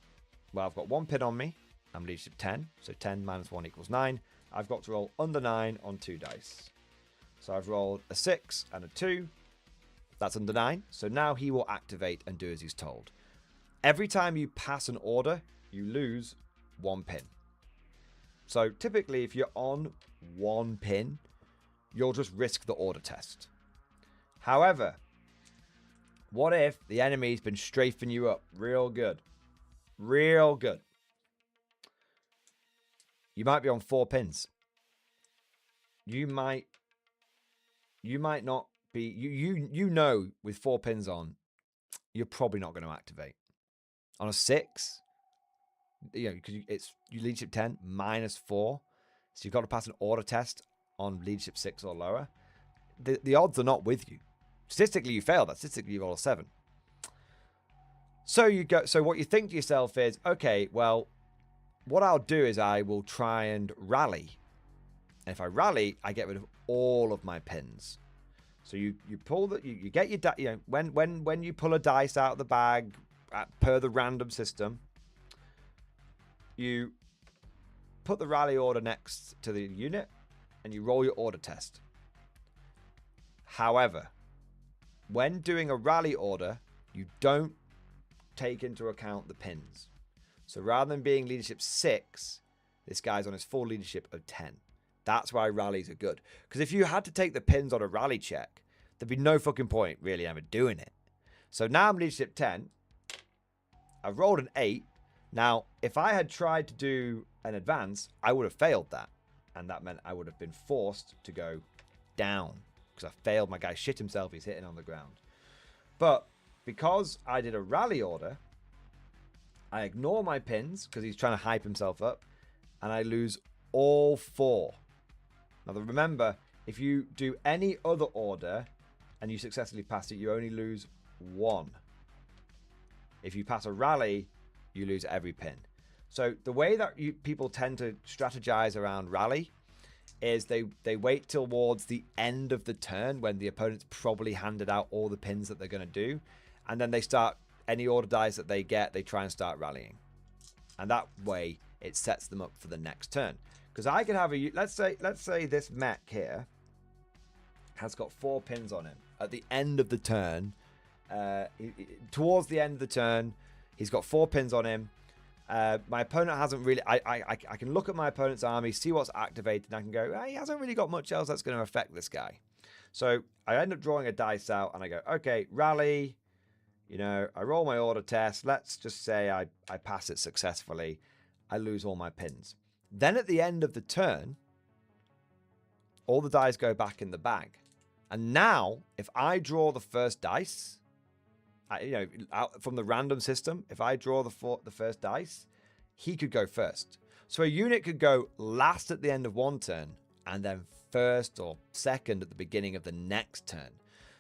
A: Well, I've got 1 pin on me. I'm leadership 10. So 10 - 1 = 9. I've got to roll under 9 on 2 dice. So I've rolled a 6 and a 2. That's under 9. So now he will activate and do as he's told. Every time you pass an order, you lose 1 pin. So typically, if you're on 1 pin, you'll just risk the order test. However, what if the enemy's been strafing you up real good? Real good. You might be on 4 pins. You might not be... You know with 4 pins on, you're probably not going to activate. On a 6, you know, because it's you leadership 10 -4, so you've got to pass an order test on leadership 6 or lower. The odds are not with you. Statistically, you fail that. Statistically, you roll a 7. So you go. So what you think to yourself is, okay, well, what I'll do is I will try and rally. And if I rally, I get rid of all of my pins. So you pull the you get your you know when you pull a dice out of the bag per the random system, you put the rally order next to the unit and you roll your order test. However, when doing a rally order, you don't take into account the pins. So rather than being leadership 6, this guy's on his full leadership of 10. That's why rallies are good. Because if you had to take the pins on a rally check, there'd be no fucking point really ever doing it. So now I'm leadership 10. I've rolled an 8. Now, if I had tried to do an advance, I would have failed that. And that meant I would have been forced to go down. Because I failed. My guy shit himself. He's hitting on the ground. But because I did a rally order, I ignore my pins because he's trying to hype himself up. And I lose all 4. Now, remember, if you do any other order and you successfully pass it, you only lose 1. If you pass a rally, you lose every pin. So the way that people tend to strategize around rally is they wait towards the end of the turn when the opponent's probably handed out all the pins that they're going to do. And then they start, any order dice that they get, they try and start rallying. And that way, it sets them up for the next turn. Because I can have a... Let's say this mech here has got 4 pins on him. At the end of the turn, towards the end of the turn, he's got 4 pins on him. My opponent hasn't really... I can look at my opponent's army, see what's activated, and I can go, he hasn't really got much else that's going to affect this guy. So I end up drawing a dice out, and I go, okay, rally. You know, I roll my order test. Let's just say I pass it successfully. I lose all my pins. Then at the end of the turn, all the dice go back in the bag. And now, if I draw the first dice, out from the random system, if I draw the first dice, he could go first. So a unit could go last at the end of one turn, and then first or second at the beginning of the next turn.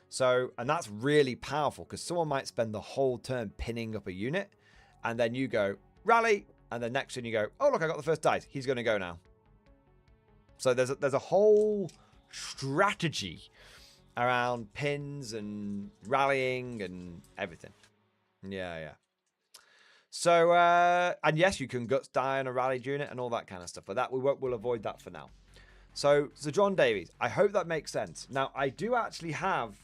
A: So, and that's really powerful, because someone might spend the whole turn pinning up a unit, and then you go, rally, And then next turn you go, oh, look, I got the first dice. He's going to go now. So there's a whole strategy around pins and rallying and everything. Yeah. So, and yes, you can guts die on a rally during it and all that kind of stuff. But that we'll avoid that for now. So John Davies, I hope that makes sense. Now, I do actually have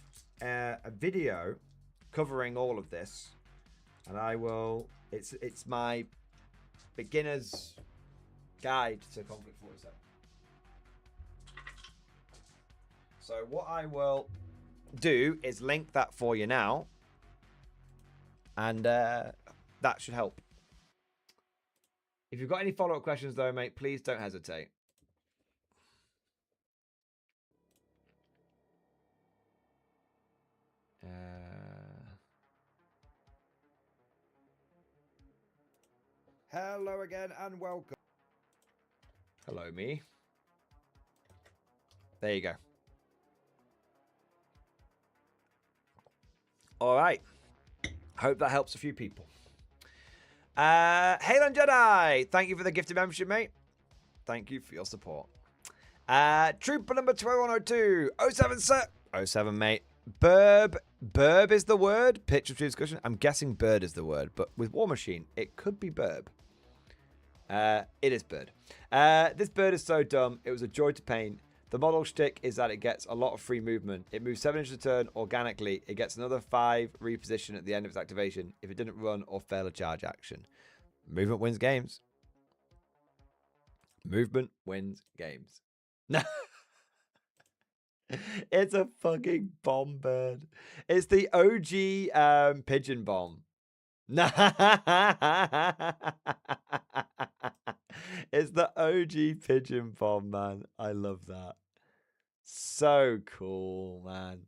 A: a video covering all of this. And I will, it's my beginner's guide to Conflict 47. So what I will do is link that for you now. And that should help. If you've got any follow-up questions though, mate, please don't hesitate. Hello again and welcome. Hello, me. There you go. All right. Hope that helps a few people. Halen Jedi, thank you for the gifted membership, mate. Thank you for your support. Trooper number 2102, 07, sir. 07, mate. Burb is the word. Picture of discussion. I'm guessing bird is the word, but with War Machine, it could be burb. It is bird. This bird is so dumb. It was a joy to paint. The model shtick is that it gets a lot of free movement. It moves 7 inches a turn organically. It gets another 5 reposition at the end of its activation if it didn't run or fail a charge action. Movement wins games. Movement wins games. It's a fucking bomb bird. It's the OG pigeon bomb. It's the OG pigeon bomb, man. I love that. So cool, man.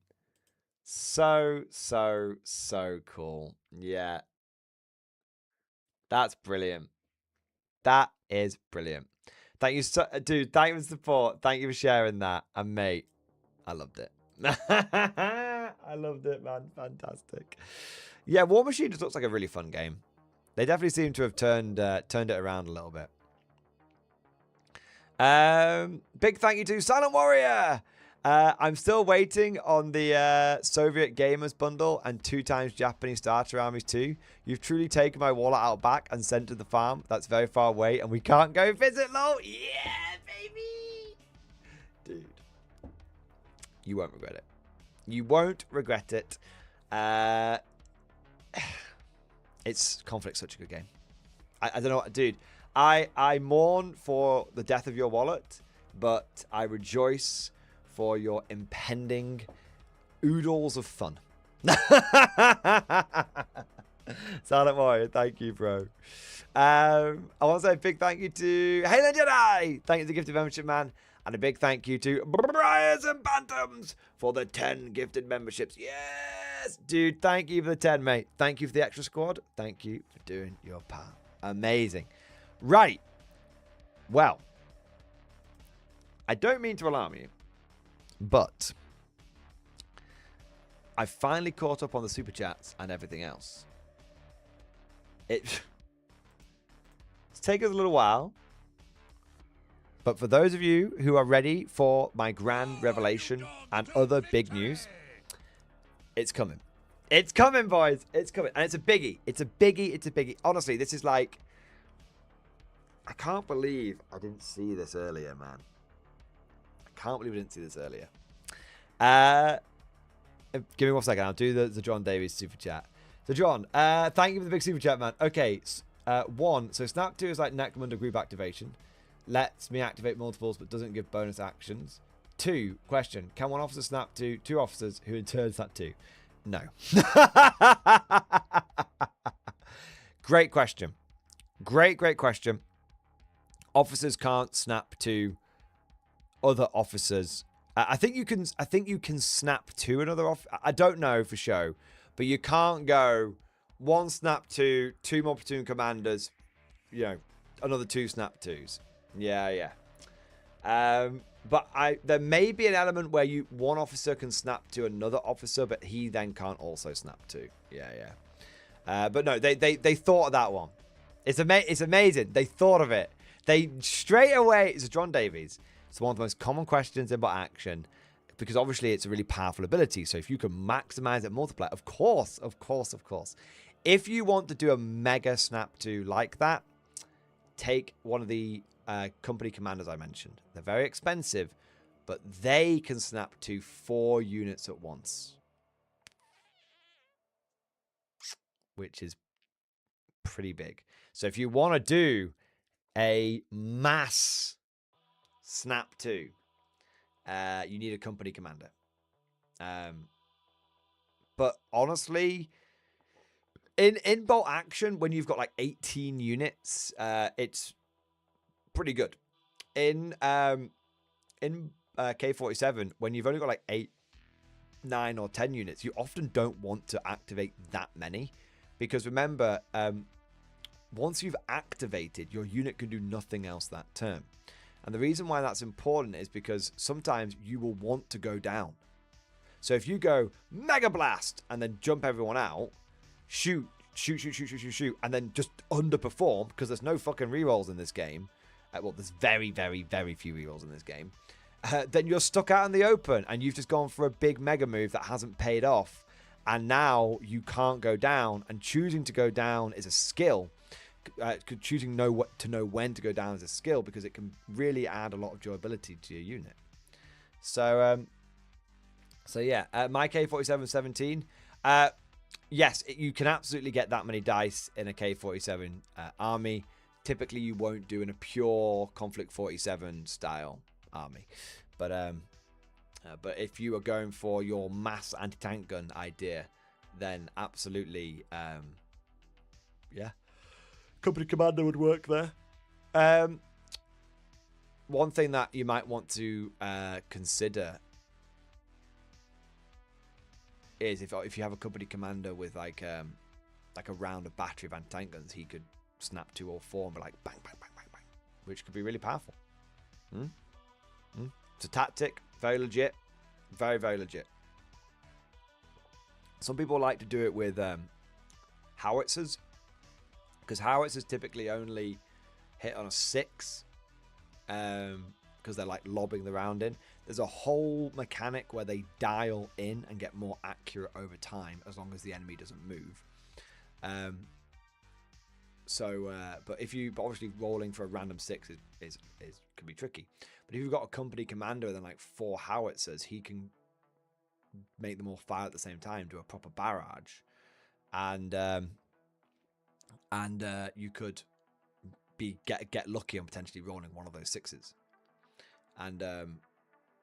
A: So cool. Yeah. That's brilliant. That is brilliant. Thank you, dude. Thank you for the support. Thank you for sharing that. And mate, I loved it. I loved it, man. Fantastic. Yeah, War Machine just looks like a really fun game. They definitely seem to have turned it around a little bit. Big thank you to Silent Warrior. I'm still waiting on the Soviet Gamers bundle and 2 times Japanese starter armies too. You've truly taken my wallet out back and sent to the farm. That's very far away and we can't go visit, lol. Yeah, baby. Dude. You won't regret it. You won't regret it. It's Conflict's such a good game. I don't know what, dude. I mourn for the death of your wallet, but I rejoice for your impending oodles of fun. Silent Warrior, thank you, bro. I want to say a big thank you to Halen Jedi. Thank you for the gifted membership, man. And a big thank you to Briars and Bantams for the 10 gifted memberships. Yes, dude. Thank you for the 10, mate. Thank you for the extra squad. Thank you for doing your part. Amazing. Right. Well, I don't mean to alarm you, but I finally caught up on the super chats and everything else. It's taken us a little while. But for those of you who are ready for my grand revelation and other big news, it's coming. It's coming, boys. It's coming. And it's a biggie. It's a biggie. It's a biggie. Honestly, this is like... I can't believe I didn't see this earlier, man. I can't believe I didn't see this earlier. Give me 1 second. I'll do the John Davies super chat. So, John, thank you for the big super chat, man. Okay. 1. So, Snap 2 is like Necromunda group activation. Lets me activate multiples but doesn't give bonus actions. 2, question. Can one officer snap to 2 officers who in turn snap to? No. Great question. Great question. Officers can't snap to other officers. I think you can snap to another officer. I don't know for sure, but you can't go 1 snap to 2 more platoon commanders, you know, another 2 snap twos. Yeah. But there may be an element where one officer can snap to another officer, but he then can't also snap to. Yeah. But no, they thought of that one. It's amazing. They thought of it. They straight away. It's John Davies. It's one of the most common questions in bot action because obviously it's a really powerful ability. So if you can maximize it, multiply, of course. If you want to do a mega snap to like that, take one of the company commanders I mentioned. They're very expensive, but they can snap to 4 units at once, which is pretty big. So if you want to do a mass snap to, you need a company commander. But honestly, in bolt action, when you've got like 18 units, it's pretty good. In K47, when you've only got like 8, 9, or 10 units, you often don't want to activate that many. Because remember, once you've activated, your unit can do nothing else that turn. And the reason why that's important is because sometimes you will want to go down. So if you go Mega Blast and then jump everyone out, shoot, and then just underperform because there's no fucking rerolls in this game. Well, there's very, very, very few rerolls in this game. Then you're stuck out in the open and you've just gone for a big mega move that hasn't paid off. And now you can't go down, and choosing to go down is a skill. Choosing to know when to go down is a skill because it can really add a lot of durability to your unit. So yeah, my K47 17. Yes, you can absolutely get that many dice in a K47 army. Typically, you won't do in a pure Conflict 47 style army, but if you are going for your mass anti-tank gun idea, then absolutely, yeah, company commander would work there. One thing that you might want to consider is if you have a company commander with like a round of battery of anti-tank guns, he could snap 2 or 4 and be like bang, bang, bang, bang, bang, which could be really powerful. It's a tactic, very legit, very, very legit. Some people like to do it with howitzers, because howitzers typically only hit on a 6, because they're like lobbing the round in. There's a whole mechanic where they dial in and get more accurate over time as long as the enemy doesn't move. But obviously rolling for a random 6 can be tricky. But if you've got a company commander and then like 4 howitzers, he can make them all fire at the same time, do a proper barrage, and you could get lucky on potentially rolling one of those 6s. And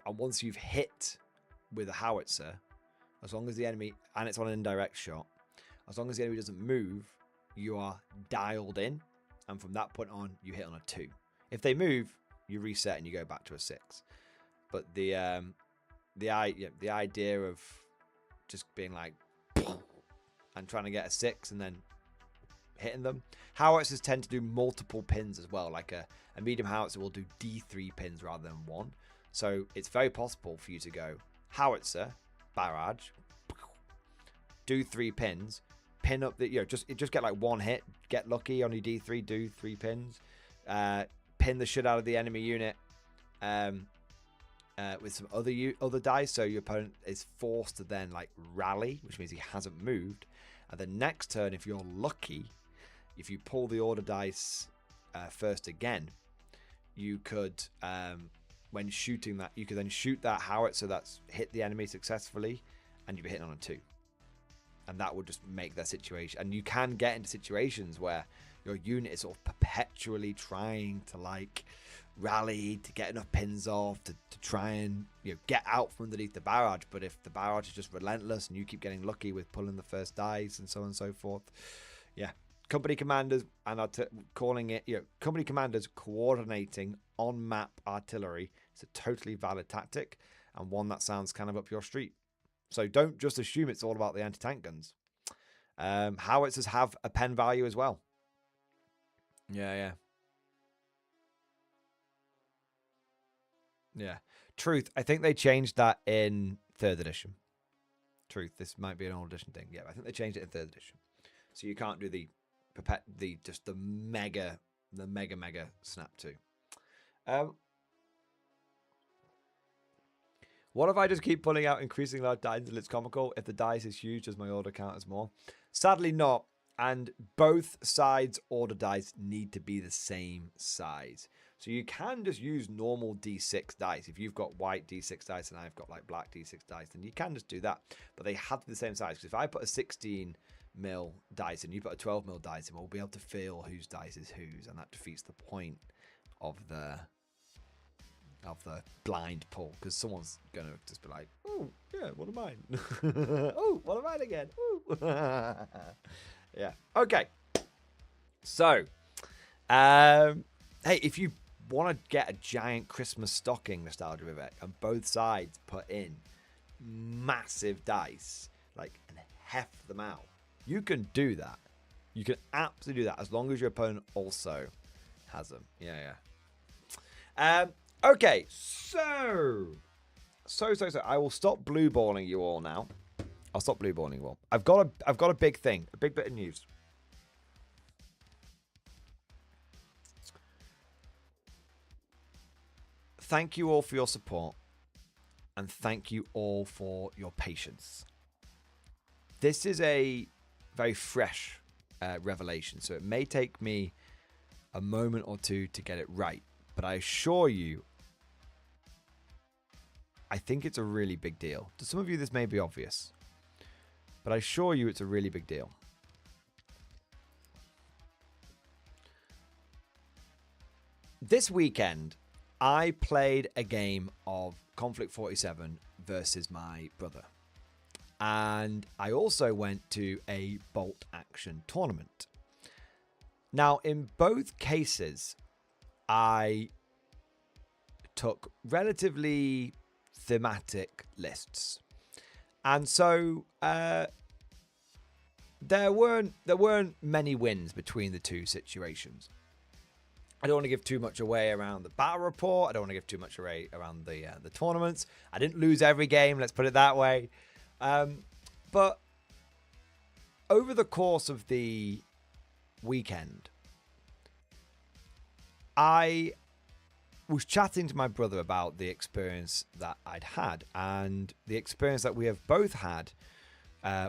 A: once you've hit with a howitzer, as long as the enemy, and it's on an indirect shot, as long as the enemy doesn't move, you are dialed in, and from that point on, you hit on a 2. If they move, you reset and you go back to a 6. But the idea of just being like and trying to get a 6 and then hitting them, howitzers tend to do multiple pins as well. Like a medium howitzer will do D3 pins rather than 1. So it's very possible for you to go howitzer, barrage, do 3 pins, pin up the, just get like 1 hit, get lucky on your D3, do 3 pins, pin the shit out of the enemy unit with some other dice, so your opponent is forced to then like rally, which means he hasn't moved. And the next turn, if you're lucky, if you pull the order dice first again, you could when shooting that, you could then shoot that howitzer that's hit the enemy successfully, and you'd be hitting on a 2. And that would just make their situation. And you can get into situations where your unit is sort of perpetually trying to like rally to get enough pins off to try and get out from underneath the barrage. But if the barrage is just relentless and you keep getting lucky with pulling the first dice and so on and so forth, yeah. Company commanders, and calling it, company commanders coordinating on map artillery is a totally valid tactic, and one that sounds kind of up your street. So don't just assume it's all about the anti-tank guns. Howitzers have a pen value as well. Yeah. Truth, I think they changed that in 3rd edition. Truth, this might be an old edition thing. Yeah, I think they changed it in 3rd edition. So you can't do the just the mega snap 2. What if I just keep pulling out increasing large dice until it's comical? If the dice is huge, does my order count as more? Sadly not. And both sides' order dice need to be the same size. So you can just use normal D6 dice. If you've got white D6 dice and I've got like black D6 dice, then you can just do that. But they have to be the same size. Because if I put a 16 mil dice and you put a 12 mil dice in, we'll be able to feel whose dice is whose. And that defeats the point of the blind pull. Because someone's going to just be like, oh, yeah, one of mine. Oh, one of mine again. Ooh. Yeah. Okay. So, hey, if you want to get a giant Christmas stocking nostalgia effect and both sides put in massive dice, like, and heft them out, you can do that. You can absolutely do that as long as your opponent also has them. Yeah. Okay. So I will stop blue balling you all now. I'll stop blue balling you all. I've got a big thing, a big bit of news. Thank you all for your support, and thank you all for your patience. This is a very fresh revelation, so it may take me a moment or two to get it right, but I assure you, I think it's a really big deal. To some of you, this may be obvious, but I assure you it's a really big deal. This weekend, I played a game of Conflict 47 versus my brother. And I also went to a bolt action tournament. Now, in both cases, I took relatively thematic lists. And so there weren't many wins between the two situations. I don't want to give too much away around the battle report. I don't want to give too much away around the tournaments. I didn't lose every game, let's put it that way. But over the course of the weekend, I was chatting to my brother about the experience that I'd had and the experience that we have both had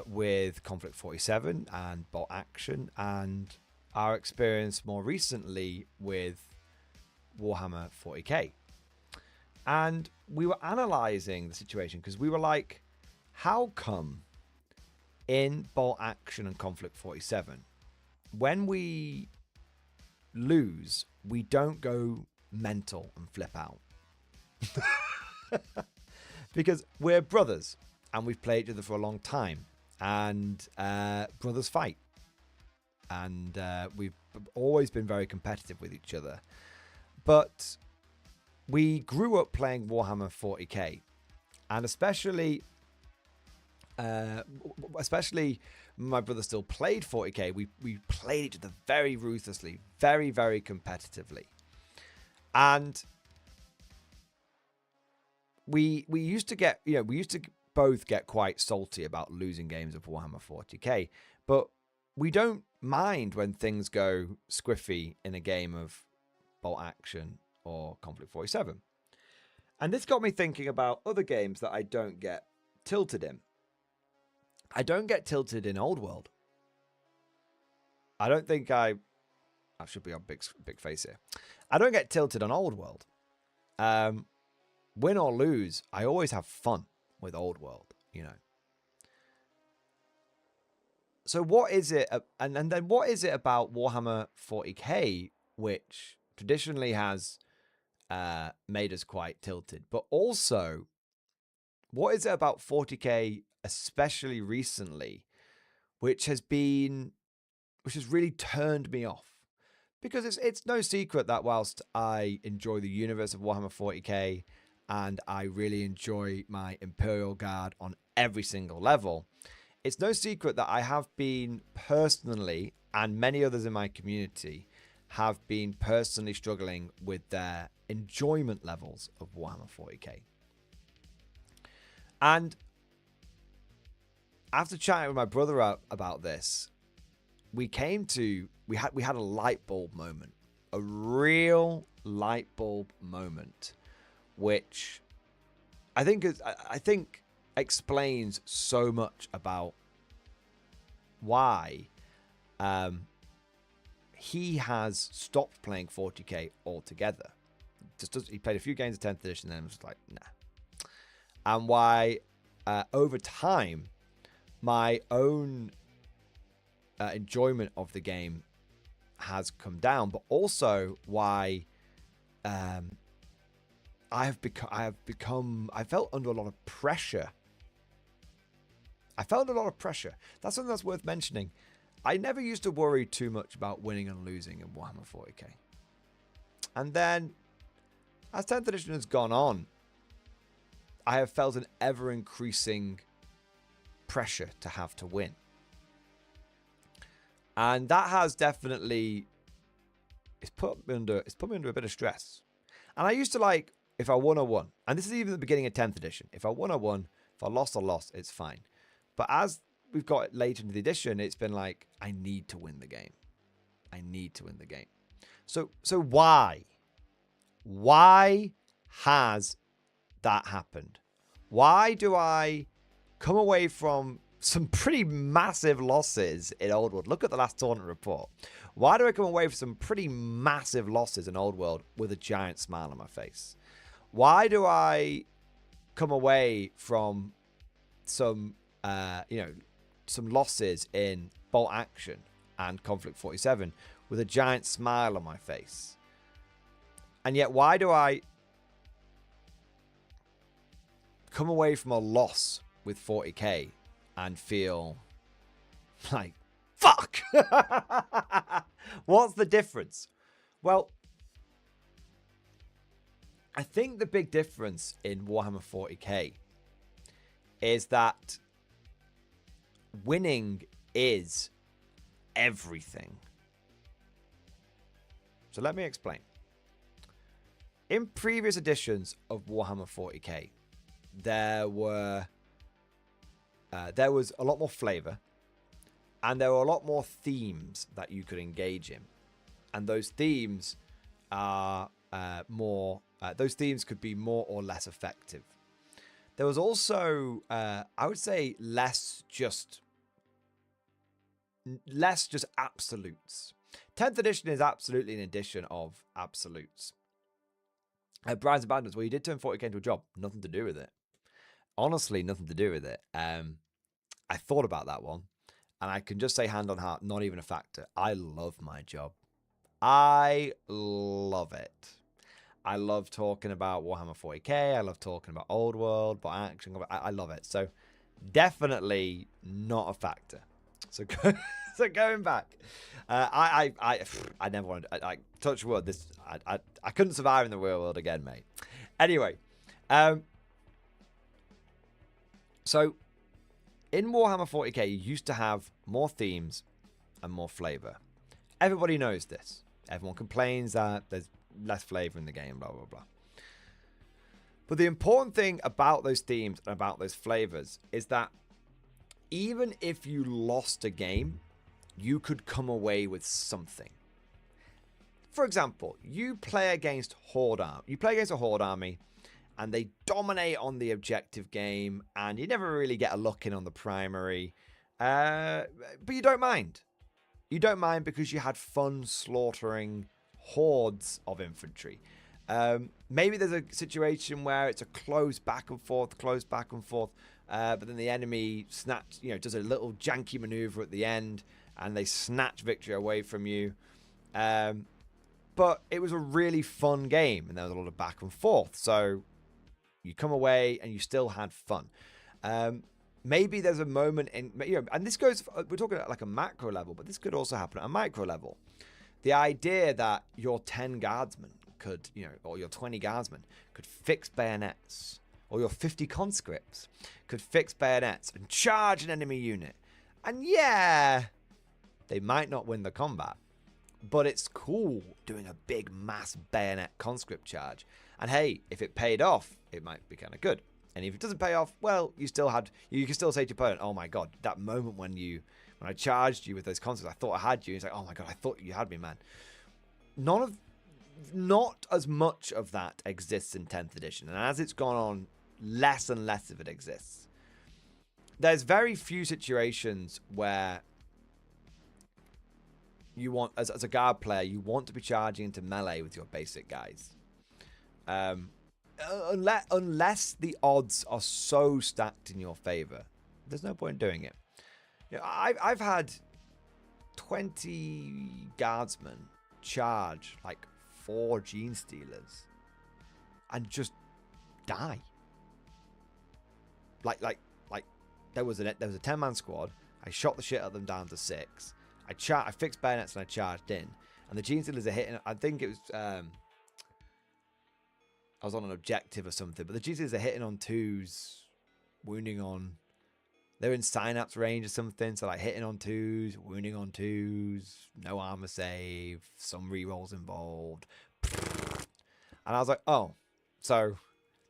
A: with Conflict 47 and Bolt Action, and our experience more recently with Warhammer 40k. And we were analyzing the situation because we were like, how come in Bolt Action and Conflict 47, when we lose, we don't go mental and flip out? Because we're brothers and we've played each other for a long time, and brothers fight, and we've always been very competitive with each other. But we grew up playing Warhammer 40k, and especially my brother still played 40k. We played each other very ruthlessly, very, very competitively. And we used to both get quite salty about losing games of Warhammer 40k, but we don't mind when things go squiffy in a game of Bolt Action or Conflict 47. And this got me thinking about other games that I don't get tilted in. I don't get tilted in Old World. I don't think I should be on big face here. I don't get tilted on Old World. Win or lose, I always have fun with Old World, you know. So what is it, and then what is it about Warhammer 40k which traditionally has made us quite tilted? But also, what is it about 40k, especially recently, which has really turned me off? Because it's no secret that whilst I enjoy the universe of Warhammer 40k and I really enjoy my Imperial Guard on every single level, it's no secret that I have been personally, and many others in my community, have been personally struggling with their enjoyment levels of Warhammer 40k. And after chatting with my brother about this, we had a light bulb moment, a real light bulb moment, which I think explains so much about why he has stopped playing 40k altogether. He played a few games of 10th edition, and then was like, nah. And why over time, my own enjoyment of the game has come down, but also why I felt under a lot of pressure. That's something that's worth mentioning. I never used to worry too much about winning and losing in Warhammer 40k. And then, as 10th edition has gone on, I have felt an ever-increasing pressure to have to win. And that has definitely... It's put me under a bit of stress. And I used to like, if I won, I won. And this is even the beginning of 10th edition. If I won, I won. If I lost, I lost. It's fine. But as we've got later into the edition, it's been like, I need to win the game. I need to win the game. So why? Why has that happened? Why do I come away from some pretty massive losses in Old World? Look at the last tournament report. Why do I come away from some pretty massive losses in Old World with a giant smile on my face? Why do I come away from some, some losses in Bolt Action and Conflict 47 with a giant smile on my face? And yet, why do I come away from a loss with 40k and feel like, fuck? What's the difference? Well, I think the big difference in Warhammer 40k is that winning is everything. So let me explain. In previous editions of Warhammer 40k, there was a lot more flavor, and there were a lot more themes that you could engage in, and those themes are those themes could be more or less effective. There was also, I would say, less just absolutes. 10th edition is absolutely an edition of absolutes. Brian's Abandons, well, you did turn 40k into a job. Nothing to do with it. Honestly, nothing to do with it. I thought about that one, and I can just say hand on heart, not even a factor. I love my job. I love it. I love talking about Warhammer 40k. I love talking about Old World, but action. I love it. So definitely not a factor. So going back, I never wanted. I touch wood. This I couldn't survive in the real world again, mate. Anyway, so in Warhammer 40k, you used to have more themes and more flavor. Everybody knows this. Everyone complains that there's less flavor in the game, blah, blah, blah. But the important thing about those themes and about those flavors is that even if you lost a game, you could come away with something. For example, you play against Horde Army. You play against a Horde Army, and they dominate on the objective game, and you never really get a look in on the primary. But you don't mind. You don't mind because you had fun slaughtering hordes of infantry. Maybe there's a situation where it's a close back and forth, but then the enemy does a little janky maneuver at the end, and they snatch victory away from you. But it was a really fun game, and there was a lot of back and forth. So you come away and you still had fun. Maybe there's a moment in, and this goes, we're talking at like a macro level, but this could also happen at a micro level. The idea that your 10 guardsmen could, or your 20 guardsmen could fix bayonets, or your 50 conscripts could fix bayonets and charge an enemy unit. And yeah, they might not win the combat, but it's cool doing a big mass bayonet conscript charge. And hey, if it paid off, it might be kind of good. And if it doesn't pay off, well, you can still say to your opponent, oh my god, that moment when you when I charged you with those concepts, I thought I had you. It's like, oh my god, I thought you had me, man. Not as much of that exists in 10th edition, and as it's gone on, less and less of it exists. There's very few situations where you want, as a guard player, you want to be charging into melee with your basic guys. Unless the odds are so stacked in your favor, there's no point doing it. You know, I've had 20 guardsmen charge like 4 gene stealers and just die. Like there was a 10-man squad. I shot the shit out of them down to 6. I fixed bayonets and I charged in, and the gene stealers are hitting. I think it was I was on an objective or something, but the gene stealers are hitting on 2s, wounding on. They're in synapse range or something, so like hitting on 2s, wounding on 2s, no armor save, some rerolls involved. And I was like, oh, so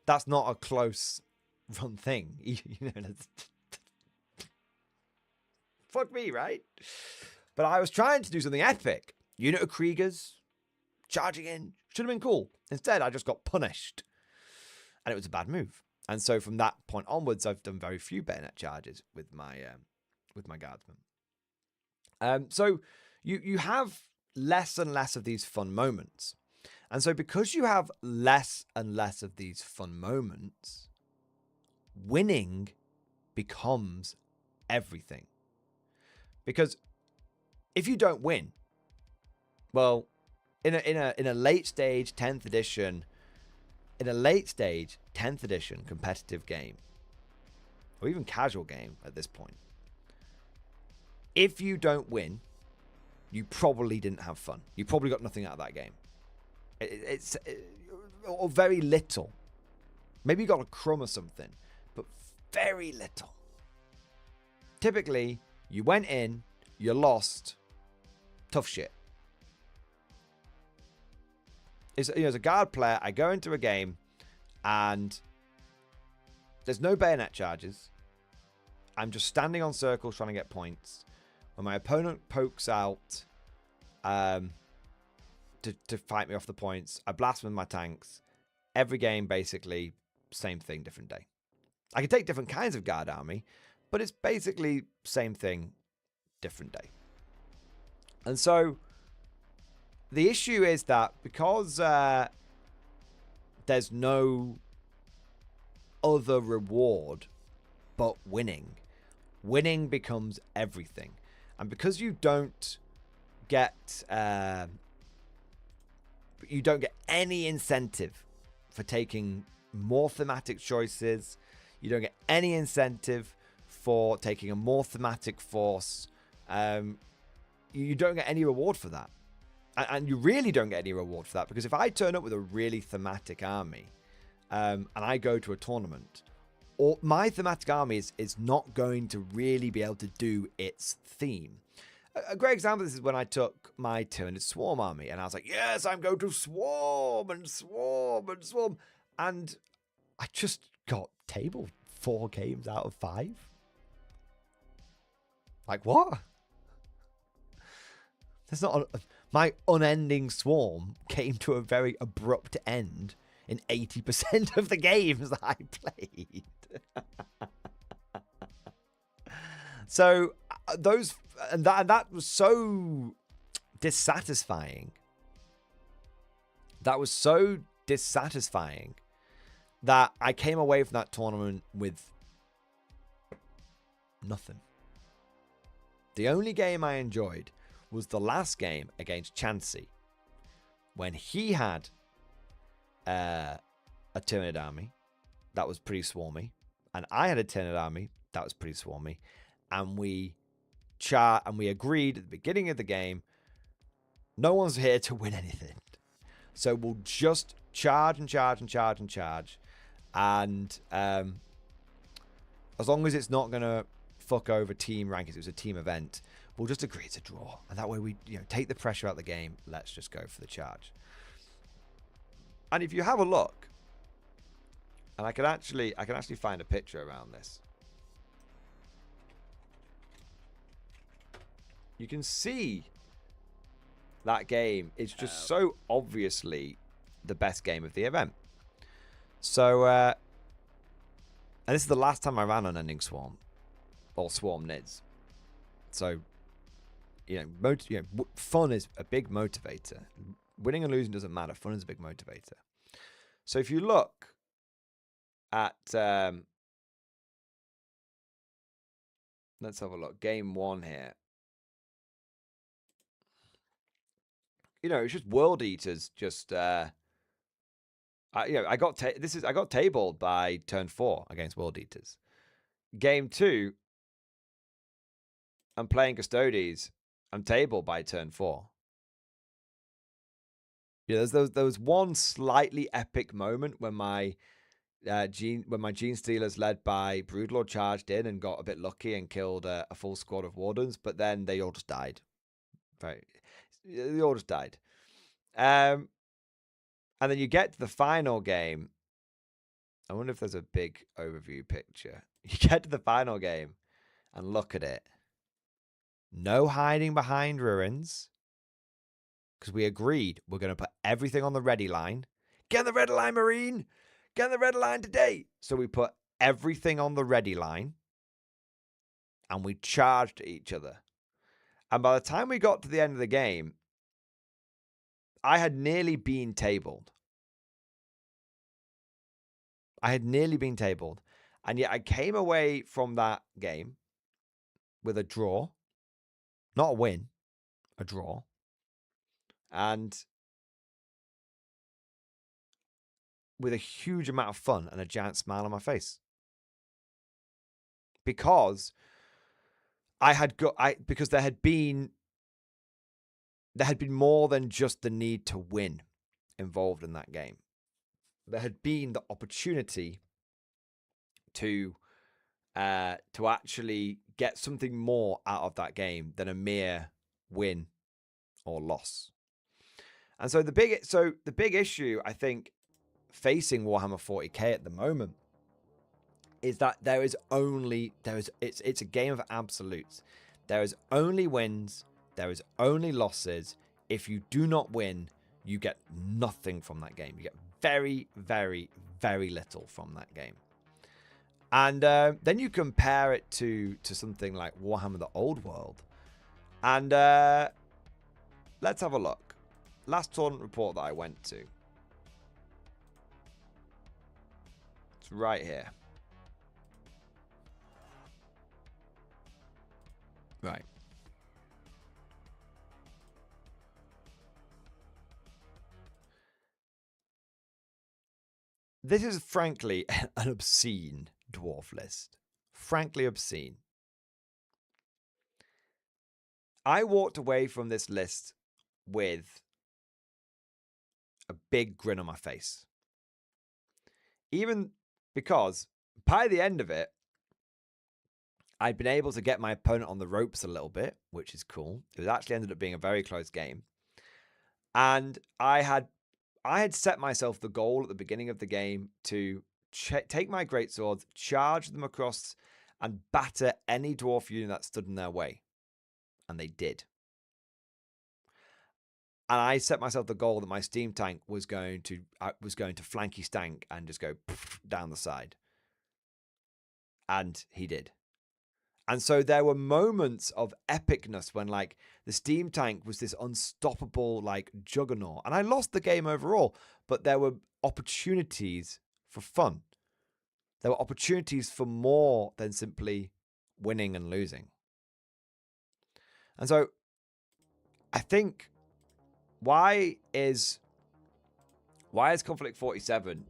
A: that's not a close run thing. You know, fuck me, right? But I was trying to do something epic. Unit of Kriegers, charging in, should have been cool. Instead, I just got punished. And it was a bad move. And so from that point onwards, I've done very few bayonet charges with my guardsmen. So you have less and less of these fun moments. And so because you have less and less of these fun moments, winning becomes everything. Because if you don't win, well, in a late stage 10th edition, competitive game, or even casual game at this point, if you don't win, you probably didn't have fun. You probably got nothing out of that game. Or very little. Maybe you got a crumb or something, but very little. Typically, you went in, you lost, tough shit. As a guard player, I go into a game and there's no bayonet charges. I'm just standing on circles trying to get points. When my opponent pokes out to fight me off the points, I blast them with my tanks. Every game, basically, same thing, different day. I can take different kinds of guard army, but it's basically same thing, different day. And so the issue is that because there's no other reward but winning becomes everything. And because you don't get any incentive for taking more thematic choices, you don't get any incentive for taking a more thematic force, you don't get any reward for that. And you really don't get any reward for that, because if I turn up with a really thematic army and I go to a tournament, or my thematic army is not going to really be able to do its theme. A great example of this is when I took my Tyranid Swarm army, and I was like, yes, I'm going to swarm and swarm and swarm. And I just got tabled 4 games out of 5. Like, what? That's not... My unending swarm came to a very abrupt end in 80% of the games that I played. So that was so dissatisfying. That was so dissatisfying that I came away from that tournament with nothing. The only game I enjoyed was the last game against Chansey, when he had a Tyranid army that was pretty swarmy, and I had a Tyranid army that was pretty swarmy, and we agreed at the beginning of the game, no one's here to win anything, so we'll just charge and charge and charge and charge, and as long as it's not gonna fuck over team rankings, it was a team event, we'll just agree it's a draw, and that way we take the pressure out of the game. Let's just go for the charge. And if you have a look, and I can actually find a picture around this. You can see that game is just so obviously the best game of the event. So, and this is the last time I ran on Ending Swarm, or Swarm Nids. So, fun is a big motivator. Winning and losing doesn't matter. Fun is a big motivator. So if you look at, let's have a look. Game 1 here. It's just World Eaters. Just I got tabled by turn 4 against World Eaters. Game 2, I'm playing Custodes. I'm tabled by turn 4. There was one slightly epic moment when my Gene Stealers led by Broodlord charged in and got a bit lucky and killed a full squad of Wardens, but then they all just died. They all just died. And then you get to the final game. I wonder if there's a big overview picture. You get to the final game and look at it. No hiding behind ruins. Because we agreed we're going to put everything on the ready line. Get on the ready line, Marine! Get on the ready line today! So we put everything on the ready line. And we charged each other. And by the time we got to the end of the game, I had nearly been tabled. And yet I came away from that game with a draw. Not a win. A draw. And with a huge amount of fun and a giant smile on my face. Because because there had been more than just the need to win involved in that game. There had been the opportunity to actually get something more out of that game than a mere win or loss. And so the big issue, I think, facing Warhammer 40k at the moment is that it's a game of absolutes. There is only wins, there is only losses. If you do not win, you get nothing from that game. You get very, very, very little from that game. And then you compare it to something like Warhammer the Old World. And let's have a look. Last tournament report that I went to. It's right here. Right. This is frankly an obscene dwarf list. Frankly obscene. I walked away from this list with a big grin on my face. Even because by the end of it, I'd been able to get my opponent on the ropes a little bit, which is cool. It actually ended up being a very close game. And I had set myself the goal at the beginning of the game to take my greatswords, charge them across, and batter any dwarf unit that stood in their way. And they did. And I set myself the goal that my steam tank was going to flanky stank and just go down the side. And he did. And so there were moments of epicness when like the steam tank was this unstoppable like juggernaut. And I lost the game overall, but there were opportunities for fun. There were opportunities for more than simply winning and losing. And so I think why is Conflict 47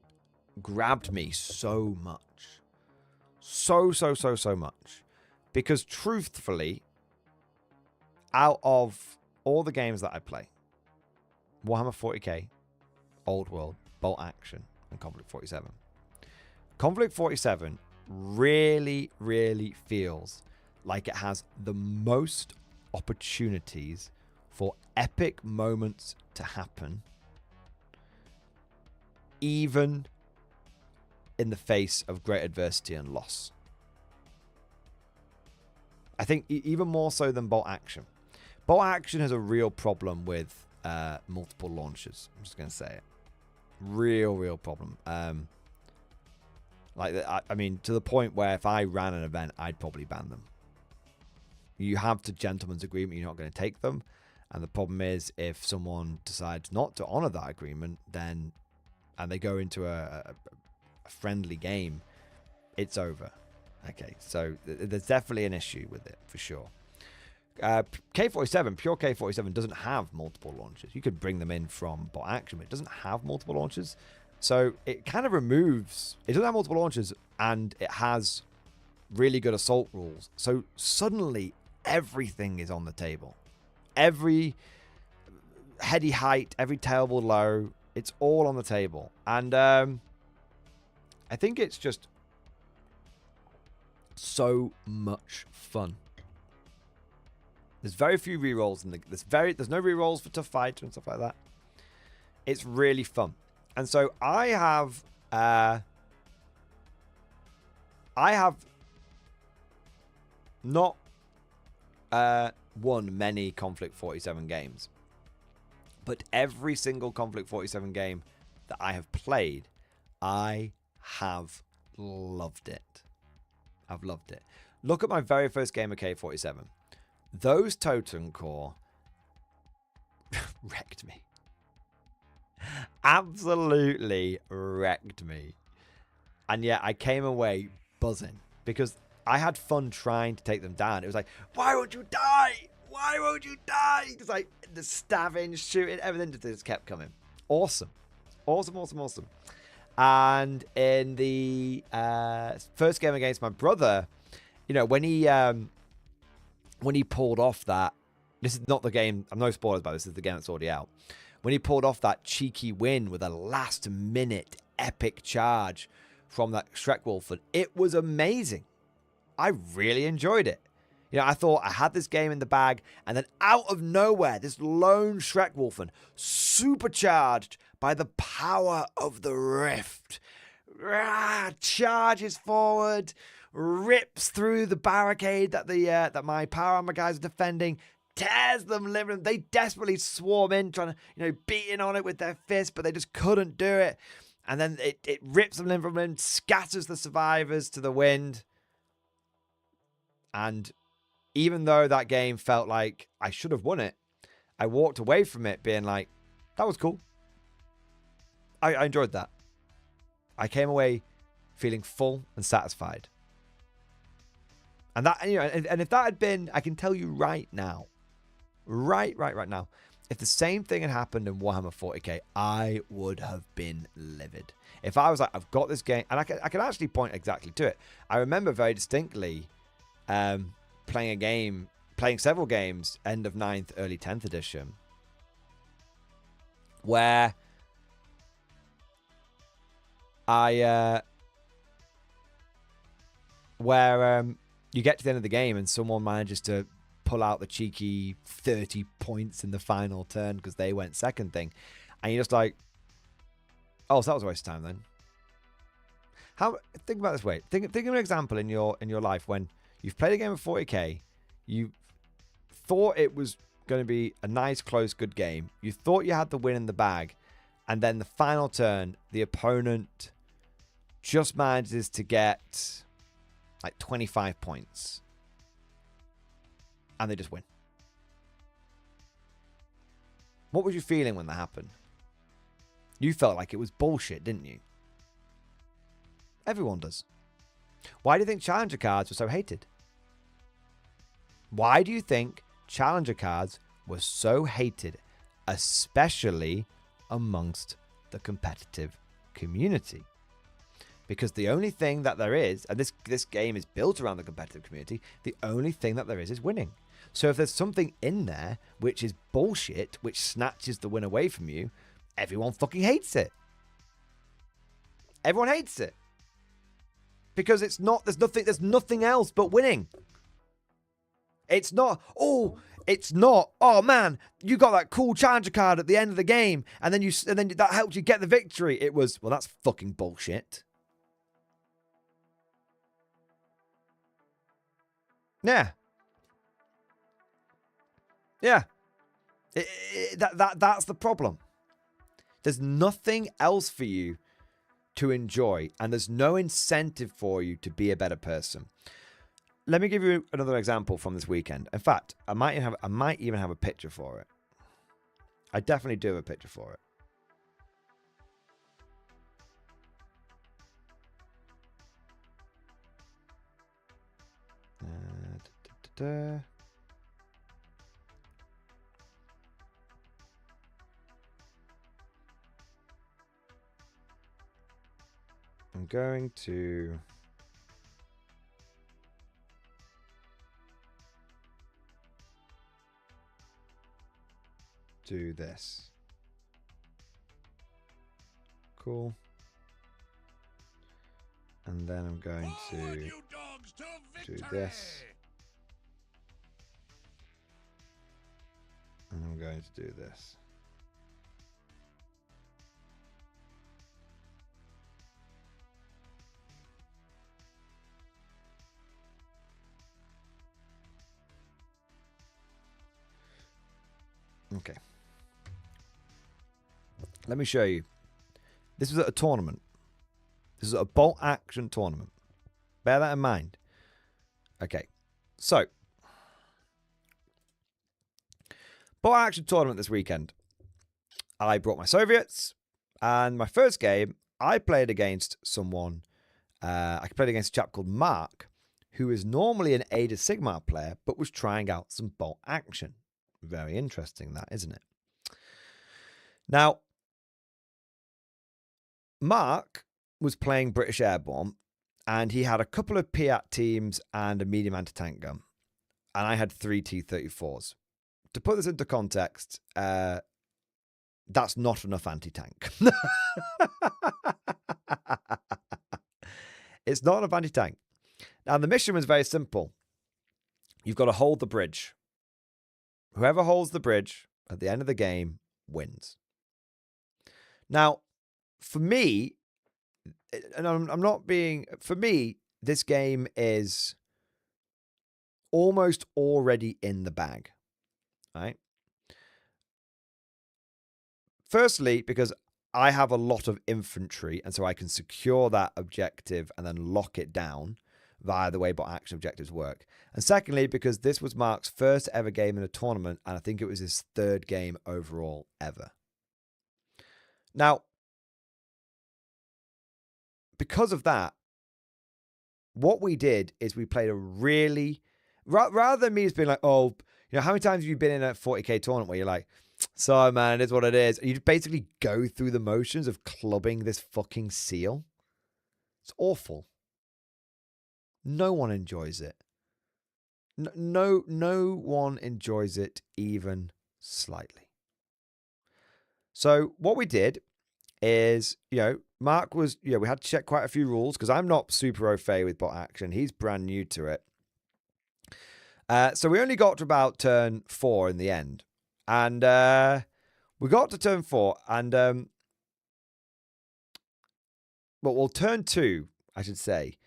A: grabbed me so much? So much. Because truthfully, out of all the games that I play, Warhammer 40k, Old World, Bolt Action, and Conflict 47. Conflict 47 really, really feels like it has the most opportunities for epic moments to happen, even in the face of great adversity and loss. I think even more so than Bolt Action. Bolt action has a real problem with multiple launchers. I'm just going to say it. Real problem. I mean, to the point where if I ran an event, I'd probably ban them. You have the gentleman's agreement, you're not going to take them. And the problem is, if someone decides not to honor that agreement, then, and they go into a friendly game, it's over. Okay, so there's definitely an issue with it, for sure. K47, pure K47 doesn't have multiple launchers. You could bring them in from bot action, but it doesn't have multiple launchers. So it kind of removes, it doesn't have multiple launchers, and it has really good assault rules. So suddenly everything is on the table. Every heady height, every tailable low, it's all on the table. And I think it's just so much fun. There's very few rerolls in the there's no rerolls for Tough Fighter and stuff like that. It's really fun. And so I have not won many Conflict 47 games. But every single Conflict 47 game that I have played, I have loved it. I've loved it. Look at my very first game of K47. Those Totem Core wrecked me. Absolutely wrecked me. And yet I came away buzzing because I had fun trying to take them down. It was like, why won't you die? Why won't you die? It's like the stabbing, shooting, everything just kept coming. Awesome. Awesome. And in the first game against my brother, you know, when he pulled off that, this is not the game, I'm no spoilers about this, is the game that's already out. When he pulled off that cheeky win with a last minute epic charge from that Schreckwolfen, it was amazing. I really enjoyed it. You know, I thought I had this game in the bag, and then out of nowhere, this lone Schreckwolfen, supercharged by the power of the Rift, charges forward, rips through the barricade that that my power armor guys are defending, tears them limb from. They desperately swarm in, trying to, you know, beating on it with their fists, but they just couldn't do it. And then it rips them limb from limb, scatters the survivors to the wind. And even though that game felt like I should have won it, I walked away from it being like, that was cool. I enjoyed that. I came away feeling full and satisfied. And that, you know, and if that had been, I can tell you right now, right now, if the same thing had happened in Warhammer 40k, I would have been livid. If I was like, I've got this game, and I can actually point exactly to it. I remember very distinctly playing several games, end of 9th, early 10th edition, where you get to the end of the game and someone manages to pull out the cheeky 30 points in the final turn because they went second thing, and you're just like, oh, so that was a waste of time then. Think about it this way. Think of an example in your life when you've played a game of 40k, you thought it was going to be a nice, close, good game. You thought you had the win in the bag, and then the final turn, the opponent just manages to get like 25 points. And they just win. What was you feeling when that happened? You felt like it was bullshit, didn't you? Everyone does. Why do you think Challenger cards were so hated? Why do you think Challenger cards were so hated, especially amongst the competitive community? Because the only thing that there is, and this game is built around the competitive community, the only thing that there is winning. So if there's something in there which is bullshit, which snatches the win away from you, everyone fucking hates it. Everyone hates it. Because there's nothing else but winning. It's not, oh man, you got that cool Challenger card at the end of the game, and then that helped you get the victory. It was, well, that's fucking bullshit. Yeah. Yeah. That's the problem. There's nothing else for you to enjoy, and there's no incentive for you to be a better person. Let me give you another example from this weekend. In fact, I might even have a picture for it. I definitely do have a picture for it. I'm going to do this. Cool. And then I'm going to do this. And I'm going to do this. Okay. Let me show you. This was at a tournament. This is a bolt action tournament. Bear that in mind. Okay. So, bolt action tournament this weekend. I brought my Soviets, and my first game, I played against someone. I played against a chap called Mark, who is normally an Age of Sigmar player, but was trying out some bolt action. Very interesting, that, isn't it? Now, Mark was playing British Airborne, and he had a couple of Piat teams and a medium anti-tank gun. And I had 3 T-34s. To put this into context, that's not enough anti-tank. It's not enough anti-tank. Now, the mission was very simple. You've got to hold the bridge. Whoever holds the bridge at the end of the game wins. Now, for me, and I'm not being... For me, this game is almost already in the bag. Right? Firstly, because I have a lot of infantry, and so I can secure that objective and then lock it down via the way bolt action objectives work. And secondly, because this was Mark's first ever game in a tournament, and I think it was his 3rd game overall ever. Now, because of that, what we did is we played a really... Rather than me just being like, oh, you know, how many times have you been in a 40k tournament where you're like, sorry, man, it is what it is. You basically go through the motions of clubbing this fucking seal. It's awful. No one enjoys it. No one enjoys it even slightly. So what we did is, Mark was, we had to check quite a few rules because I'm not super au fait with bot action. He's brand new to it. So we only got to about turn 4 in the end. And we got to turn 4 and, turn 2, I should say.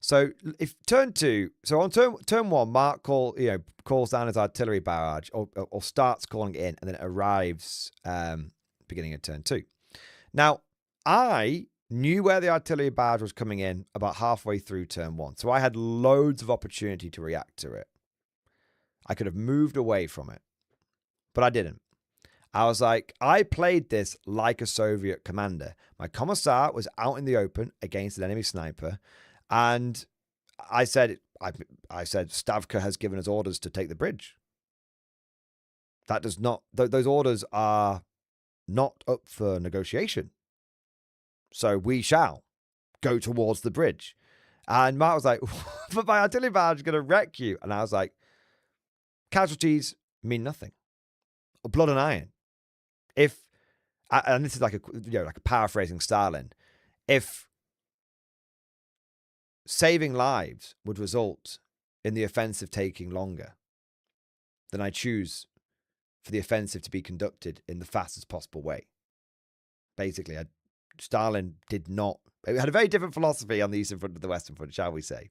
A: So if turn 2, so on turn 1, Mark calls down his artillery barrage or starts calling it in, and then it arrives beginning of turn 2. Now, I knew where the artillery barrage was coming in about halfway through turn 1. So I had loads of opportunity to react to it. I could have moved away from it, but I didn't. I was like, I played this like a Soviet commander. My commissar was out in the open against an enemy sniper. And I said, Stavka has given us orders to take the bridge. That does not, those orders are not up for negotiation. So we shall go towards the bridge. And Mark was like, but my artillery barrage is going to wreck you. And I was like, casualties mean nothing. Blood and iron. And this is like a paraphrasing Stalin. If saving lives would result in the offensive taking longer, then I choose for the offensive to be conducted in the fastest possible way. Basically, Stalin had a very different philosophy on the Eastern Front to the Western Front, shall we say.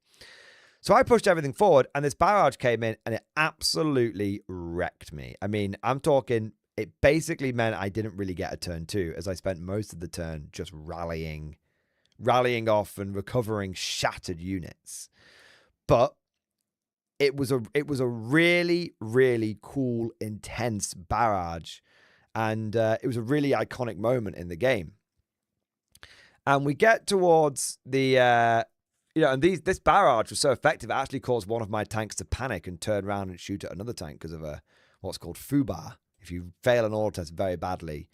A: So I pushed everything forward, and this barrage came in, and it absolutely wrecked me. I mean, I'm talking, it basically meant I didn't really get a turn 2, as I spent most of the turn just rallying off and recovering shattered units. But it was a really, really cool, intense barrage, and it was a really iconic moment in the game. And we get towards the, and this barrage was so effective, it actually caused one of my tanks to panic and turn around and shoot at another tank because of what's called foobar. If you fail an auto test very badly,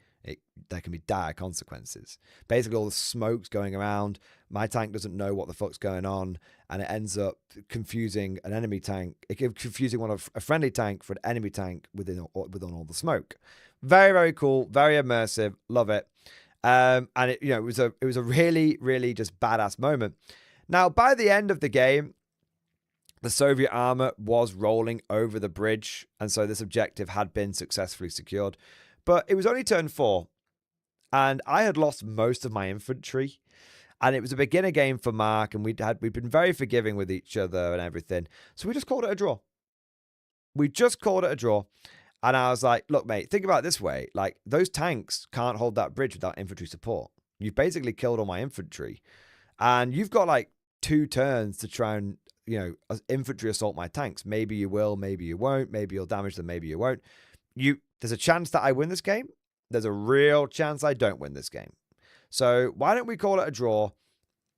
A: there can be dire consequences. Basically, all the smoke's going around. My tank doesn't know what the fuck's going on, and it ends up confusing an enemy tank. Confusing a friendly tank for an enemy tank within all the smoke. Very, very cool. Very immersive. Love it. And it was a really, really just badass moment. Now, by the end of the game, the Soviet armor was rolling over the bridge, and so this objective had been successfully secured. But it was only turn 4, and I had lost most of my infantry, and it was a beginner game for Mark, and we'd been very forgiving with each other and everything. So we just called it a draw. And I was like, look, mate, think about it this way. Like, those tanks can't hold that bridge without infantry support. You've basically killed all my infantry, and you've got like 2 turns to try and, infantry assault my tanks. Maybe you will, maybe you won't. Maybe you'll damage them, maybe you won't. There's a chance that I win this game. There's a real chance I don't win this game. So why don't we call it a draw?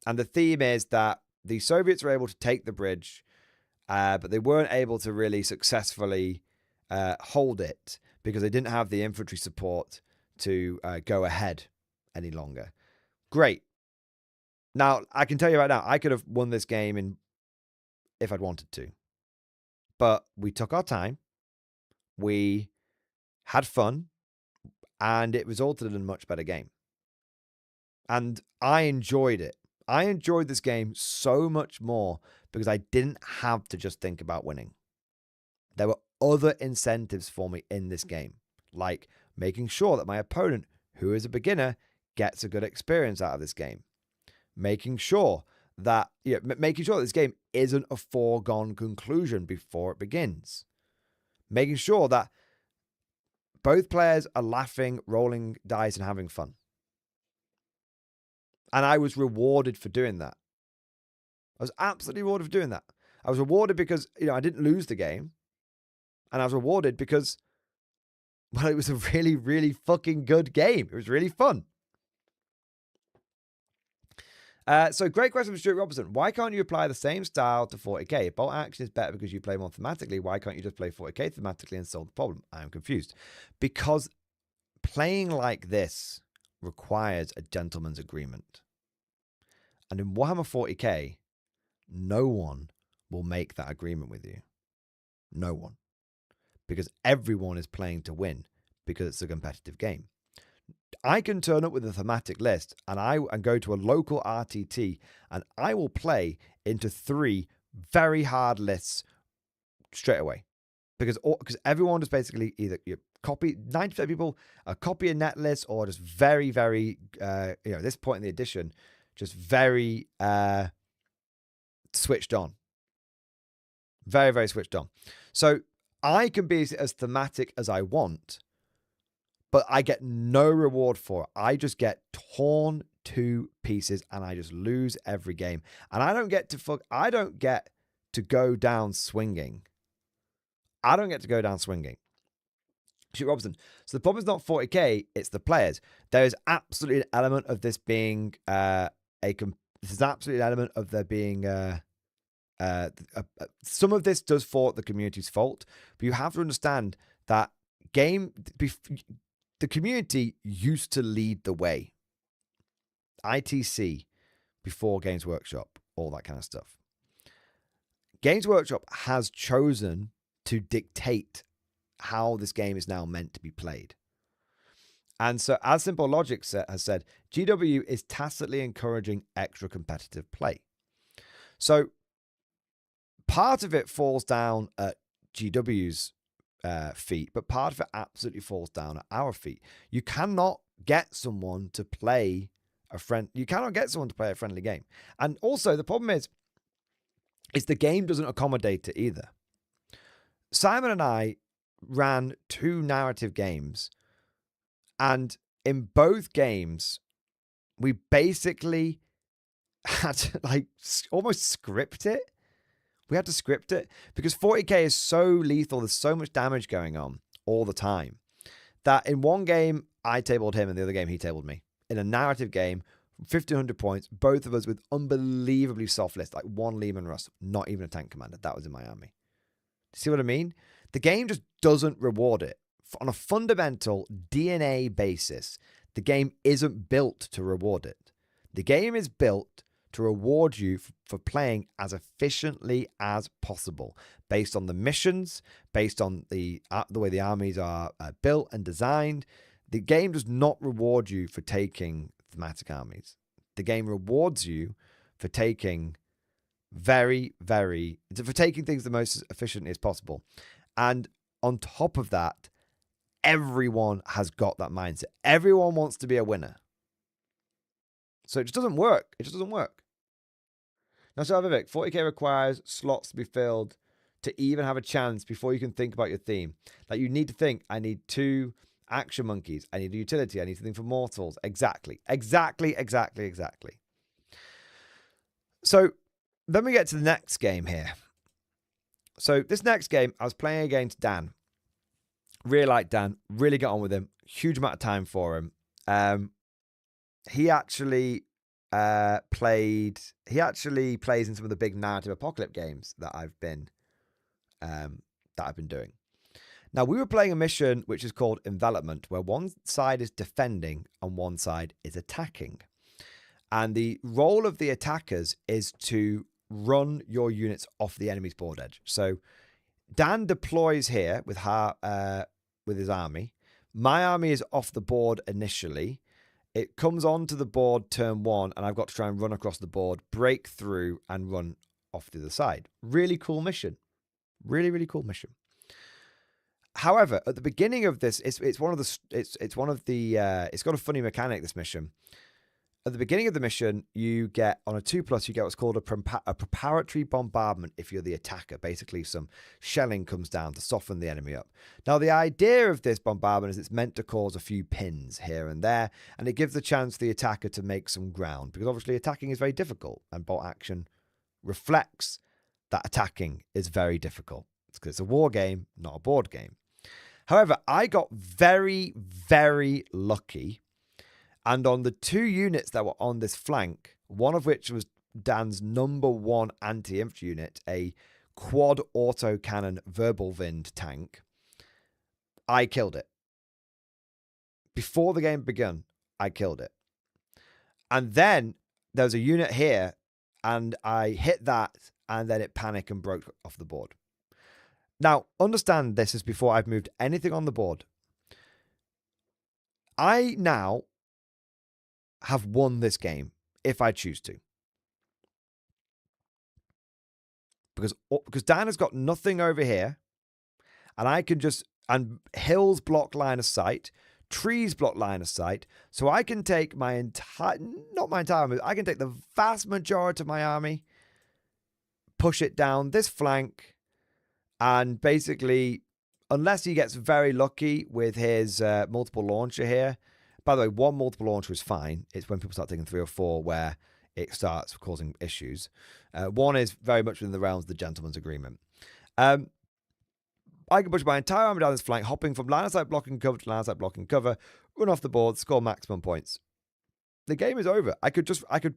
A: And the theme is that the Soviets were able to take the bridge, but they weren't able to really successfully hold it because they didn't have the infantry support to go ahead any longer. Great. Now, I can tell you right now, I could have won this game if I'd wanted to. But we took our time. We had fun, and it resulted in a much better game. And I enjoyed it. I enjoyed this game so much more because I didn't have to just think about winning. There were other incentives for me in this game, like making sure that my opponent, who is a beginner, gets a good experience out of this game. Making sure that this game isn't a foregone conclusion before it begins. Making sure that both players are laughing, rolling dice, and having fun. And I was rewarded for doing that. I was absolutely rewarded for doing that. I was rewarded because, I didn't lose the game. And I was rewarded because, it was a really, really fucking good game. It was really fun. So great question from Stuart Robertson. Why can't you apply the same style to 40k? If bolt action is better because you play more thematically, why can't you just play 40k thematically and solve the problem? I am confused. Because playing like this requires a gentleman's agreement. And in Warhammer 40k, no one will make that agreement with you. No one. Because everyone is playing to win because it's a competitive game. I can turn up with a thematic list and go to a local RTT and I will play into 3 very hard lists straight away. Because everyone just basically either copy, 90% of people copy a net list or just very, very, at this point in the edition, just very switched on. Very, very switched on. So I can be as thematic as I want, but I get no reward for it. I just get torn to pieces and I just lose every game. And I don't get to go down swinging. Shoot Robinson. So the problem is not 40k, it's the players. There is absolutely an element of this being there's absolutely an element of there being some of this does fall at the community's fault, but you have to understand that the community used to lead the way. ITC, before Games Workshop, all that kind of stuff. Games Workshop has chosen to dictate how this game is now meant to be played. And so, as Simple Logic has said, GW is tacitly encouraging extra competitive play. So, part of it falls down at GW's feet, but part of it absolutely falls down at our feet. You cannot get someone to play a friendly game. And also, the problem is, is the game doesn't accommodate it either. Simon and I ran 2 narrative games, and in both games, we basically had to almost script it. We had to script it because 40k is so lethal. There's so much damage going on all the time that in one game, I tabled him, and the other game, he tabled me. In a narrative game, 1,500 points, both of us with unbelievably soft lists, like 1 Lehman Russ, not even a tank commander. That was in my army. See what I mean? The game just doesn't reward it. On a fundamental DNA basis, the game isn't built to reward it. The game is built to reward you for playing as efficiently as possible, based on the missions, based on the way the armies are built and designed. The game does not reward you for taking thematic armies. The game rewards you for taking for taking things the most efficiently as possible. And on top of that, everyone has got that mindset. Everyone wants to be a winner. So it just doesn't work. It just doesn't work. Now, so Vivek, 40k requires slots to be filled to even have a chance before you can think about your theme. Like, you need to think, I need 2 action monkeys. I need a utility. I need to think for mortals. Exactly. So then we get to the next game here. So this next game, I was playing against Dan. Really like Dan. Really got on with him. Huge amount of time for him. He actually plays in some of the big narrative apocalypse games that I've been doing. Now, we were playing a mission which is called Envelopment, where one side is defending and one side is attacking. And the role of the attackers is to run your units off the enemy's board edge. So Dan deploys here with his army. My army is off the board initially. It comes onto the board turn 1, and I've got to try and run across the board, break through, and run off the other side. Really cool mission. Really cool mission. However, at the beginning of this, it's got a funny mechanic, this mission. At the beginning of the mission, you get, on a 2+, you get what's called a preparatory bombardment if you're the attacker. Basically, some shelling comes down to soften the enemy up. Now, the idea of this bombardment is it's meant to cause a few pins here and there, and it gives the chance for the attacker to make some ground, because obviously attacking is very difficult, and bolt action reflects that attacking is very difficult. It's because it's a war game, not a board game. However, I got very lucky. And on the 2 units that were on this flank, one of which was Dan's number 1 anti-infantry unit, a quad autocannon Wirbelwind tank, I killed it. Before the game began, I killed it. And then there was a unit here, and I hit that, and then it panicked and broke off the board. Now, understand this is before I've moved anything on the board. I now have won this game if I choose to. Because Dan has got nothing over here, and I can and hills block line of sight, trees block line of sight, so I can take I can take the vast majority of my army, push it down this flank, and basically, unless he gets very lucky with his multiple launcher here. By the way, 1 multiple launcher is fine. It's when people start taking 3 or 4 where it starts causing issues. 1 is very much within the realms of the gentleman's agreement. I can push my entire army down this flank, hopping from line of sight blocking cover to line of sight blocking cover, run off the board, score maximum points. The game is over. I could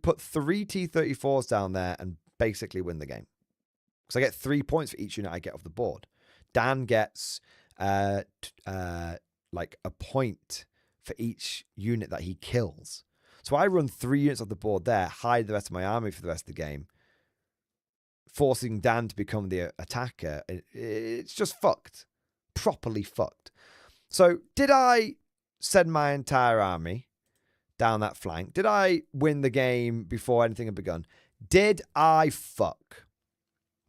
A: put 3 T-34s down there and basically win the game. Because I get 3 points for each unit I get off the board. Dan gets like a point for each unit that he kills. So I run 3 units off the board there, hide the rest of my army for the rest of the game, forcing Dan to become the attacker. It's just fucked. Properly fucked. So did I send my entire army down that flank? Did I win the game before anything had begun? Did I fuck?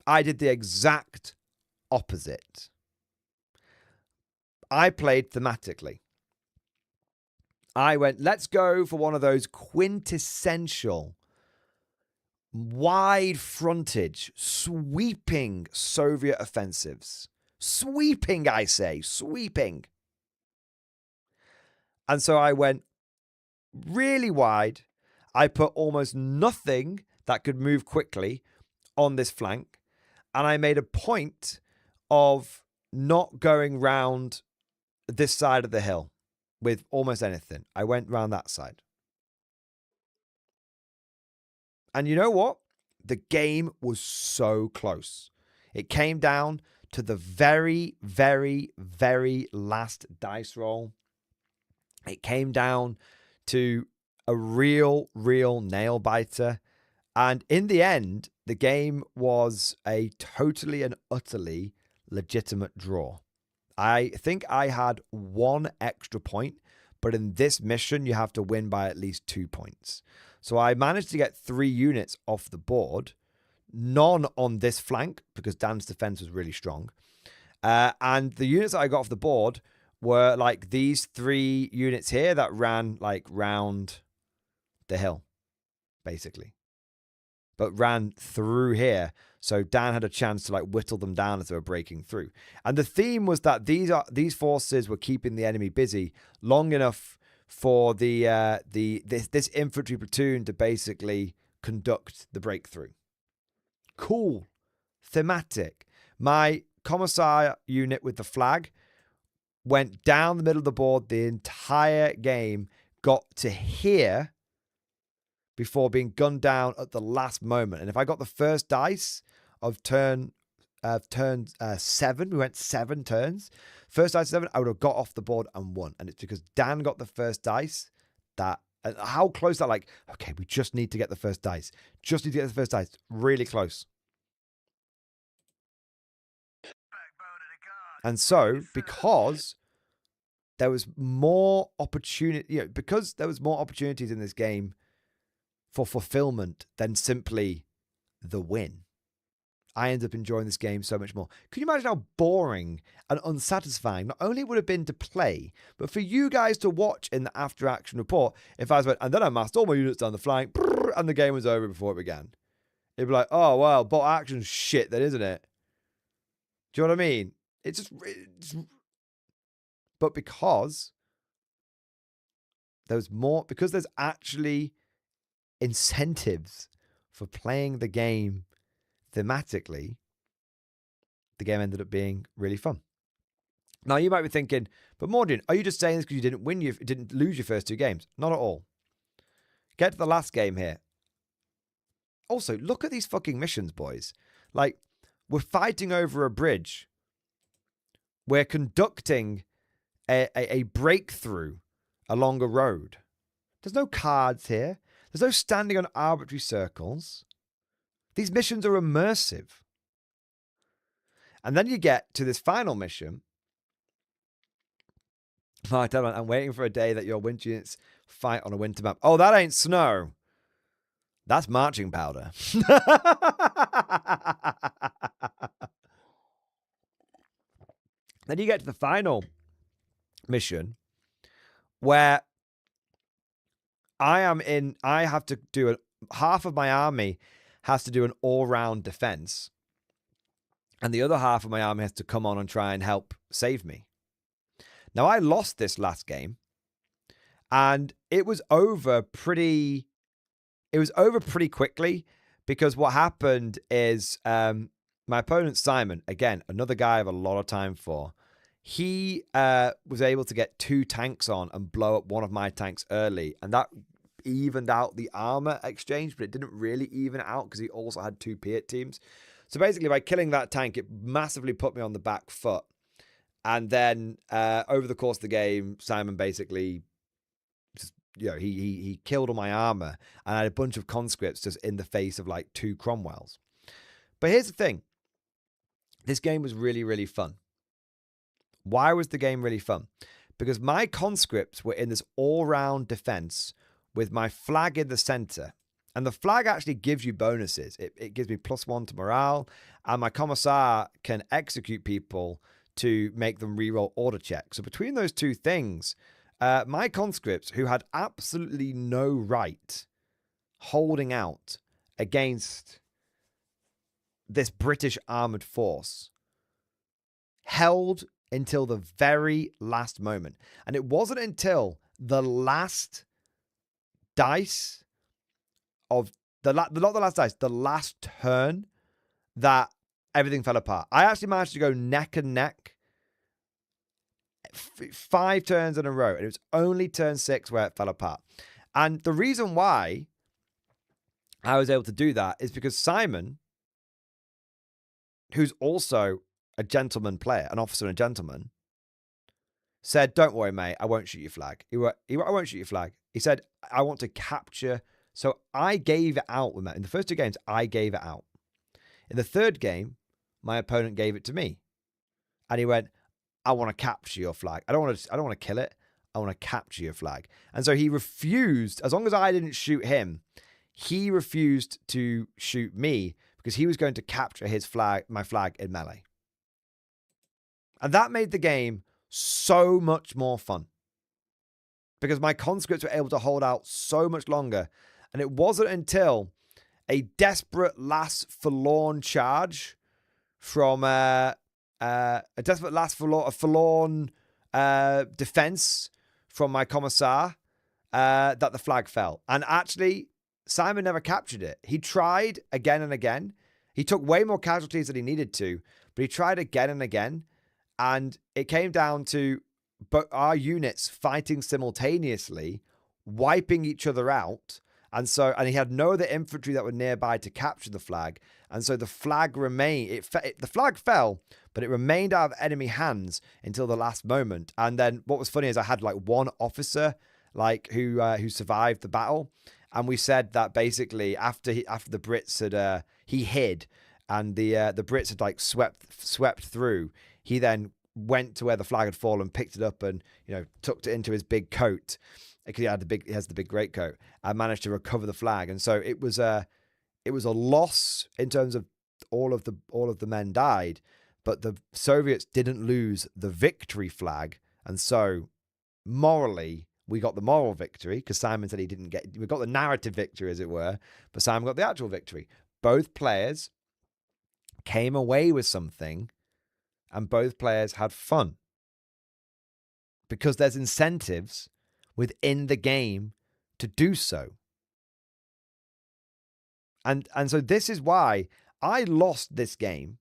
A: I did the exact opposite. I played thematically. I went, let's go for one of those quintessential wide frontage, sweeping Soviet offensives. Sweeping, I say, sweeping. And so I went really wide. I put almost nothing that could move quickly on this flank. And I made a point of not going round this side of the hill with almost anything. I went round that side. And you know what? The game was so close. It came down to the very, very, very last dice roll. It came down to a real nail biter. And in the end, the game was a totally and utterly legitimate draw. I think I had 1 extra point, but in this mission, you have to win by at least 2 points. So I managed to get 3 units off the board, none on this flank because Dan's defense was really strong. And the units that I got off the board were like these 3 units here that ran like round the hill, basically. But ran through here. So Dan had a chance to like whittle them down as they were breaking through. And the theme was that these forces were keeping the enemy busy long enough for this infantry platoon to basically conduct the breakthrough. Cool. Thematic. My commissar unit with the flag went down the middle of the board the entire game, got to here before being gunned down at the last moment. And if I got the first dice of turn 7, we went 7 turns. First dice 7, I would have got off the board and won. And it's because Dan got the first dice that, and how close that, like, okay, we just need to get the first dice. Just need to get the first dice. Really close. And so, because there was more opportunity, because there was more opportunities in this game for fulfillment than simply the win, I ended up enjoying this game so much more. Could you imagine how boring and unsatisfying not only would have been to play, but for you guys to watch in the after-action report if I was, and then I massed all my units down the flank, and the game was over before it began. It'd be like, oh, well, bot action's shit then, isn't it? Do you know what I mean? But because there's more, because there's actually incentives for playing the game thematically, the game ended up being really fun. Now you might be thinking, but Mordian, are you just saying this because you didn't lose your first 2 games? Not at all. Get to the last game here. Also, look at these fucking missions, boys. Like, we're fighting over a bridge. We're conducting a breakthrough along a road. There's no cards here. There's no standing on arbitrary circles. These missions are immersive. And then you get to this final mission. Oh, I tell you, I'm waiting for a day that your winter units fight on a winter map. Oh, that ain't snow. That's marching powder. Then you get to the final mission where I have to do half of my army has to do an all-round defense, and the other half of my army has to come on and try and help save me. Now, I lost this last game, and it was over pretty quickly, because what happened is my opponent, Simon, again, another guy I have a lot of time for, he was able to get 2 tanks on and blow up one of my tanks early, and that evened out the armor exchange, but it didn't really even it out because he also had 2 Piat teams. So basically, by killing that tank, it massively put me on the back foot. And then over the course of the game, Simon basically just, he killed all my armor, and I had a bunch of conscripts just in the face of like 2 Cromwells. But here's the thing. This game was really, really fun. Why was the game really fun? Because my conscripts were in this all-round defense with my flag in the center. And the flag actually gives you bonuses. It gives me +1 to morale, and my commissar can execute people to make them reroll order checks. So between those 2 things, my conscripts, who had absolutely no right holding out against this British armored force held until the very last moment. And it wasn't until the last dice of not the last dice, the last turn that everything fell apart. I actually managed to go neck and neck 5 turns in a row, and it was only turn 6 where it fell apart. And the reason why I was able to do that is because Simon, who's also a gentleman player, an officer and a gentleman, said, "Don't worry, mate, I won't shoot your flag." I won't shoot your flag. He said, "I want to capture." So I gave it out with that. In the first 2 games, I gave it out. In the third game, my opponent gave it to me. And he went, "I want to capture your flag. I don't want to kill it. I want to capture your flag." And so he refused, as long as I didn't shoot him, he refused to shoot me because he was going to capture my flag in melee. And that made the game so much more fun because my conscripts were able to hold out so much longer. And it wasn't until a desperate last forlorn charge from a forlorn defense from my commissar that the flag fell. And actually, Simon never captured it. He tried again and again. He took way more casualties than he needed to, but he tried again and again. And it came down to our units fighting simultaneously, wiping each other out. And he had no other infantry that were nearby to capture the flag. And so the flag remained, the flag fell, but it remained out of enemy hands until the last moment. And then what was funny is I had like one officer who survived the battle. And we said that basically after the Brits had, he hid and the Brits had like swept through. He then went to where the flag had fallen, picked it up and, tucked it into his big coat. Because he has the big greatcoat, and managed to recover the flag. And so it was a loss in terms of all of the men died, but the Soviets didn't lose the victory flag. And so morally, we got the moral victory because Simon said we got the narrative victory, as it were, but Simon got the actual victory. Both players came away with something, and both players had fun because there's incentives within the game to do so. And so this is why I lost this game.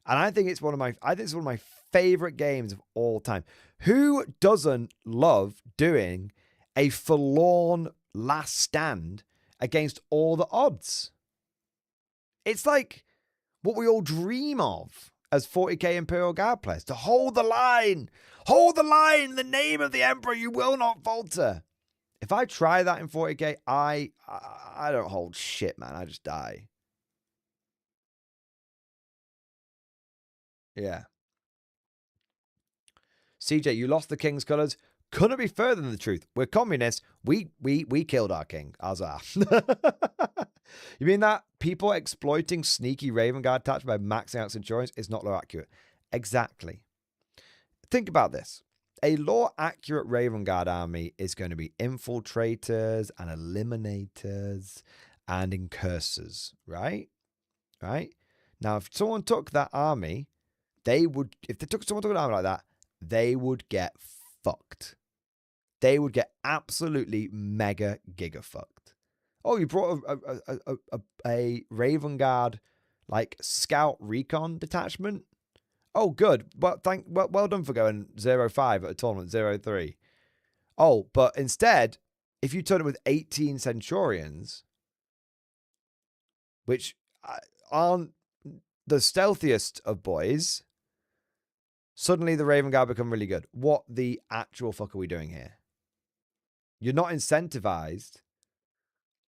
A: And I think it's one of my favorite games of all time. Who doesn't love doing a forlorn last stand against all the odds? It's like what we all dream of as 40k Imperial Guard players, to hold the line. Hold the line in the name of the Emperor. You will not falter. If I try that in 40k, I don't hold shit, man. I just die. Yeah. CJ, you lost the king's colours. Couldn't be further than the truth. We're communists. We killed our king. Azar. You mean that people exploiting sneaky Raven Guard attached by maxing out Centurions is not law accurate? Exactly. Think about this. A law accurate Raven Guard army is going to be infiltrators and eliminators and incursors, right? Right? Now, if someone took that army, someone took an army like that, they would get fucked. They would get absolutely mega giga fucked. Oh, you brought a Raven Guard like scout recon detachment? Oh, good. Well done for going 0-5 at a tournament, 0-3. Oh, but instead, if you turn it with 18 Centurions, which aren't the stealthiest of boys, suddenly the Raven Guard become really good. What the actual fuck are we doing here? You're not incentivized.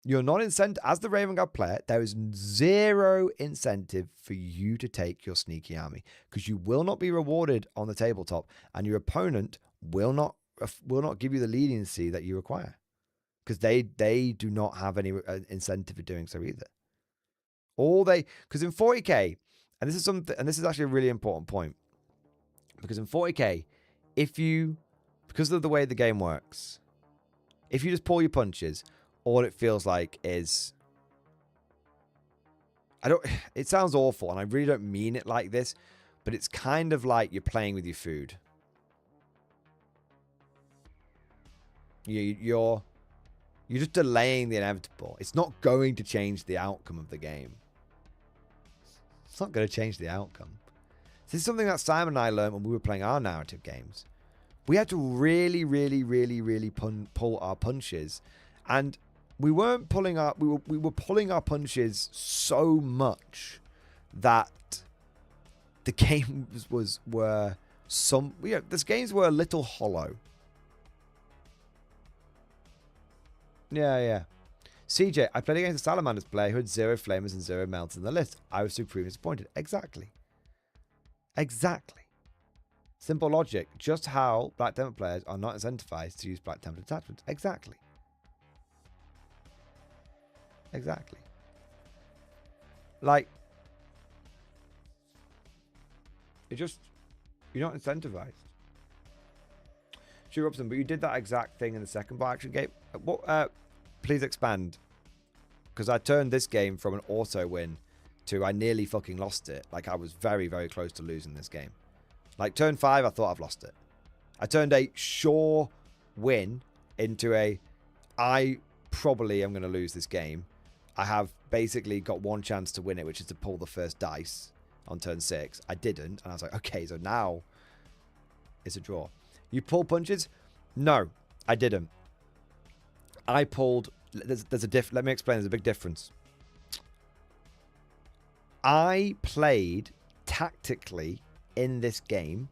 A: As the Raven Guard player, there is zero incentive for you to take your sneaky army because you will not be rewarded on the tabletop and your opponent will not give you the leniency that you require because they do not have any incentive for doing so either. Because in 40k, and this is actually a really important point, because in 40k, because of the way the game works, if you just pull your punches, all it feels like is It sounds awful, and I really don't mean it like this, but it's kind of like you're playing with your food. You're just delaying the inevitable. It's not going to change the outcome of the game. It's not going to change the outcome. This is something that Simon and I learned when we were playing our narrative games. We had to really, really, really, really pull our punches, and we weren't pulling our. We were pulling our punches so much that the games were some. These games were a little hollow. Yeah. CJ, I played against a Salamanders player who had 0 flamers and 0 melts in the list. I was supremely disappointed. Exactly. Simple logic. Just how Black Temple players are not incentivized to use Black Temple attachments. Exactly. Like, you're not incentivized. Sure, Robson, but you did that exact thing in the second bar action game. What? Please expand. Because I turned this game from an auto win to I nearly fucking lost it. Like, I was very, very close to losing this game. Like, turn 5, I thought I've lost it. I turned a sure win into a I probably am going to lose this game. I have basically got one chance to win it, which is to pull the first dice on turn 6. I didn't. And I was like, okay, so now it's a draw. You pull punches? No, I didn't. I pulled... There's a let me explain. There's a big difference. I played tactically in this game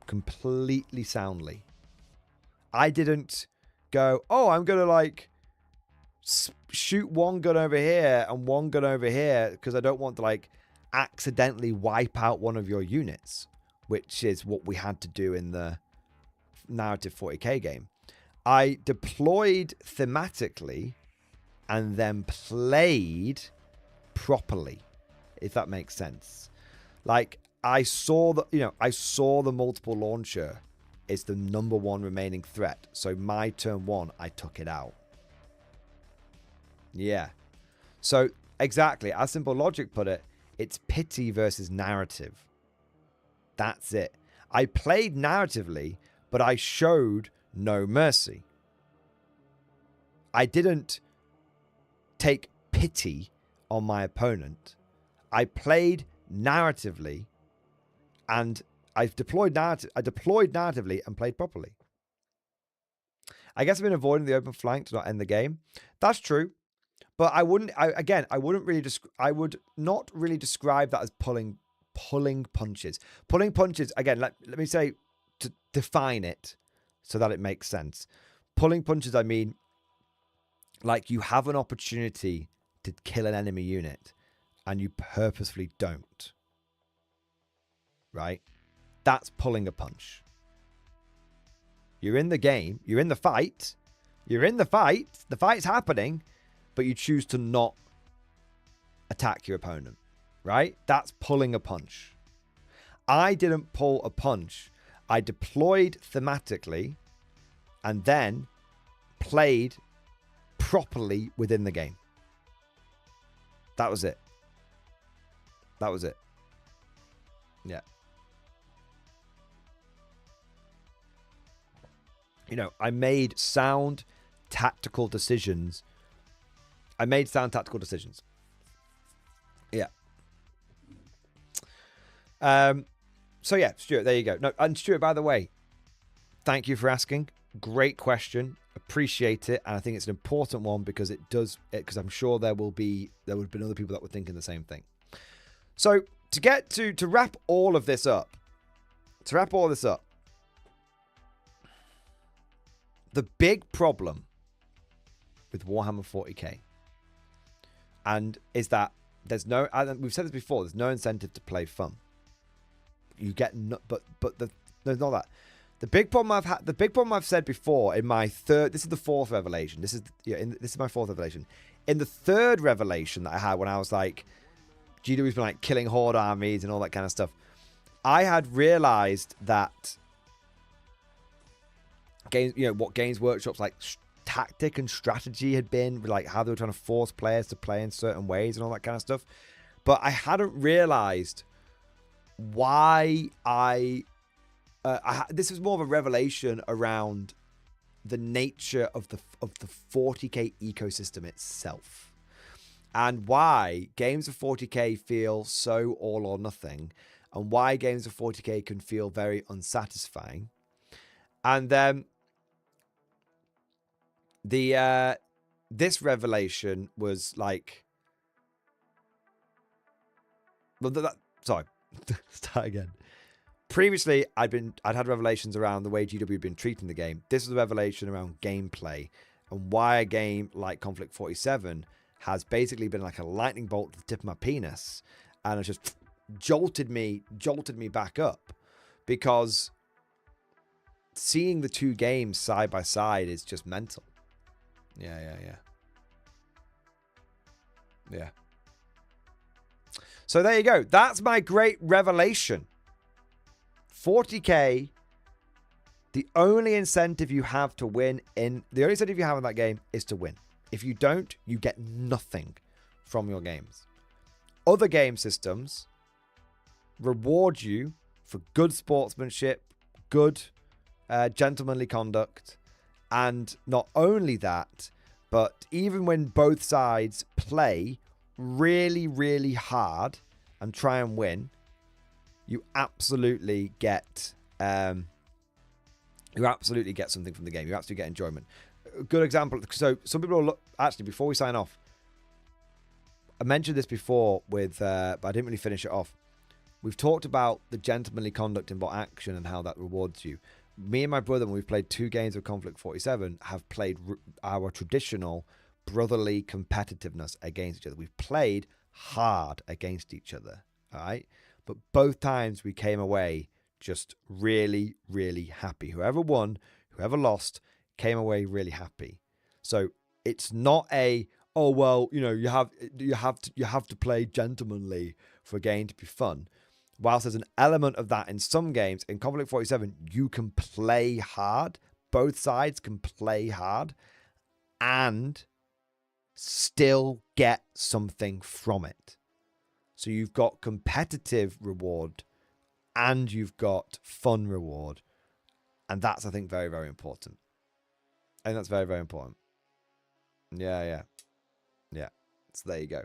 A: completely soundly. I didn't go, oh, I'm going to like shoot one gun over here and one gun over here because I don't want to like accidentally wipe out one of your units, which is what we had to do in the narrative 40k game. I deployed thematically and then played properly, if that makes sense. Like, I saw the multiple launcher is the #1 remaining threat. So my turn 1, I took it out. Yeah. So exactly, as Simple Logic put it, it's pity versus narrative. That's it. I played narratively, but I showed no mercy. I didn't take pity on my opponent. I played narratively, and I deployed narratively and played properly. I guess I've been avoiding the open flank to not end the game. That's true, but I would not really describe that as pulling punches. Pulling punches, again, let me say, to define it so that it makes sense. Pulling punches, I mean, like you have an opportunity to kill an enemy unit and you purposefully don't. Right? That's pulling a punch. You're in the game. You're in the fight. The fight's happening, but you choose to not attack your opponent. Right? That's pulling a punch. I didn't pull a punch. I deployed thematically and then played properly within the game. That was it. Yeah. I made sound tactical decisions. Yeah. So yeah, Stuart, there you go. No, and Stuart, by the way, thank you for asking. Great question. Appreciate it. And I think it's an important one because because I'm sure there would have been other people that were thinking the same thing. So to wrap all of this up, the big problem with Warhammer 40k and is that there's no, we've said this before, there's no incentive to play fun. You get there's not that. The big problem I've said before in my this is the 4th revelation. This is my 4th revelation. In the 3rd revelation that I had when I was like, GW's been like killing horde armies and all that kind of stuff, I had realized that games, what Games Workshop's like tactic and strategy had been, like how they were trying to force players to play in certain ways and all that kind of stuff. But I hadn't realized why this was more of a revelation around the nature of the 40k ecosystem itself, and why games of 40k feel so all or nothing, and why games of 40k can feel very unsatisfying. And then this revelation was like, well, sorry, start again. Previously, I'd had revelations around the way GW had been treating the game. This was a revelation around gameplay and why a game like Conflict 47 has basically been like a lightning bolt to the tip of my penis, and it's just jolted me back up, because seeing the two games side by side is just mental. Yeah. So there you go. That's my great revelation. 40k, the only incentive you have to win in that game is to win. If you don't, you get nothing from your games. Other game systems reward you for good sportsmanship, good gentlemanly conduct, and not only that, but even when both sides play really, really hard and try and win, you absolutely get something from the game. You absolutely get enjoyment. A good example. So some people will look, actually, before we sign off, I mentioned this before but I didn't really finish it off. We've talked about the gentlemanly conduct in bot action and how that rewards you. Me and my brother, when we've played 2 games of Conflict 47, have played our traditional brotherly competitiveness against each other. We've played hard against each other, all right? But both times we came away just really, really happy. Whoever won, whoever lost, came away really happy. So it's not a, oh well, you have to play gentlemanly for a game to be fun. Whilst there's an element of that in some games, in Conflict 47, you can play hard. Both sides can play hard and still get something from it. So you've got competitive reward and you've got fun reward. And that's, I think, very, very important. And that's very, very important. Yeah. So there you go.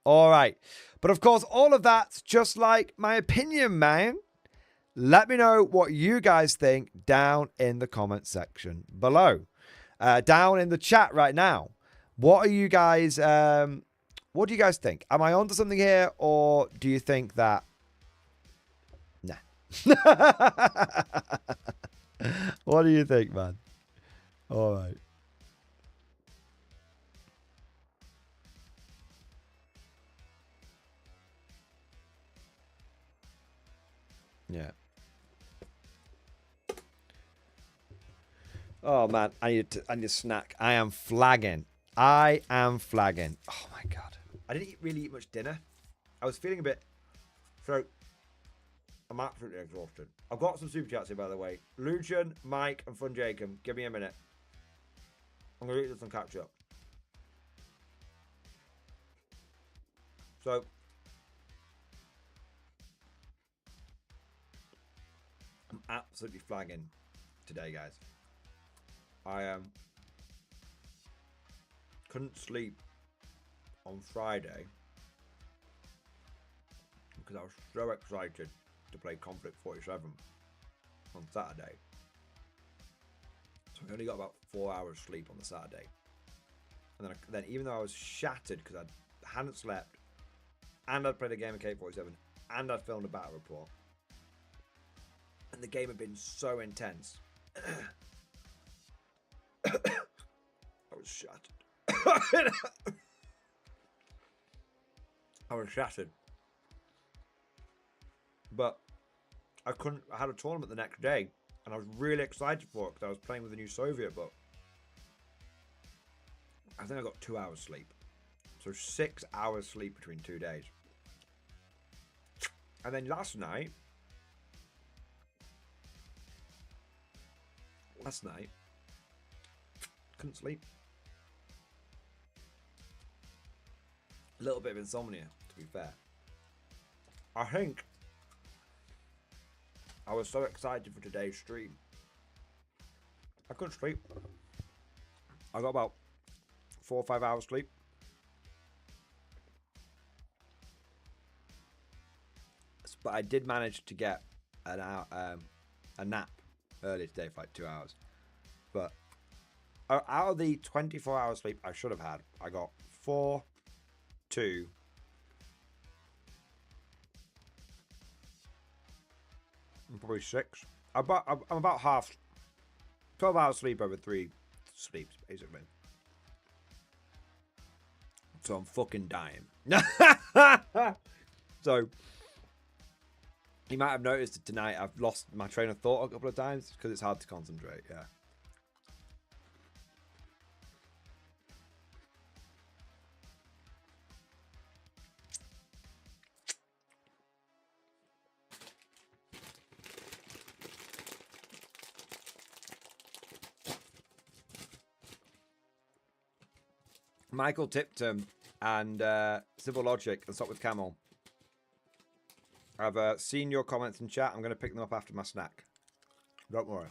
A: All right. But of course, all of that's just like my opinion, man. Let me know what you guys think down in the comment section below. Down in the chat right now. What do you guys think? Am I onto something here, or do you think that... Nah. What do you think, man? All right. Yeah. Oh man, I need a snack. I am flagging. Oh my god. I didn't really eat much dinner. I was feeling a bit... So, I'm absolutely exhausted. I've got some super chats here, by the way. Lucian, Mike, and Fun Jacob. Give me a minute. I'm going to eat this and catch up. So, I'm absolutely flagging today, guys. I couldn't sleep on Friday because I was so excited to play Conflict 47 on Saturday. So I only got about 4 hours sleep on the Saturday. And then even though I was shattered because I hadn't slept and I'd played a game of K47 and I'd filmed a battle report and the game had been so intense, I was shattered. I was shattered. But I had a tournament the next day and I was really excited for it because I was playing with the new Soviet book. I think I got 2 hours sleep. So 6 hours sleep between 2 days. And then last night, couldn't sleep. A little bit of insomnia, to be fair. I think I was so excited for today's stream. I couldn't sleep. I got about 4 or 5 hours sleep. But I did manage to get a nap earlier today for like 2 hours. But out of the 24 hours sleep I should have had, I got 4, 2, and probably 6. I'm about half, 12 hours sleep over 3 sleeps, basically. So I'm fucking dying. So you might have noticed that tonight I've lost my train of thought a couple of times because it's hard to concentrate, yeah. Michael Tipton and Civil Logic and Stop with Camel. I've seen your comments in chat. I'm going to pick them up after my snack. Don't worry.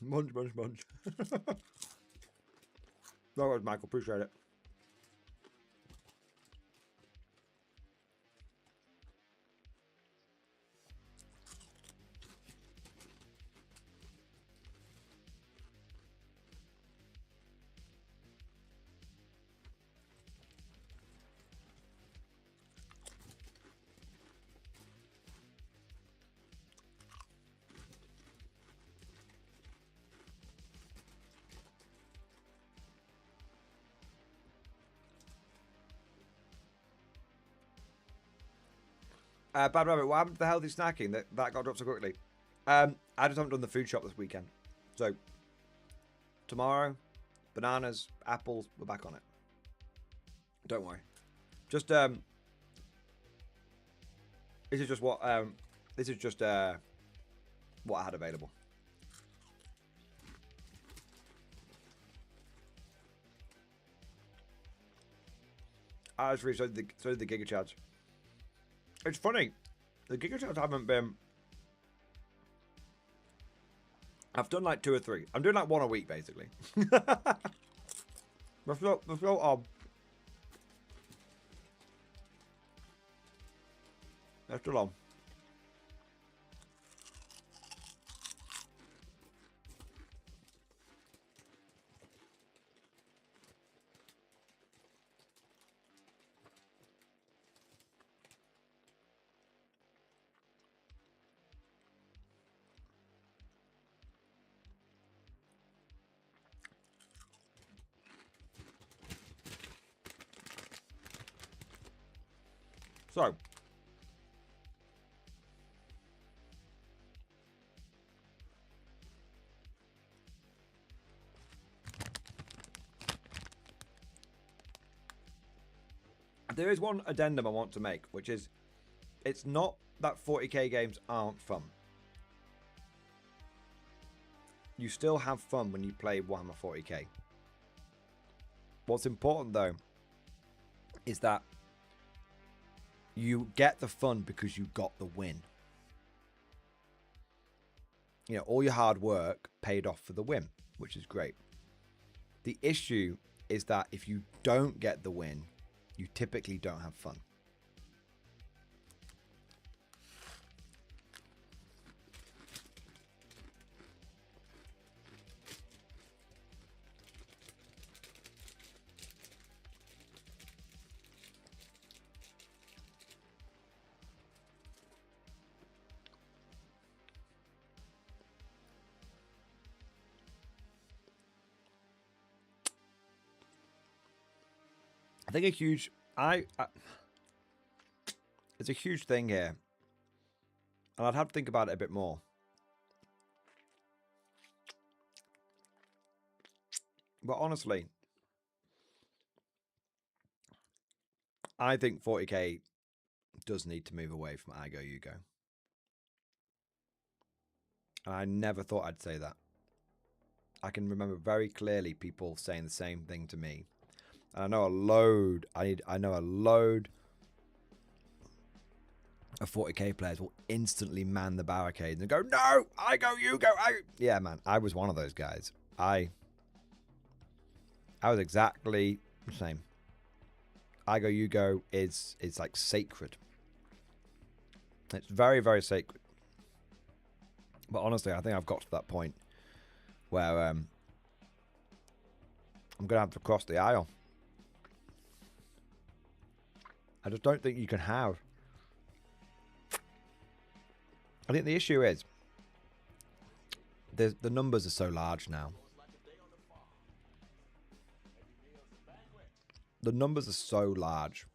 A: Munch. No worries, Michael. Appreciate it. Bad Rabbit, what happened to the healthy snacking that got dropped so quickly? I just haven't done the food shop this weekend. So, tomorrow, bananas, apples, we're back on it. Don't worry. Just, this is just what, what I had available. I just really so did the Giga Chads. It's funny, the Giga Chads haven't been. I've done like 2 or 3. I'm doing like 1 a week basically. They're still on. They're still on. So, there is one addendum I want to make, which is, it's not that 40k games aren't fun. You still have fun when you play Warhammer 40k. What's important though, is that you get the fun because you got the win. You know, all your hard work paid off for the win, which is great. The issue is that if you don't get the win, you typically don't have fun. I think a huge... it's a huge thing here. And I'd have to think about it a bit more. But honestly, I think 40k does need to move away from I Go, You Go. And I never thought I'd say that. I can remember very clearly people saying the same thing to me. And I know a load, I know a load of 40k players will instantly man the barricades and go, no, I go, you go. Yeah, man, I was one of those guys. I was exactly the same. I go, you go it's like sacred. It's very, very sacred. But honestly, I think I've got to that point where I'm going to have to cross the aisle. I just don't think you can have. I think the issue is the numbers are so large now. The numbers are so large.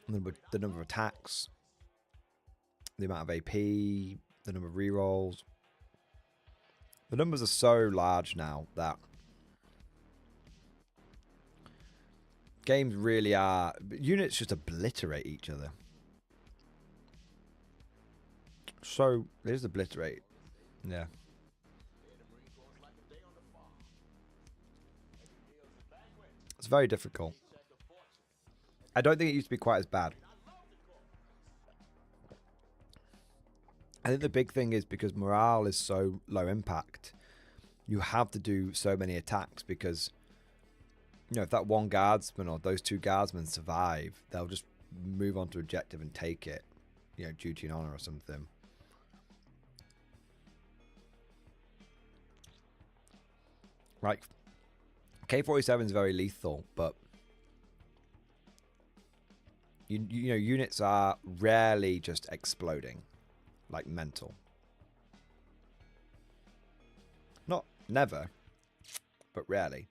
A: The number of attacks, the amount of AP, the number of rerolls. The numbers are so large now that games really are... Units just obliterate each other. So, there's obliterate. Yeah. It's very difficult. I don't think it used to be quite as bad. I think the big thing is because morale is so low impact, you have to do so many attacks because, you know, if that one guardsman or those two guardsmen survive, they'll just move on to objective and take it, you know, duty and honor or something. Like, K47 is very lethal, but you know, units are rarely just exploding like mental. Not never, but rarely.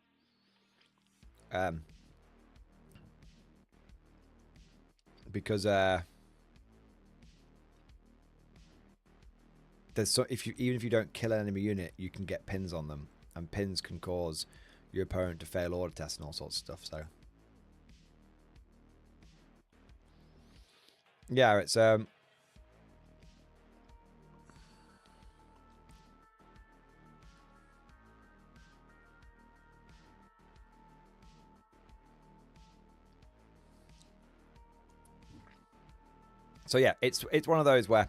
A: Because there's so even if you don't kill an enemy unit, you can get pins on them, and pins can cause your opponent to fail order tests and all sorts of stuff. So yeah, it's so yeah, it's one of those where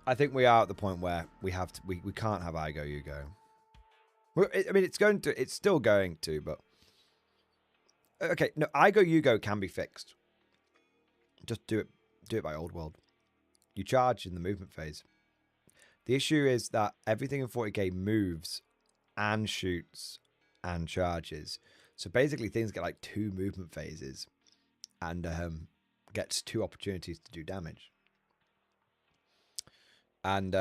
A: I think we are at the point where we have to we can't have I Go, You Go. I mean, it's still going to, but okay, no, I Go, You Go can be fixed. Just do it by old world. You charge in the movement phase. The issue is that everything in 40k moves and shoots and charges. So basically things get like 2 movement phases and gets 2 opportunities to do damage. And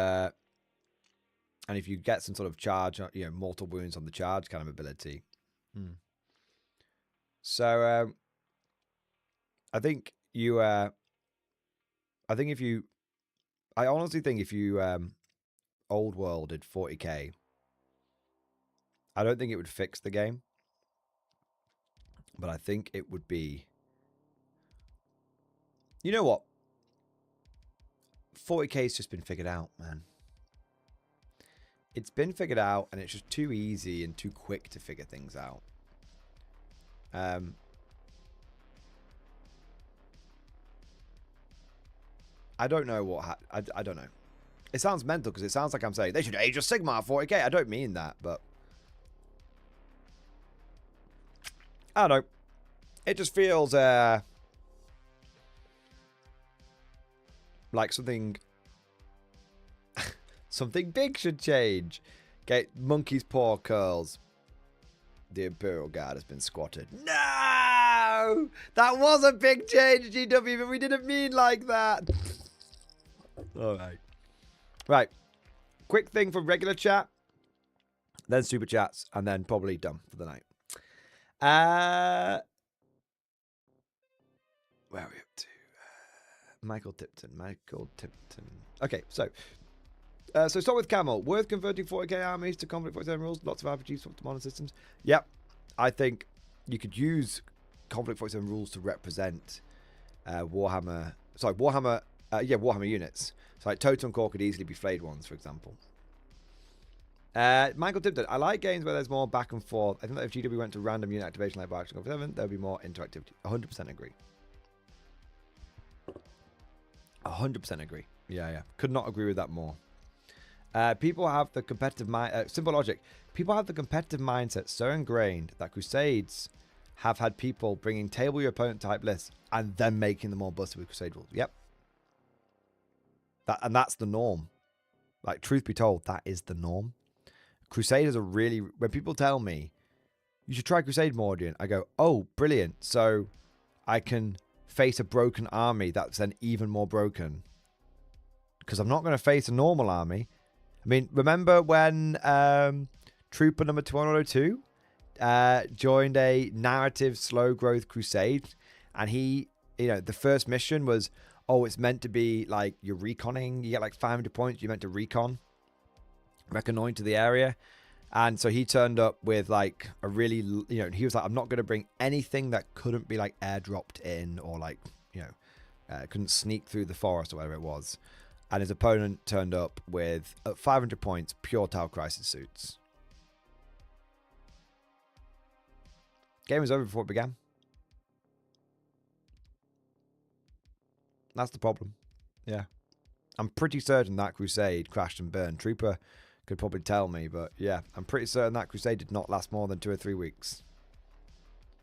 A: if you get some sort of charge, you know, mortal wounds on the charge kind of ability. So I think you I honestly think if you old world did 40k, I don't think it would fix the game, but I think it would be, you know what, 40k's just been figured out, man. It's been figured out, and it's just too easy and too quick to figure things out. I don't know what... I don't know. It sounds mental, because it sounds like I'm saying, they should Age of Sigmar 40k. I don't mean that, but... I don't know. It just feels... like something... something big should change. Okay, Monkey's paw curls. The Imperial Guard has been squatted. No! That was a big change, GW, but we didn't mean like that. Alright. Right. Quick thing from regular chat. Then super chats. And then probably done for the night. Where are we up to? Michael Tipton. Okay, so start with Camel. Worth converting 40k armies to Conflict 47 rules. Lots of RPGs to modern systems. Yep, I think you could use Conflict 47 rules to represent Warhammer units. So like Totem Core could easily be flayed ones, for example. Michael Tipton. I like games where there's more back and forth. I think that if GW went to random unit activation like Action 7, there would be more interactivity. 100% agree. 100% agree. Yeah. Could not agree with that more. People have the competitive mind. Simple logic. People have the competitive mindset so ingrained that Crusades have had people bringing table your opponent type lists and then making them more busted with Crusade rules. Yep. That's the norm. Like, truth be told, that is the norm. Crusaders are really... When people tell me, you should try Crusade Mordian, I go, oh, brilliant. So I can face a broken army that's then even more broken. Because I'm not going to face a normal army. I mean, remember when Trooper number 2102 joined a narrative slow growth crusade, and he, the first mission was, oh, it's meant to be like you're reconning, you get like 500 points, you're meant to reconnoiter the area. And so he turned up with like a really, he was like, I'm not going to bring anything that couldn't be like airdropped in or like, couldn't sneak through the forest or whatever it was. And his opponent turned up with 500 points, pure Tau Crisis suits. Game was over before it began. That's the problem. Yeah. I'm pretty certain that Crusade crashed and burned. Trooper could probably tell me, but yeah, I'm pretty certain that Crusade did not last more than 2 or 3 weeks.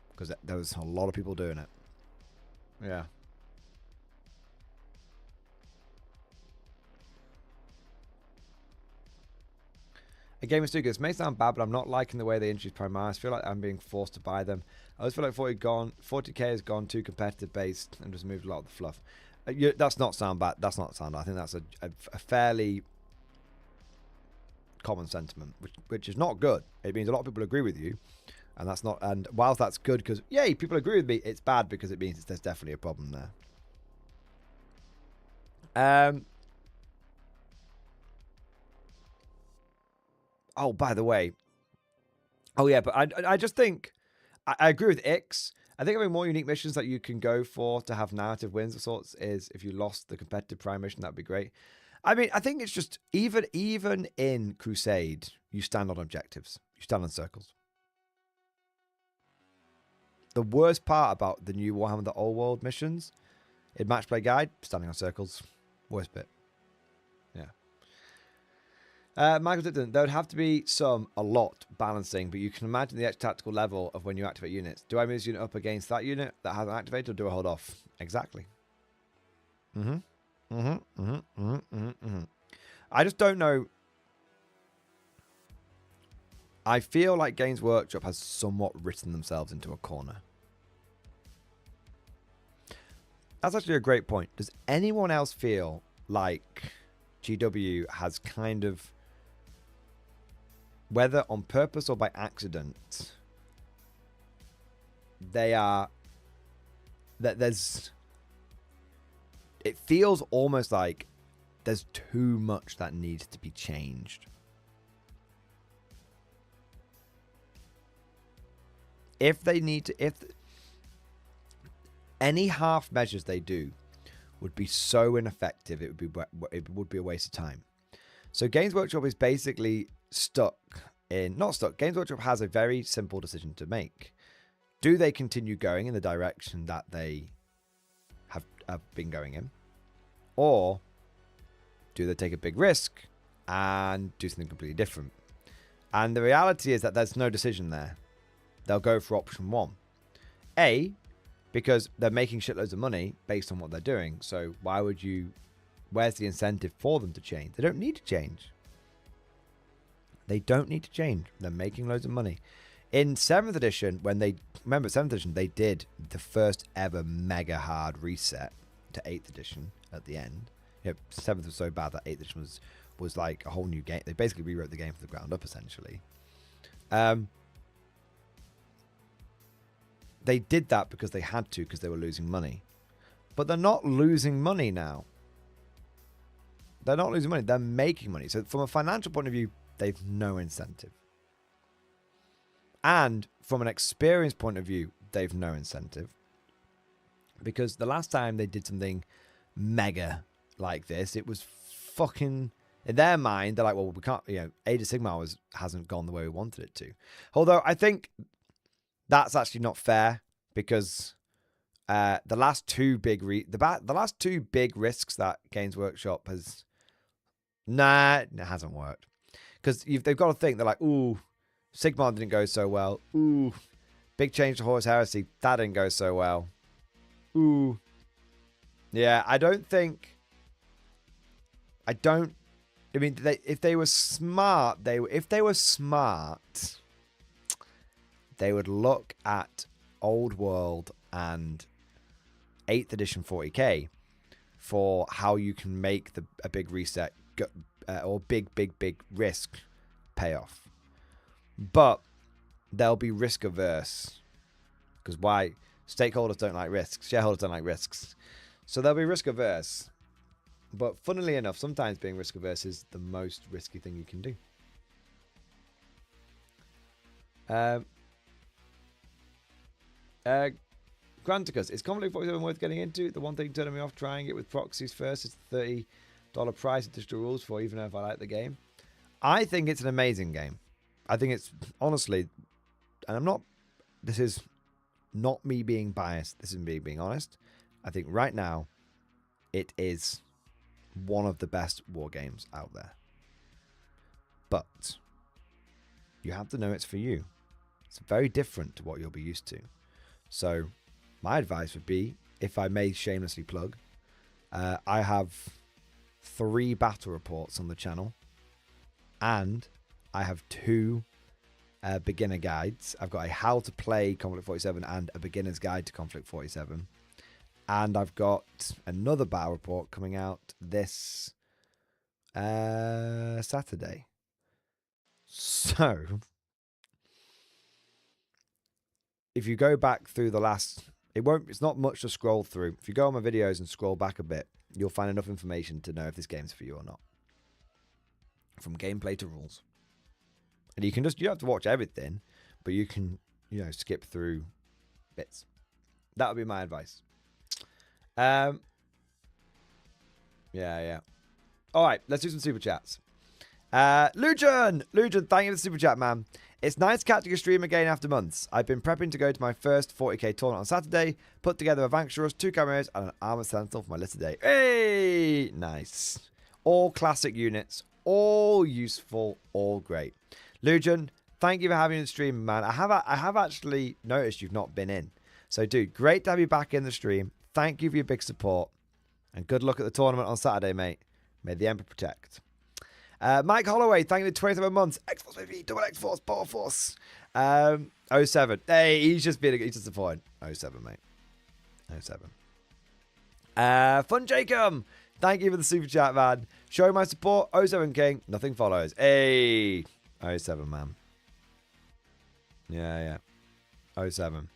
A: Because there was a lot of people doing it. Yeah. A game of Stugas may sound bad, but I'm not liking the way they introduce Primaris. I feel like I'm being forced to buy them. I always feel like 40k has gone too competitive based and just moved a lot of the fluff. That's not sound bad. That's not sound bad. I think that's a fairly common sentiment, which is not good. It means a lot of people agree with you, and that's not. And whilst that's good because yay, people agree with me, it's bad because it means there's definitely a problem there. Oh, by the way. Oh, yeah, but I just think... I agree with Ix. I think having more unique missions that you can go for to have narrative wins of sorts is, if you lost the competitive prime mission, that'd be great. I mean, I think it's just... Even in Crusade, you stand on objectives. You stand on circles. The worst part about the new Warhammer the Old World missions, in Match Play Guide, standing on circles. Worst bit. Yeah. Michael Tipton, there would have to be a lot balancing, but you can imagine the extra tactical level of when you activate units. Do I move this unit up against that unit that hasn't activated, or do I hold off? Exactly. I just don't know. I feel like Games Workshop has somewhat written themselves into a corner. That's actually a great point. Does anyone else feel like GW has kind of, whether on purpose or by accident, it feels almost like there's too much that needs to be changed. If any half measures they do would be so ineffective, it would be a waste of time. So Games Workshop is basically Games Workshop has a very simple decision to make. Do they continue going in the direction that they have been going in? Or do they take a big risk and do something completely different? And the reality is that there's no decision there. They'll go for option one. A, because they're making shitloads of money based on what they're doing. So where's the incentive for them to change? They don't need to change. They don't need to change. They're making loads of money. In 7th edition, remember 7th edition, they did the first ever mega hard reset to 8th edition at the end. 7th was so bad that 8th edition was like a whole new game. They basically rewrote the game from the ground up, essentially. they did that because they had to, because they were losing money. But they're not losing money now. They're not losing money. They're making money. So from a financial point of view, they've no incentive. And from an experience point of view, they've no incentive. Because the last time they did something mega like this, it was fucking... In their mind, they're like, well, we can't... You know, Age of Sigmar hasn't gone the way we wanted it to. Although, I think that's actually not fair. Because the last two big... the last two big risks that Games Workshop has... Nah, it hasn't worked. Because they've got to think, they're like, ooh, Sigmar didn't go so well. Ooh, big change to Horus Heresy, that didn't go so well. Ooh. Yeah, I mean, if they were smart, they would look at Old World and 8th edition 40k for how you can make a big reset or big risk payoff. But they'll be risk averse. Because why? Stakeholders don't like risks. Shareholders don't like risks. So they'll be risk averse. But funnily enough, sometimes being risk averse is the most risky thing you can do. Granticus, is Conflict 47 worth getting into? The one thing turning me off trying it with proxies first is the $30 price of digital rules for, even if I like the game. I think it's an amazing game. I think it's, honestly, and this is not me being biased, this is me being honest. I think right now, it is one of the best war games out there. But you have to know it's for you. It's very different to what you'll be used to. So my advice would be, if I may shamelessly plug, I have 3 battle reports on the channel, and I have 2 beginner guides. I've got a how to play Conflict 47 and a beginner's guide to Conflict 47. And I've got another battle report coming out this Saturday. So, if you go back through the last... It's not much to scroll through. If you go on my videos and scroll back a bit, you'll find enough information to know if this game's for you or not. From gameplay to rules. And you don't have to watch everything, but you can, skip through bits. That would be my advice. Yeah. All right, let's do some super chats. Lujan, thank you for the super chat, man. It's nice catching a stream again after months. I've been prepping to go to my first 40k tournament on Saturday. Put together a Vanquisher, 2 cameras, and an Armored Sentinel for my list today. Hey, nice. All classic units, all useful, all great. Lujan, thank you for having the stream, man. I have actually noticed you've not been in. So, dude, great to have you back in the stream. Thank you for your big support. And good luck at the tournament on Saturday, mate. May the Emperor protect. Mike Holloway, thank you for 27 months. X-Force, baby. Double X-Force, Power Force. 07. Hey, he's just a point. 07, mate. 07. Fun Jacob. Thank you for the super chat, man. Showing my support. 07 King. Nothing follows. Hey. 07, man. Yeah. 07.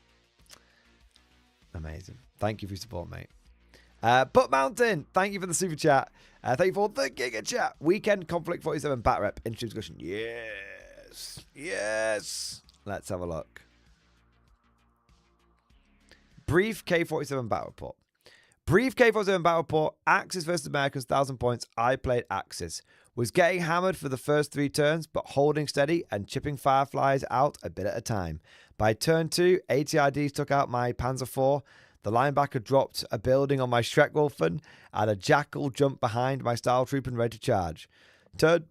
A: Amazing. Thank you for your support, mate. Butt Mountain, thank you for the super chat. Thank you for the Giga Chat. Weekend Conflict 47 Bat Rep. Interesting discussion. Yes. Let's have a look. Brief K47 Battle Report. Brief K47 Battle Report. Axis versus Americans, 1,000 points. I played Axis. Was getting hammered for the first 3 turns, but holding steady and chipping Fireflies out a bit at a time. By turn 2, ATIDs took out my Panzer IV. The linebacker dropped a building on my Schreckwolfen, and a Jackal jumped behind my Style Troop and ready to charge. Turn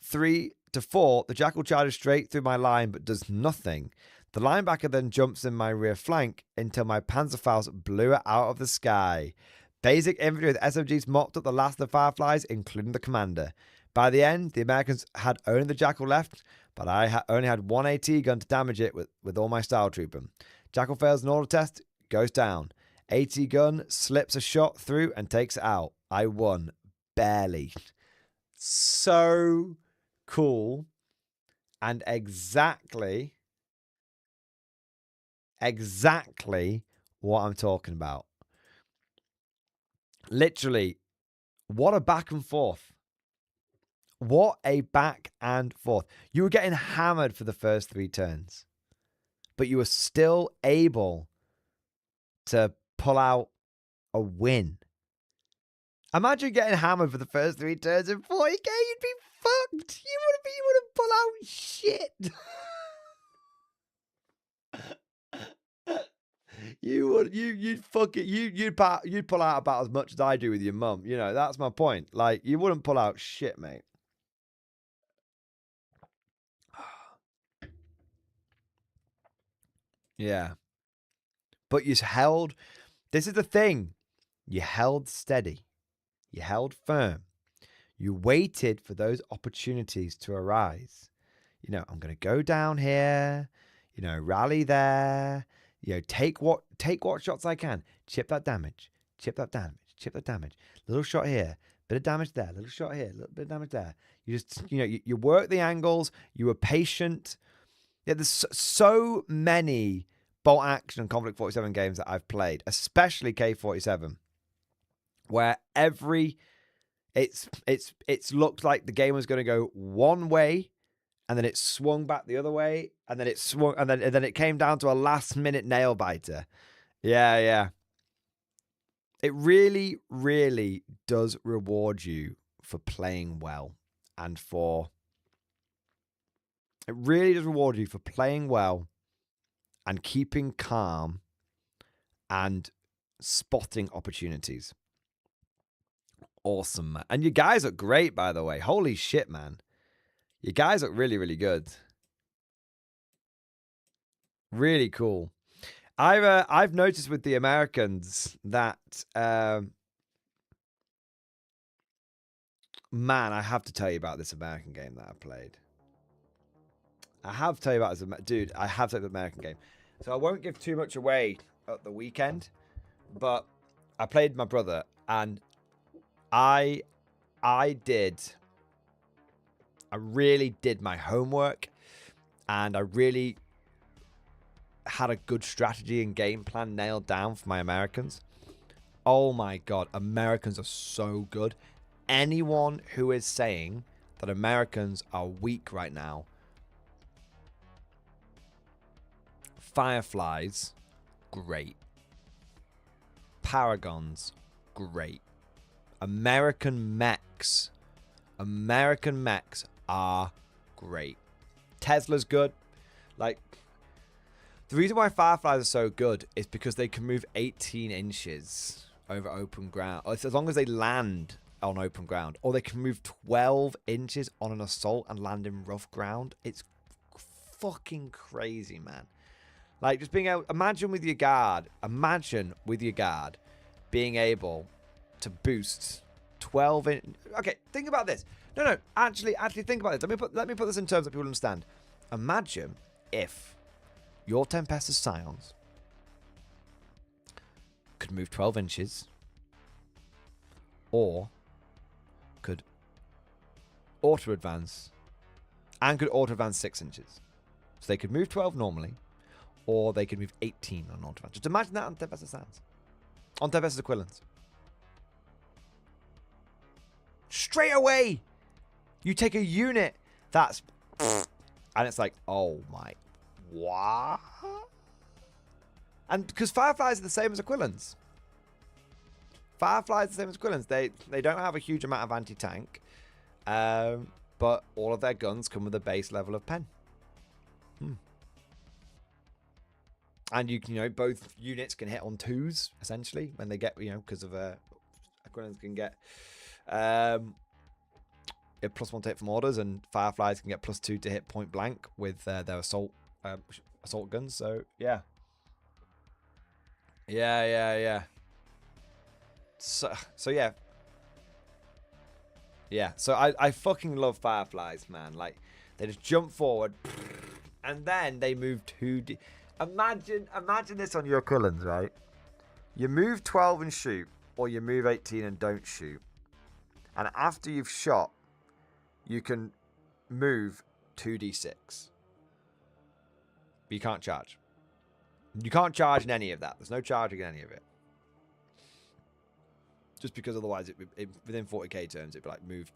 A: 3 to 4, the Jackal charges straight through my line but does nothing. The linebacker then jumps in my rear flank until my Panzerfaust blew it out of the sky. Basic infantry with SMGs mopped up the last of the Fireflies, including the commander. By the end, the Americans had only the Jackal left, but I only had 1 AT gun to damage it with all my Style Trooper. Jackal fails an order test, goes down. AT gun slips a shot through and takes it out. I won. Barely. So cool. And exactly exactly what I'm talking about. Literally, what a back and forth. What a back and forth. You were getting hammered for the first 3 turns, but you were still able to pull out a win. Imagine getting hammered for the first 3 turns in 40k. You'd be fucked. You wouldn't pull out shit. You'd pull out about as much as I do with your mum. You know, that's my point. Like, you wouldn't pull out shit, mate. Yeah. But you held, this is the thing. You held steady. You held firm. You waited for those opportunities to arise. You know, I'm going to go down here, you know, rally there, you know, take what shots I can. Chip that damage. Chip that damage. Chip that damage. Little shot here. Bit of damage there. Little shot here. Little bit of damage there. You just, you know, you work the angles. You were patient. Yeah, there's so many bolt action and Conflict 47 games that I've played, especially K47, where it's looked like the game was going to go one way, and then it swung back the other way, and then it swung, and then it came down to a last minute nail biter. Yeah. It really, really does reward you for playing well, and it really does reward you for playing well and keeping calm and spotting opportunities. Awesome, man. And you guys look great, by the way. Holy shit, man. You guys look really, really good. Really cool. I've noticed with the Americans that man, I have to tell you about this American game that I played. I have to tell you about this, dude. I have to tell you the American game. So I won't give too much away at the weekend, but I played my brother, and I really did my homework, and I really had a good strategy and game plan nailed down for my Americans. Oh my God, Americans are so good. Anyone who is saying that Americans are weak right now, Fireflies, great. Paragons, great. American mechs are great. Tesla's good. Like, the reason why Fireflies are so good is because they can move 18 inches over open ground. As long as they land on open ground. Or they can move 12 inches on an assault and land in rough ground. It's fucking crazy, man. Like, just being able... Imagine with your guard being able to boost 12 in... Okay, think about this. No, actually think about this. Let me put this in terms that people understand. Imagine if your Tempestus Scions could move 12 inches or could auto-advance and could auto-advance 6 inches. So they could move 12 normally, or they could move 18 on auto-advance. Just imagine that on Tempestus Scions. On Tempestus Equivalents. Straight away, you take a unit that's... And it's like, oh my... What? And because Fireflies are the same as Aquilans. Fireflies are the same as Aquilans. They don't have a huge amount of anti-tank. But all of their guns come with a base level of pen. And you know, both units can hit on 2s, essentially, when they get, you know, because of Aquilans can get +1 to hit from orders, and Fireflies can get +2 to hit point blank with their assault guns. So yeah. So yeah. Yeah, so I fucking love Fireflies, man. Like, they just jump forward, and then they move 2D. Imagine this on your Aquilans, right? You move 12 and shoot, or you move 18 and don't shoot. And after you've shot, you can move 2d6. But you can't charge. You can't charge in any of that. There's no charging in any of it. Just because otherwise, within 40k terms, it'd be like move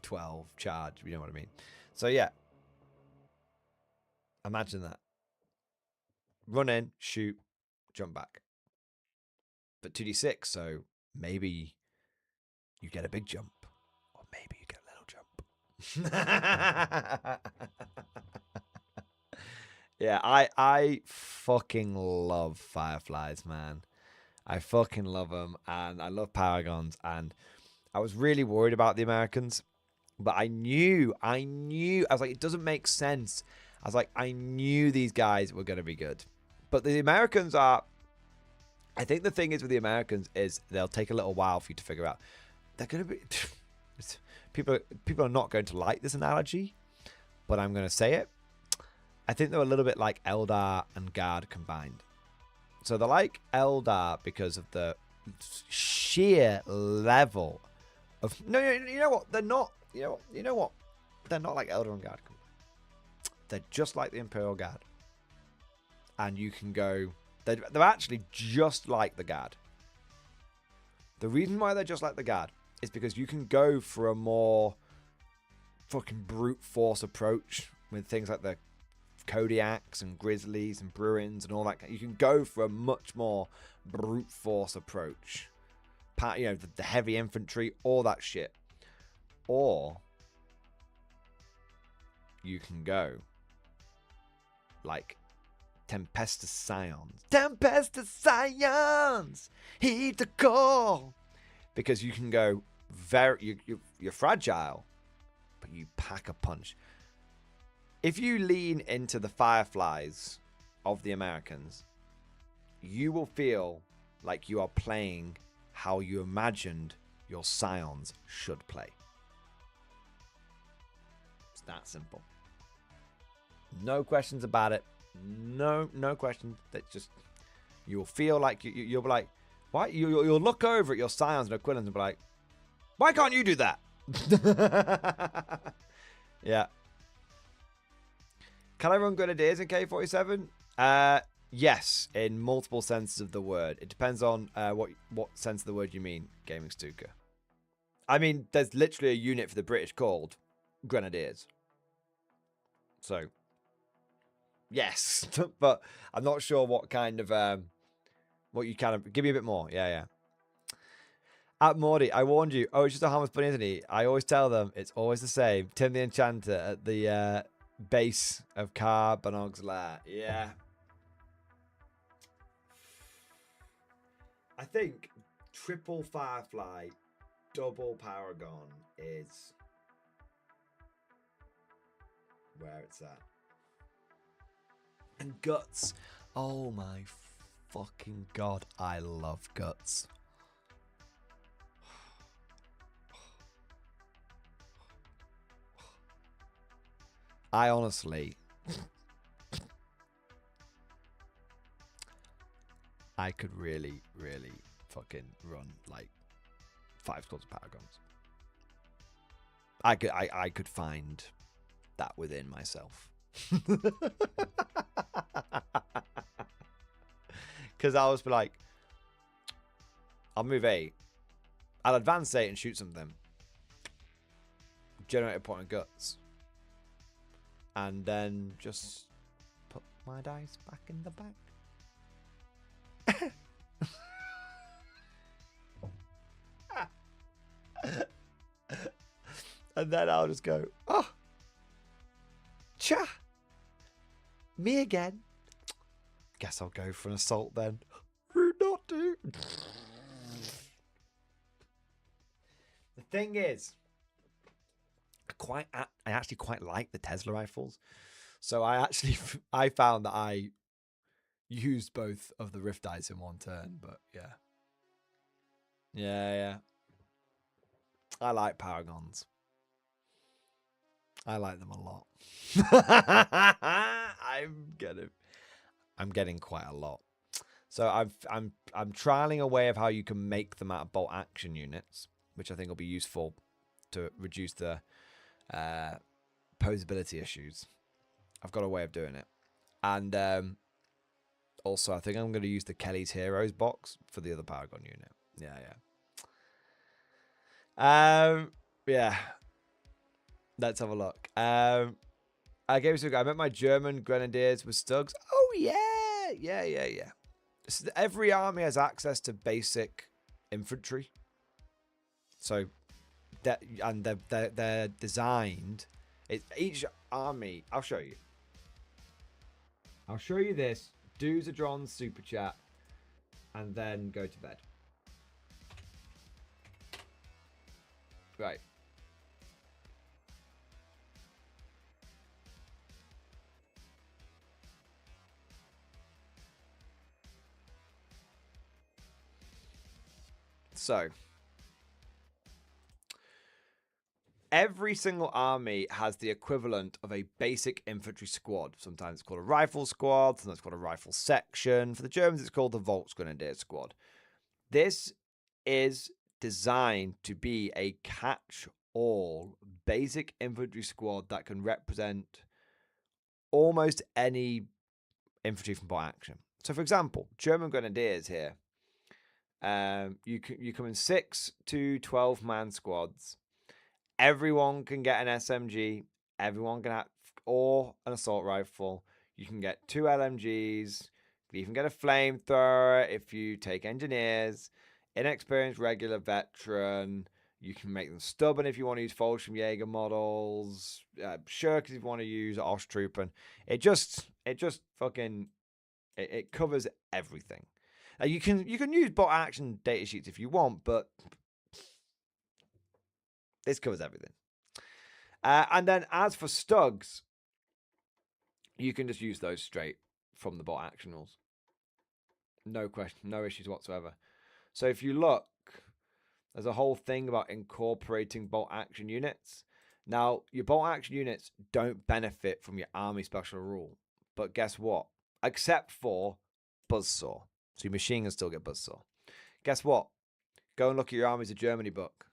A: 12, charge. You know what I mean? So yeah. Imagine that. Run in, shoot, jump back. But 2d6, so maybe you get a big jump. Or maybe you get a little jump. Yeah, I fucking love Fireflies, man. I fucking love them, and I love Paragons, and I was really worried about the Americans, but I knew, I was like, it doesn't make sense. I was like, I knew these guys were going to be good. But the Americans are, I think the thing is with the Americans is they'll take a little while for you to figure out. They're going to be, people are not going to like this analogy, but I'm going to say it. I think they're a little bit like Eldar and Guard combined. So they're like Eldar because of the sheer level of... No, you know what? They're not... You know what? They're not like Eldar and Guard combined. They're just like the Imperial Guard. And you can go... They're actually just like the Guard. The reason why they're just like the Guard is because you can go for a more fucking brute force approach with things like the Kodiaks and Grizzlies and Bruins and all that. You can go for a much more brute force approach. You know, the heavy infantry, all that shit. Or you can go like Tempestus Scions. Tempestus Scions! Heed the call! Because you can go you're fragile, but you pack a punch. If you lean into the Fireflies of the Americans, you will feel like you are playing how you imagined your Scions should play. It's that simple. No questions about it. No questions. That just, you'll feel like you'll be like, why? You'll look over at your Scions and Aquilans and be like, why can't you do that? Yeah. Can I run Grenadiers in K47? Yes, in multiple senses of the word. It depends on what sense of the word you mean, Gaming Stuka. I mean, there's literally a unit for the British called Grenadiers. So, yes. But I'm not sure what kind of... what you kind of... Give me a bit more. Yeah. At Mordy, I warned you. Oh, it's just a harmless bunny, isn't he? I always tell them it's always the same. Tim the Enchanter at the... base of Karl Banog's lair. Yeah. I think triple Firefly, double Paragon is where it's at. And Guts. Oh my fucking god. I love Guts. I honestly... I could really, really fucking run like 5 squads of Paragons. I could find that within myself. Because I was like, I'll move 8. I'll advance 8 and shoot something. Generate a point of Guts. And then just put my dice back in the bag. And then I'll just go, oh, cha, me again. Guess I'll go for an assault then. Rude not to. The thing is, I actually quite like the Tesla rifles, so I found that I used both of the Rift dice in one turn. But yeah, I like Paragons. I like them a lot. I'm getting quite a lot. So I'm trialing a way of how you can make them out of bolt action units, which I think will be useful to reduce the posability issues. I've got a way of doing it, and Also, I think I'm going to use the Kelly's Heroes box for the other Paragon unit. Yeah. Let's have a look. I met my German grenadiers with Stugs. Oh, yeah. So every army has access to basic infantry. So, they're designed. Each army. I'll show you. I'll show you this. Do Zadron's super chat, and then go to bed. Right. So, every single army has the equivalent of a basic infantry squad. Sometimes it's called a rifle squad, sometimes it's called a rifle section. For the Germans, it's called the Volksgrenadier squad. This is designed to be a catch-all basic infantry squad that can represent almost any infantry from bot action. So, for example, German Grenadiers here. You come in 6 to 12-man squads. Everyone can get an SMG. Everyone can have or an assault rifle. You can get 2 LMGs. You can get a flamethrower if you take engineers. Inexperienced regular veteran. You can make them stubborn if you want to use Fallschirmjäger models. Shirkers if you want to use Osttruppen. It covers everything. You can use bot action datasheets if you want, but this covers everything. And then as for Stugs, you can just use those straight from the bot action rules. No question, no issues whatsoever. So if you look, there's a whole thing about incorporating bolt action units. Now, your bolt action units don't benefit from your army special rule. But guess what? Except for Buzzsaw. So your machine can still get Buzzsaw. Guess what? Go and look at your Armies of Germany book.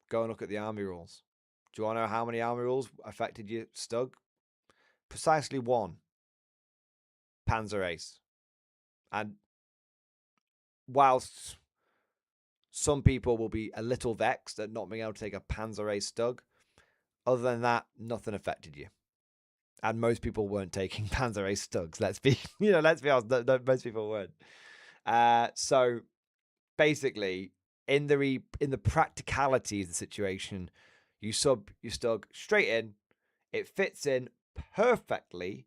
A: Go and look at the army rules. Do you want to know how many army rules affected your Stug? Precisely 1. Panzer Ace. And whilst some people will be a little vexed at not being able to take a Panzer Ace Stug, other than that, nothing affected you. And most people weren't taking Panzer Ace Stugs. Let's be honest. Most people weren't. So basically, in the practicality of the situation, you sub your Stug straight in. It fits in perfectly,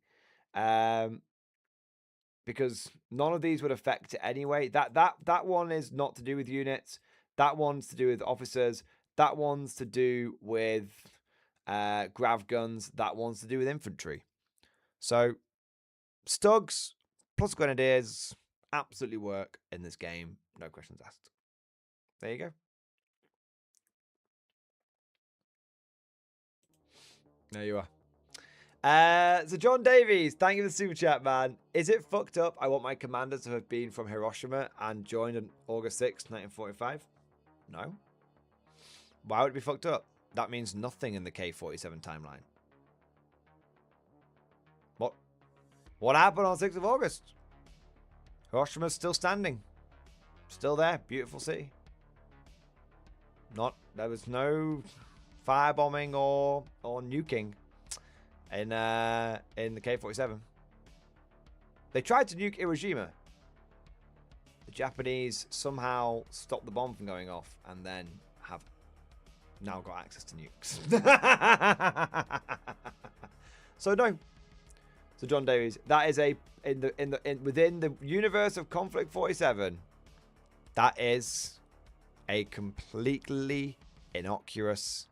A: because none of these would affect it anyway. That one is not to do with units. That one's to do with officers. That one's to do with grav guns. That one's to do with infantry. So Stugs plus Grenadiers absolutely work in this game. No questions asked. There you go. There you are. So John Davies, thank you for the super chat, man. Is it fucked up? I want my commanders to have been from Hiroshima and joined on August 6th, 1945. No. Why would it be fucked up? That means nothing in the K47 timeline. What happened on 6th of August? Hiroshima's still standing. Still there. Beautiful city. There was no firebombing or nuking in the K47. They tried to nuke Hiroshima. The Japanese somehow stopped the bomb from going off and then have now got access to nukes. So no. So John Davies, that is within the universe of Conflict 47, that is a completely innocuous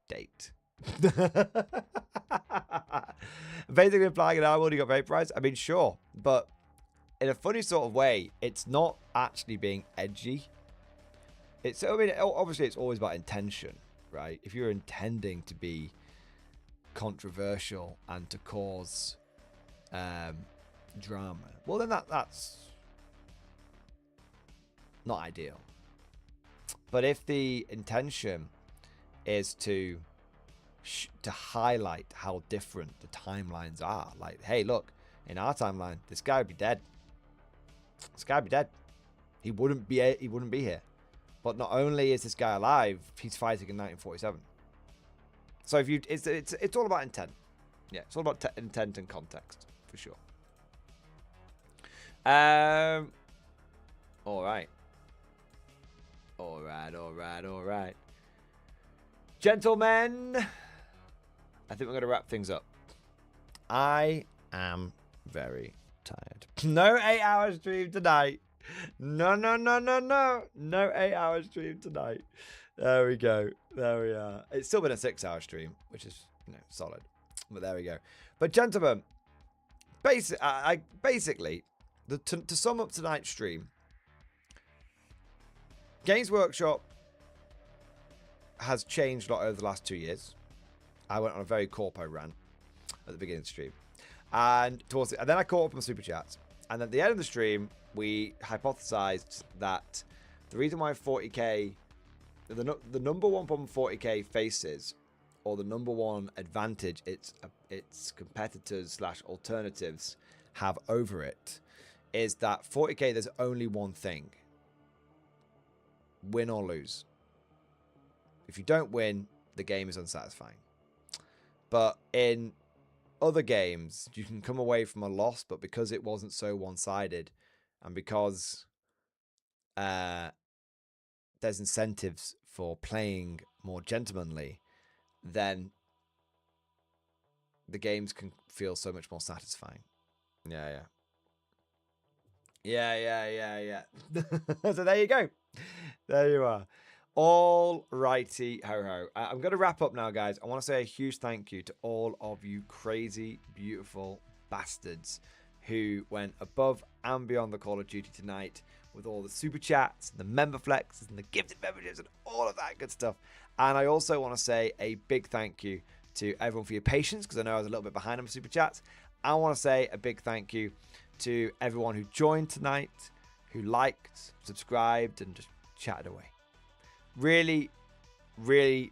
A: date. Basically implying an army already got vaporized. I mean, sure, but in a funny sort of way, it's not actually being edgy. Obviously it's always about intention, right? If you're intending to be controversial and to cause drama, well then that's not ideal. But if the intention is to highlight how different the timelines are, like, hey, look, in our timeline, this guy would be dead. this guy would be dead. He wouldn't be here. But not only is this guy alive, he's fighting in 1947. So if you, it's all about intent. Yeah, it's all about intent and context for sure. All right. Gentlemen, I think we're going to wrap things up. I am very tired. No 8-hour stream tonight. No 8-hour stream tonight. There we go. There we are. It's still been a 6-hour stream, which is, solid. But there we go. But gentlemen, basically, to sum up tonight's stream, Games Workshop has changed a lot over the last 2 years. I went on a very corpo rant at the beginning of the stream. And then I caught up on Super Chats. And at the end of the stream, we hypothesized that the reason why 40k, the number one problem 40k faces, or the number one advantage its competitors / alternatives have over it, is that 40k, there's only one thing: win or lose. If you don't win, the game is unsatisfying. But in other games, you can come away from a loss, but because it wasn't so one-sided, and because there's incentives for playing more gentlemanly, then the games can feel so much more satisfying. Yeah. So there you go. There you are. All righty ho. I'm going to wrap up now, guys. I want to say a huge thank you to all of you crazy, beautiful bastards who went above and beyond the Call of Duty tonight with all the super chats, and the member flexes, and the gifted beverages, and all of that good stuff. And I also want to say a big thank you to everyone for your patience, because I know I was a little bit behind on super chats. I want to say a big thank you to everyone who joined tonight, who liked, subscribed, and just chatted away. Really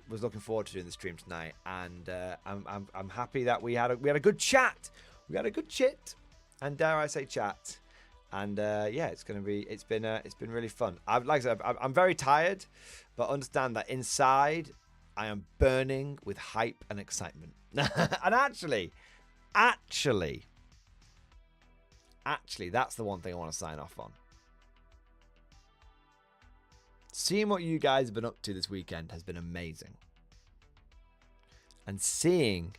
A: was looking forward to doing the stream tonight, and I'm happy that we had a good chat. We had a good chit, and dare I say chat. And yeah, it's been really fun. Like I said, I'm very tired, but understand that inside I am burning with hype and excitement. And actually, that's the one thing I want to sign off on. Seeing what you guys have been up to this weekend has been amazing. And seeing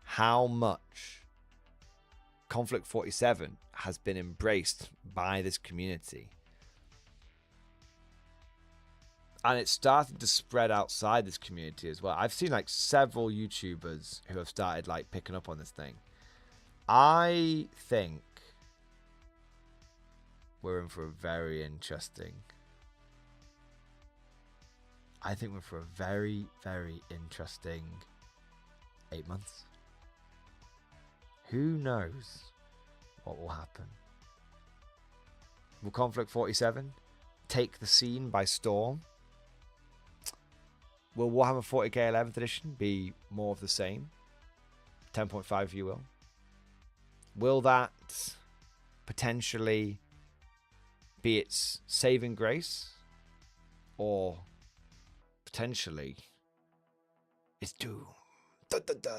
A: how much Conflict 47 has been embraced by this community. And it's starting to spread outside this community as well. I've seen like several YouTubers who have started like picking up on this thing. I think we're in for a very interesting... I think we're for a very, very interesting 8 months. Who knows what will happen? Will Conflict 47 take the scene by storm? Will Warhammer 40k 11th edition be more of the same? 10.5 if you will. Will that potentially be its saving grace? Or potentially it's doom? Dun, dun, dun.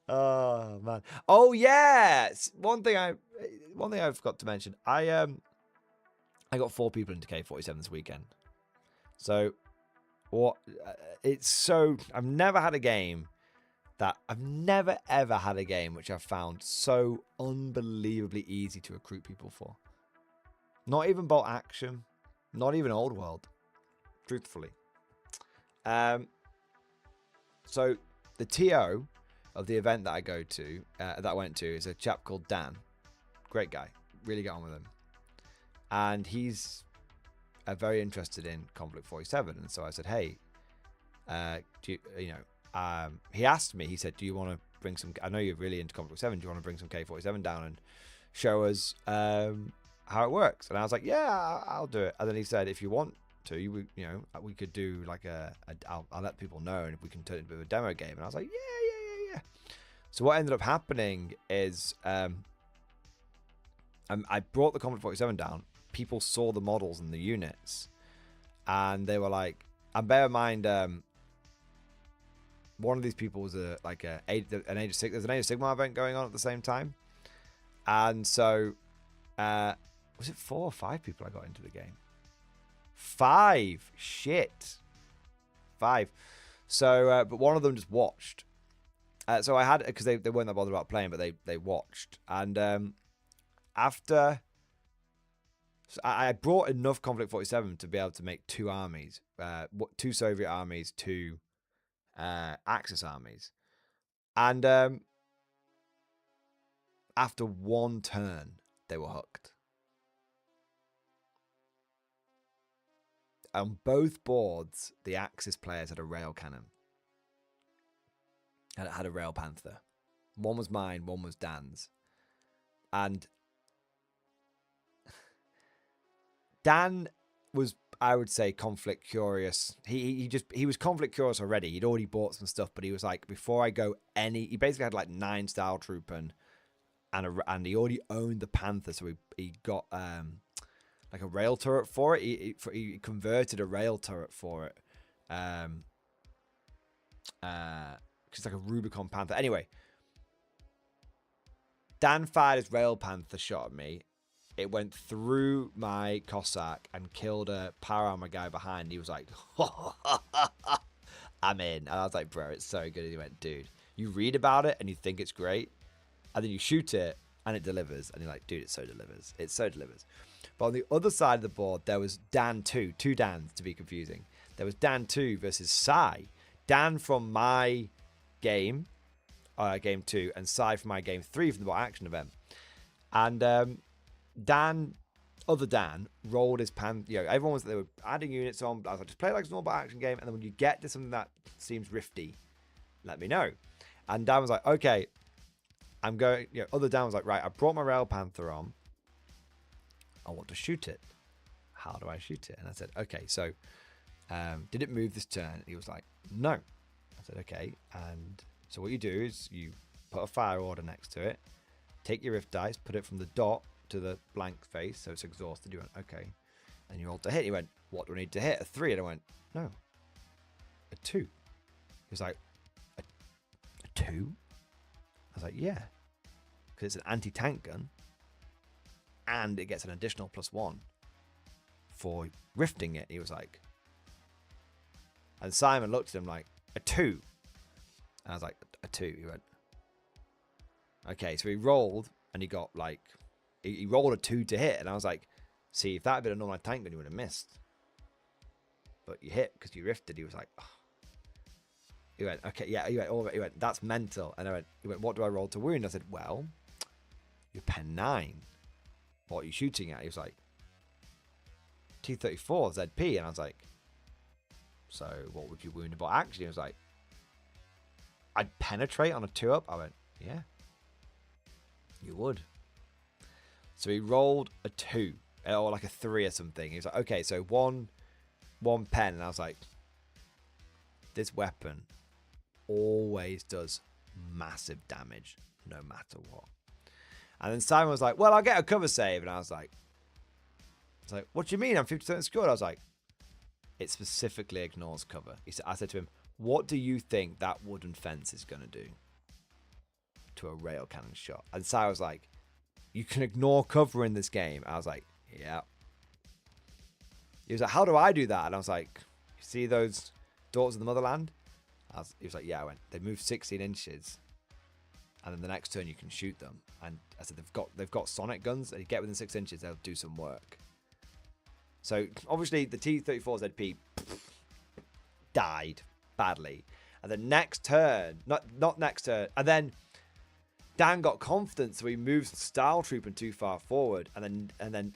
A: Oh man. Oh yeah. One thing I forgot to mention. I got 4 people into K47 this weekend. So what? I've never had a game which I've found so unbelievably easy to recruit people for. Not even bolt action, not even old world, truthfully. So the TO of the event that I went to is a chap called Dan. Great guy, really get on with him. And he's very interested in Conflict 47. And so I said, hey, he asked me, he said, do you want to bring some, I know you're really into Conflict 7, do you want to bring some K47 down and show us how it works? And I was like, yeah, I'll do it. And then he said, if you want to, we could do like I'll let people know, and if we can turn it into a demo game. And I was like, yeah. yeah. So what ended up happening is I brought the Conflict 47 down. People saw the models and the units, and they were like, and bear in mind, one of these people was an Age of Sigmar. There's an Age of Sigmar event going on at the same time, and so was it 4 or 5 people I got into the game? 5. Shit. 5. So, but one of them just watched. So I had, because they weren't that bothered about playing, but they watched. And after, so I brought enough Conflict 47 to be able to make 2 armies, 2 Soviet armies, 2 Axis armies. And after 1 turn, they were hooked. On both boards, the Axis players had a rail cannon. And it had a rail panther. One was mine, one was Dan's. And Dan was, I would say, conflict curious. He was conflict curious already. He'd already bought some stuff, but he was like, before I go he basically had like 9 Style Trooping, and he already owned the Panther, so he got like a rail turret for it. He converted a rail turret for it. It's like a Rubicon Panther. Anyway, Dan fired his rail panther shot at me. It went through my Cossack and killed a power armor guy behind. He was like, I'm in. And I was like, bro, it's so good. And he went, dude, you read about it and you think it's great, and then you shoot it and it delivers. And you're like, dude, it so delivers. It so delivers. But on the other side of the board, there was Dan 2. 2 Dans, to be confusing. There was Dan 2 versus Sai. Dan from my game 2, and Sai from my game 3 from the Bot Action event. And other Dan rolled his pan. You know, everyone they were adding units on. I was like, just play like a normal Bot Action game, and then when you get to something that seems rifty, let me know. And Dan was like, okay, I'm going. You know, other Dan was like, right, I brought my Rail Panther on. I want to shoot it. How do I shoot it? And I said, okay, so did it move this turn? And he was like, no. I said, okay. And so what you do is you put a fire order next to it, take your rift dice, put it from the dot to the blank face, so it's exhausted. You went, okay. And you rolled to hit. He went, what do I need to hit? A 3. And I went, no, a 2. He was like, a 2? I was like, yeah, because it's an anti-tank gun, and it gets an additional +1 for rifting it. He was like, and Simon looked at him like, a 2. And I was like, a 2. He went, okay. So he rolled, and he got like, he rolled a 2 to hit. And I was like, see, if that had been a normal tank gun, you would have missed. But you hit because you rifted. He was like, oh. He went, okay, yeah. He went, that's mental. And he went, what do I roll to wound? I said, well, you're pen 9. What are you shooting at? He was like, T-34 ZP. And I was like, so what would you wound about? Actually, he was like, I'd penetrate on a 2-up. I went, yeah, you would. So he rolled a 2 or like a 3 or something. He was like, okay, so one pen. And I was like, this weapon always does massive damage no matter what. And then Simon was like, well, I'll get a cover save. And I was like, what do you mean? I'm 50% scored. I was like, it specifically ignores cover. I said to him, what do you think that wooden fence is going to do to a rail cannon shot? And Simon was like, you can ignore cover in this game. I was like, yeah. He was like, how do I do that? And I was like, you see those Daughters of the Motherland? He was like, yeah. I went, they move 16 inches. And then the next turn you can shoot them. And I said, they've got sonic guns. And you get within 6 inches, they'll do some work. So obviously the T-34 ZP died badly. And the next turn, not next turn, and then Dan got confident, so he moved Style Trooping too far forward. And then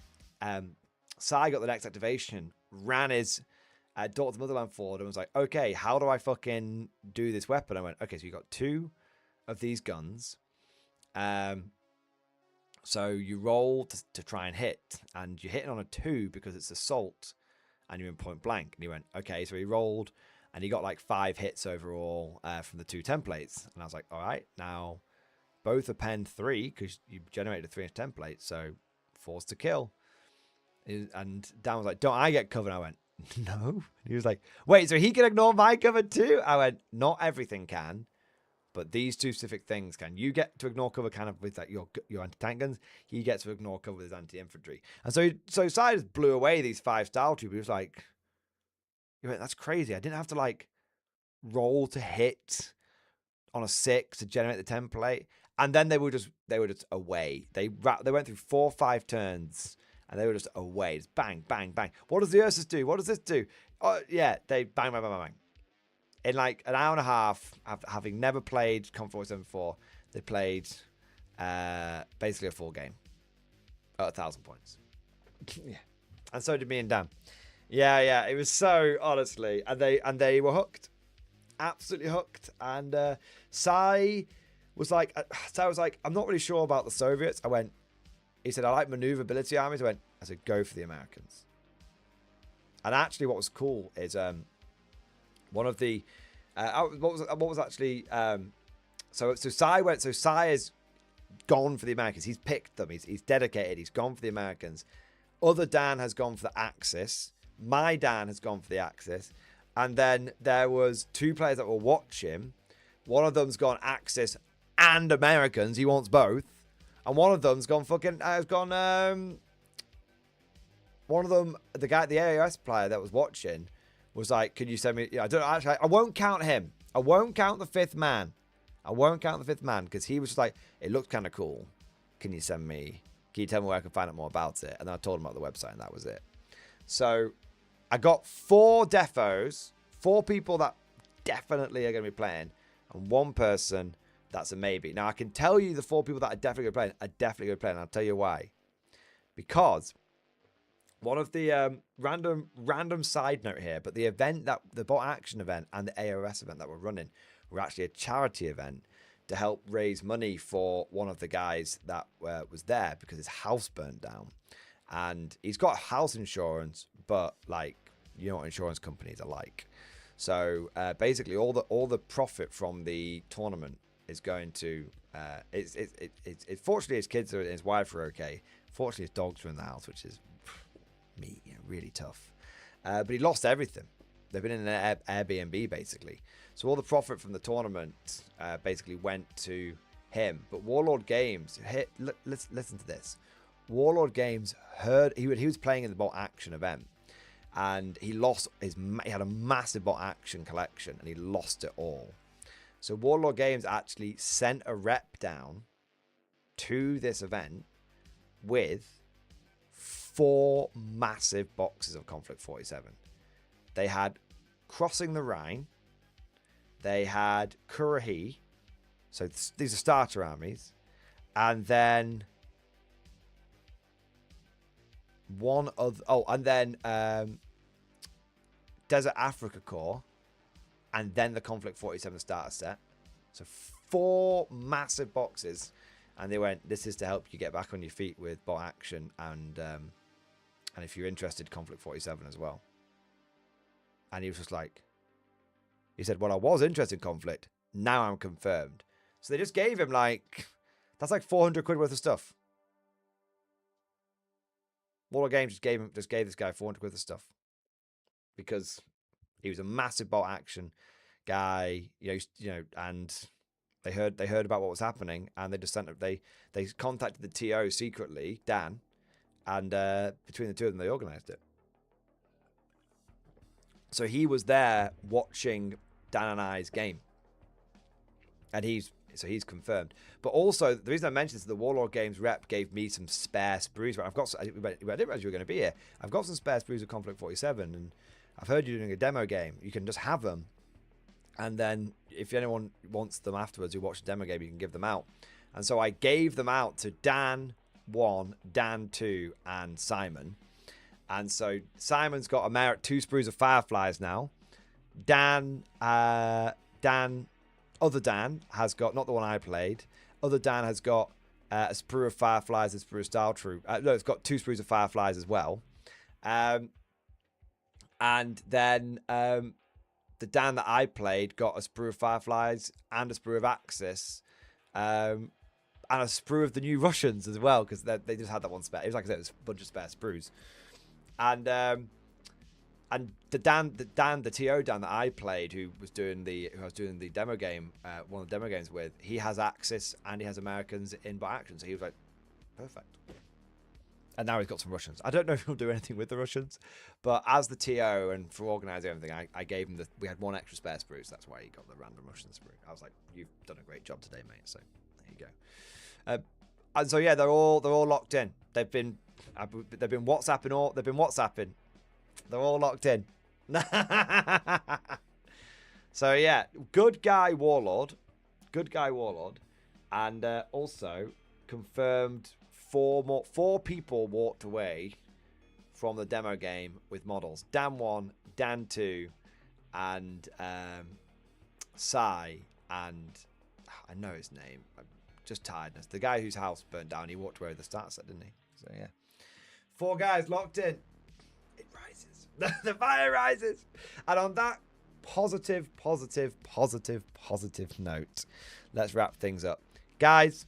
A: Sai got the next activation, ran his Daughter of the Motherland forward, and was like, okay, how do I fucking do this weapon? I went, okay, so you got 2 of these guns. So you roll to try and hit, and you're hitting on a 2 because it's assault, and you're in point blank. And he went, okay, so he rolled And he got like 5 hits overall from the 2 templates. And I was like, all right, now both are pen 3 because you generated a 3-inch template. So 4's to kill. And Dan was like, don't I get covered? I went, no. He was like, wait, so he can ignore my cover too? I went, not everything can, but these 2 specific things can. You get to ignore cover kind of with like your anti-tank guns. He gets to ignore cover with his anti-infantry. And so Sai just blew away these 5 style troops. He was like, that's crazy. I didn't have to like roll to hit on a 6 to generate the template. And then they were just away. They went through 4 or 5 turns. And they were just away. Just bang, bang, bang. What does the Ursus do? What does this do? Oh, yeah, they bang, bang, bang, bang, bang. In like an hour and a half, having never played Comp 47 before, they played basically a full game at 1,000 points. Yeah. And so did me and Dan. Yeah. It was so, honestly. And they were hooked. Absolutely hooked. And Sai was like, I'm not really sure about the Soviets. He said, I like maneuverability armies. I said, go for the Americans. And actually what was cool is one of the what was actually so Sai has gone for the Americans. He's picked them. He's dedicated. He's gone for the Americans. Other Dan has gone for the Axis. My Dan has gone for the Axis. And then there was 2 players that will watch him. One of them's gone Axis and Americans. He wants both. And one of them's gone one of them, the AOS player that was watching was like, can you send me, I won't count him. I won't count the 5th man. Because he was just like, it looks kind of cool. Can you tell me where I can find out more about it? And then I told him about the website and that was it. So I got 4 defos, 4 people that definitely are going to be playing, and 1 person that's a maybe. Now, I can tell you the 4 people that are definitely going to play, and I'll tell you why. Because one of the random side note here, but the event the bot action event and the AOS event that we're running were actually a charity event to help raise money for one of the guys that was there because his house burned down. And he's got house insurance, but like, you know what insurance companies are like. So basically all the profit from the tournament is going to it's fortunately his kids and his wife are okay. Fortunately his dogs are in the house, which is really tough. But he lost everything. They've been in an Airbnb basically. So all the profit from the tournament basically went to him. But Warlord Games, listen to this. Warlord Games heard he was playing in the bot action event, and he had a massive bot action collection, and he lost it all. So Warlord Games actually sent a rep down to this event with 4 massive boxes of Conflict 47. They had Crossing the Rhine. They had Kurahi. So these are starter armies. And then one other... Oh, and then Desert Africa Corps. And then the Conflict 47 starter set. So 4 massive boxes. And they went, this is to help you get back on your feet with bot action. And if you're interested, Conflict 47 as well. And he was just like... He said, well, I was interested in Conflict. Now I'm confirmed. So they just gave him like... That's like 400 quid worth of stuff. Warlord Games just gave this guy 400 quid of stuff. Because he was a massive bot action guy, you know, and they heard about what was happening, and they just they contacted the TO secretly, Dan, and between the 2 of them they organized it. So he was there watching Dan and I's game, and he's confirmed. But also the reason I mentioned this is the Warlord Games rep gave me some spare sprues. I didn't realize you were going to be here. I've got some spare sprues of Conflict 47, and I've heard you're doing a demo game. You can just have them, and then if anyone wants them afterwards who watch the demo game, you can give them out. And so I gave them out to Dan 1, Dan 2, and Simon. And so Simon's got 2 sprues of Fireflies now. Other Dan has got, not the one I played, other Dan has got a sprue of Fireflies, a sprue of Style Troop. No, it's got 2 sprues of Fireflies as well. And then the Dan that I played got a sprue of Fireflies and a sprue of Axis, and a sprue of the new Russians as well, because they just had that one spare. It was like I said, it was a bunch of spare sprues. And the TO Dan that I played, who I was doing the demo game, one of the demo games with, he has Axis and he has Americans in by action, so he was like, perfect. And now he's got some Russians. I don't know if he'll do anything with the Russians, but as the TO and for organising everything, I gave him we had one extra spare sprue, so that's why he got the random Russian sprue. I was like, you've done a great job today, mate. So there you go. And so yeah, they're all locked in. They've been WhatsApping they've been WhatsApping. They're all locked in. So yeah, good guy warlord, and also confirmed. 4 people walked away from the demo game with models. Dan 1, Dan 2, and Sai, and I know his name. I'm just tiredness. The guy whose house burned down, he walked away with the start set, didn't he? So yeah. 4 guys locked in. It rises. The fire rises. And on that positive note, let's wrap things up. Guys,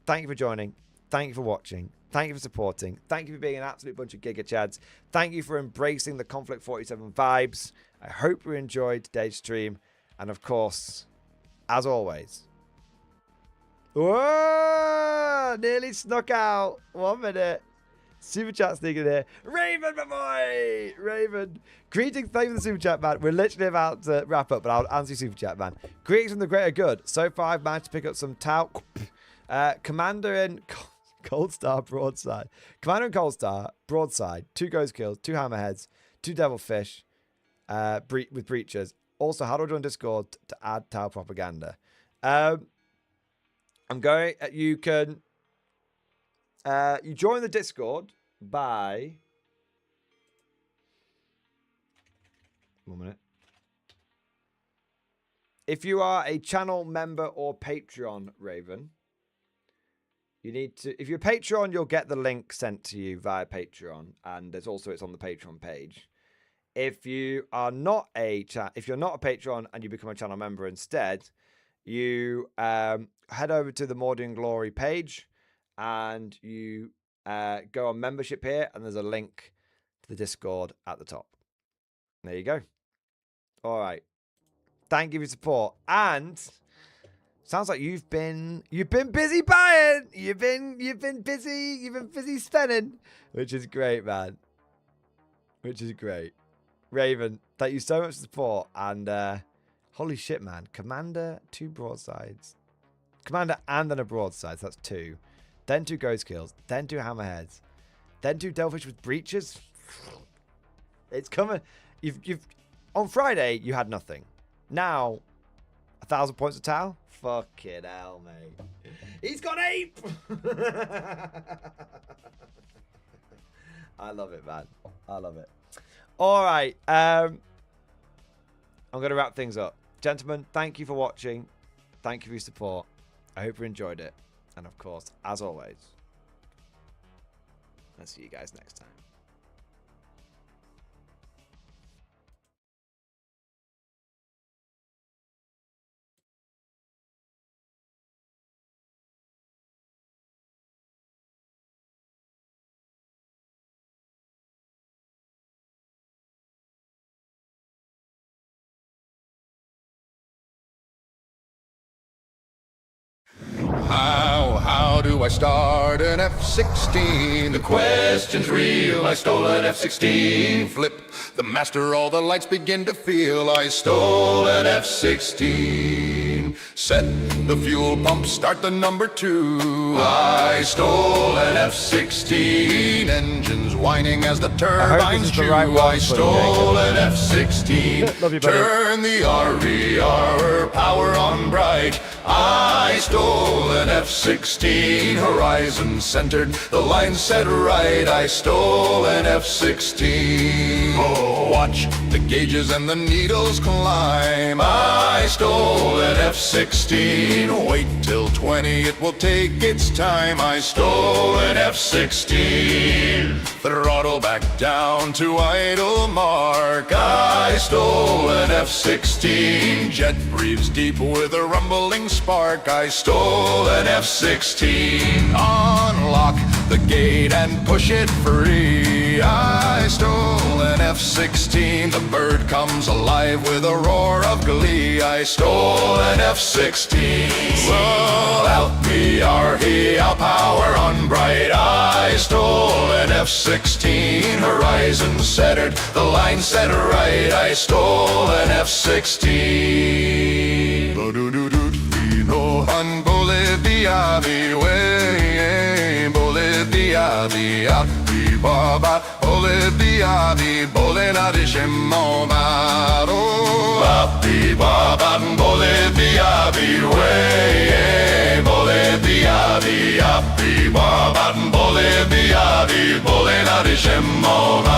A: thank you for joining. Thank you for watching. Thank you for supporting. Thank you for being an absolute bunch of Giga Chads. Thank you for embracing the Conflict 47 vibes. I hope you enjoyed today's stream. And of course, as always. Whoa! Nearly snuck out. 1 minute. Super chat sneaking here. Raven, my boy! Raven. Greetings. Thank you for the super chat, man. We're literally about to wrap up, but I'll answer your super chat, man. Greetings from the greater good. So far, I've managed to pick up some Commander and Cold Star Broadside. Commander and Cold Star Broadside. 2 ghost kills, 2 hammerheads, 2 devilfish with breaches. Also, how do I join Discord to add Tau propaganda? I'm going. You can. You join the Discord by. 1 minute. If you are a channel member or Patreon, Raven. You need to, if you're a Patreon, you'll get the link sent to you via Patreon, and it's on the Patreon page. If you are not if you're not a Patreon and you become a channel member instead, you head over to the Mordian Glory page, and you go on membership here, and there's a link to the Discord at the top. There you go. All right. Thank you for your support, and. Sounds like you've been busy buying. You've been busy spending, which is great, man. Which is great. Raven, thank you so much for support, and holy shit, man. Commander, 2 broadsides. Commander and then a broadside, so that's 2. Then 2 ghost kills, then 2 hammerheads, then 2 devilfish with breaches. It's coming. You've on Friday you had nothing. Now 1,000 points of Tau. Fucking hell, mate. He's got ape! I love it, man. I love it. All right. I'm going to wrap things up. Gentlemen, thank you for watching. Thank you for your support. I hope you enjoyed it. And of course, as always, I'll see you guys next time.
H: How do I start an F-16? The question's real. I stole an F-16. Flip the master, all the lights begin to feel. I stole an F-16. Set the fuel pump, start the number 2. I stole an F-16. Engines whining as the turbines chew. I stole an F-16. Turn the RER power on bright. I stole an F-16. Horizon centered, the line set right. I stole an F-16. Oh, watch the gauges and the needles climb. I I stole an F-16. Wait till 20, it will take its time. I stole an F-16. Throttle back down to idle mark. I stole an F-16. Jet breathes deep with a rumbling spark. I stole an F-16. Unlock the gate and push it free. I stole an F-16. The bird comes alive with a roar of glee. I stole an F-16. Roll out me R-E, our power on bright. I stole an F-16. Horizon centered, the line set right. I stole an F-16. Bolivia, Bolivia, Baba, Bolivia, Bolena de Shemomaro, Papi, Baba, Bolivia, Bolivia, Papi, Baba, Bolivia, Bolena de Shemomaro.